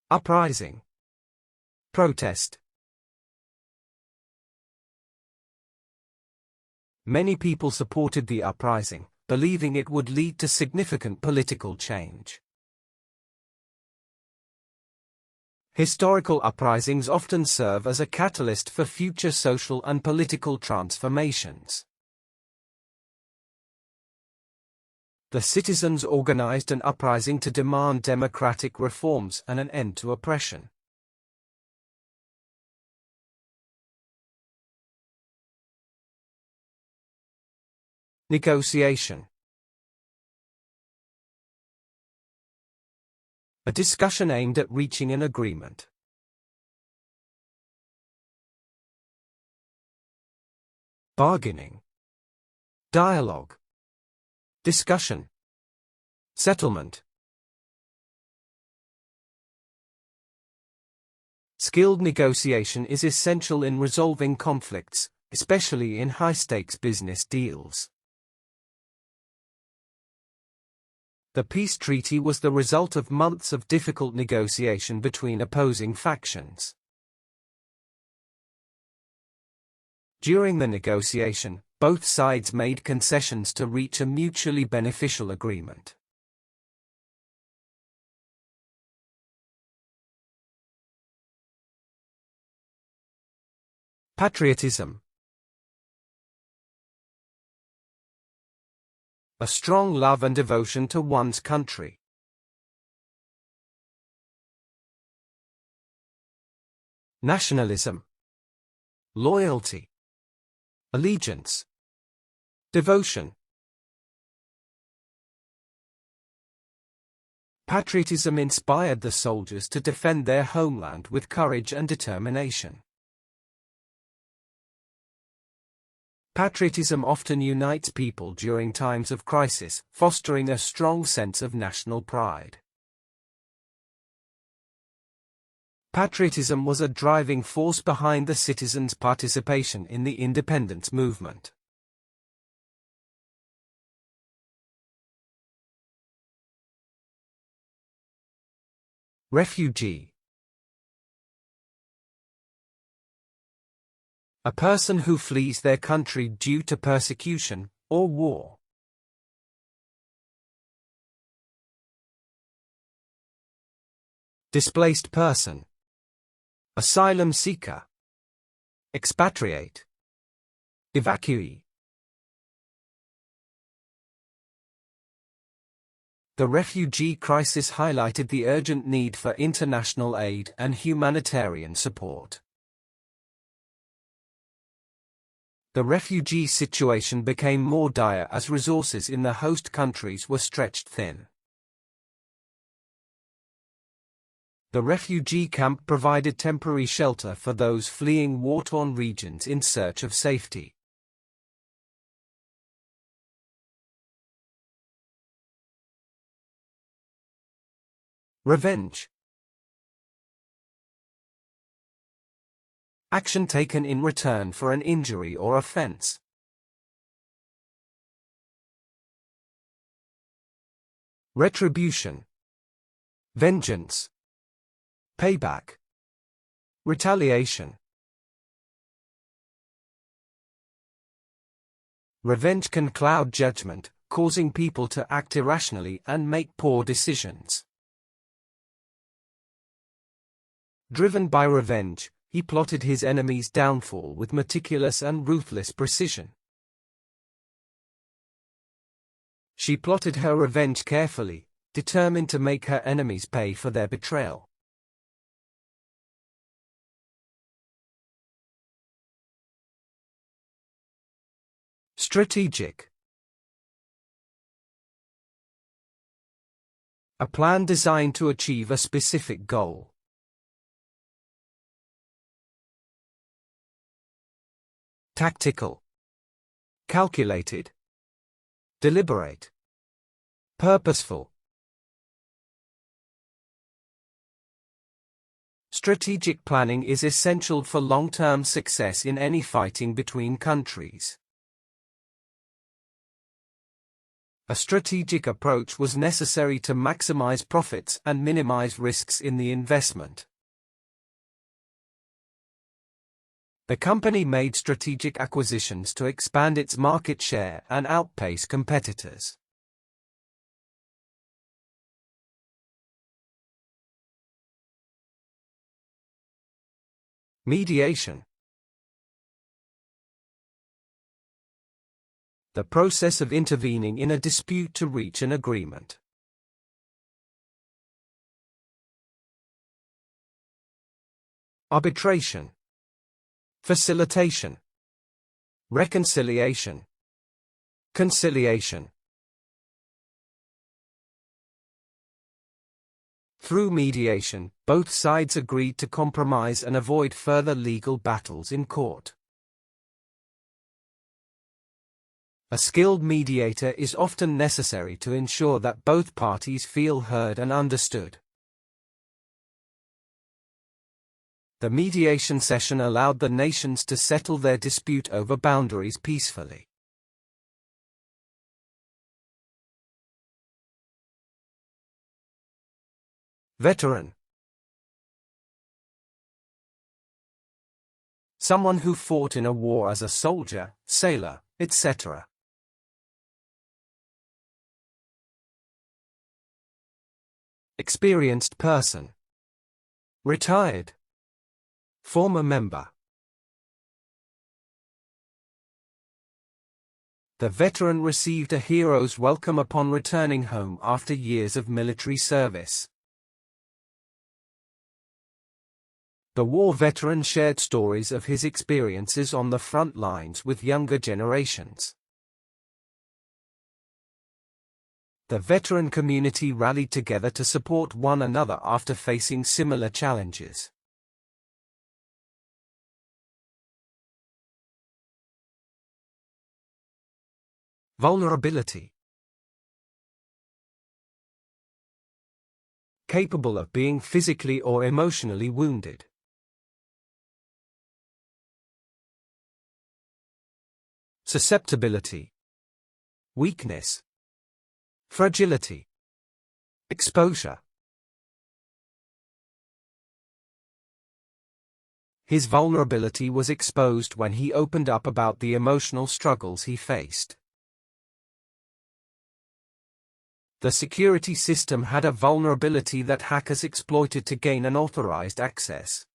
Uprising. Protest. Many people supported the uprising, believing it would lead to significant political change. Historical uprisings often serve as a catalyst for future social and political transformations. The citizens organized an uprising to demand democratic reforms and an end to oppression. Negotiation. A discussion aimed at reaching an agreement. Bargaining. Dialogue. Discussion. Settlement. Skilled negotiation is essential in resolving conflicts, especially in high-stakes business deals. The peace treaty was the result of months of difficult negotiation between opposing factions. During the negotiation, both sides made concessions to reach a mutually beneficial agreement. Patriotism. A strong love and devotion to one's country. Nationalism. Loyalty. Allegiance. Devotion. Patriotism inspired the soldiers to defend their homeland with courage and determination. Patriotism often unites people during times of crisis, fostering a strong sense of national pride. Patriotism was a driving force behind the citizens' participation in the independence movement. Refugee. A person who flees their country due to persecution or war. Displaced person. Asylum seeker. Expatriate. Evacuee. The refugee crisis highlighted the urgent need for international aid and humanitarian support. The refugee situation became more dire as resources in the host countries were stretched thin. The refugee camp provided temporary shelter for those fleeing war-torn regions in search of safety. Revenge. Action taken in return for an injury or offense. Retribution. Vengeance. Payback. Retaliation. Revenge can cloud judgment, causing people to act irrationally and make poor decisions. Driven by revenge, he plotted his enemy's downfall with meticulous and ruthless precision. She plotted her revenge carefully, determined to make her enemies pay for their betrayal. Strategic. A plan designed to achieve a specific goal. Tactical. Calculated. Deliberate. Purposeful. Strategic planning is essential for long-term success in any fighting between countries. A strategic approach was necessary to maximize profits and minimize risks in the investment. The company made strategic acquisitions to expand its market share and outpace competitors. Mediation. The process of intervening in a dispute to reach an agreement. Arbitration. Facilitation. Reconciliation. Conciliation. Through mediation, both sides agreed to compromise and avoid further legal battles in court. A skilled mediator is often necessary to ensure that both parties feel heard and understood. The mediation session allowed the nations to settle their dispute over boundaries peacefully. Veteran. Someone who fought in a war as a soldier, sailor, etc. Experienced person. Retired. Former member. The veteran received a hero's welcome upon returning home after years of military service. The war veteran shared stories of his experiences on the front lines with younger generations. The veteran community rallied together to support one another after facing similar challenges. Vulnerability. Capable of being physically or emotionally wounded. Susceptibility. Weakness. Fragility. Exposure. His vulnerability was exposed when he opened up about the emotional struggles he faced. The security system had a vulnerability that hackers exploited to gain unauthorized access.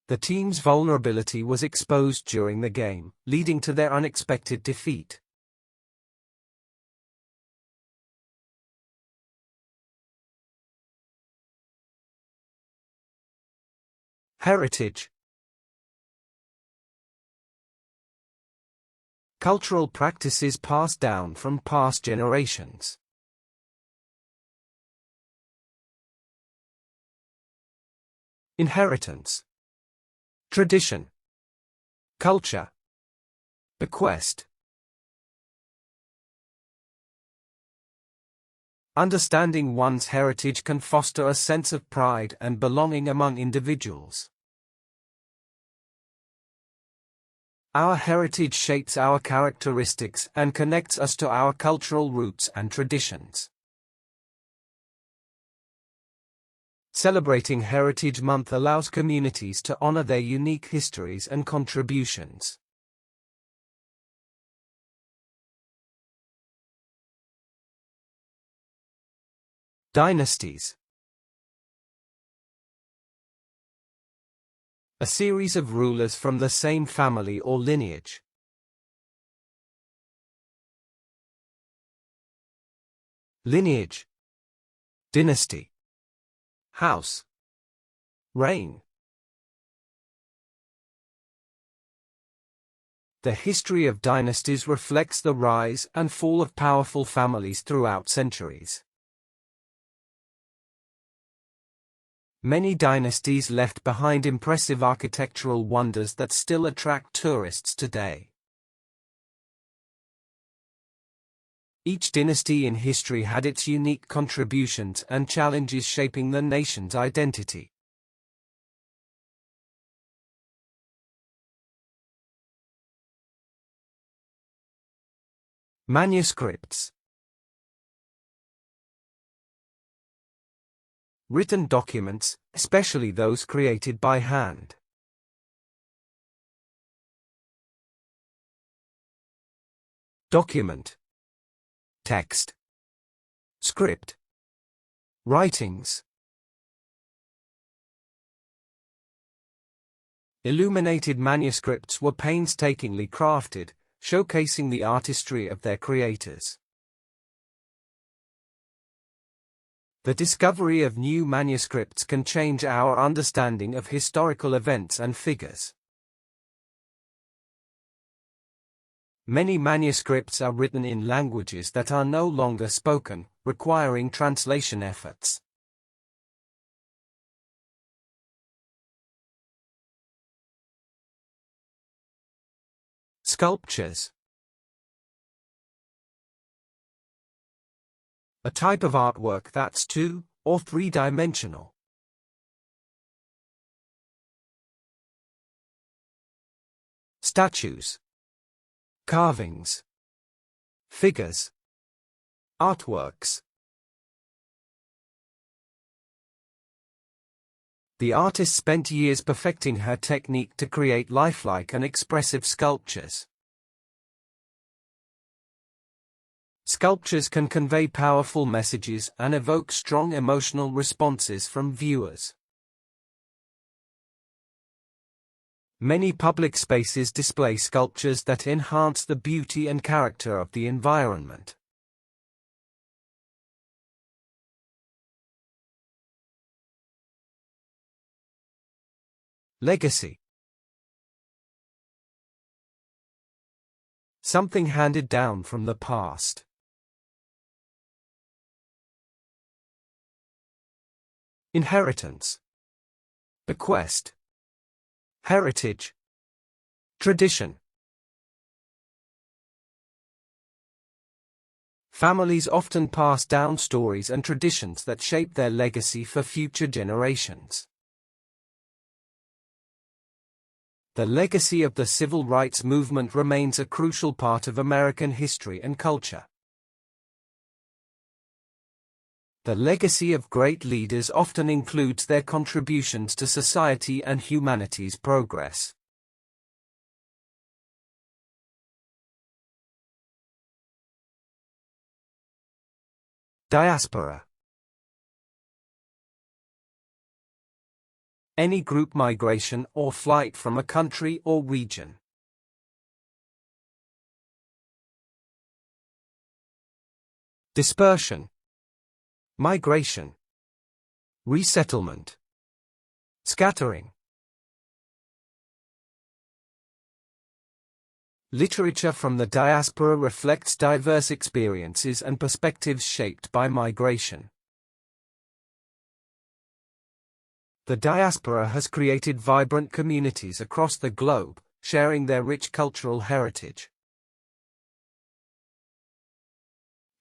The team's vulnerability was exposed during the game, leading to their unexpected defeat. Heritage. Cultural practices passed down from past generations. Inheritance. Tradition. Culture. Bequest. Understanding one's heritage can foster a sense of pride and belonging among individuals. Our heritage shapes our characteristics and connects us to our cultural roots and traditions. Celebrating Heritage Month allows communities to honor their unique histories and contributions. Dynasties. A series of rulers from the same family or lineage. Lineage. Dynasty. House. Reign. The history of dynasties reflects the rise and fall of powerful families throughout centuries. Many dynasties left behind impressive architectural wonders that still attract tourists today. Each dynasty in history had its unique contributions and challenges shaping the nation's identity. Manuscripts. Written documents, especially those created by hand. Document. Text. Script. Writings. Illuminated manuscripts were painstakingly crafted, showcasing the artistry of their creators. The discovery of new manuscripts can change our understanding of historical events and figures. Many manuscripts are written in languages that are no longer spoken, requiring translation efforts. Sculptures. A type of artwork that's two- or three-dimensional. Statues. Carvings. Figures. Artworks. The artist spent years perfecting her technique to create lifelike and expressive sculptures. Sculptures can convey powerful messages and evoke strong emotional responses from viewers. Many public spaces display sculptures that enhance the beauty and character of the environment. Legacy. Something handed down from the past. Inheritance. Bequest. Heritage. Tradition. Families often pass down stories and traditions that shape their legacy for future generations. The legacy of the civil rights movement remains a crucial part of American history and culture. The legacy of great leaders often includes their contributions to society and humanity's progress. Diaspora. Any group migration or flight from a country or region. Dispersion. Migration. Resettlement. Scattering. Literature from the diaspora reflects diverse experiences and perspectives shaped by migration. The diaspora has created vibrant communities across the globe, sharing their rich cultural heritage.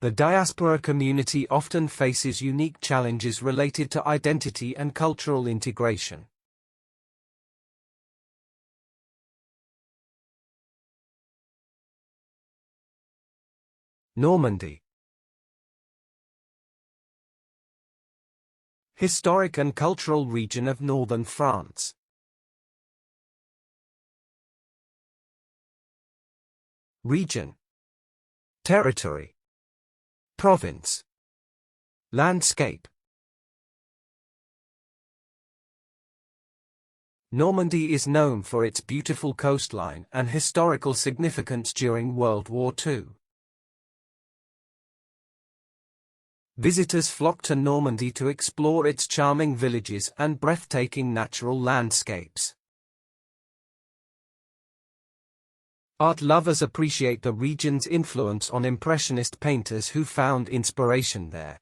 The diaspora community often faces unique challenges related to identity and cultural integration. Normandy. Historic and cultural region of northern France. Region. Territory. Province. Landscape. Normandy is known for its beautiful coastline and historical significance during World War II. Visitors flock to Normandy to explore its charming villages and breathtaking natural landscapes. Art lovers appreciate the region's influence on Impressionist painters who found inspiration there.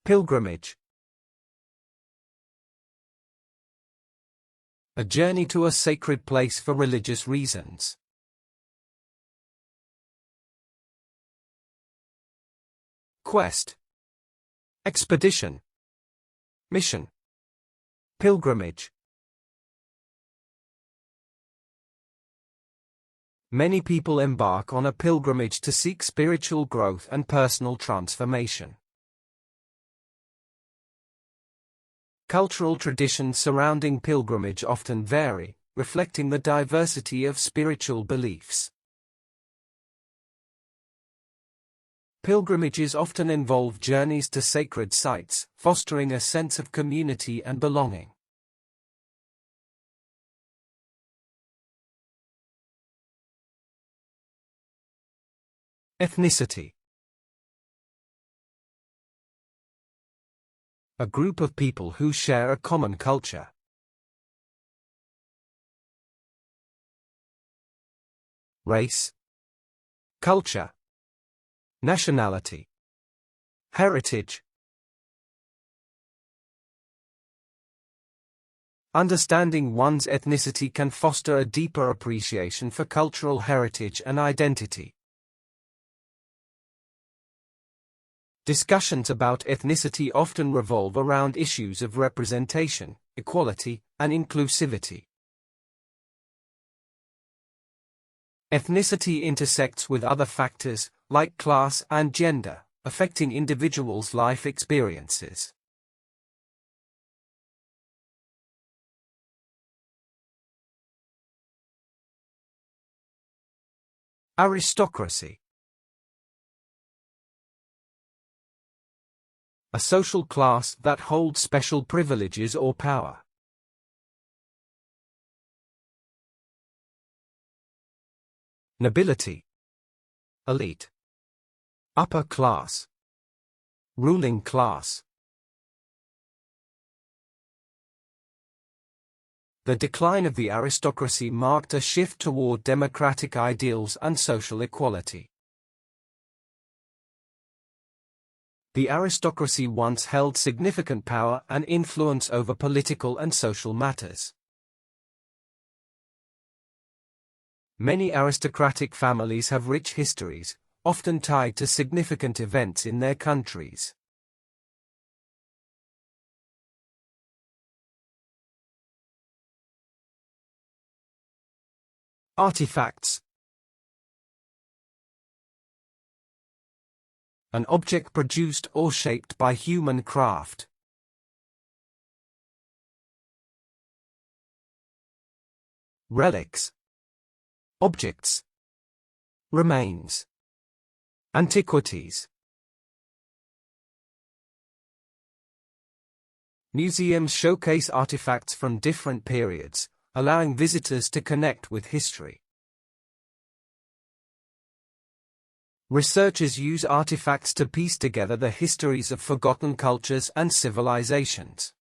Pilgrimage. A journey to a sacred place for religious reasons. Quest. Expedition. Mission. Pilgrimage. Many people embark on a pilgrimage to seek spiritual growth and personal transformation. Cultural traditions surrounding pilgrimage often vary, reflecting the diversity of spiritual beliefs. Pilgrimages often involve journeys to sacred sites, fostering a sense of community and belonging. Ethnicity. A group of people who share a common culture. Race. Culture. Nationality. Heritage. Understanding one's ethnicity can foster a deeper appreciation for cultural heritage and identity. Discussions about ethnicity often revolve around issues of representation, equality, and inclusivity. Ethnicity intersects with other factors, like class and gender, affecting individuals' life experiences. Aristocracy. A social class that holds special privileges or power. Nobility. Elite. Upper class. Ruling class. The decline of the aristocracy marked a shift toward democratic ideals and social equality. The aristocracy once held significant power and influence over political and social matters. Many aristocratic families have rich histories, often tied to significant events in their countries. Artifacts. An object produced or shaped by human craft. Relics. Objects. Remains. Antiquities. Museums showcase artifacts from different periods, allowing visitors to connect with history. Researchers use artifacts to piece together the histories of forgotten cultures and civilizations.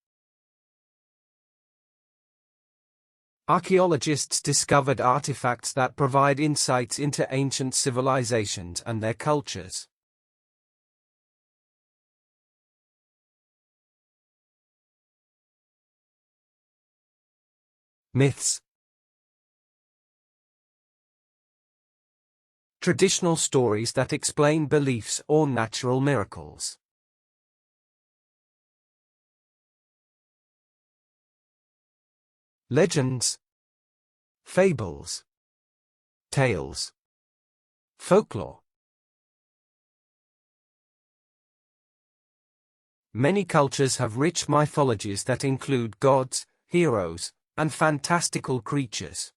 Archaeologists discovered artifacts that provide insights into ancient civilizations and their cultures. Myths. Traditional stories that explain beliefs or natural miracles. Legends. Fables. Tales. Folklore. Many cultures have rich mythologies that include gods, heroes, and fantastical creatures.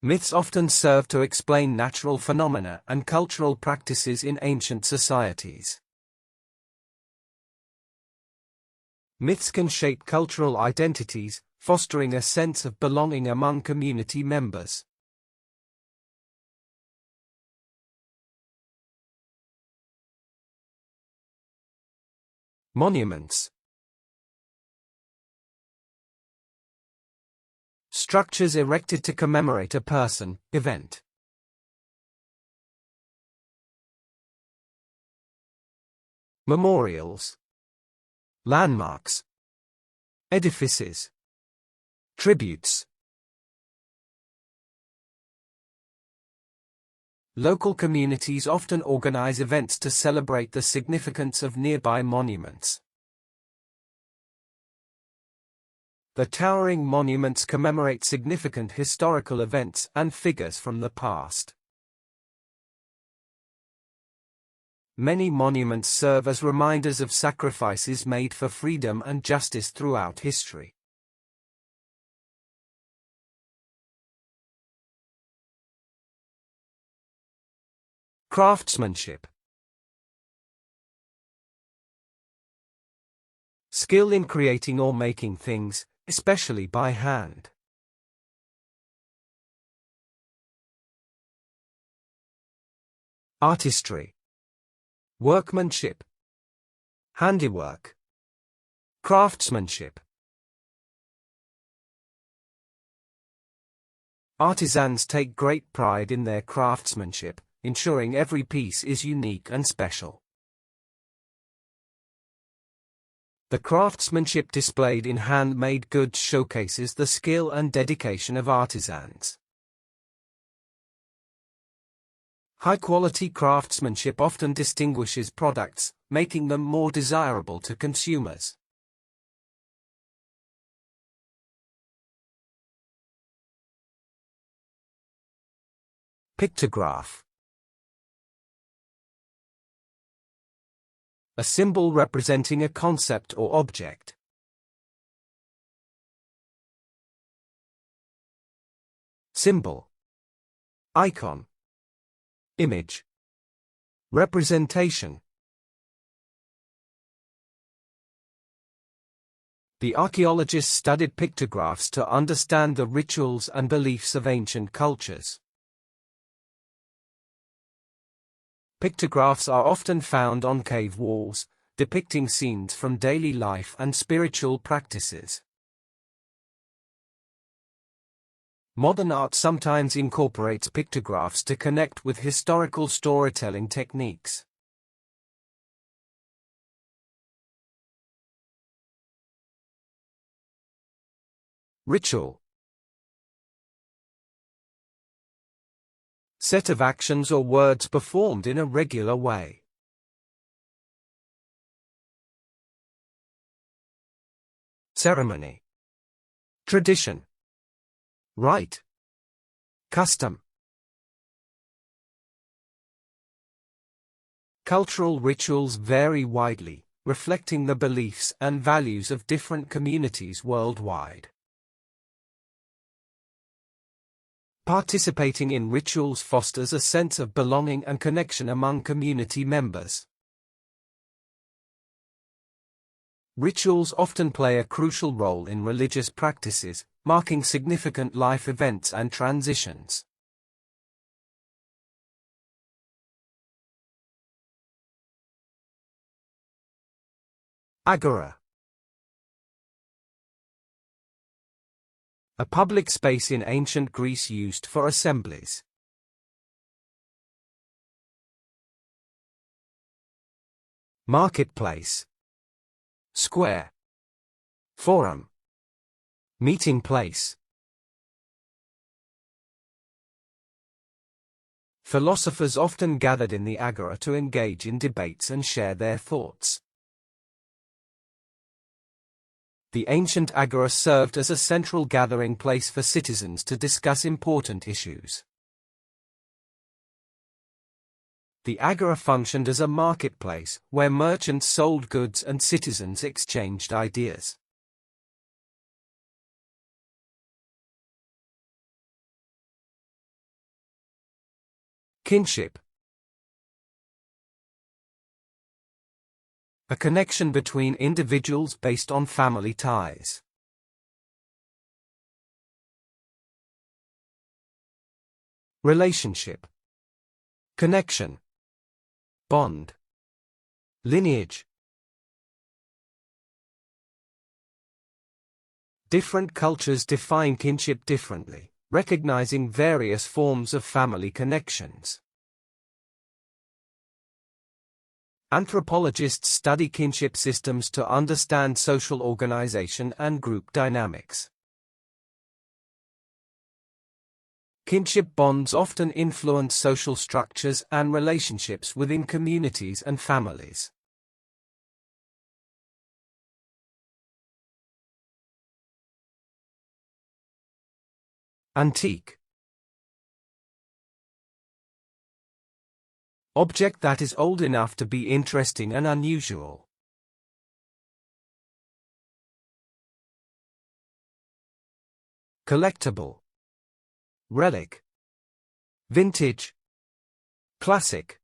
Myths often serve to explain natural phenomena and cultural practices in ancient societies. Myths can shape cultural identities, fostering a sense of belonging among community members. Monuments. Structures erected to commemorate a person, event. Memorials. Landmarks. Edifices. Tributes. Local communities often organize events to celebrate the significance of nearby monuments. The towering monuments commemorate significant historical events and figures from the past. Many monuments serve as reminders of sacrifices made for freedom and justice throughout history. Craftsmanship. Skill in creating or making things, especially by hand. Artistry. Workmanship. Handiwork. Craftsmanship. Artisans take great pride in their craftsmanship, ensuring every piece is unique and special. The craftsmanship displayed in handmade goods showcases the skill and dedication of artisans. High-quality craftsmanship often distinguishes products, making them more desirable to consumers. Pictograph. A symbol representing a concept or object. Symbol. Icon. Image. Representation. The archaeologists studied pictographs to understand the rituals and beliefs of ancient cultures. Pictographs are often found on cave walls, depicting scenes from daily life and spiritual practices. Modern art sometimes incorporates pictographs to connect with historical storytelling techniques. Ritual. Set of actions or words performed in a regular way. Ceremony. Tradition. Rite. Custom. Cultural rituals vary widely, reflecting the beliefs and values of different communities worldwide. Participating in rituals fosters a sense of belonging and connection among community members. Rituals often play a crucial role in religious practices, marking significant life events and transitions. Agora. A public space in ancient Greece used for assemblies. Marketplace. Square. Forum. Meeting place. Philosophers often gathered in the agora to engage in debates and share their thoughts. The ancient agora served as a central gathering place for citizens to discuss important issues. The agora functioned as a marketplace, where merchants sold goods and citizens exchanged ideas. Kinship. A connection between individuals based on family ties. Relationship. Connection. Bond. Lineage. Different cultures define kinship differently, recognizing various forms of family connections. Anthropologists study kinship systems to understand social organization and group dynamics. Kinship bonds often influence social structures and relationships within communities and families. Antique. Object that is old enough to be interesting and unusual. Collectible. Relic. Vintage. Classic.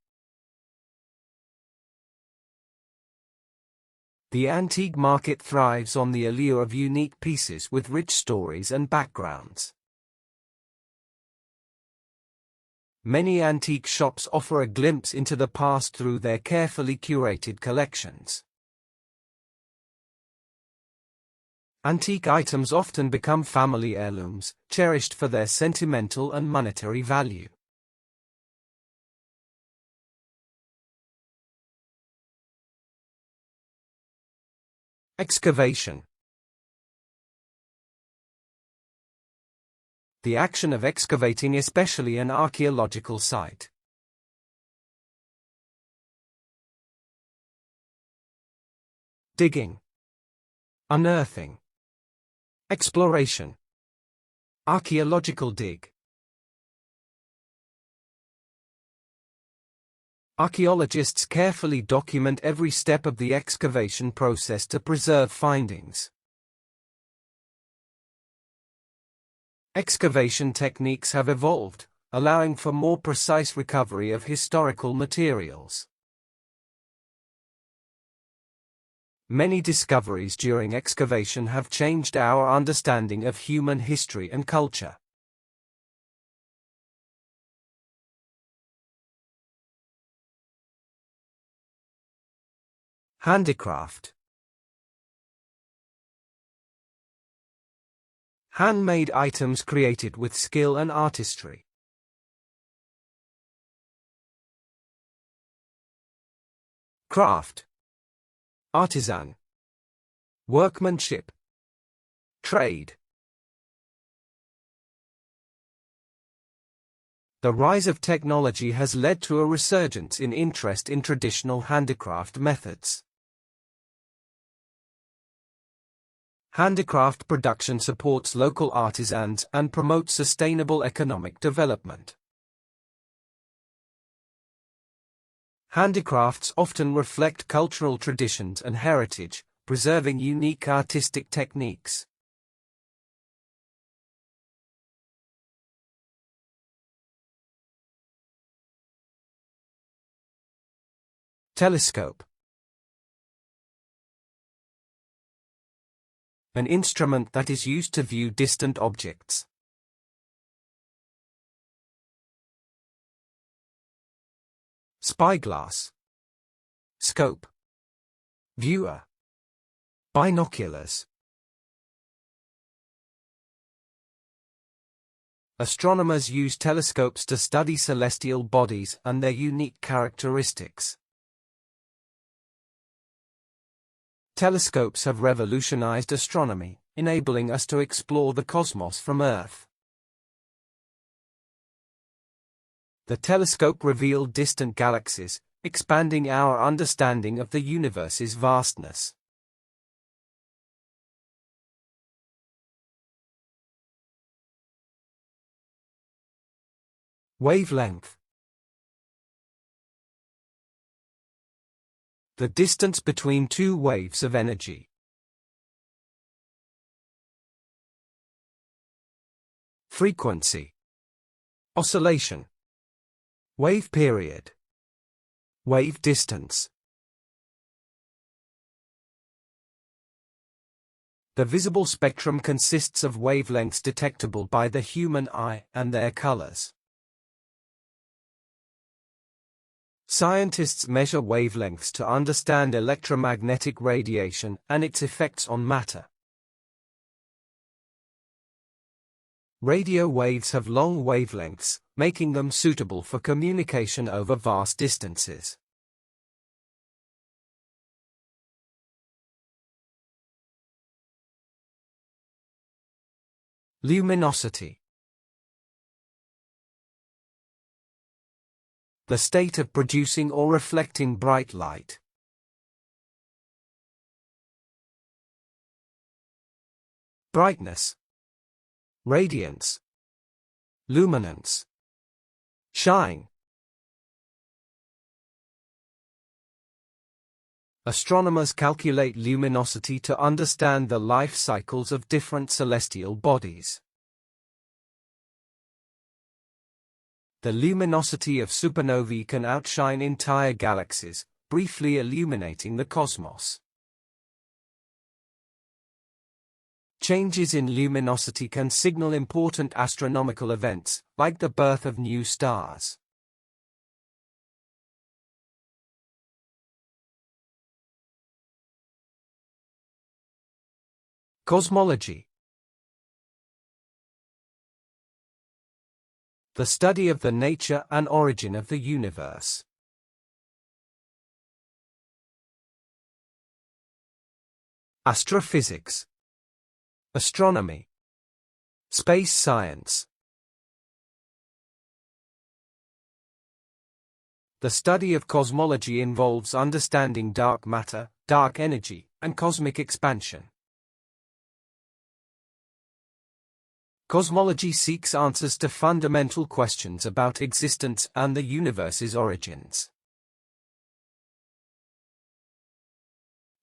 The antique market thrives on the allure of unique pieces with rich stories and backgrounds. Many antique shops offer a glimpse into the past through their carefully curated collections. Antique items often become family heirlooms, cherished for their sentimental and monetary value. Excavation. The action of excavating, especially an archaeological site. Digging. Unearthing. Exploration. Archaeological dig. Archaeologists carefully document every step of the excavation process to preserve findings. Excavation techniques have evolved, allowing for more precise recovery of historical materials. Many discoveries during excavation have changed our understanding of human history and culture. Handicraft. Handmade items created with skill and artistry. Craft. Artisan. Workmanship. Trade. The rise of technology has led to a resurgence in interest in traditional handicraft methods. Handicraft production supports local artisans and promotes sustainable economic development. Handicrafts often reflect cultural traditions and heritage, preserving unique artistic techniques. Telescope. An instrument that is used to view distant objects. Spyglass. Scope. Viewer. Binoculars. Astronomers use telescopes to study celestial bodies and their unique characteristics. Telescopes have revolutionized astronomy, enabling us to explore the cosmos from Earth. The telescope revealed distant galaxies, expanding our understanding of the universe's vastness. Wavelength. The distance between two waves of energy. Frequency. Oscillation. Wave period. Wave distance. The visible spectrum consists of wavelengths detectable by the human eye and their colors. Scientists measure wavelengths to understand electromagnetic radiation and its effects on matter. Radio waves have long wavelengths, making them suitable for communication over vast distances. Luminosity. The state of producing or reflecting bright light. Brightness. Radiance. Luminance. Shine. Astronomers calculate luminosity to understand the life cycles of different celestial bodies. The luminosity of supernovae can outshine entire galaxies, briefly illuminating the cosmos. Changes in luminosity can signal important astronomical events, like the birth of new stars. Cosmology. The study of the nature and origin of the universe. Astrophysics. Astronomy. Space science. The study of cosmology involves understanding dark matter, dark energy, and cosmic expansion. Cosmology seeks answers to fundamental questions about existence and the universe's origins.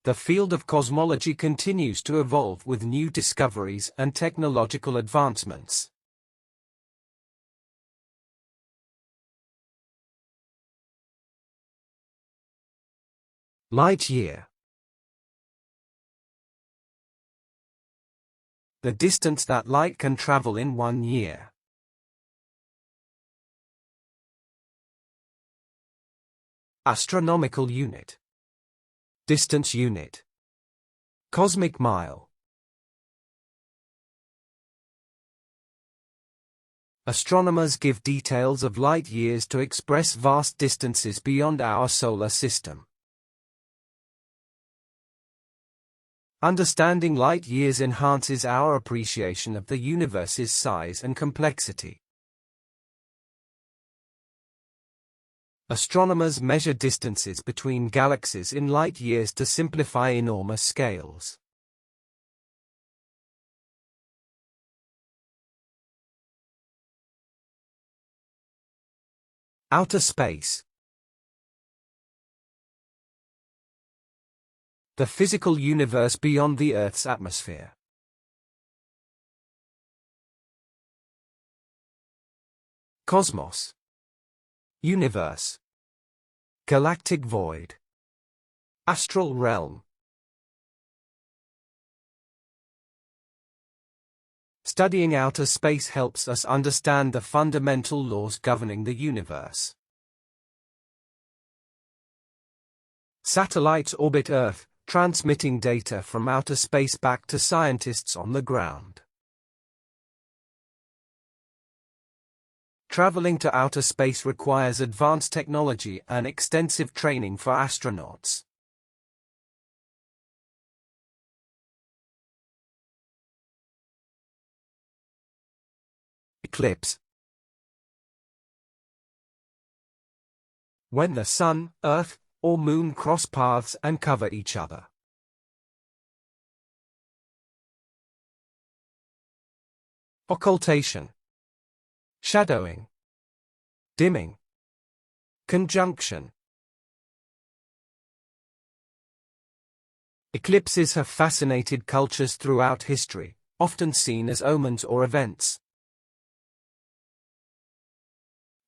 The field of cosmology continues to evolve with new discoveries and technological advancements. Light year. The distance that light can travel in 1 year. Astronomical unit. Distance unit. Cosmic mile. Astronomers give details of light years to express vast distances beyond our solar system. Understanding light years enhances our appreciation of the universe's size and complexity. Astronomers measure distances between galaxies in light years to simplify enormous scales. Outer space. The physical universe beyond the Earth's atmosphere. Cosmos. Universe. Galactic void. Astral realm. Studying outer space helps us understand the fundamental laws governing the universe. Satellites orbit Earth, transmitting data from outer space back to scientists on the ground. Traveling to outer space requires advanced technology and extensive training for astronauts. Eclipse. When the Sun, Earth, or Moon cross paths and cover each other. Occultation. Shadowing. Dimming. Conjunction. Eclipses have fascinated cultures throughout history, often seen as omens or events.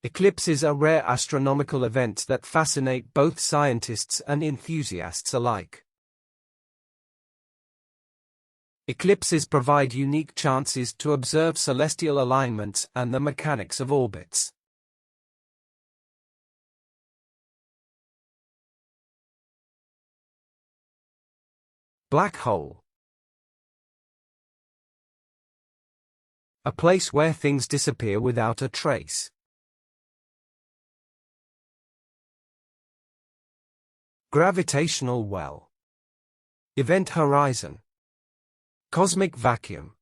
Eclipses are rare astronomical events that fascinate both scientists and enthusiasts alike. Eclipses provide unique chances to observe celestial alignments and the mechanics of orbits. Black hole. A place where things disappear without a trace. Gravitational well. Event horizon. Cosmic vacuum.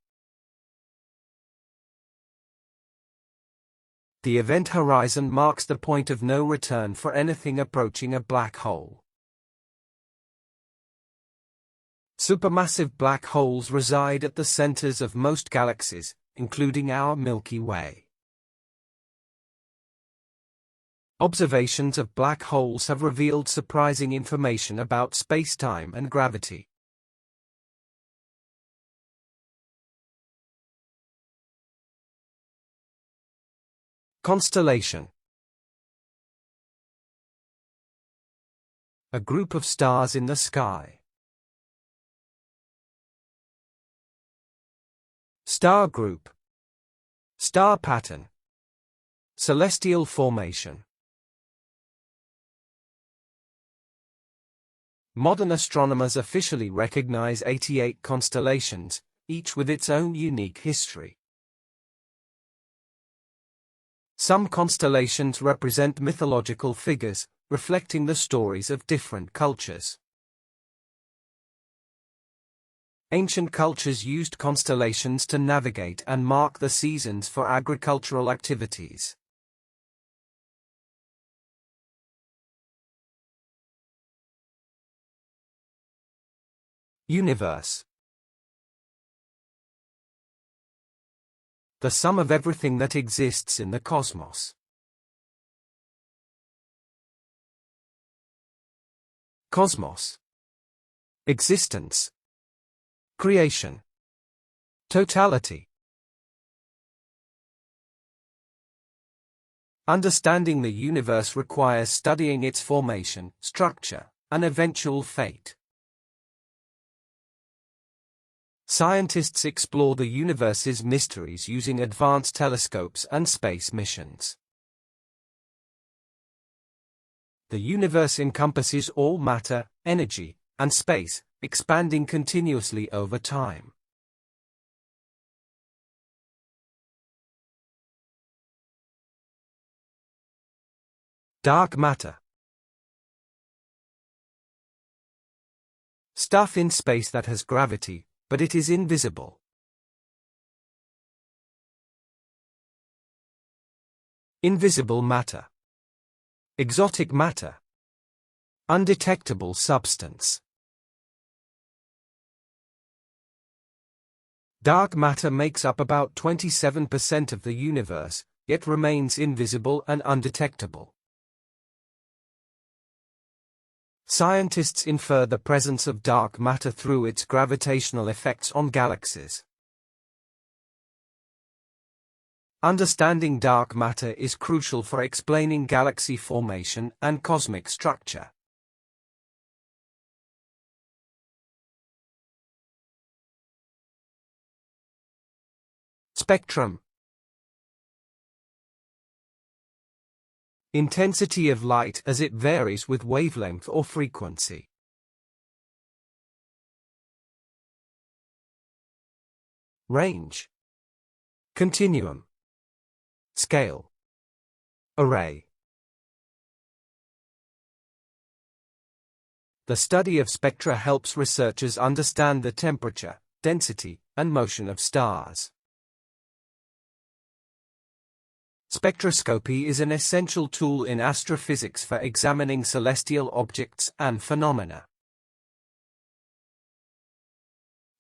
The event horizon marks the point of no return for anything approaching a black hole. Supermassive black holes reside at the centers of most galaxies, including our Milky Way. Observations of black holes have revealed surprising information about space-time and gravity. Constellation. A group of stars in the sky. Star group. Star pattern. Celestial formation. Modern astronomers officially recognize 88 constellations, each with its own unique history. Some constellations represent mythological figures, reflecting the stories of different cultures. Ancient cultures used constellations to navigate and mark the seasons for agricultural activities. Universe. The sum of everything that exists in the cosmos. Cosmos. existence, creation, totality. Understanding the universe requires studying its formation, structure, and eventual fate. Scientists explore the universe's mysteries using advanced telescopes and space missions. The universe encompasses all matter, energy, and space, expanding continuously over time. Dark matter. Stuff in space that has gravity, but it is invisible. Invisible matter. Exotic matter. Undetectable substance. Dark matter makes up about 27% of the universe, yet remains invisible and undetectable. Scientists infer the presence of dark matter through its gravitational effects on galaxies. Understanding dark matter is crucial for explaining galaxy formation and cosmic structure. Spectrum. Intensity of light as it varies with wavelength or frequency. Range. Continuum. Scale. Array. The study of spectra helps researchers understand the temperature, density, and motion of stars. Spectroscopy is an essential tool in astrophysics for examining celestial objects and phenomena.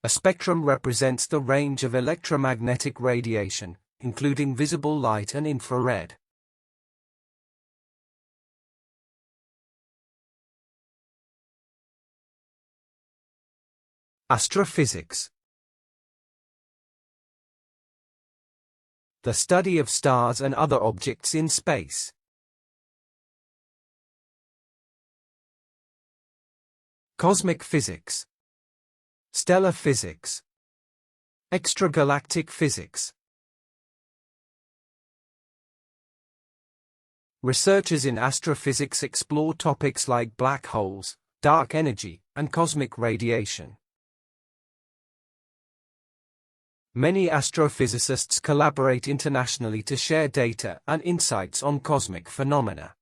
A spectrum represents the range of electromagnetic radiation, including visible light and infrared. Astrophysics. The study of stars and other objects in space. Cosmic physics. Stellar physics. Extragalactic physics. Researchers in astrophysics explore topics like black holes, dark energy, and cosmic radiation. Many astrophysicists collaborate internationally to share data and insights on cosmic phenomena.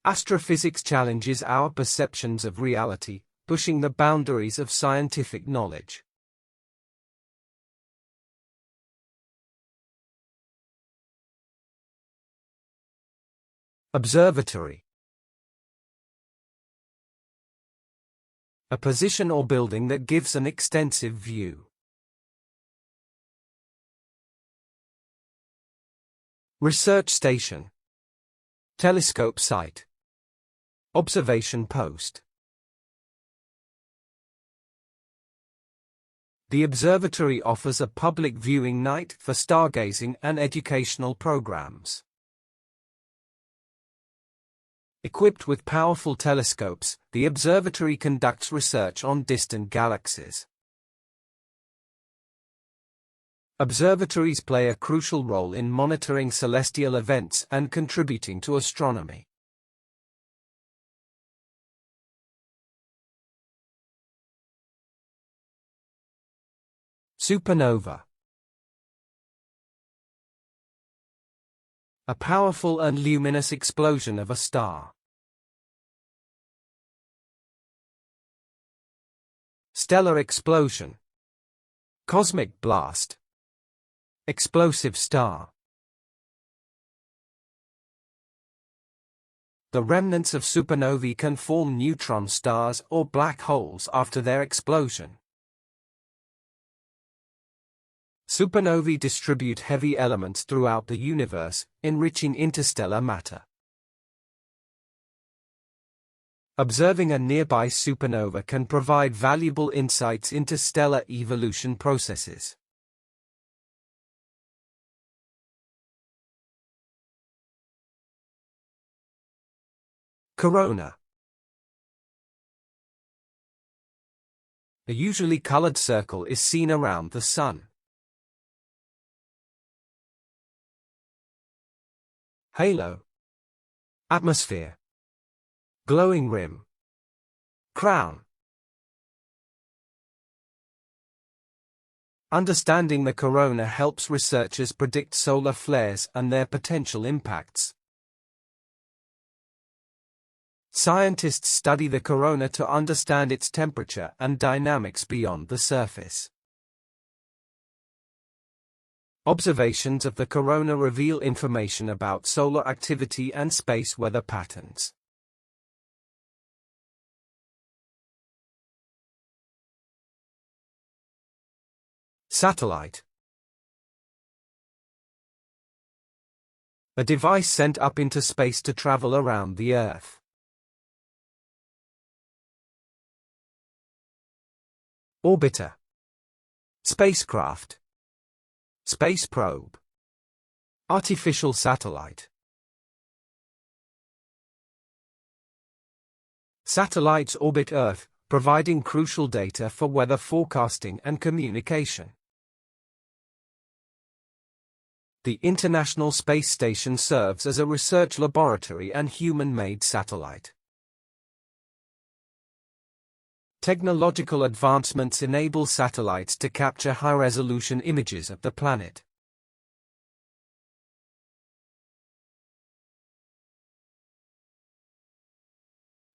Astrophysics challenges our perceptions of reality, pushing the boundaries of scientific knowledge. Observatory. A position or building that gives an extensive view. Research station. Telescope site. Observation post. The observatory offers a public viewing night for stargazing and educational programs. Equipped with powerful telescopes, the observatory conducts research on distant galaxies. Observatories play a crucial role in monitoring celestial events and contributing to astronomy. Supernova. A powerful and luminous explosion of a star. Stellar explosion. Cosmic blast. Explosive star. The remnants of supernovae can form neutron stars or black holes after their explosion. Supernovae distribute heavy elements throughout the universe, enriching interstellar matter. Observing a nearby supernova can provide valuable insights into stellar evolution processes. Corona. A usually colored circle is seen around the Sun. Halo. Atmosphere. Glowing rim. Crown. Understanding the corona helps researchers predict solar flares and their potential impacts. Scientists study the corona to understand its temperature and dynamics beyond the surface. Observations of the corona reveal information about solar activity and space weather patterns. Satellite. A device sent up into space to travel around the Earth. Orbiter. Spacecraft. Space probe. Artificial satellite. Satellites orbit Earth, providing crucial data for weather forecasting and communication. The International Space Station serves as a research laboratory and human-made satellite. Technological advancements enable satellites to capture high-resolution images of the planet.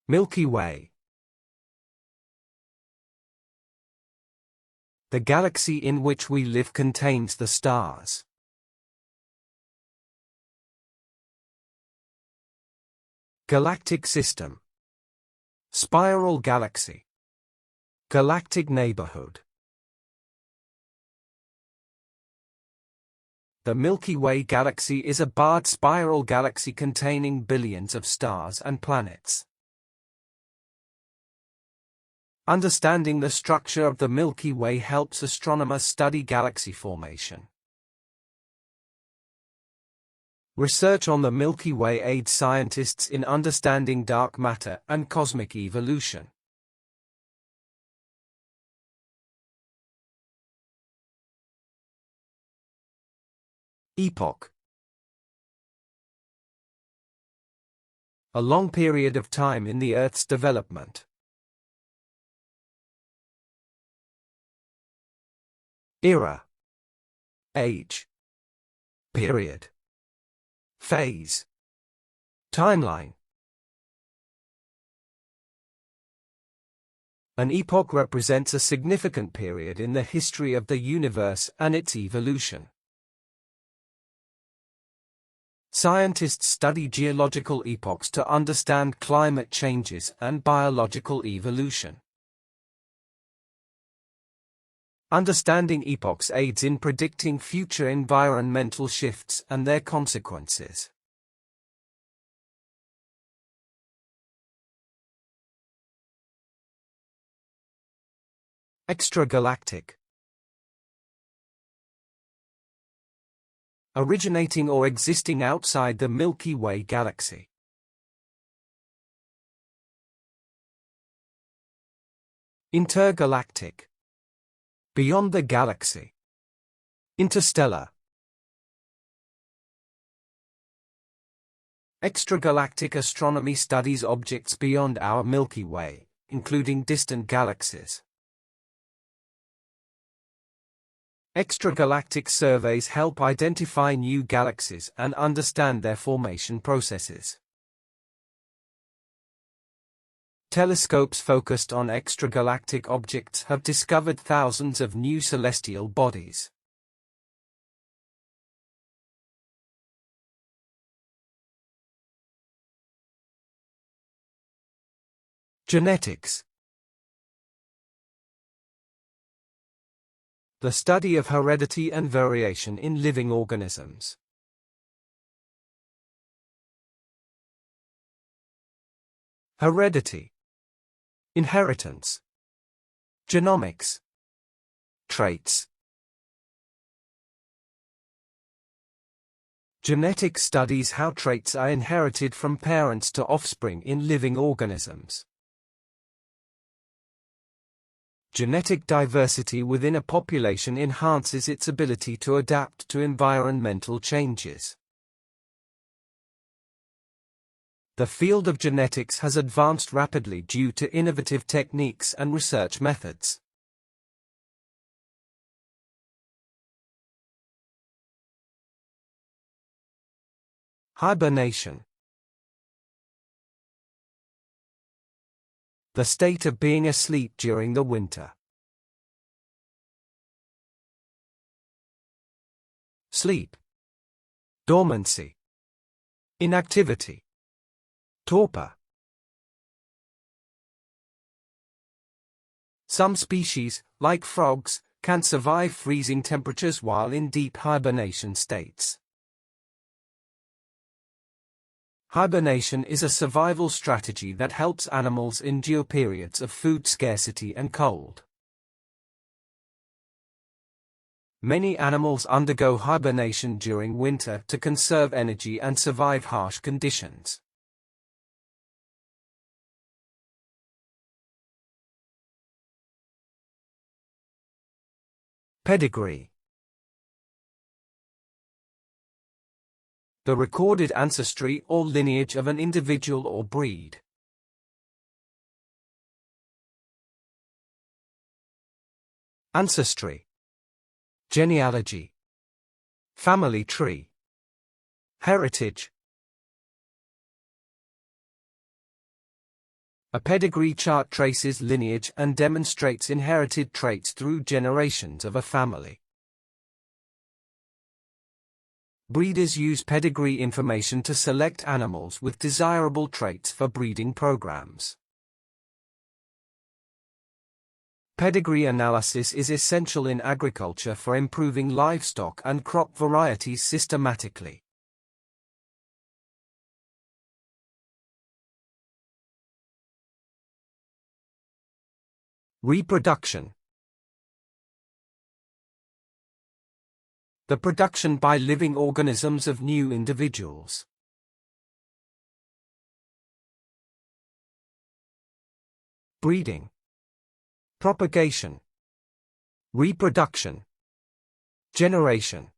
Milky Way. The galaxy in which we live contains the stars. Galactic system. Spiral galaxy. Galactic neighborhood. The Milky Way galaxy is a barred spiral galaxy containing billions of stars and planets. Understanding the structure of the Milky Way helps astronomers study galaxy formation. Research on the Milky Way aids scientists in understanding dark matter and cosmic evolution. Epoch. A long period of time in the Earth's development. Era. Age. Period. Phase. Timeline. An epoch represents a significant period in the history of the universe and its evolution. Scientists study geological epochs to understand climate changes and biological evolution. Understanding epochs aids in predicting future environmental shifts and their consequences. Extragalactic. Originating or existing outside the Milky Way galaxy. Intergalactic. Beyond the galaxy. Interstellar. Extragalactic astronomy studies objects beyond our Milky Way, including distant galaxies. Extragalactic surveys help identify new galaxies and understand their formation processes. Telescopes focused on extragalactic objects have discovered thousands of new celestial bodies. Genetics. The study of heredity and variation in living organisms. Heredity, inheritance, genomics, traits. Genetics studies how traits are inherited from parents to offspring in living organisms. Genetic diversity within a population enhances its ability to adapt to environmental changes. The field of genetics has advanced rapidly due to innovative techniques and research methods. Hibernation. The state of being asleep during the winter. Sleep, dormancy, inactivity, torpor. Some species, like frogs, can survive freezing temperatures while in deep hibernation states. Hibernation is a survival strategy that helps animals endure periods of food scarcity and cold. Many animals undergo hibernation during winter to conserve energy and survive harsh conditions. Pedigree. The recorded ancestry or lineage of an individual or breed. Ancestry, genealogy, family tree, heritage. A pedigree chart traces lineage and demonstrates inherited traits through generations of a family. Breeders use pedigree information to select animals with desirable traits for breeding programs. Pedigree analysis is essential in agriculture for improving livestock and crop varieties systematically. Reproduction. The production by living organisms of new individuals. Breeding, propagation, reproduction, generation.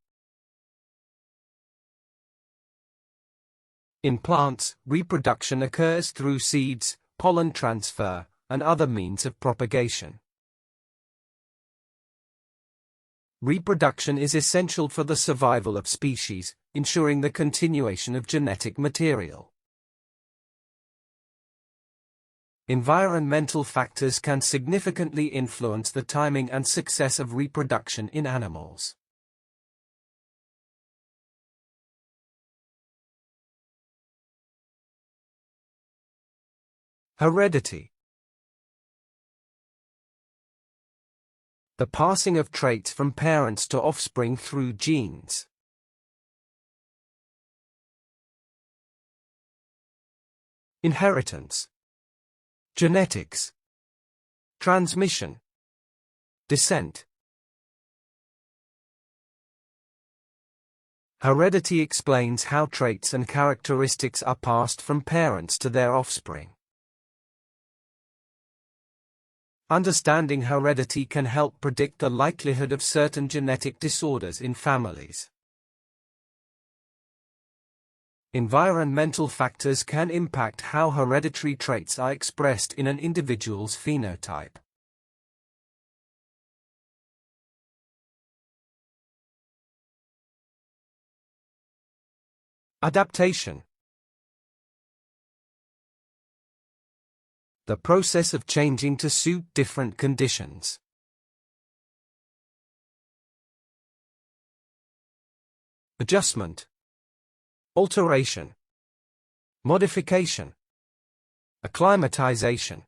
In plants, reproduction occurs through seeds, pollen transfer, and other means of propagation. Reproduction is essential for the survival of species, ensuring the continuation of genetic material. Environmental factors can significantly influence the timing and success of reproduction in animals. Heredity. The passing of traits from parents to offspring through genes. Inheritance, genetics, transmission, descent. Heredity explains how traits and characteristics are passed from parents to their offspring. Understanding heredity can help predict the likelihood of certain genetic disorders in families. Environmental factors can impact how hereditary traits are expressed in an individual's phenotype. Adaptation. The process of changing to suit different conditions. Adjustment, alteration, modification, acclimatization.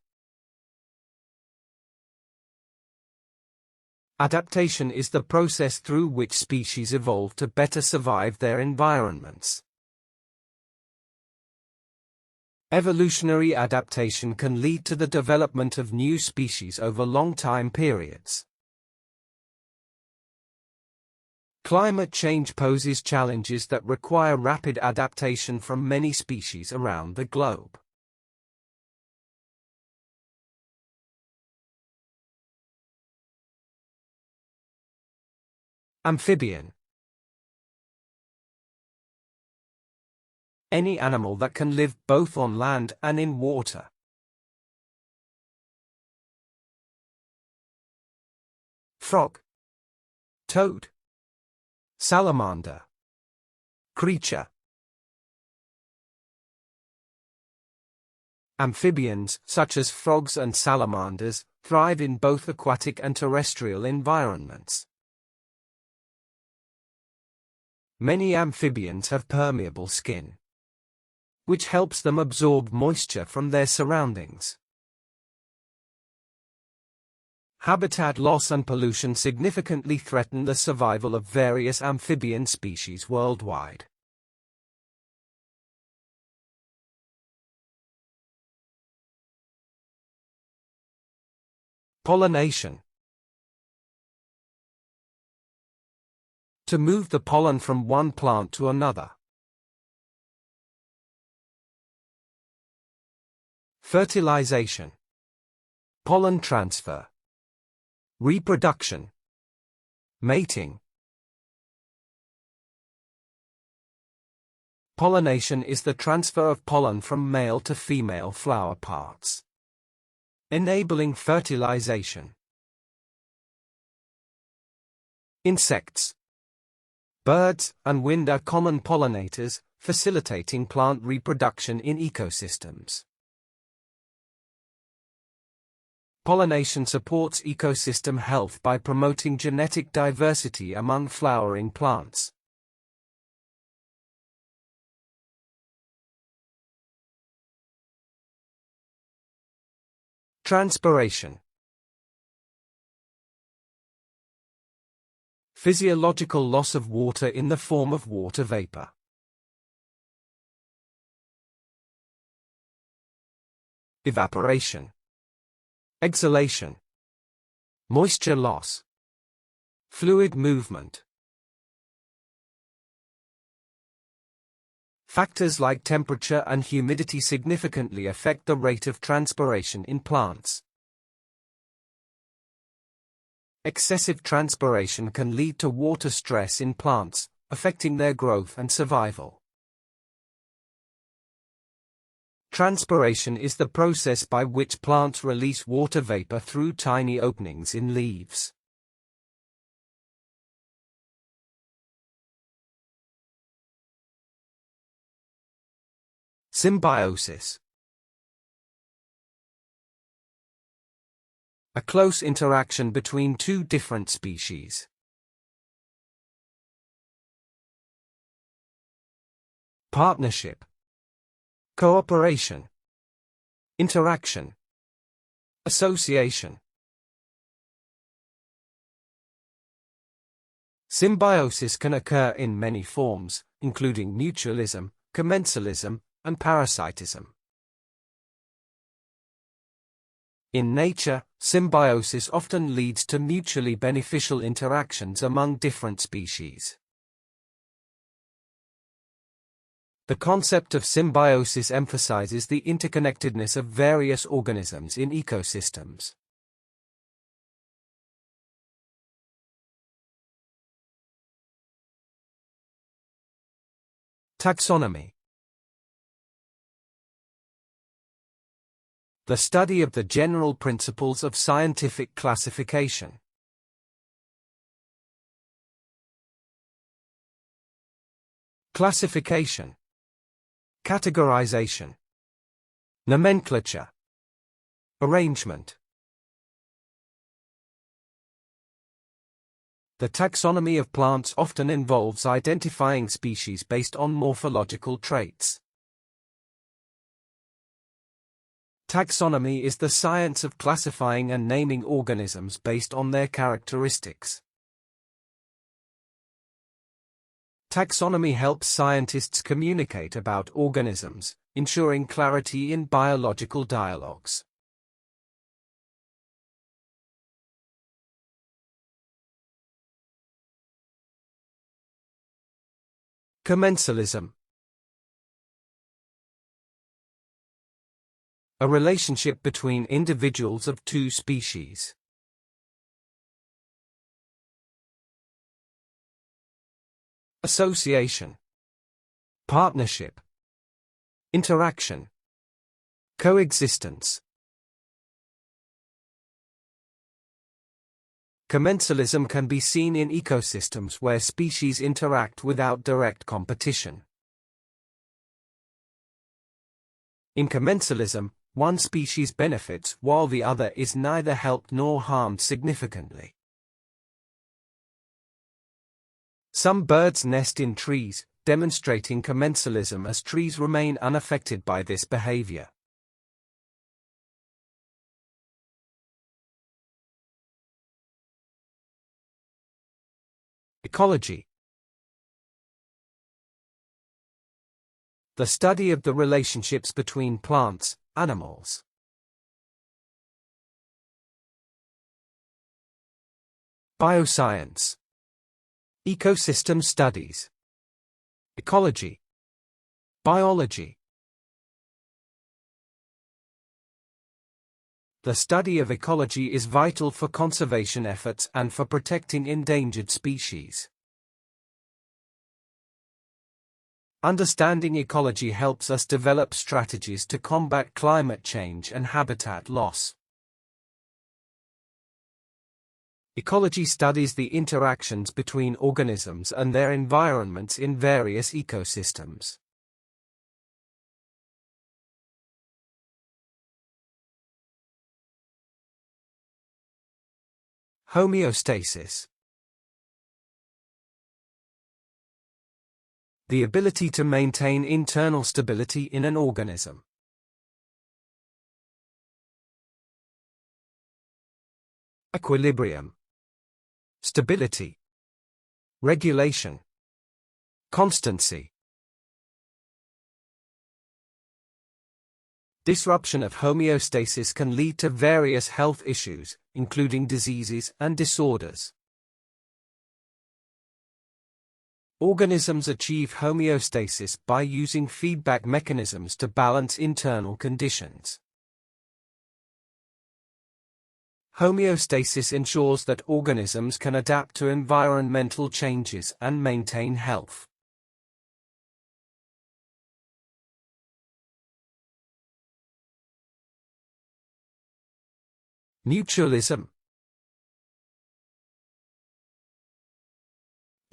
Adaptation is the process through which species evolve to better survive their environments. Evolutionary adaptation can lead to the development of new species over long time periods. Climate change poses challenges that require rapid adaptation from many species around the globe. Amphibian. Any animal that can live both on land and in water. Frog, toad, salamander, creature. Amphibians, such as frogs and salamanders, thrive in both aquatic and terrestrial environments. Many amphibians have permeable skin, which helps them absorb moisture from their surroundings. Habitat loss and pollution significantly threaten the survival of various amphibian species worldwide. Pollination. To move the pollen from one plant to another. Fertilization. Pollen transfer. Reproduction. Mating. Pollination is the transfer of pollen from male to female flower parts, enabling fertilization. Insects. Birds and wind are common pollinators, facilitating plant reproduction in ecosystems. Pollination supports ecosystem health by promoting genetic diversity among flowering plants. Transpiration. Physiological loss of water in the form of water vapor. Evaporation. Exhalation. Moisture loss. Fluid movement. Factors like temperature and humidity significantly affect the rate of transpiration in plants. Excessive transpiration can lead to water stress in plants, affecting their growth and survival. Transpiration is the process by which plants release water vapor through tiny openings in leaves. Symbiosis. A close interaction between two different species. Partnership. Cooperation. Interaction. Association. Symbiosis can occur in many forms, including mutualism, commensalism, and parasitism. In nature, symbiosis often leads to mutually beneficial interactions among different species. The concept of symbiosis emphasizes the interconnectedness of various organisms in ecosystems. Taxonomy. The study of the general principles of scientific classification. Classification. Categorization. Nomenclature. Arrangement. The taxonomy of plants often involves identifying species based on morphological traits. Taxonomy is the science of classifying and naming organisms based on their characteristics. Taxonomy helps scientists communicate about organisms, ensuring clarity in biological dialogues. Commensalism. A relationship between individuals of two species. Association. Partnership. Interaction. Coexistence. Commensalism can be seen in ecosystems where species interact without direct competition. In commensalism, one species benefits while the other is neither helped nor harmed significantly. Some birds nest in trees, demonstrating commensalism as trees remain unaffected by this behavior. Ecology. The study of the relationships between plants, animals. Bioscience. Ecosystem studies. Ecology. Biology. The study of ecology is vital for conservation efforts and for protecting endangered species. Understanding ecology helps us develop strategies to combat climate change and habitat loss. Ecology studies the interactions between organisms and their environments in various ecosystems. Homeostasis. The ability to maintain internal stability in an organism. Equilibrium. Stability. Regulation. Constancy. Disruption of homeostasis can lead to various health issues, including diseases and disorders. Organisms achieve homeostasis by using feedback mechanisms to balance internal conditions. Homeostasis ensures that organisms can adapt to environmental changes and maintain health. Mutualism.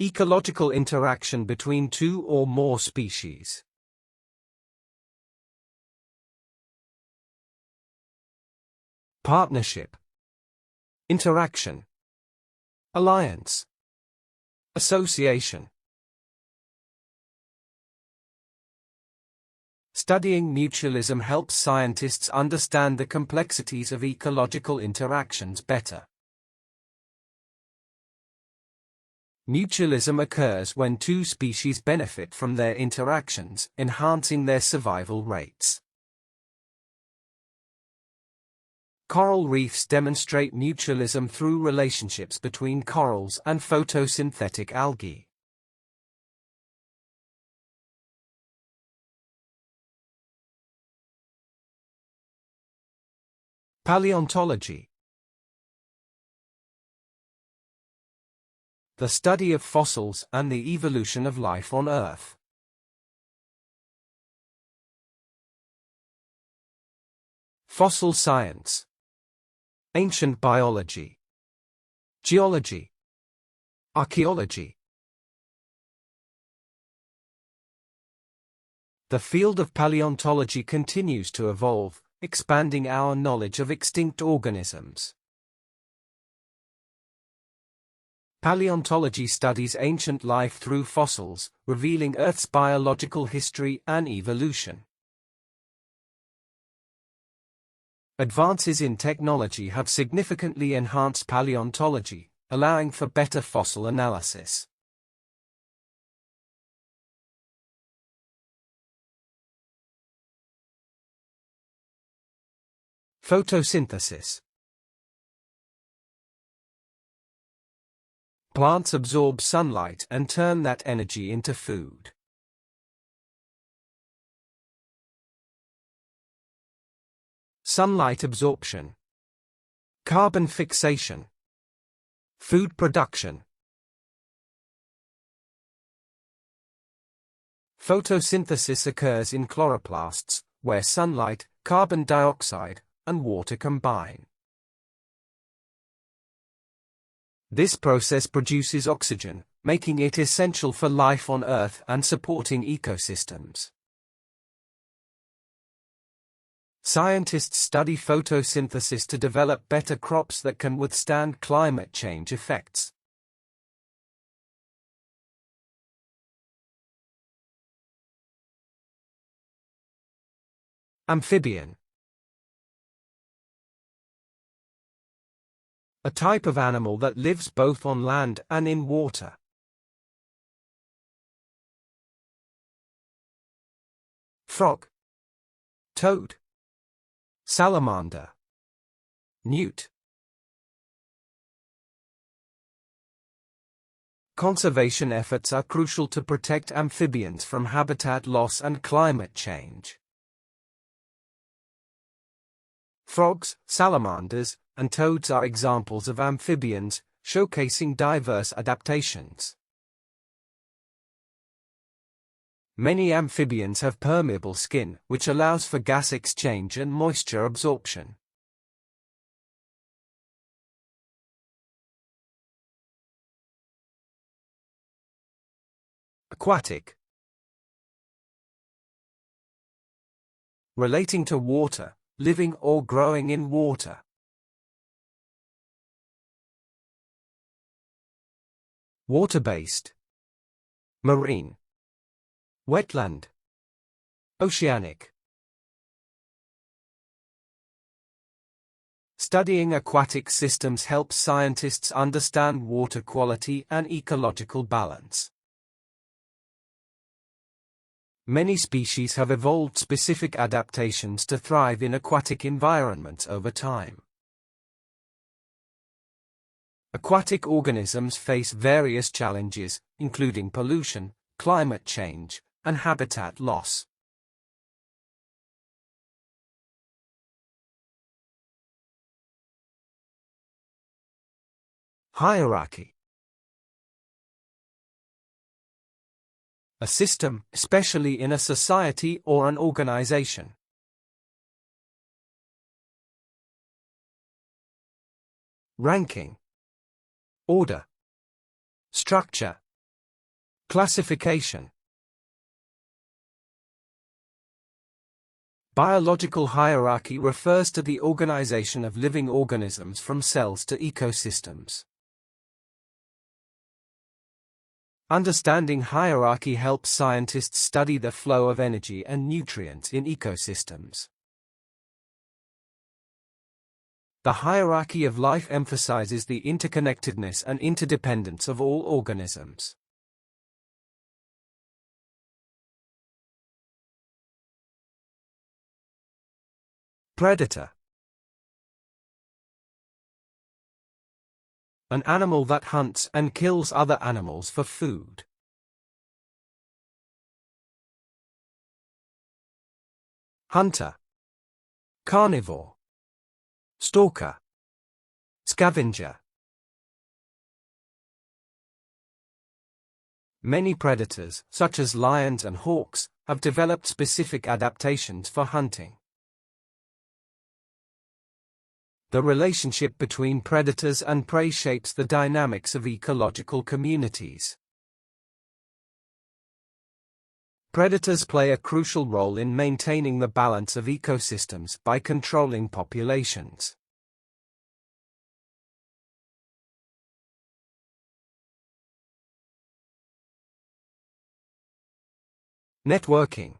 Ecological interaction between two or more species. Partnership. Interaction. Alliance. Association. Studying mutualism helps scientists understand the complexities of ecological interactions better. Mutualism occurs when two species benefit from their interactions, enhancing their survival rates. Coral reefs demonstrate mutualism through relationships between corals and photosynthetic algae. Paleontology. The study of fossils and the evolution of life on Earth. Fossil science. Ancient biology. Geology. Archaeology. The field of paleontology continues to evolve, expanding our knowledge of extinct organisms. Paleontology studies ancient life through fossils, revealing Earth's biological history and evolution. Advances in technology have significantly enhanced paleontology, allowing for better fossil analysis. Photosynthesis. Plants absorb sunlight and turn that energy into food. Sunlight absorption. Carbon fixation. Food production. Photosynthesis occurs in chloroplasts, where sunlight, carbon dioxide, and water combine. This process produces oxygen, making it essential for life on Earth and supporting ecosystems. Scientists study photosynthesis to develop better crops that can withstand climate change effects. Amphibian. A type of animal that lives both on land and in water. Frog. Toad. Salamander. Newt. Conservation efforts are crucial to protect amphibians from habitat loss and climate change. Frogs, salamanders, and toads are examples of amphibians, showcasing diverse adaptations. Many amphibians have permeable skin, which allows for gas exchange and moisture absorption. Aquatic. Relating to water, living or growing in water. Water-based. Marine. Wetland. Oceanic. Studying aquatic systems helps scientists understand water quality and ecological balance. Many species have evolved specific adaptations to thrive in aquatic environments over time. Aquatic organisms face various challenges, including pollution, climate change, and habitat loss. Hierarchy. A system, especially in a society or an organization. Ranking. Order. Structure. Classification. Biological hierarchy refers to the organization of living organisms from cells to ecosystems. Understanding hierarchy helps scientists study the flow of energy and nutrients in ecosystems. The hierarchy of life emphasizes the interconnectedness and interdependence of all organisms. Predator. An animal that hunts and kills other animals for food. Hunter. Carnivore. Stalker. Scavenger. Many predators, such as lions and hawks, have developed specific adaptations for hunting. The relationship between predators and prey shapes the dynamics of ecological communities. Predators play a crucial role in maintaining the balance of ecosystems by controlling populations. Networking.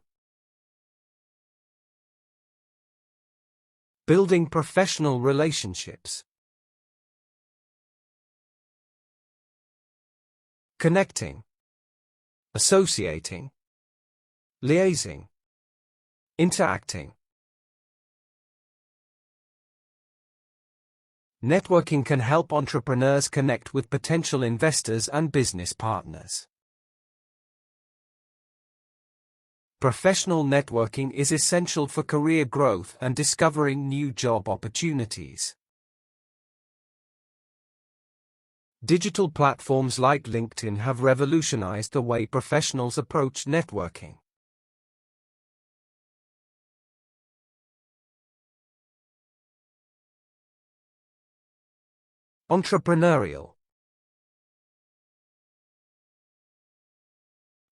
Building professional relationships. Connecting. Associating. Liaising. Interacting. Networking can help entrepreneurs connect with potential investors and business partners. Professional networking is essential for career growth and discovering new job opportunities. Digital platforms like LinkedIn have revolutionized the way professionals approach networking. Entrepreneurial.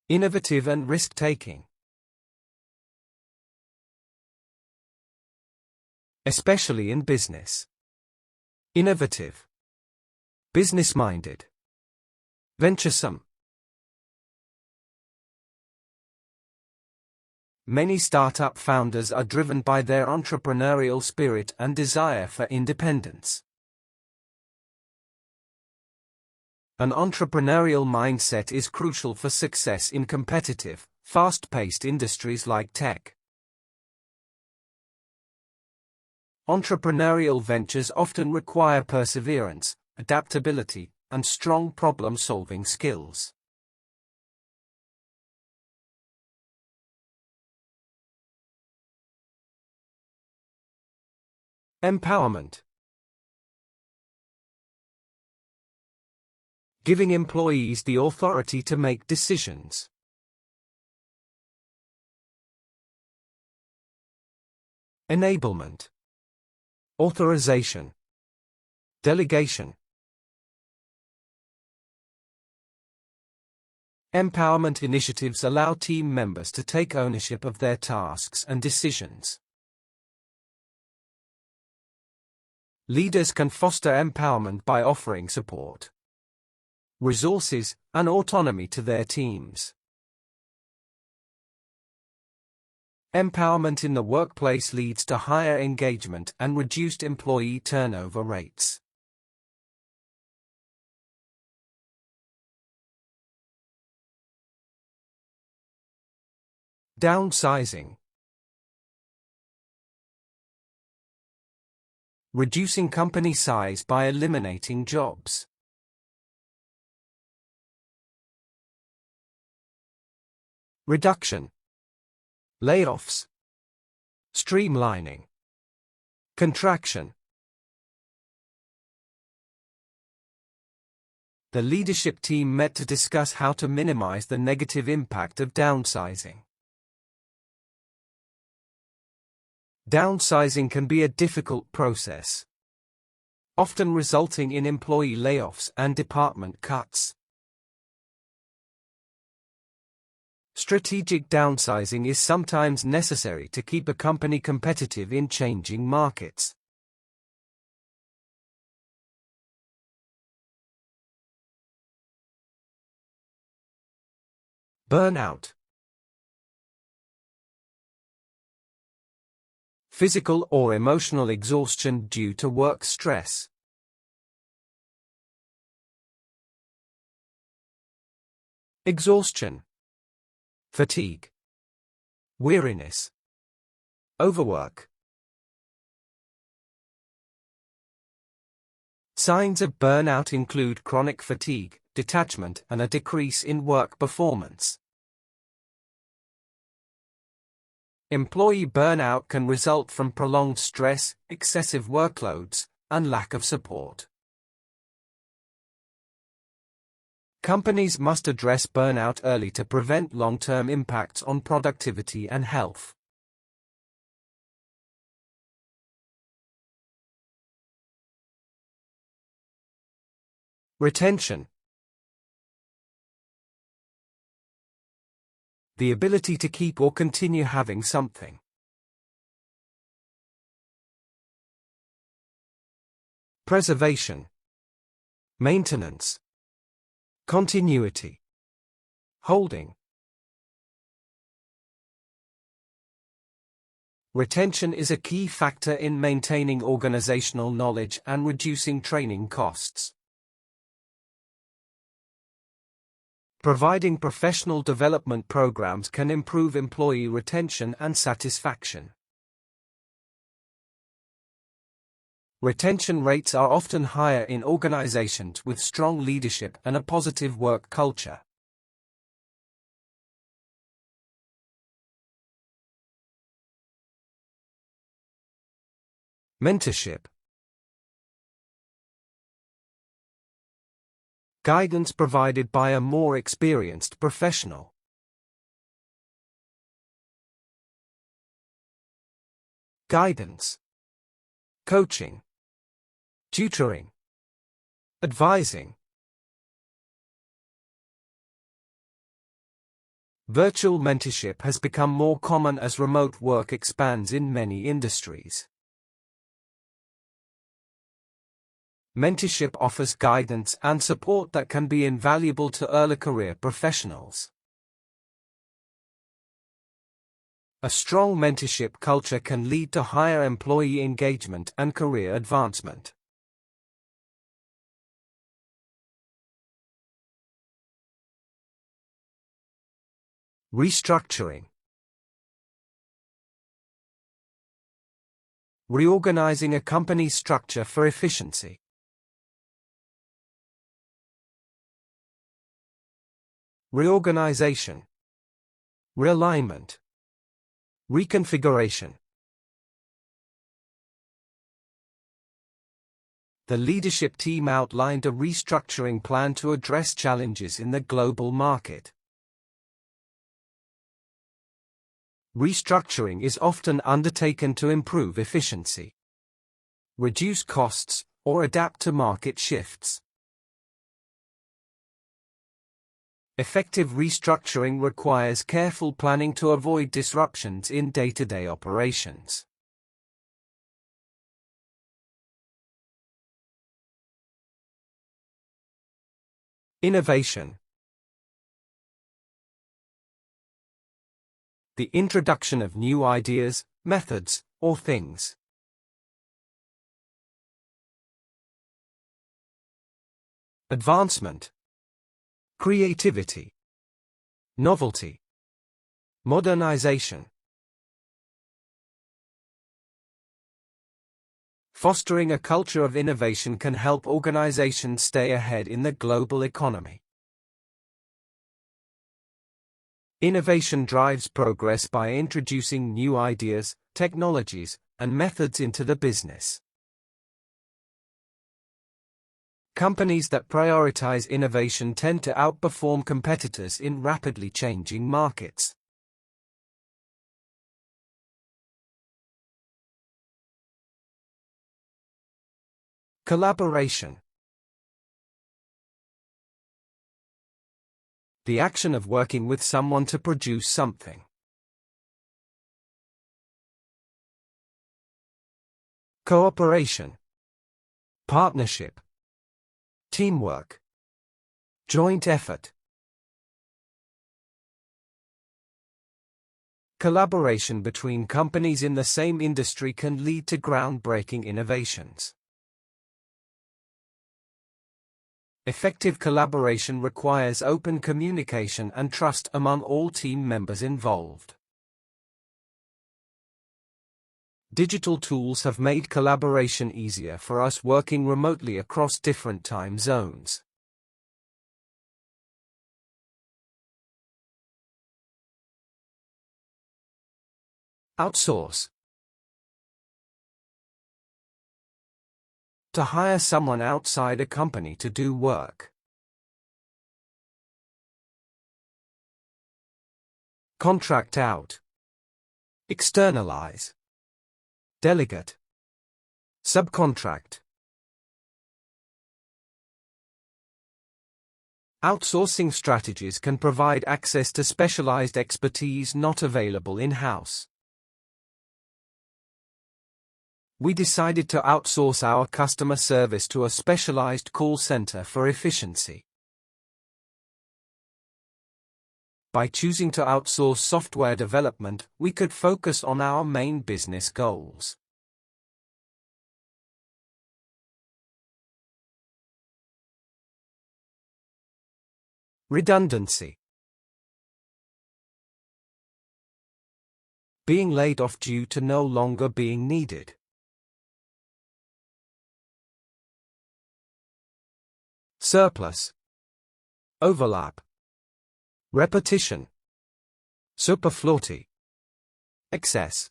Innovative and risk-taking. Especially in business. Innovative. Business-minded. Venturesome. Many startup founders are driven by their entrepreneurial spirit and desire for independence. An entrepreneurial mindset is crucial for success in competitive, fast-paced industries like tech. Entrepreneurial ventures often require perseverance, adaptability, and strong problem-solving skills. Empowerment. Giving employees the authority to make decisions. Enablement. Authorization. Delegation. Empowerment initiatives allow team members to take ownership of their tasks and decisions. Leaders can foster empowerment by offering support, resources, and autonomy to their teams. Empowerment in the workplace leads to higher engagement and reduced employee turnover rates. Downsizing. Reducing company size by eliminating jobs. Reduction. Layoffs. Streamlining. Contraction. The leadership team met to discuss how to minimize the negative impact of downsizing. Downsizing can be a difficult process, often resulting in employee layoffs and department cuts. Strategic downsizing is sometimes necessary to keep a company competitive in changing markets. Burnout. Physical or emotional exhaustion due to work stress. Exhaustion. Fatigue. Weariness. Overwork. Signs of burnout include chronic fatigue, detachment, and a decrease in work performance. Employee burnout can result from prolonged stress, excessive workloads, and lack of support. Companies must address burnout early to prevent long-term impacts on productivity and health. Retention. The ability to keep or continue having something. Preservation. Maintenance. Continuity. Holding. Retention is a key factor in maintaining organizational knowledge and reducing training costs. Providing professional development programs can improve employee retention and satisfaction. Retention rates are often higher in organizations with strong leadership and a positive work culture. Mentorship. Guidance provided by a more experienced professional. Guidance. Coaching. Tutoring. Advising. Virtual mentorship has become more common as remote work expands in many industries. Mentorship offers guidance and support that can be invaluable to early career professionals. A strong mentorship culture can lead to higher employee engagement and career advancement. Restructuring. Reorganizing a company's structure for efficiency. Reorganization. Realignment. Reconfiguration. The leadership team outlined a restructuring plan to address challenges in the global market. Restructuring is often undertaken to improve efficiency, reduce costs, or adapt to market shifts. Effective restructuring requires careful planning to avoid disruptions in day-to-day operations. Innovation. The introduction of new ideas, methods, or things. Advancement. Creativity. Novelty. Modernization. Fostering a culture of innovation can help organizations stay ahead in the global economy. Innovation drives progress by introducing new ideas, technologies, and methods into the business. Companies that prioritize innovation tend to outperform competitors in rapidly changing markets. Collaboration. The action of working with someone to produce something. Cooperation. Partnership. Teamwork. Joint effort. Collaboration between companies in the same industry can lead to groundbreaking innovations. Effective collaboration requires open communication and trust among all team members involved. Digital tools have made collaboration easier for us working remotely across different time zones. Outsource. To hire someone outside a company to do work. Contract out. Externalize. Delegate. Subcontract. Outsourcing strategies can provide access to specialized expertise not available in-house. We decided to outsource our customer service to a specialized call center for efficiency. By choosing to outsource software development, we could focus on our main business goals. Redundancy. Being laid off due to no longer being needed. surplus, overlap, repetition, superfluity, excess.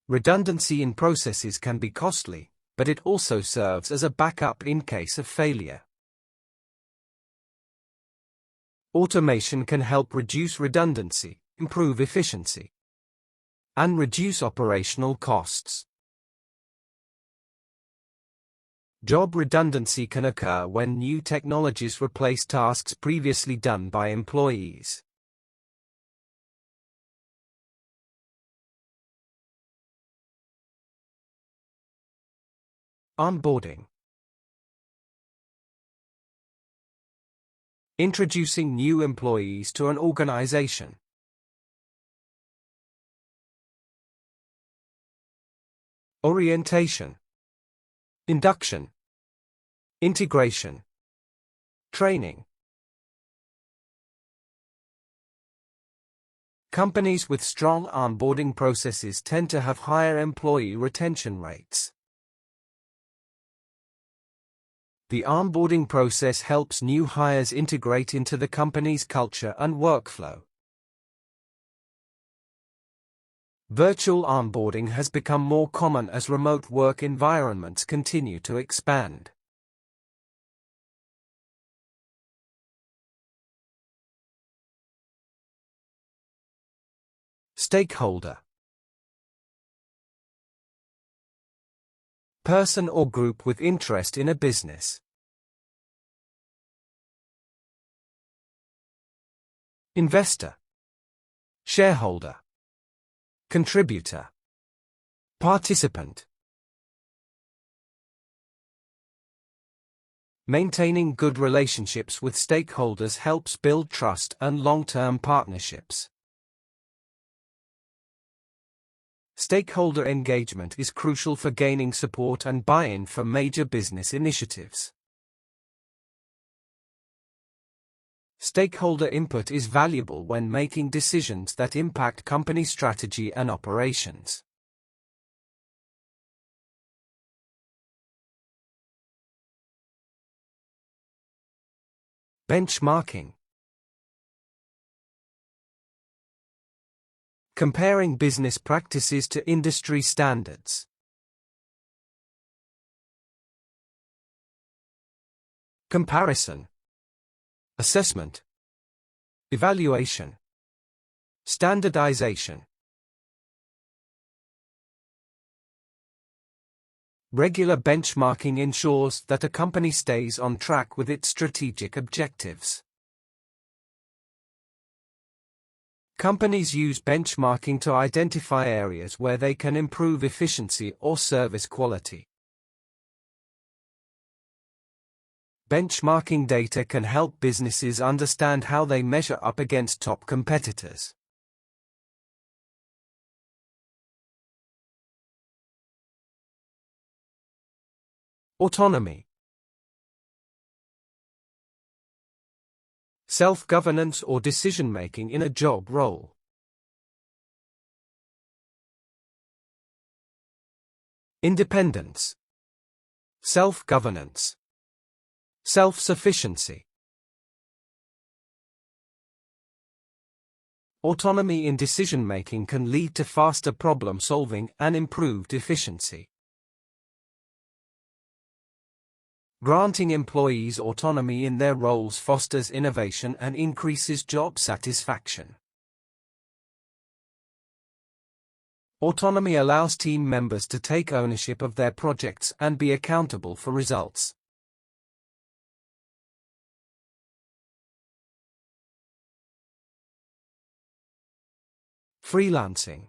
Redundancy in processes can be costly, but it also serves as a backup in case of failure. Automation can help reduce redundancy, improve efficiency, and reduce operational costs. Job redundancy can occur when new technologies replace tasks previously done by employees. Onboarding. Introducing new employees to an organization. Orientation, induction, integration, training. Companies with strong onboarding processes tend to have higher employee retention rates. The onboarding process helps new hires integrate into the company's culture and workflow. Virtual onboarding has become more common as remote work environments continue to expand. Stakeholder. Person or group with interest in a business. Investor, shareholder, contributor, participant. Maintaining good relationships with stakeholders helps build trust and long-term partnerships. Stakeholder engagement is crucial for gaining support and buy-in for major business initiatives. Stakeholder input is valuable when making decisions that impact company strategy and operations. Benchmarking. Comparing business practices to industry standards. Comparison. Assessment. Evaluation. Standardization. Regular benchmarking ensures that a company stays on track with its strategic objectives. Companies use benchmarking to identify areas where they can improve efficiency or service quality. Benchmarking data can help businesses understand how they measure up against top competitors. Autonomy. Self-governance or decision-making in a job role. Independence. Self-governance. Self-sufficiency. Autonomy in decision-making can lead to faster problem-solving and improved efficiency. Granting employees autonomy in their roles fosters innovation and increases job satisfaction. Autonomy allows team members to take ownership of their projects and be accountable for results. Freelancing.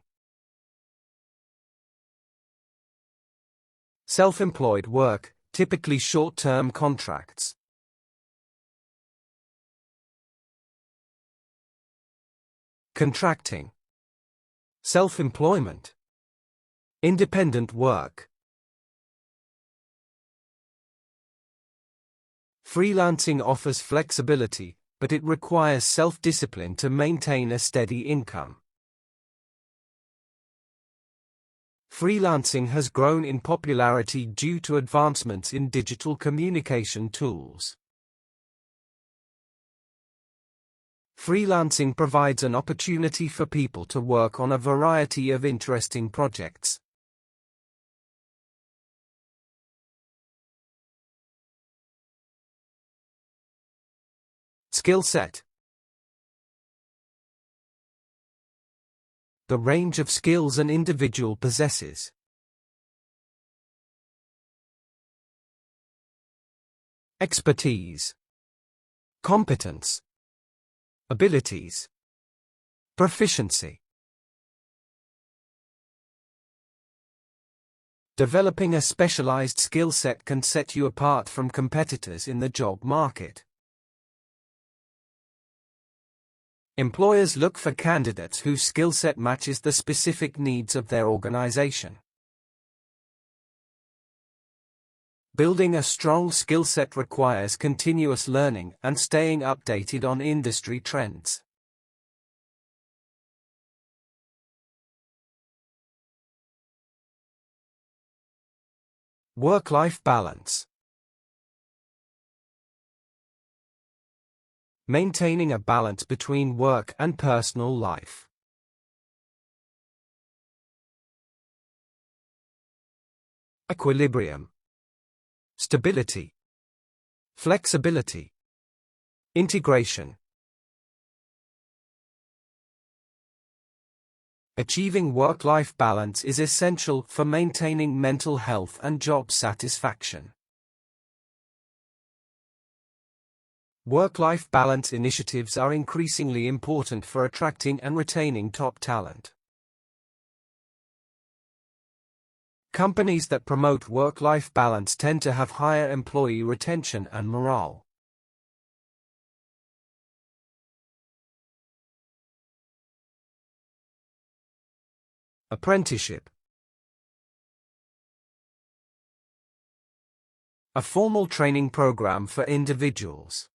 Self-employed work, typically short-term contracts. Contracting. Self-employment. Independent work. Freelancing offers flexibility, but it requires self-discipline to maintain a steady income. Freelancing has grown in popularity due to advancements in digital communication tools. Freelancing provides an opportunity for people to work on a variety of interesting projects. Skill set. The range of skills an individual possesses. Expertise. Competence. Abilities. Proficiency. Developing a specialized skill set can set you apart from competitors in the job market. Employers look for candidates whose skill set matches the specific needs of their organization. Building a strong skill set requires continuous learning and staying updated on industry trends. Work-life balance. Maintaining a balance between work and personal life. Equilibrium. Stability. Flexibility. Integration. Achieving work-life balance is essential for maintaining mental health and job satisfaction. Work-life balance initiatives are increasingly important for attracting and retaining top talent. Companies that promote work-life balance tend to have higher employee retention and morale. Apprenticeship. A formal training program for individuals.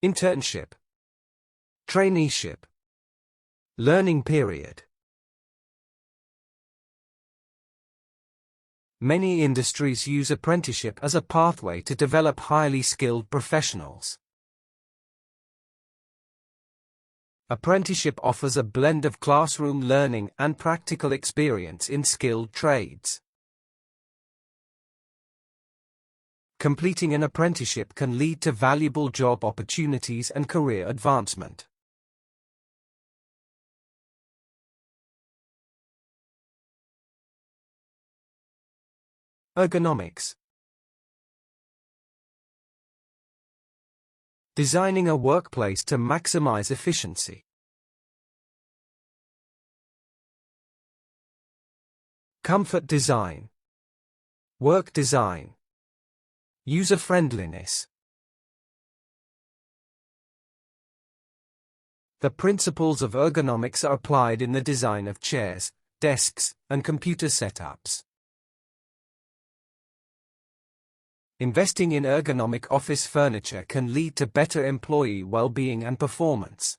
Internship. Traineeship. Learning period. Many industries use apprenticeship as a pathway to develop highly skilled professionals. Apprenticeship offers a blend of classroom learning and practical experience in skilled trades. Completing an apprenticeship can lead to valuable job opportunities and career advancement. Ergonomics. Designing a workplace to maximize efficiency. Comfort design. Work design. User-friendliness. The principles of ergonomics are applied in the design of chairs, desks, and computer setups. Investing in ergonomic office furniture can lead to better employee well-being and performance.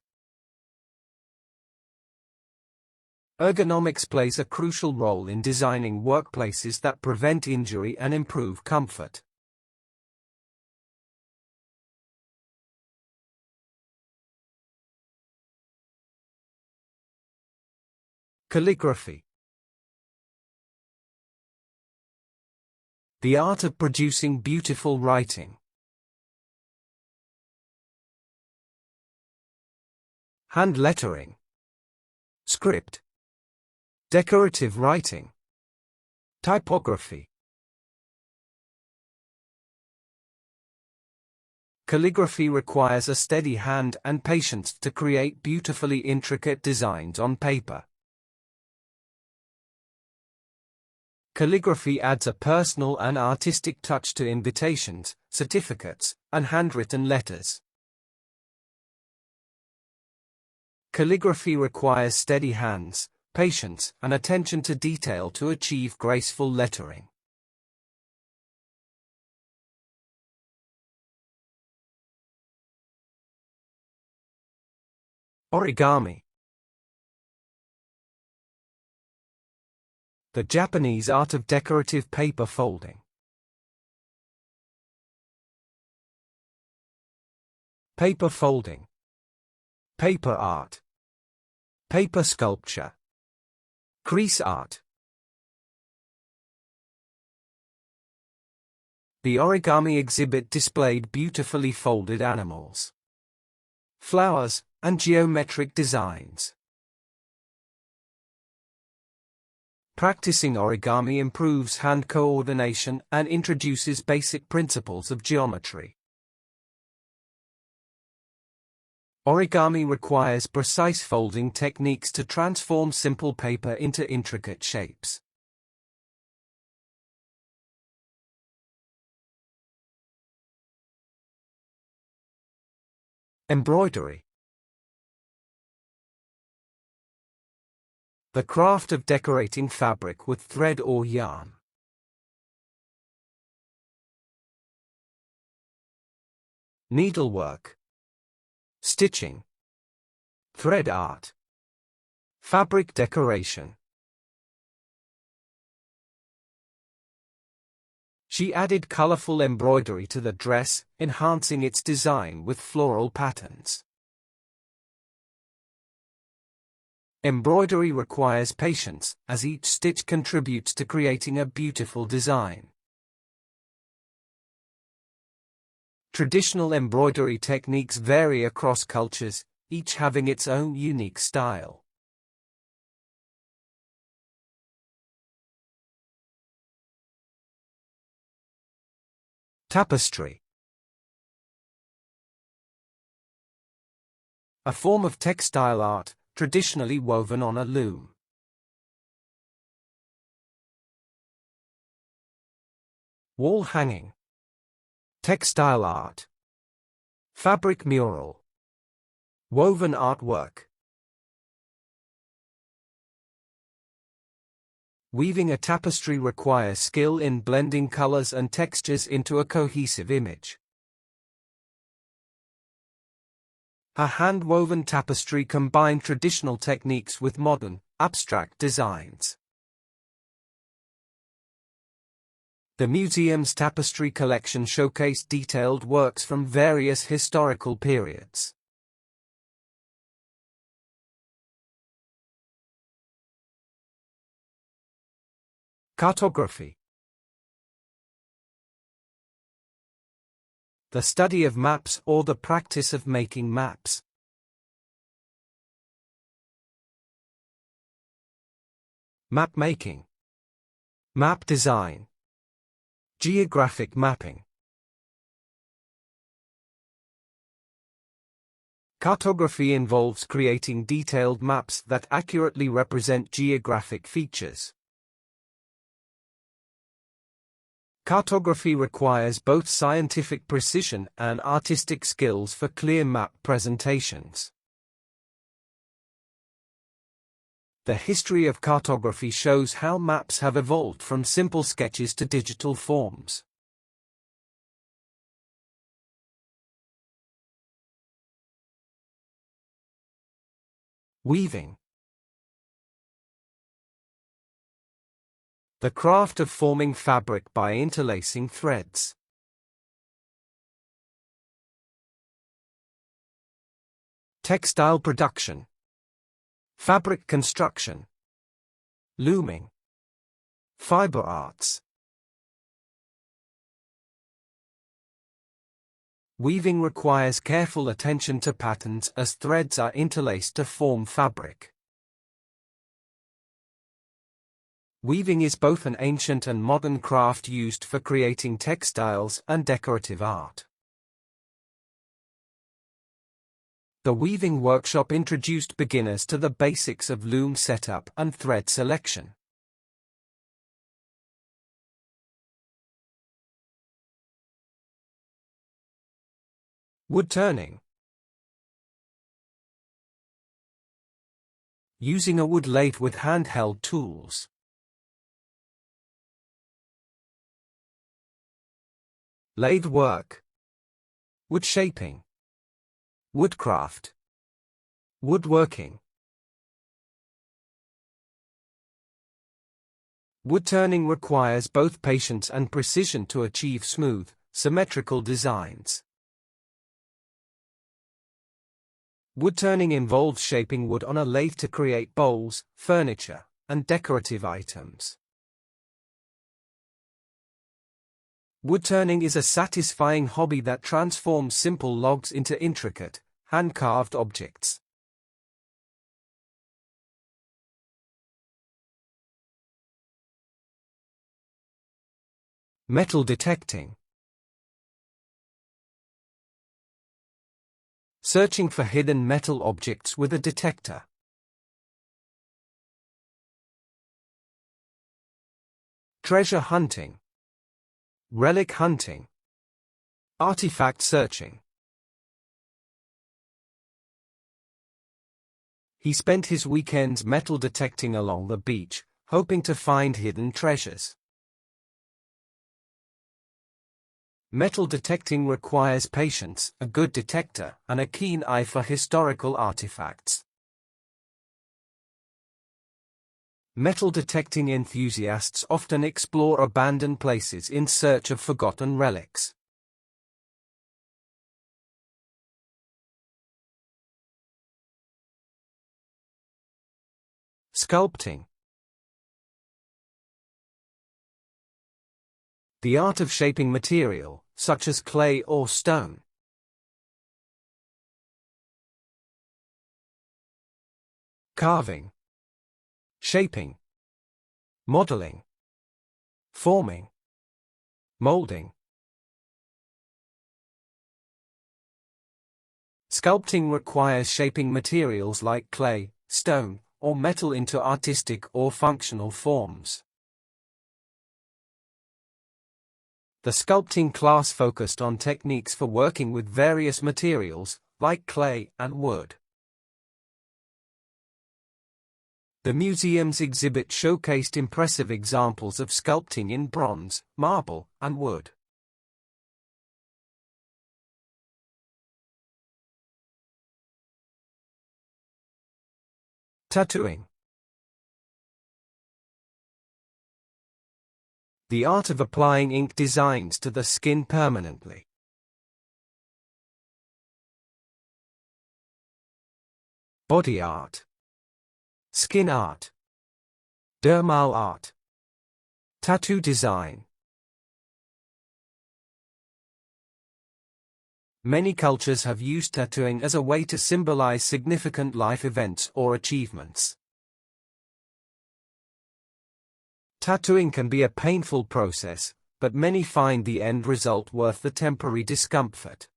Ergonomics plays a crucial role in designing workplaces that prevent injury and improve comfort. Calligraphy. The art of producing beautiful writing. Hand lettering. Script. Decorative writing. Typography. Calligraphy requires a steady hand and patience to create beautifully intricate designs on paper. Calligraphy adds a personal and artistic touch to invitations, certificates, and handwritten letters. Calligraphy requires steady hands, patience, and attention to detail to achieve graceful lettering. Origami. The Japanese art of decorative paper folding. Paper folding. Paper art. Paper sculpture. Crease art. The origami exhibit displayed beautifully folded animals, flowers, and geometric designs. Practicing origami improves hand coordination and introduces basic principles of geometry. Origami requires precise folding techniques to transform simple paper into intricate shapes. Embroidery. The craft of decorating fabric with thread or yarn. Needlework. Stitching. Thread art. Fabric decoration. She added colorful embroidery to the dress, enhancing its design with floral patterns. Embroidery requires patience, as each stitch contributes to creating a beautiful design. Traditional embroidery techniques vary across cultures, each having its own unique style. Tapestry. A form of textile art, traditionally woven on a loom. Wall hanging. Textile art. Fabric mural. Woven artwork. Weaving a tapestry requires skill in blending colors and textures into a cohesive image. A hand-woven tapestry combined traditional techniques with modern, abstract designs. The museum's tapestry collection showcased detailed works from various historical periods. Cartography. The study of maps or the practice of making maps. Map making. Map design. Geographic mapping. Cartography involves creating detailed maps that accurately represent geographic features. Cartography requires both scientific precision and artistic skills for clear map presentations. The history of cartography shows how maps have evolved from simple sketches to digital forms. Weaving. The craft of forming fabric by interlacing threads. Textile production. Fabric construction. Looming. Fiber arts. Weaving requires careful attention to patterns as threads are interlaced to form fabric. Weaving is both an ancient and modern craft used for creating textiles and decorative art. The weaving workshop introduced beginners to the basics of loom setup and thread selection. Wood turning. Using a wood lathe with handheld tools. Lathe work. Wood shaping. Woodcraft. Woodworking. Wood turning requires both patience and precision to achieve smooth, symmetrical designs. Wood turning involves shaping wood on a lathe to create bowls, furniture, and decorative items. Wood turning is a satisfying hobby that transforms simple logs into intricate, hand-carved objects. Metal detecting. Searching for hidden metal objects with a detector. Treasure hunting. Relic hunting. Artifact searching. He spent his weekends metal detecting along the beach, hoping to find hidden treasures. Metal detecting requires patience, a good detector, and a keen eye for historical artifacts. Metal detecting enthusiasts often explore abandoned places in search of forgotten relics. Sculpting. The art of shaping material, such as clay or stone. Carving. Shaping. Modeling. Forming. Molding. Sculpting requires shaping materials like clay, stone, or metal into artistic or functional forms. The sculpting class focused on techniques for working with various materials, like clay and wood. The museum's exhibit showcased impressive examples of sculpting in bronze, marble, and wood. Tattooing. The art of applying ink designs to the skin permanently. Body art. Skin art. Dermal art. Tattoo design. Many cultures have used tattooing as a way to symbolize significant life events or achievements. Tattooing can be a painful process, but many find the end result worth the temporary discomfort.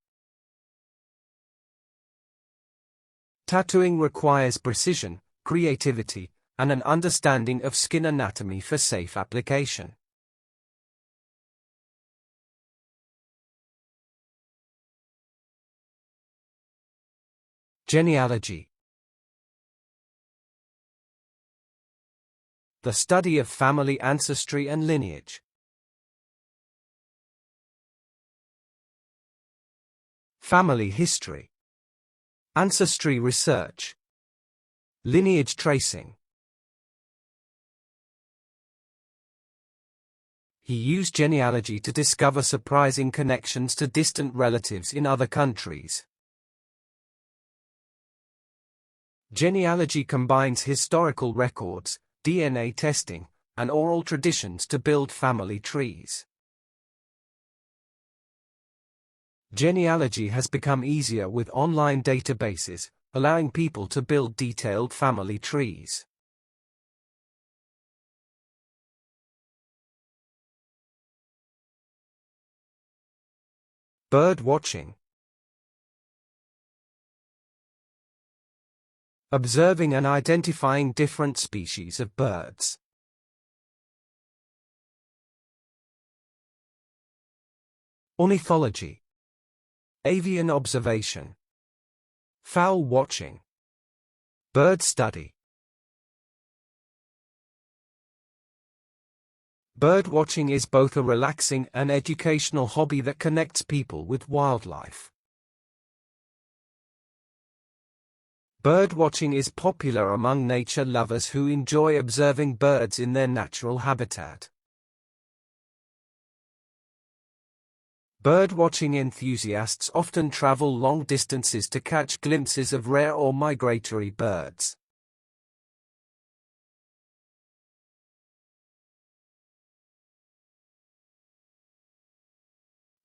Tattooing requires precision, creativity, and an understanding of skin anatomy for safe application. Genealogy. The study of family ancestry and lineage. Family history. Ancestry research. Lineage tracing. He used genealogy to discover surprising connections to distant relatives in other countries. Genealogy combines historical records, DNA testing, and oral traditions to build family trees. Genealogy has become easier with online databases, allowing people to build detailed family trees. Bird watching. Observing and identifying different species of birds. Ornithology. Avian observation. Fowl watching. Bird study. Bird watching is both a relaxing and educational hobby that connects people with wildlife. Birdwatching is popular among nature lovers who enjoy observing birds in their natural habitat. Birdwatching enthusiasts often travel long distances to catch glimpses of rare or migratory birds.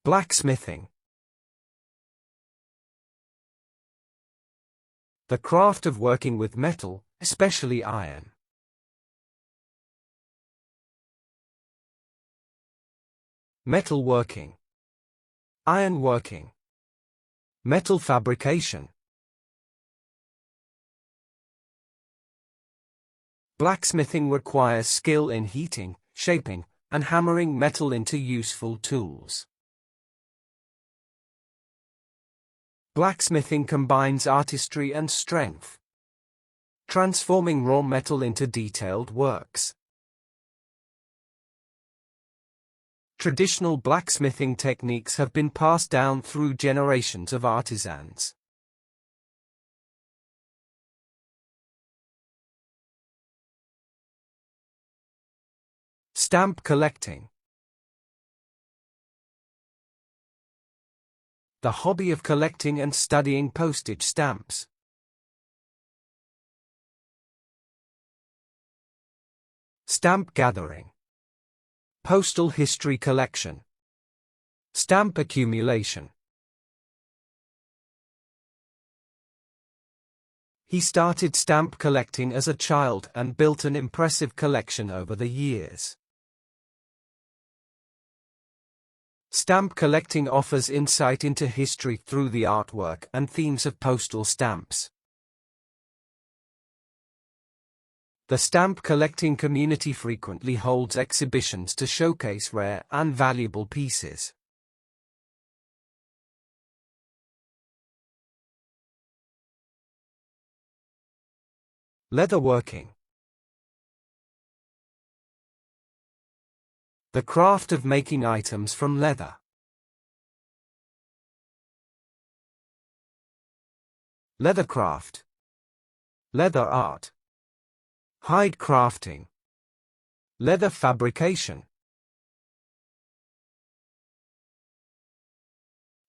Blacksmithing. The craft of working with metal, especially iron. Metalworking. Ironworking. Metal fabrication. Blacksmithing requires skill in heating, shaping, and hammering metal into useful tools. Blacksmithing combines artistry and strength, transforming raw metal into detailed works. Traditional blacksmithing techniques have been passed down through generations of artisans. Stamp collecting. The hobby of collecting and studying postage stamps. Stamp gathering. Postal history collection. Stamp accumulation. He started stamp collecting as a child and built an impressive collection over the years. Stamp collecting offers insight into history through the artwork and themes of postal stamps. The stamp collecting community frequently holds exhibitions to showcase rare and valuable pieces. Leatherworking. The craft of making items from leather. Leathercraft. Leather art. Hide crafting. Leather fabrication.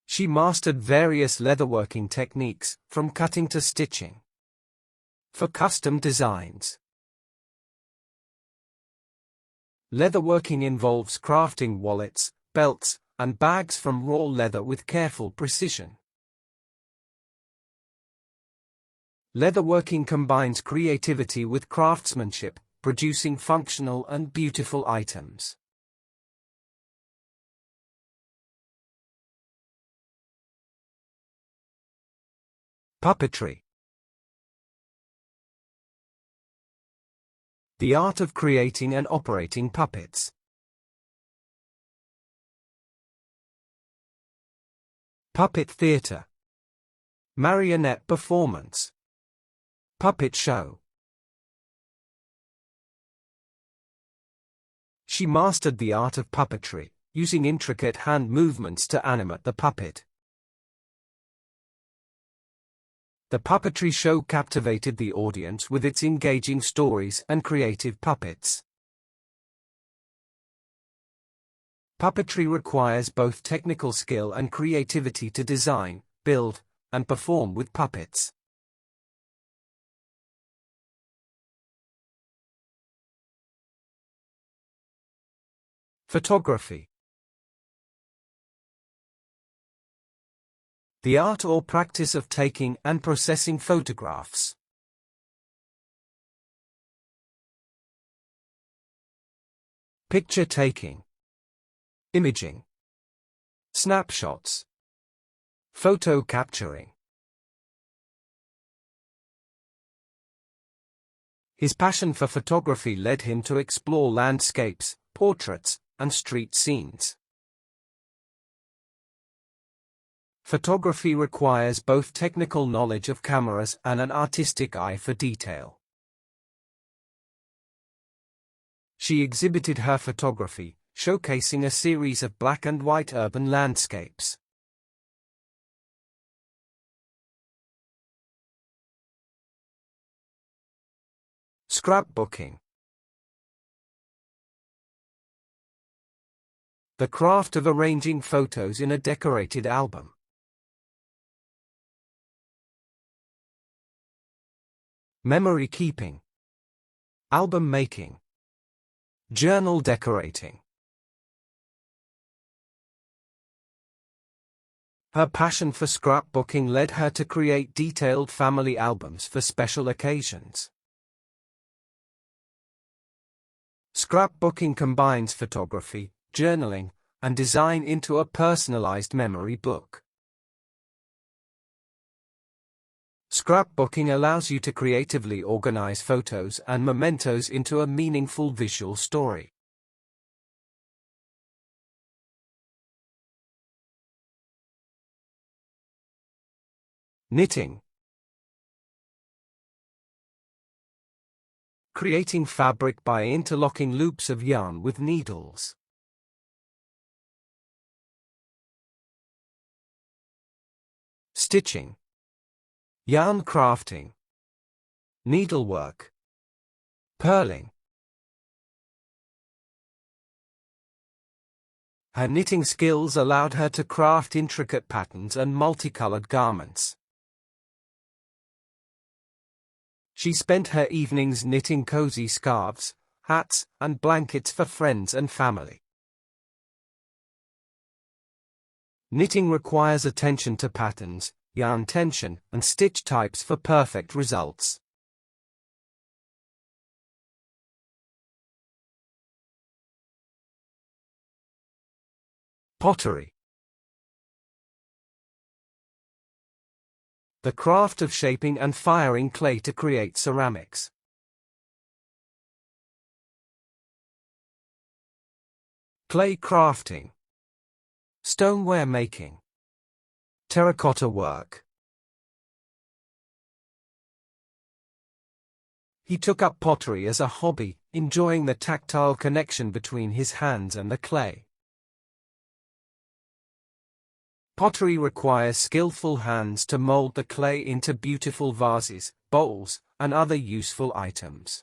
She mastered various leatherworking techniques, from cutting to stitching, for custom designs. Leatherworking involves crafting wallets, belts, and bags from raw leather with careful precision. Leatherworking combines creativity with craftsmanship, producing functional and beautiful items. Puppetry. The art of creating and operating puppets. Puppet theater. Marionette performance. Puppet show. She mastered the art of puppetry, using intricate hand movements to animate the puppet. The puppetry show captivated the audience with its engaging stories and creative puppets. Puppetry requires both technical skill and creativity to design, build, and perform with puppets. Photography. The art or practice of taking and processing photographs. Picture taking. Imaging. Snapshots. Photo capturing. His passion for photography led him to explore landscapes, portraits, and street scenes. Photography requires both technical knowledge of cameras and an artistic eye for detail. She exhibited her photography, showcasing a series of black and white urban landscapes. Scrapbooking. The craft of arranging photos in a decorated album. Memory keeping. Album making. Journal decorating. Her passion for scrapbooking led her to create detailed family albums for special occasions. Scrapbooking combines photography, journaling, and design into a personalized memory book. Scrapbooking allows you to creatively organize photos and mementos into a meaningful visual story. Knitting. Creating fabric by interlocking loops of yarn with needles. Stitching. Yarn crafting. Needlework. Purling. Her knitting skills allowed her to craft intricate patterns and multicolored garments. She spent her evenings knitting cozy scarves, hats, and blankets for friends and family. Knitting requires attention to patterns, yarn tension, and stitch types for perfect results. Pottery. The craft of shaping and firing clay to create ceramics. Clay crafting. Stoneware making. Terracotta work. He took up pottery as a hobby, enjoying the tactile connection between his hands and the clay. Pottery requires skillful hands to mold the clay into beautiful vases, bowls, and other useful items.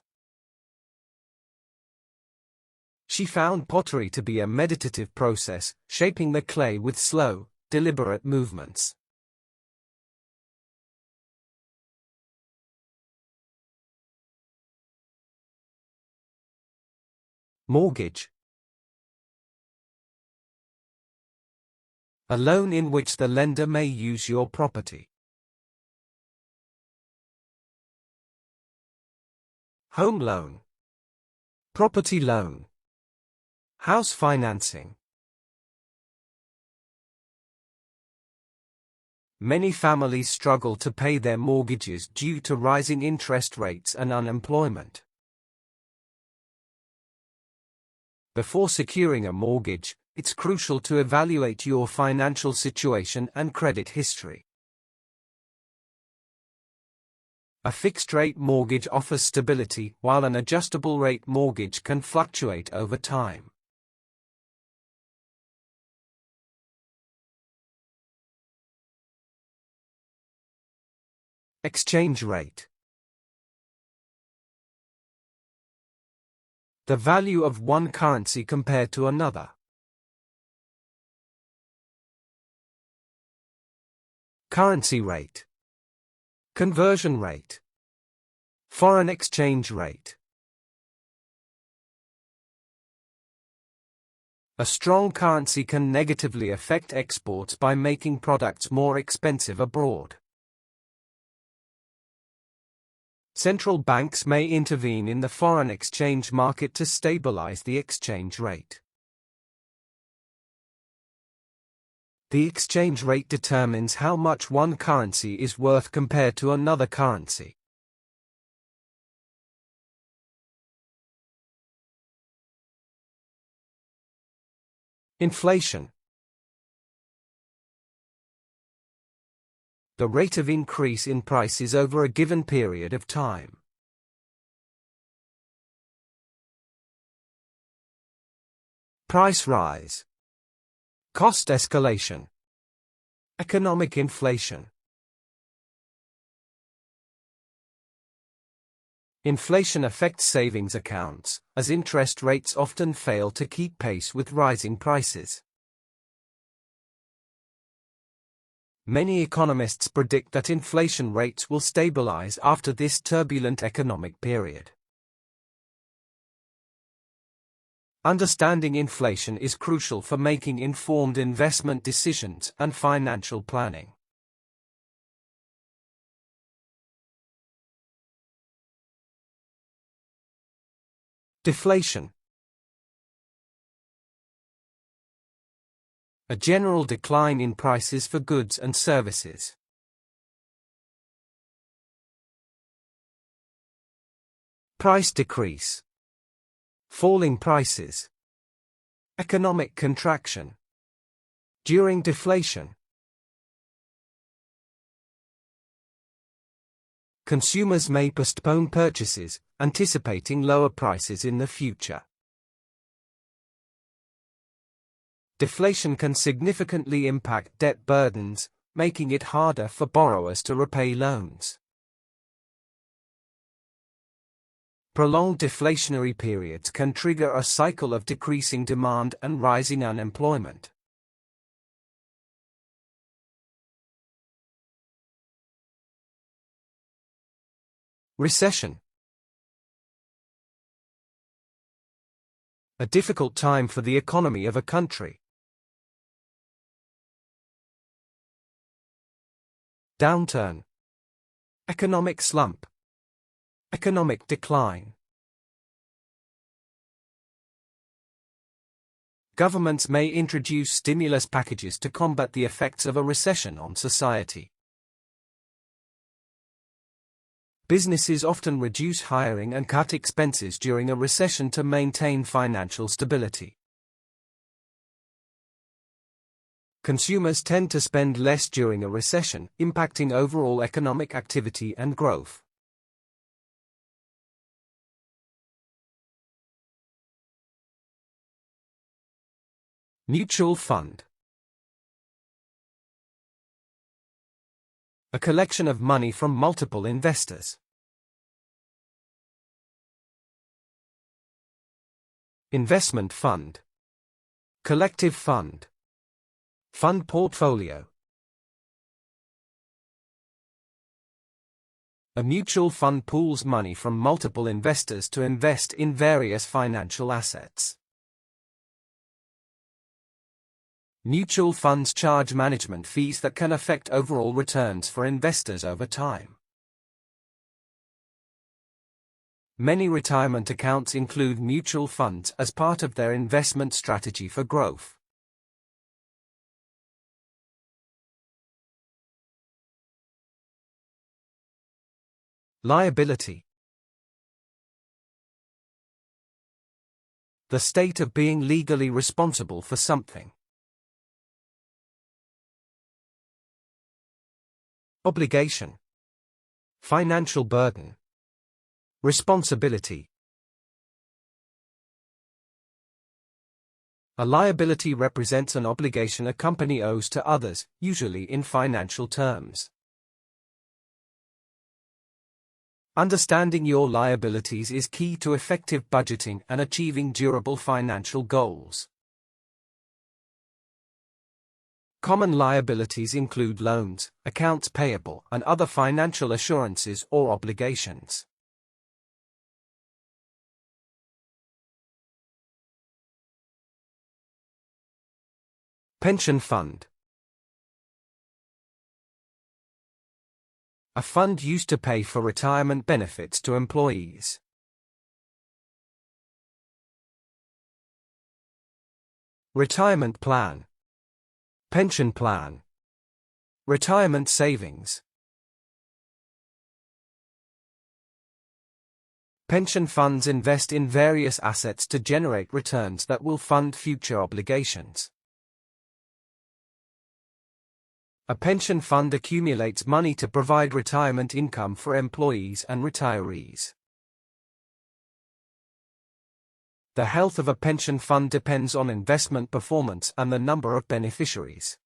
She found pottery to be a meditative process, shaping the clay with slow, deliberate movements. Mortgage. A loan in which the lender may use your property. Home loan. Property loan. House financing. Many families struggle to pay their mortgages due to rising interest rates and unemployment. Before securing a mortgage, it's crucial to evaluate your financial situation and credit history. A fixed-rate mortgage offers stability, while an adjustable-rate mortgage can fluctuate over time. Exchange rate. The value of one currency compared to another. Currency rate. Conversion rate. Foreign exchange rate. A strong currency can negatively affect exports by making products more expensive abroad. Central banks may intervene in the foreign exchange market to stabilize the exchange rate. The exchange rate determines how much one currency is worth compared to another currency. Inflation. The rate of increase in prices over a given period of time. Price rise. Cost escalation. Economic inflation. Inflation affects savings accounts, as interest rates often fail to keep pace with rising prices. Many economists predict that inflation rates will stabilize after this turbulent economic period. Understanding inflation is crucial for making informed investment decisions and financial planning. Deflation. A general decline in prices for goods and services. Price decrease. Falling prices. Economic contraction. During deflation, consumers may postpone purchases, anticipating lower prices in the future. Deflation can significantly impact debt burdens, making it harder for borrowers to repay loans. Prolonged deflationary periods can trigger a cycle of decreasing demand and rising unemployment. Recession. A difficult time for the economy of a country. Downturn. Economic slump. Economic decline. Governments may introduce stimulus packages to combat the effects of a recession on society. Businesses often reduce hiring and cut expenses during a recession to maintain financial stability. Consumers tend to spend less during a recession, impacting overall economic activity and growth. Mutual fund. A collection of money from multiple investors. Investment fund. Collective fund. Fund portfolio. A mutual fund pools money from multiple investors to invest in various financial assets. Mutual funds charge management fees that can affect overall returns for investors over time. Many retirement accounts include mutual funds as part of their investment strategy for growth. Liability. The state of being legally responsible for something. Obligation. Financial burden. Responsibility. A liability represents an obligation a company owes to others, usually in financial terms. Understanding your liabilities is key to effective budgeting and achieving durable financial goals. Common liabilities include loans, accounts payable, and other financial assurances or obligations. Pension fund. A fund used to pay for retirement benefits to employees. Retirement plan. Pension plan. Retirement savings. Pension funds invest in various assets to generate returns that will fund future obligations. A pension fund accumulates money to provide retirement income for employees and retirees. The health of a pension fund depends on investment performance and the number of beneficiaries.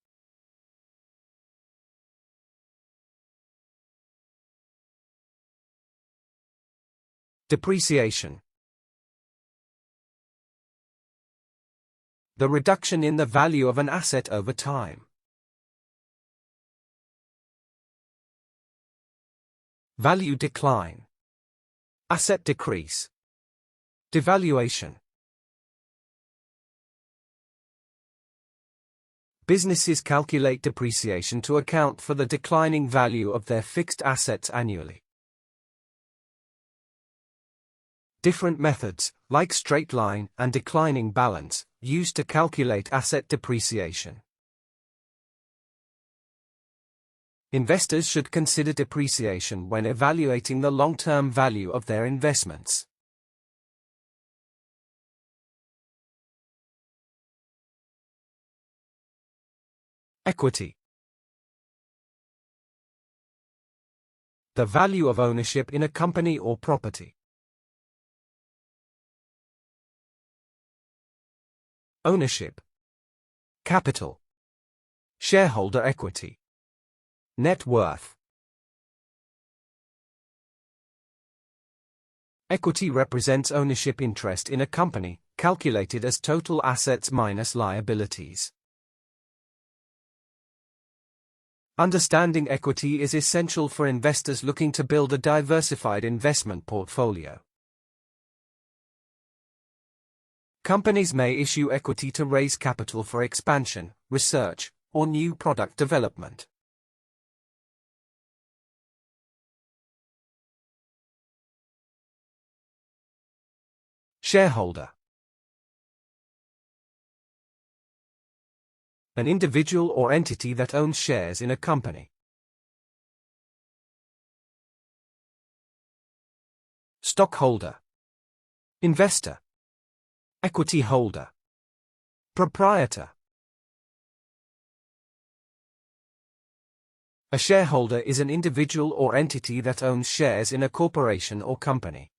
Depreciation. The reduction in the value of an asset over time. Value decline. Asset decrease. Devaluation. Businesses calculate depreciation to account for the declining value of their fixed assets annually. Different methods, like straight line and declining balance, used to calculate asset depreciation. Investors should consider depreciation when evaluating the long-term value of their investments. Equity. The value of ownership in a company or property. Ownership. Capital. Shareholder equity. Net worth. Equity represents ownership interest in a company, calculated as total assets minus liabilities. Understanding equity is essential for investors looking to build a diversified investment portfolio. Companies may issue equity to raise capital for expansion, research, or new product development. Shareholder. An individual or entity that owns shares in a company. Stockholder. Investor. Equity holder. Proprietor. A shareholder is an individual or entity that owns shares in a corporation or company.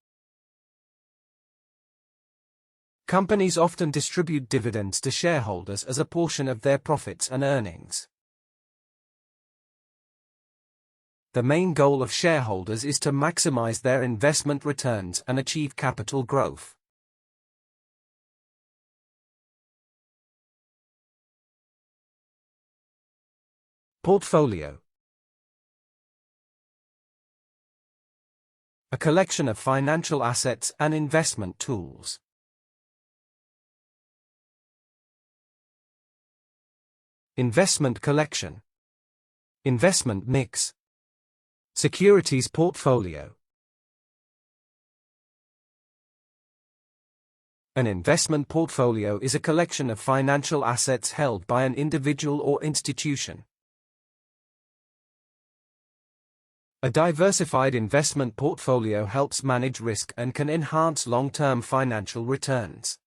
Companies often distribute dividends to shareholders as a portion of their profits and earnings. The main goal of shareholders is to maximize their investment returns and achieve capital growth. Portfolio. A collection of financial assets and investment tools. Investment collection. Investment mix. Securities portfolio. An investment portfolio is a collection of financial assets held by an individual or institution. A diversified investment portfolio helps manage risk and can enhance long-term financial returns.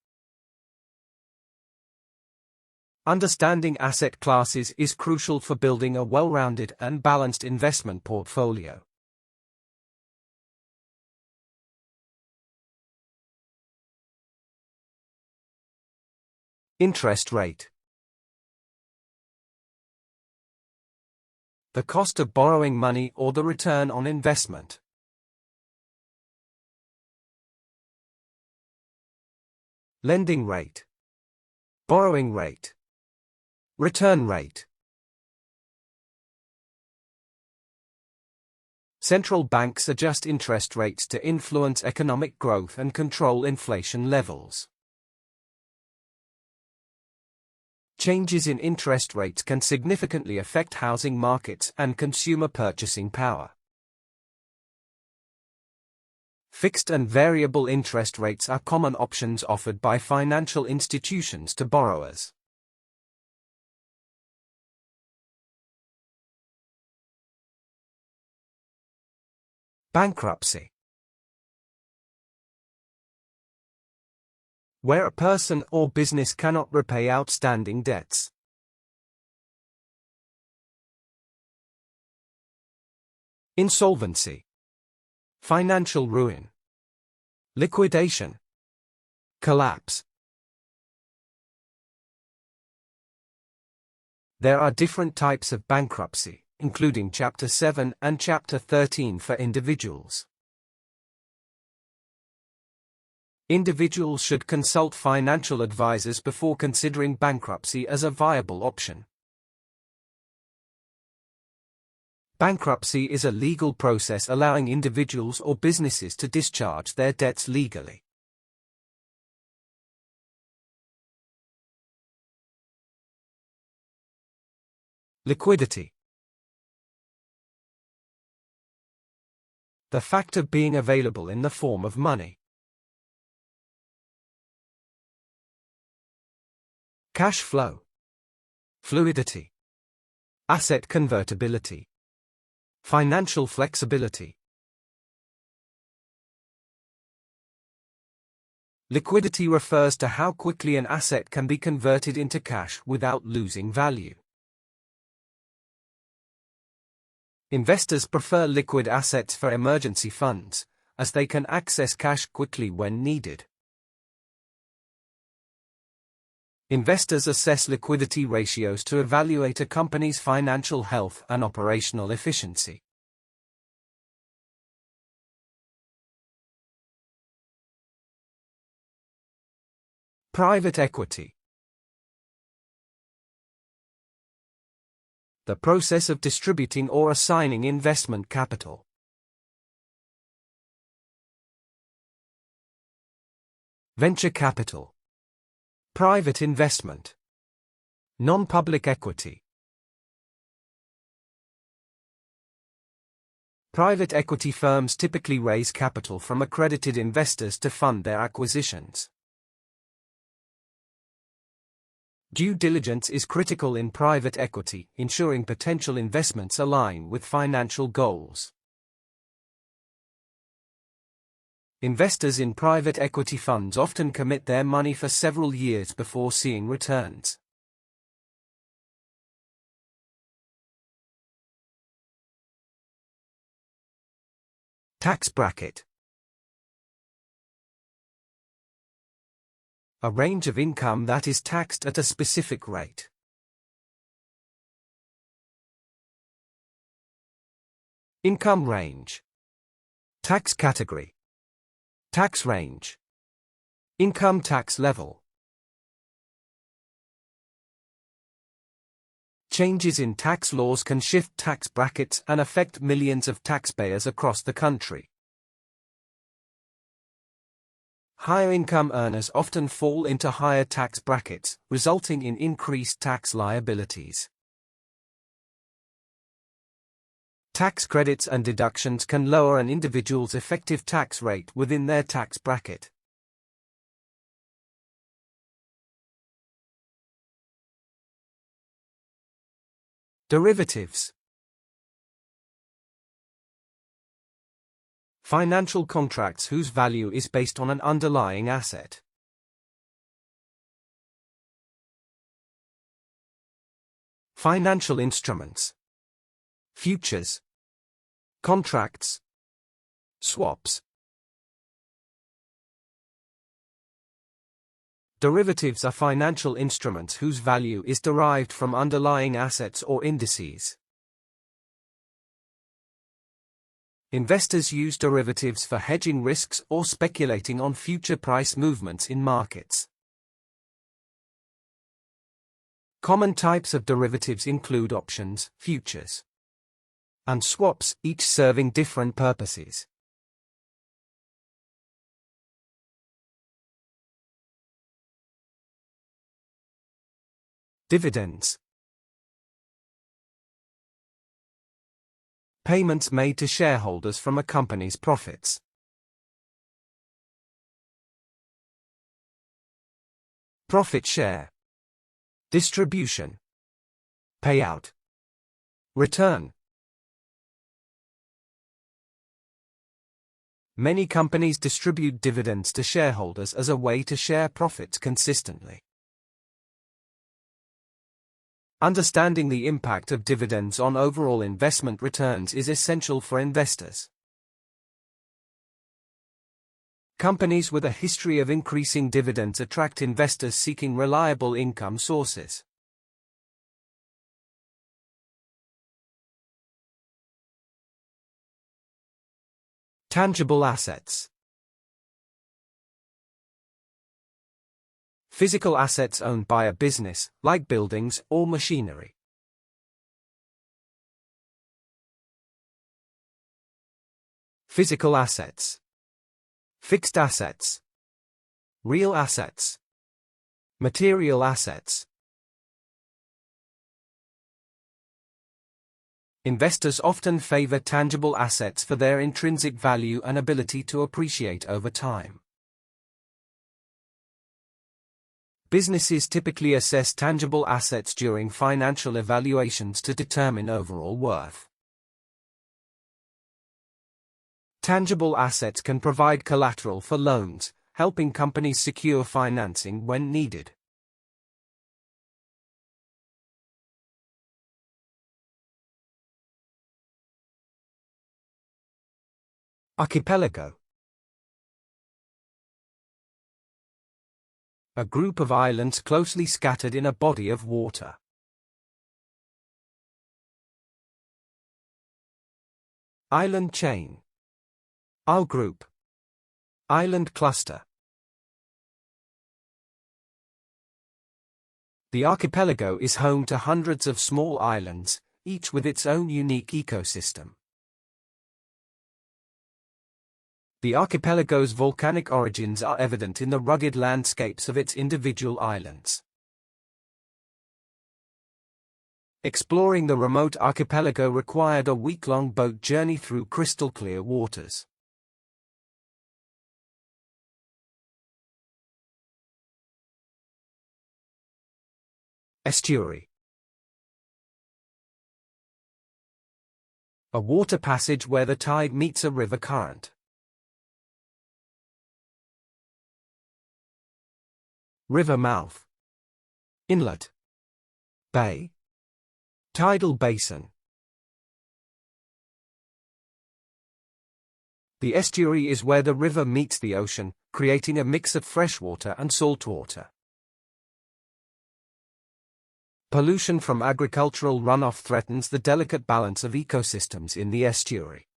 Understanding asset classes is crucial for building a well-rounded and balanced investment portfolio. Interest rate. The cost of borrowing money or the return on investment. Lending rate. Borrowing rate. Return rate. Central banks adjust interest rates to influence economic growth and control inflation levels. Changes in interest rates can significantly affect housing markets and consumer purchasing power. Fixed and variable interest rates are common options offered by financial institutions to borrowers. Bankruptcy. Where a person or business cannot repay outstanding debts. Insolvency. Financial ruin. Liquidation. Collapse. There are different types of bankruptcy, including Chapter 7 and Chapter 13 for individuals. Individuals should consult financial advisors before considering bankruptcy as a viable option. Bankruptcy is a legal process allowing individuals or businesses to discharge their debts legally. Liquidity. The fact of being available in the form of money. Cash flow. Fluidity. Asset convertibility. Financial flexibility. Liquidity refers to how quickly an asset can be converted into cash without losing value. Investors prefer liquid assets for emergency funds, as they can access cash quickly when needed. Investors assess liquidity ratios to evaluate a company's financial health and operational efficiency. Private equity. The process of distributing or assigning investment capital. Venture capital. Private investment. Non-public equity. Private equity firms typically raise capital from accredited investors to fund their acquisitions. Due diligence is critical in private equity, ensuring potential investments align with financial goals. Investors in private equity funds often commit their money for several years before seeing returns. Tax bracket. A range of income that is taxed at a specific rate. Income range. Tax category. Tax range. Income tax level. Changes in tax laws can shift tax brackets and affect millions of taxpayers across the country. Higher income earners often fall into higher tax brackets, resulting in increased tax liabilities. Tax credits and deductions can lower an individual's effective tax rate within their tax bracket. Derivatives. Financial contracts whose value is based on an underlying asset. Financial instruments. Futures. Contracts. Swaps. Derivatives are financial instruments whose value is derived from underlying assets or indices. Investors use derivatives for hedging risks or speculating on future price movements in markets. Common types of derivatives include options, futures, and swaps, each serving different purposes. Dividends. Payments made to shareholders from a company's profits. Profit share. Distribution. Payout. Return. Many companies distribute dividends to shareholders as a way to share profits consistently. Understanding the impact of dividends on overall investment returns is essential for investors. Companies with a history of increasing dividends attract investors seeking reliable income sources. Tangible assets. Physical assets owned by a business, like buildings or machinery. Physical assets. Fixed assets. Real assets. Material assets. Investors often favor tangible assets for their intrinsic value and ability to appreciate over time. Businesses typically assess tangible assets during financial evaluations to determine overall worth. Tangible assets can provide collateral for loans, helping companies secure financing when needed. Archipelago. A group of islands closely scattered in a body of water. Island chain. Isle group. Island cluster. The archipelago is home to hundreds of small islands, each with its own unique ecosystem. The archipelago's volcanic origins are evident in the rugged landscapes of its individual islands. Exploring the remote archipelago required a week-long boat journey through crystal-clear waters. Estuary. A water passage where the tide meets a river current. River mouth. Inlet. Bay. Tidal basin. The estuary is where the river meets the ocean, creating a mix of freshwater and saltwater. Pollution from agricultural runoff threatens the delicate balance of ecosystems in the estuary.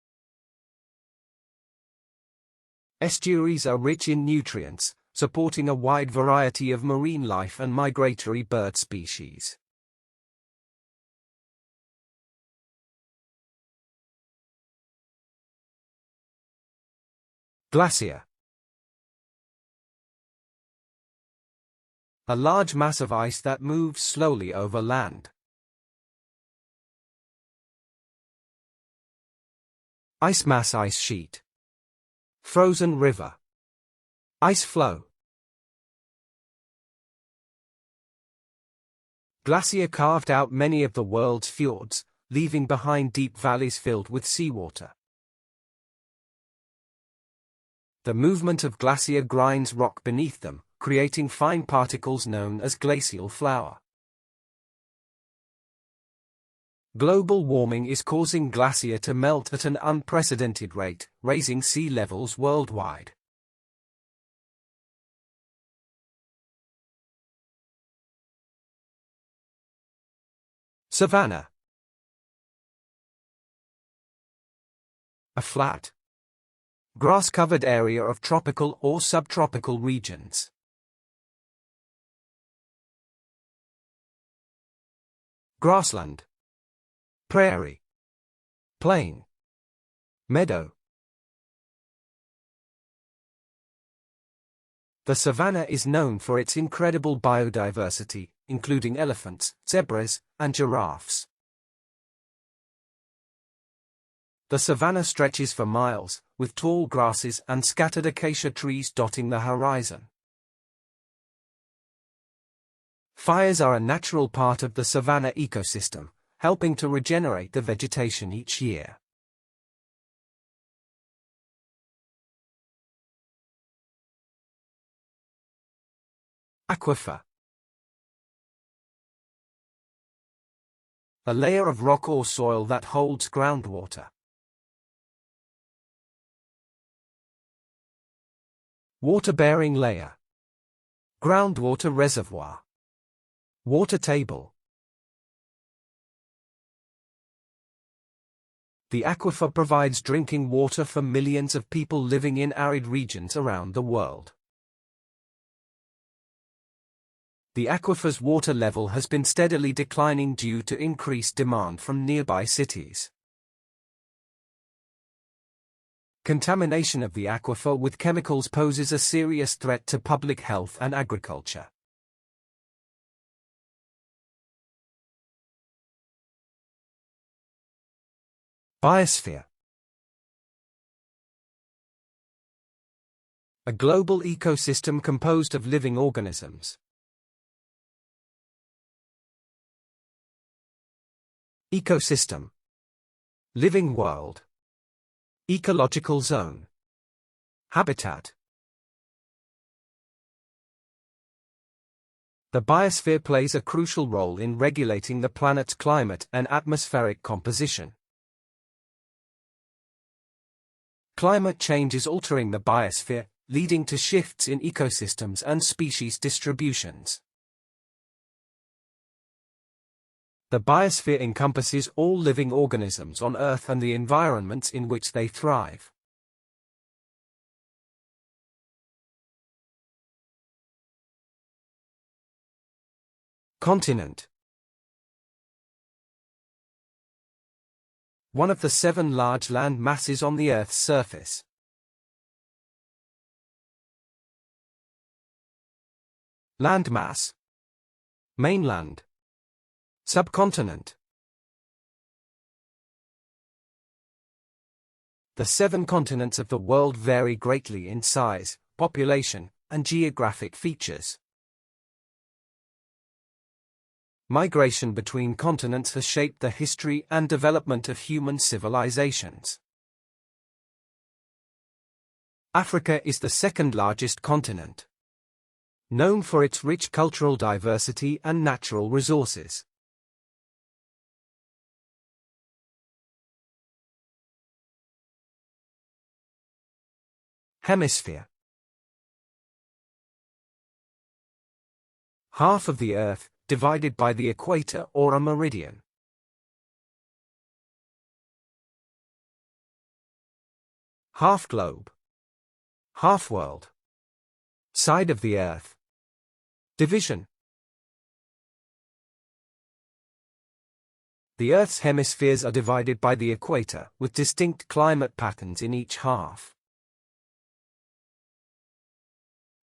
Estuaries are rich in nutrients, supporting a wide variety of marine life and migratory bird species. Glacier. A large mass of ice that moves slowly over land. Ice mass, ice sheet. Frozen river. Ice flow. Glacier carved out many of the world's fjords, leaving behind deep valleys filled with seawater. The movement of glacier grinds rock beneath them, creating fine particles known as glacial flour. Global warming is causing glacier to melt at an unprecedented rate, raising sea levels worldwide. Savanna. A flat, grass-covered area of tropical or subtropical regions. Grassland. Prairie. Plain. Meadow. The savanna is known for its incredible biodiversity, including elephants, zebras, and giraffes. The savanna stretches for miles, with tall grasses and scattered acacia trees dotting the horizon. Fires are a natural part of the savanna ecosystem, helping to regenerate the vegetation each year. Aquifer. A layer of rock or soil that holds groundwater. Water-bearing layer. Groundwater reservoir. Water table. The aquifer provides drinking water for millions of people living in arid regions around the world. The aquifer's water level has been steadily declining due to increased demand from nearby cities. Contamination of the aquifer with chemicals poses a serious threat to public health and agriculture. Biosphere. A global ecosystem composed of living organisms. Ecosystem. Living world. Ecological zone. Habitat. The biosphere plays a crucial role in regulating the planet's climate and atmospheric composition. Climate change is altering the biosphere, leading to shifts in ecosystems and species distributions. The biosphere encompasses all living organisms on Earth and the environments in which they thrive. Continent. One of the 7 large land masses on the Earth's surface. Landmass. Mainland. Subcontinent. The 7 continents of the world vary greatly in size, population, and geographic features. Migration between continents has shaped the history and development of human civilizations. Africa is the 2nd largest continent, known for its rich cultural diversity and natural resources. Hemisphere. Half of the Earth, divided by the equator or a meridian. Half globe. Half world. Side of the Earth. Division. The Earth's hemispheres are divided by the equator, with distinct climate patterns in each half.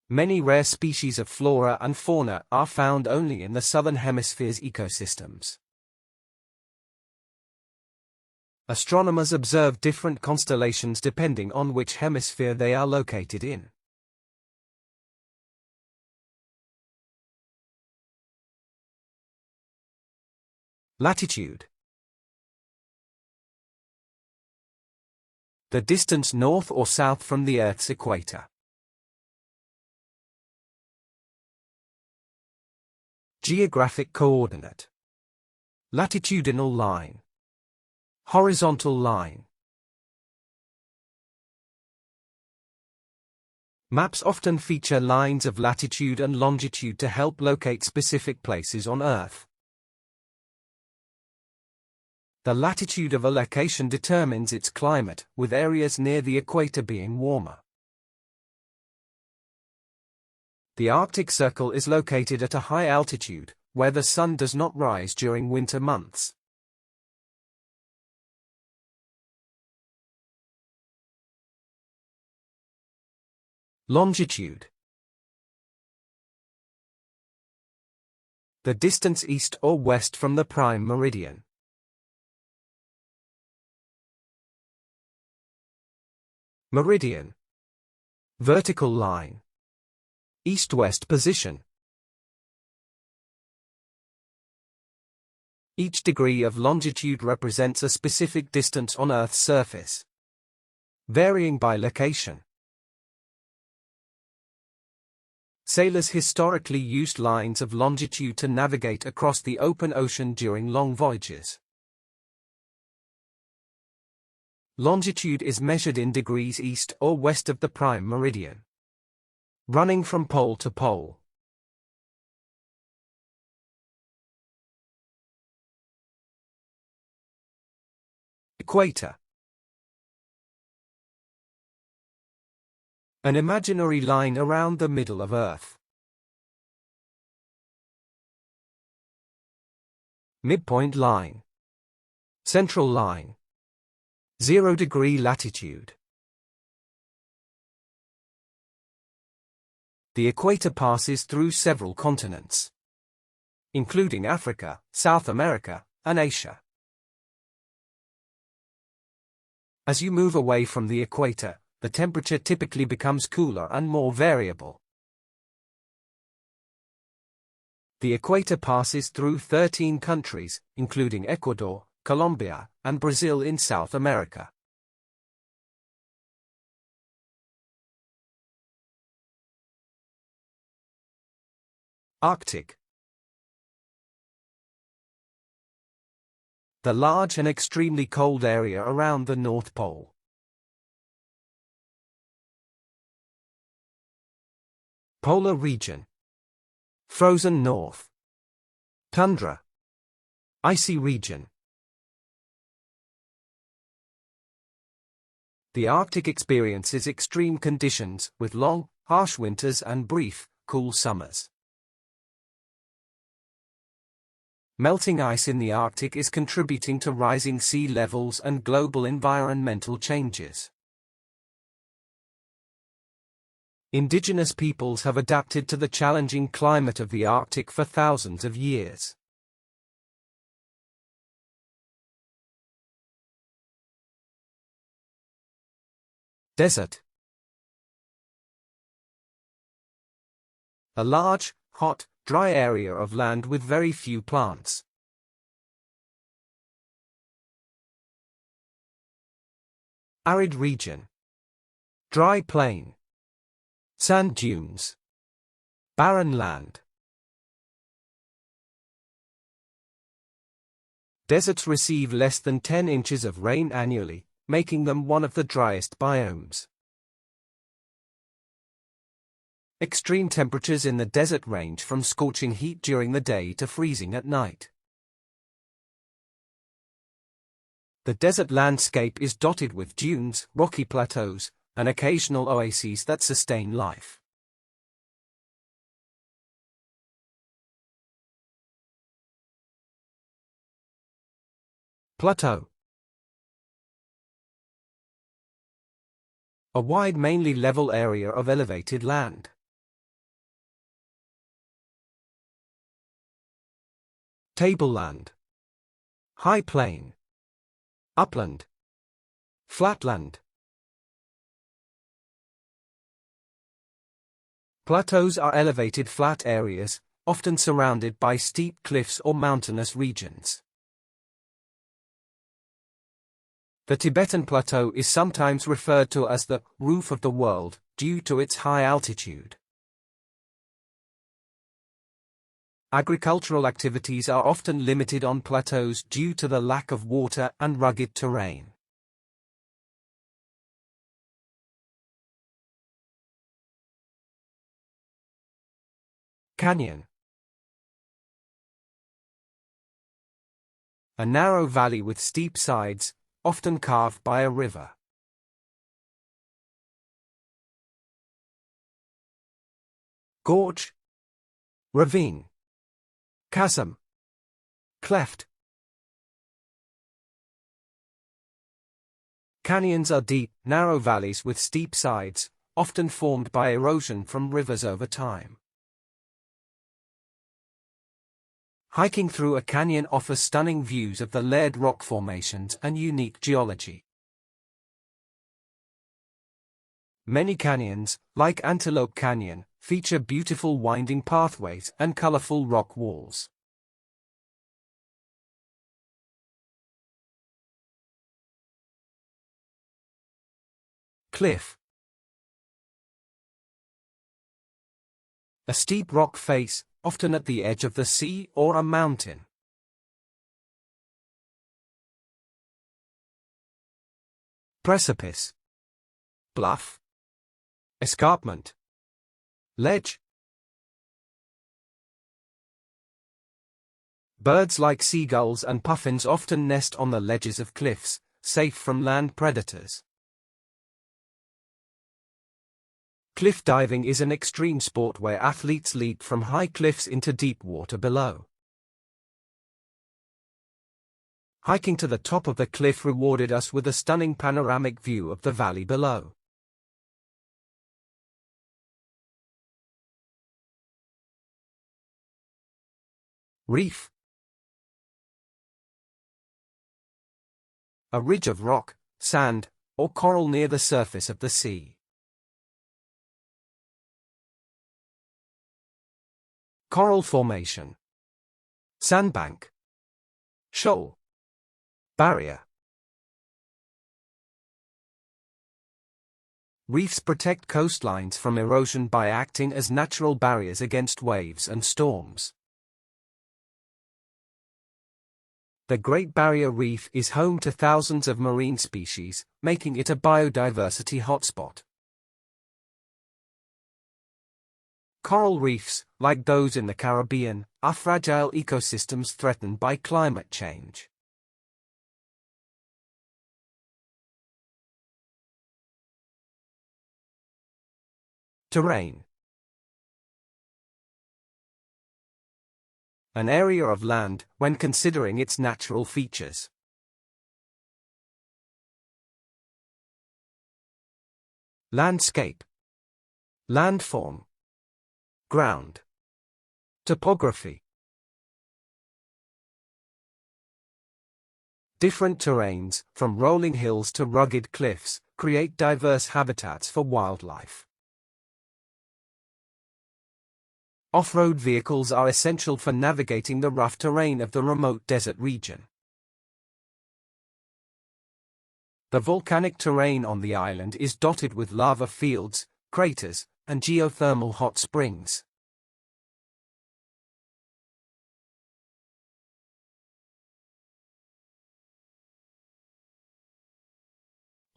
Many rare species of flora and fauna are found only in the southern hemisphere's ecosystems. Astronomers observe different constellations depending on which hemisphere they are located in. Latitude. The distance north or south from the Earth's equator. Geographic coordinate. Latitudinal line. Horizontal line. Maps often feature lines of latitude and longitude to help locate specific places on Earth. The latitude of a location determines its climate, with areas near the equator being warmer. The Arctic Circle is located at a high altitude, where the sun does not rise during winter months. Longitude. The distance east or west from the prime meridian. Meridian. Vertical line. East-west position. Each degree of longitude represents a specific distance on Earth's surface, varying by location. Sailors historically used lines of longitude to navigate across the open ocean during long voyages. Longitude is measured in degrees east or west of the prime meridian, running from pole to pole. Equator. An imaginary line around the middle of Earth. Midpoint line. Central line. 0-degree latitude. The equator passes through several continents, including Africa, South America, and Asia. As you move away from the equator, the temperature typically becomes cooler and more variable. The equator passes through 13 countries, including Ecuador, Colombia, and Brazil in South America. Arctic. The large and extremely cold area around the North Pole. Polar region. Frozen north. Tundra. Icy region. The Arctic experiences extreme conditions, with long, harsh winters and brief, cool summers. Melting ice in the Arctic is contributing to rising sea levels and global environmental changes. Indigenous peoples have adapted to the challenging climate of the Arctic for thousands of years. Desert. A large, hot, dry area of land with very few plants. Arid region. Dry plain. Sand dunes. Barren land. Deserts receive less than 10 inches of rain annually, making them one of the driest biomes. Extreme temperatures in the desert range from scorching heat during the day to freezing at night. The desert landscape is dotted with dunes, rocky plateaus, and occasional oases that sustain life. Plateau. A wide, mainly level area of elevated land. Tableland. High plain. Upland. Flatland. Plateaus are elevated flat areas, often surrounded by steep cliffs or mountainous regions. The Tibetan Plateau is sometimes referred to as the roof of the world, due to its high altitude. Agricultural activities are often limited on plateaus due to the lack of water and rugged terrain. Canyon. A narrow valley with steep sides, often carved by a river. Gorge. Ravine. Chasm. Cleft. Canyons are deep, narrow valleys with steep sides, often formed by erosion from rivers over time. Hiking through a canyon offers stunning views of the layered rock formations and unique geology. Many canyons, like Antelope Canyon, feature beautiful winding pathways and colorful rock walls. Cliff. A steep rock face, often at the edge of the sea or a mountain. Precipice. Bluff. Escarpment. Ledge. Birds like seagulls and puffins often nest on the ledges of cliffs, safe from land predators. Cliff diving is an extreme sport where athletes leap from high cliffs into deep water below. Hiking to the top of the cliff rewarded us with a stunning panoramic view of the valley below. Reef. A ridge of rock, sand, or coral near the surface of the sea. Coral formation. Sandbank. Shoal. Barrier. Reefs protect coastlines from erosion by acting as natural barriers against waves and storms. The Great Barrier Reef is home to thousands of marine species, making it a biodiversity hotspot. Coral reefs, like those in the Caribbean, are fragile ecosystems threatened by climate change. Terrain. An area of land, when considering its natural features. Landscape. Landform. Ground. Topography. Different terrains, from rolling hills to rugged cliffs, create diverse habitats for wildlife. Off-road vehicles are essential for navigating the rough terrain of the remote desert region. The volcanic terrain on the island is dotted with lava fields, craters, and geothermal hot springs.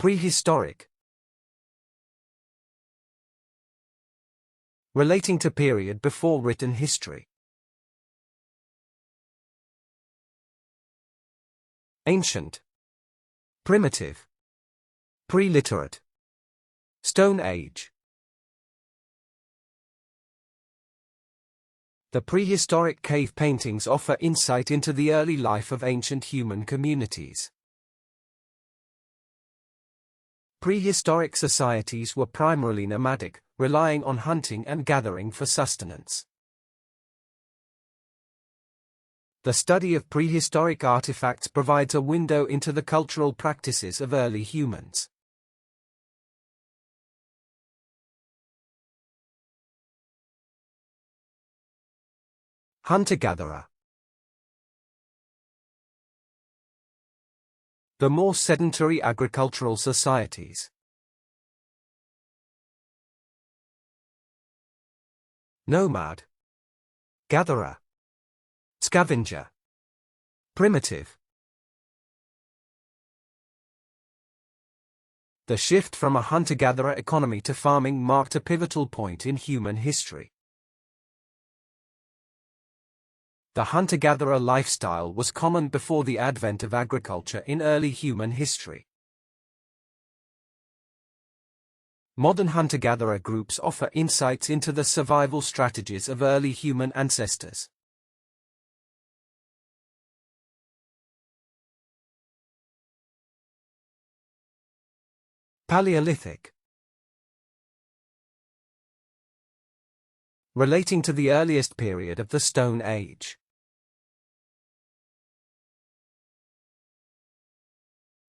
Prehistoric. Relating to period before written history. Ancient. Primitive. Pre-literate. Stone Age. The prehistoric cave paintings offer insight into the early life of ancient human communities. Prehistoric societies were primarily nomadic, relying on hunting and gathering for sustenance. The study of prehistoric artifacts provides a window into the cultural practices of early humans. Hunter-gatherer. The more sedentary agricultural societies. Nomad. Gatherer. Scavenger. Primitive. The shift from a hunter-gatherer economy to farming marked a pivotal point in human history. The hunter-gatherer lifestyle was common before the advent of agriculture in early human history. Modern hunter-gatherer groups offer insights into the survival strategies of early human ancestors. Paleolithic. Relating to the earliest period of the Stone Age.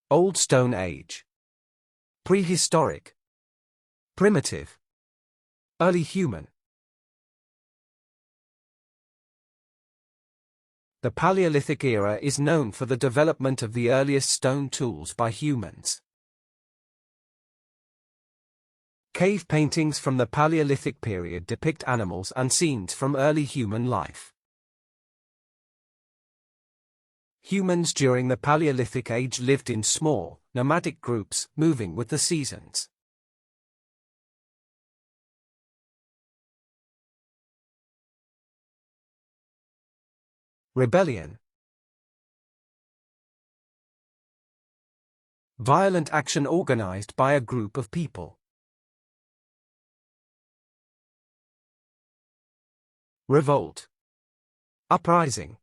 Old Stone Age. Prehistoric. Primitive. Early human. The Paleolithic era is known for the development of the earliest stone tools by humans. Cave paintings from the Paleolithic period depict animals and scenes from early human life. Humans during the Paleolithic age lived in small, nomadic groups, moving with the seasons. Rebellion. Violent action organized by a group of people. Revolt. Uprising.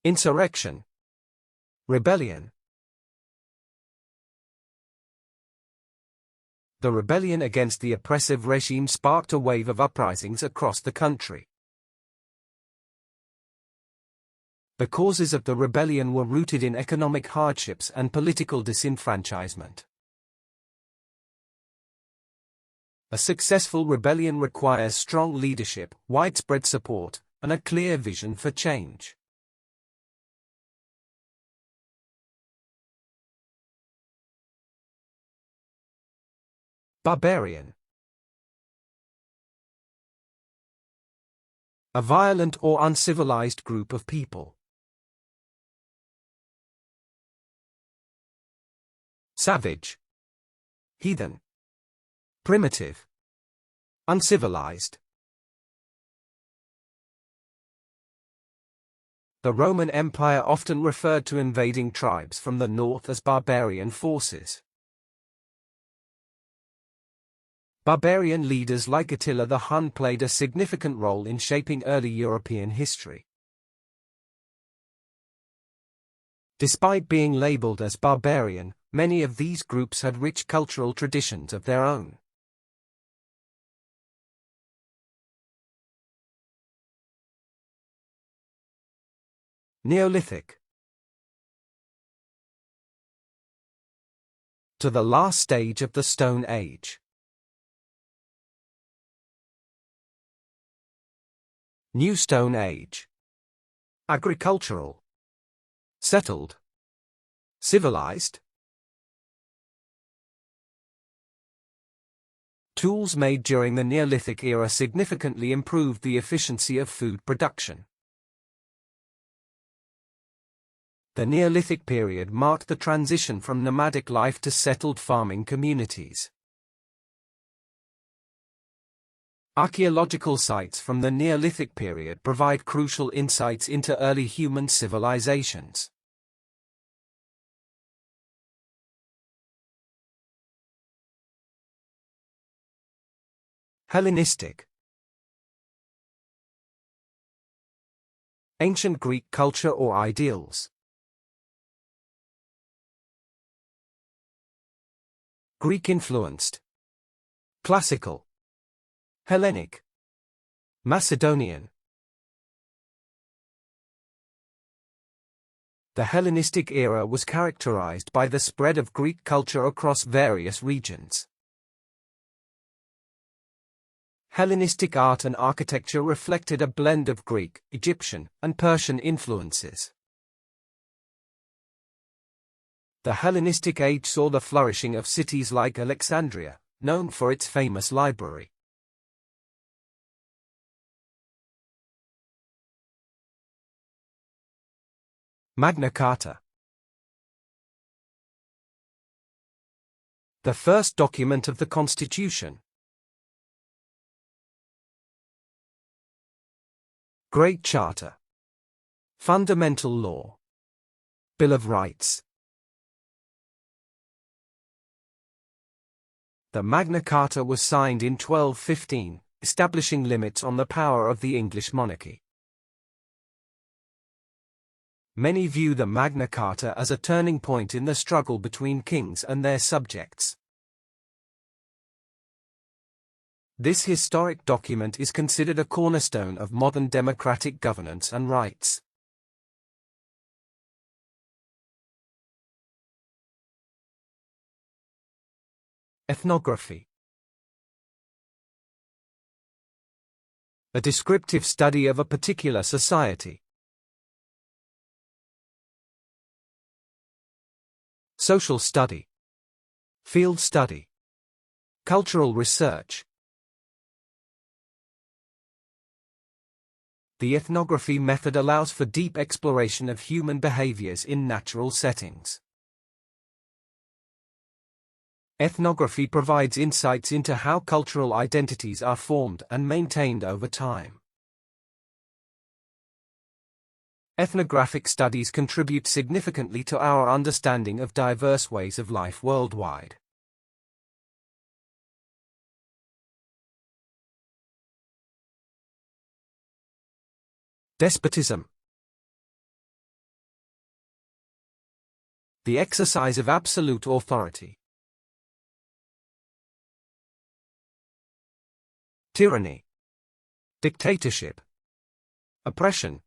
Insurrection. Rebellion. The rebellion against the oppressive regime sparked a wave of uprisings across the country. The causes of the rebellion were rooted in economic hardships and political disenfranchisement. A successful rebellion requires strong leadership, widespread support, and a clear vision for change. Barbarian. A violent or uncivilized group of people. Savage. Heathen. Primitive. Uncivilized. The Roman Empire often referred to invading tribes from the north as barbarian forces. Barbarian leaders like Attila the Hun played a significant role in shaping early European history. Despite being labeled as barbarian, many of these groups had rich cultural traditions of their own. Neolithic. To the last stage of the Stone Age. New Stone Age. Agricultural. Settled. Civilized. Tools made during the Neolithic era significantly improved the efficiency of food production. The Neolithic period marked the transition from nomadic life to settled farming communities. Archaeological sites from the Neolithic period provide crucial insights into early human civilizations. Hellenistic. Ancient Greek culture or ideals. Greek-influenced. Classical. Hellenic. Macedonian. The Hellenistic era was characterized by the spread of Greek culture across various regions. Hellenistic art and architecture reflected a blend of Greek, Egyptian, and Persian influences. The Hellenistic age saw the flourishing of cities like Alexandria, known for its famous library. Magna Carta. The first document of the Constitution. Great Charter. Fundamental Law. Bill of Rights. The Magna Carta was signed in 1215, establishing limits on the power of the English monarchy. Many view the Magna Carta as a turning point in the struggle between kings and their subjects. This historic document is considered a cornerstone of modern democratic governance and rights. Ethnography. A descriptive study of a particular society. Social study. Field study. Cultural research. The ethnography method allows for deep exploration of human behaviors in natural settings. Ethnography provides insights into how cultural identities are formed and maintained over time. Ethnographic studies contribute significantly to our understanding of diverse ways of life worldwide. Despotism. The exercise of absolute authority. Tyranny. Dictatorship. Oppression.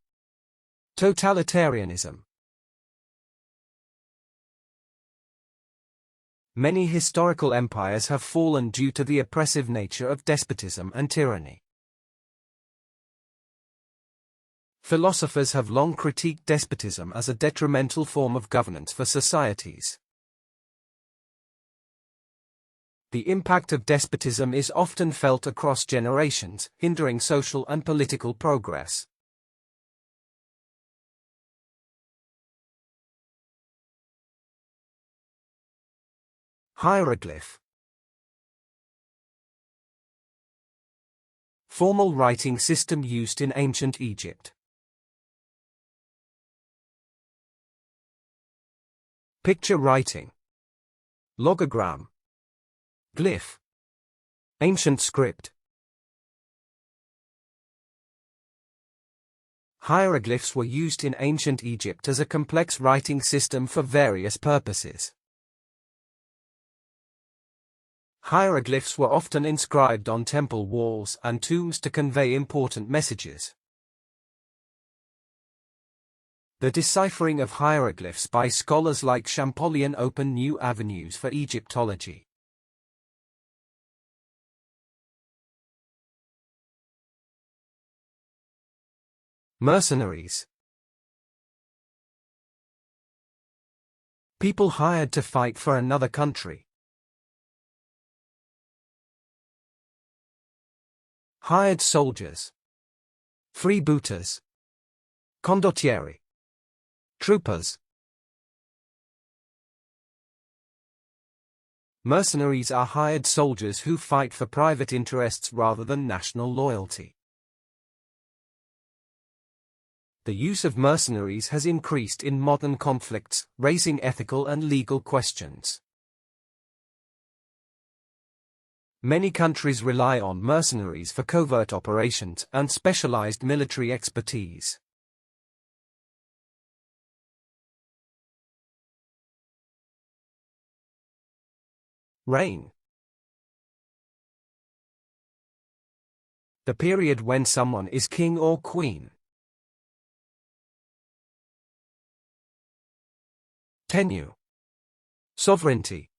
Totalitarianism. Many historical empires have fallen due to the oppressive nature of despotism and tyranny. Philosophers have long critiqued despotism as a detrimental form of governance for societies. The impact of despotism is often felt across generations, hindering social and political progress. Hieroglyph. Formal writing system used in ancient Egypt. Picture writing. Logogram. Glyph. Ancient script. Hieroglyphs were used in ancient Egypt as a complex writing system for various purposes. Hieroglyphs were often inscribed on temple walls and tombs to convey important messages. The deciphering of hieroglyphs by scholars like Champollion opened new avenues for Egyptology. Mercenaries. People hired to fight for another country. Hired soldiers. Freebooters. Condottieri. Troopers. Mercenaries are hired soldiers who fight for private interests rather than national loyalty. The use of mercenaries has increased in modern conflicts, raising ethical and legal questions. Many countries rely on mercenaries for covert operations and specialized military expertise. Reign. The period when someone is king or queen. Tenure. Sovereignty.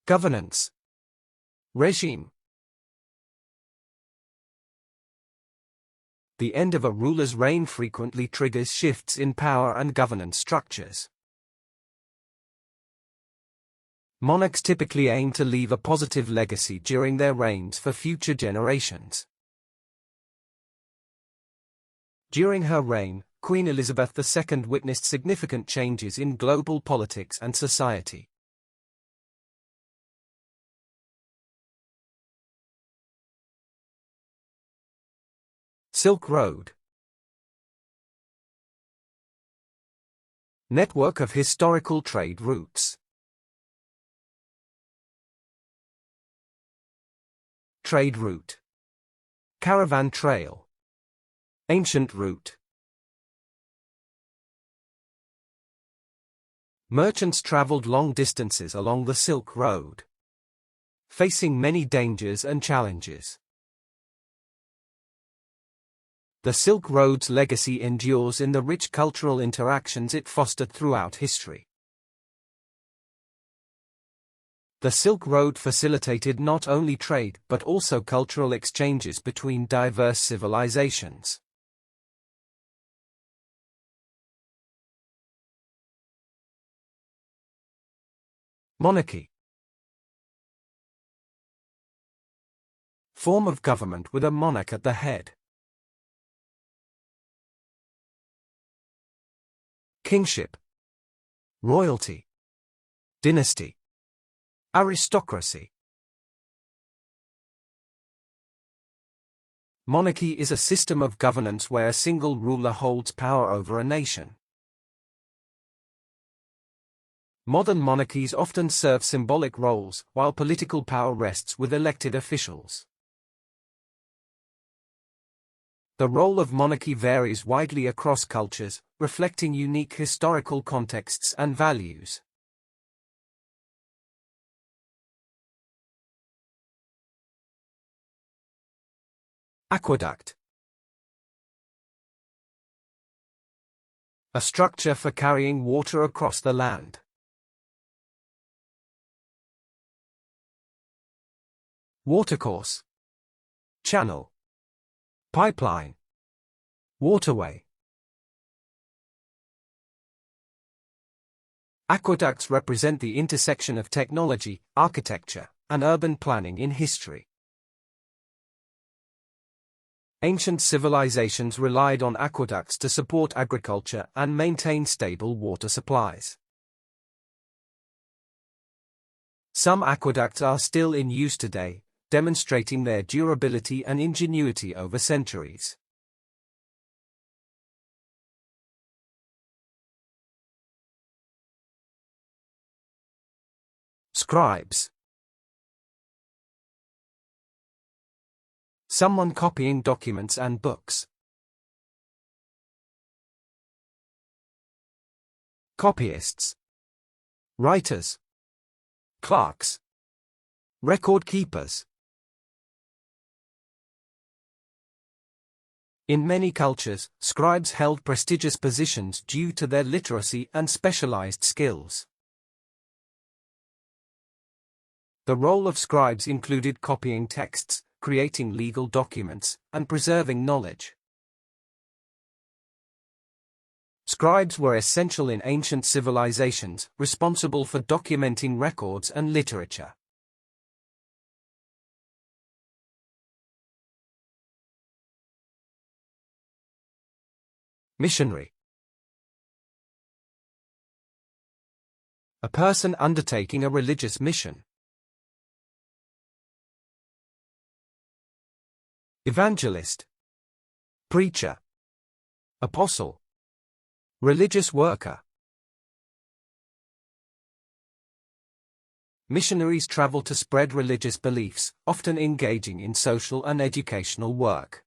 Governance. Regime. The end of a ruler's reign frequently triggers shifts in power and governance structures. Monarchs typically aim to leave a positive legacy during their reigns for future generations. During her reign, Queen Elizabeth II witnessed significant changes in global politics and society. Silk Road. Network of historical trade routes. Trade route. Caravan trail. Ancient route. Merchants traveled long distances along the Silk Road, facing many dangers and challenges. The Silk Road's legacy endures in the rich cultural interactions it fostered throughout history. The Silk Road facilitated not only trade but also cultural exchanges between diverse civilizations. Monarchy. Form of government with a monarch at the head. Kingship. Royalty. Dynasty. Aristocracy. Monarchy is a system of governance where a single ruler holds power over a nation. Modern monarchies often serve symbolic roles, while political power rests with elected officials. The role of monarchy varies widely across cultures, reflecting unique historical contexts and values. Aqueduct. A structure for carrying water across the land. Watercourse. Channel. Pipeline. Waterway. Aqueducts represent the intersection of technology, architecture, and urban planning in history. Ancient civilizations relied on aqueducts to support agriculture and maintain stable water supplies. Some aqueducts are still in use today, demonstrating their durability and ingenuity over centuries. Scribes. Someone copying documents and books. Copyists. Writers. Clerks. Record keepers. In many cultures, scribes held prestigious positions due to their literacy and specialized skills. The role of scribes included copying texts, creating legal documents, and preserving knowledge. Scribes were essential in ancient civilizations, responsible for documenting records and literature. Missionary. A person undertaking a religious mission. Evangelist. Preacher. Apostle. Religious worker. Missionaries travel to spread religious beliefs, often engaging in social and educational work.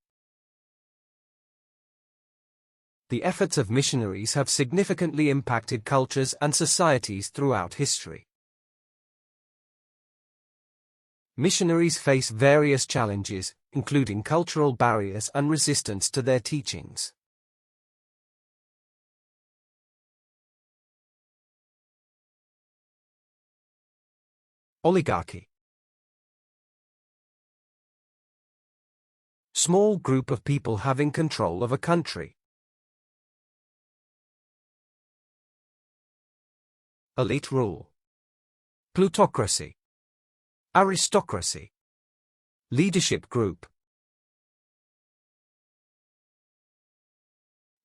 The efforts of missionaries have significantly impacted cultures and societies throughout history. Missionaries face various challenges, including cultural barriers and resistance to their teachings. Oligarchy. Small group of people having control of a country. Elite rule. Plutocracy. Aristocracy. Leadership group.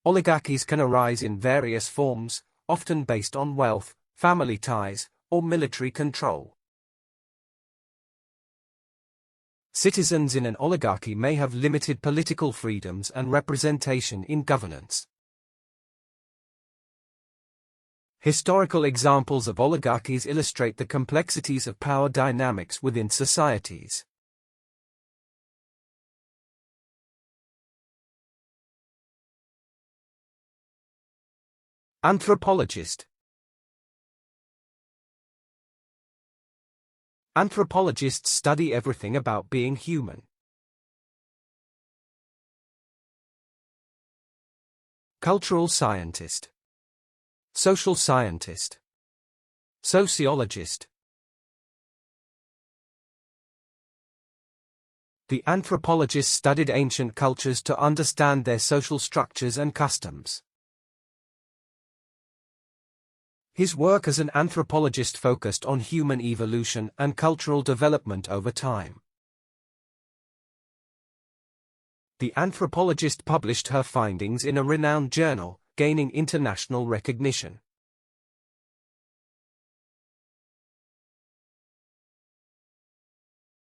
Oligarchies can arise in various forms, often based on wealth, family ties, or military control. Citizens in an oligarchy may have limited political freedoms and representation in governance. Historical examples of oligarchies illustrate the complexities of power dynamics within societies. Anthropologist. Anthropologists study everything about being human. Cultural scientist. Social scientist. Sociologist. The anthropologist studied ancient cultures to understand their social structures and customs. His work as an anthropologist focused on human evolution and cultural development over time. The anthropologist published her findings in a renowned journal, gaining international recognition.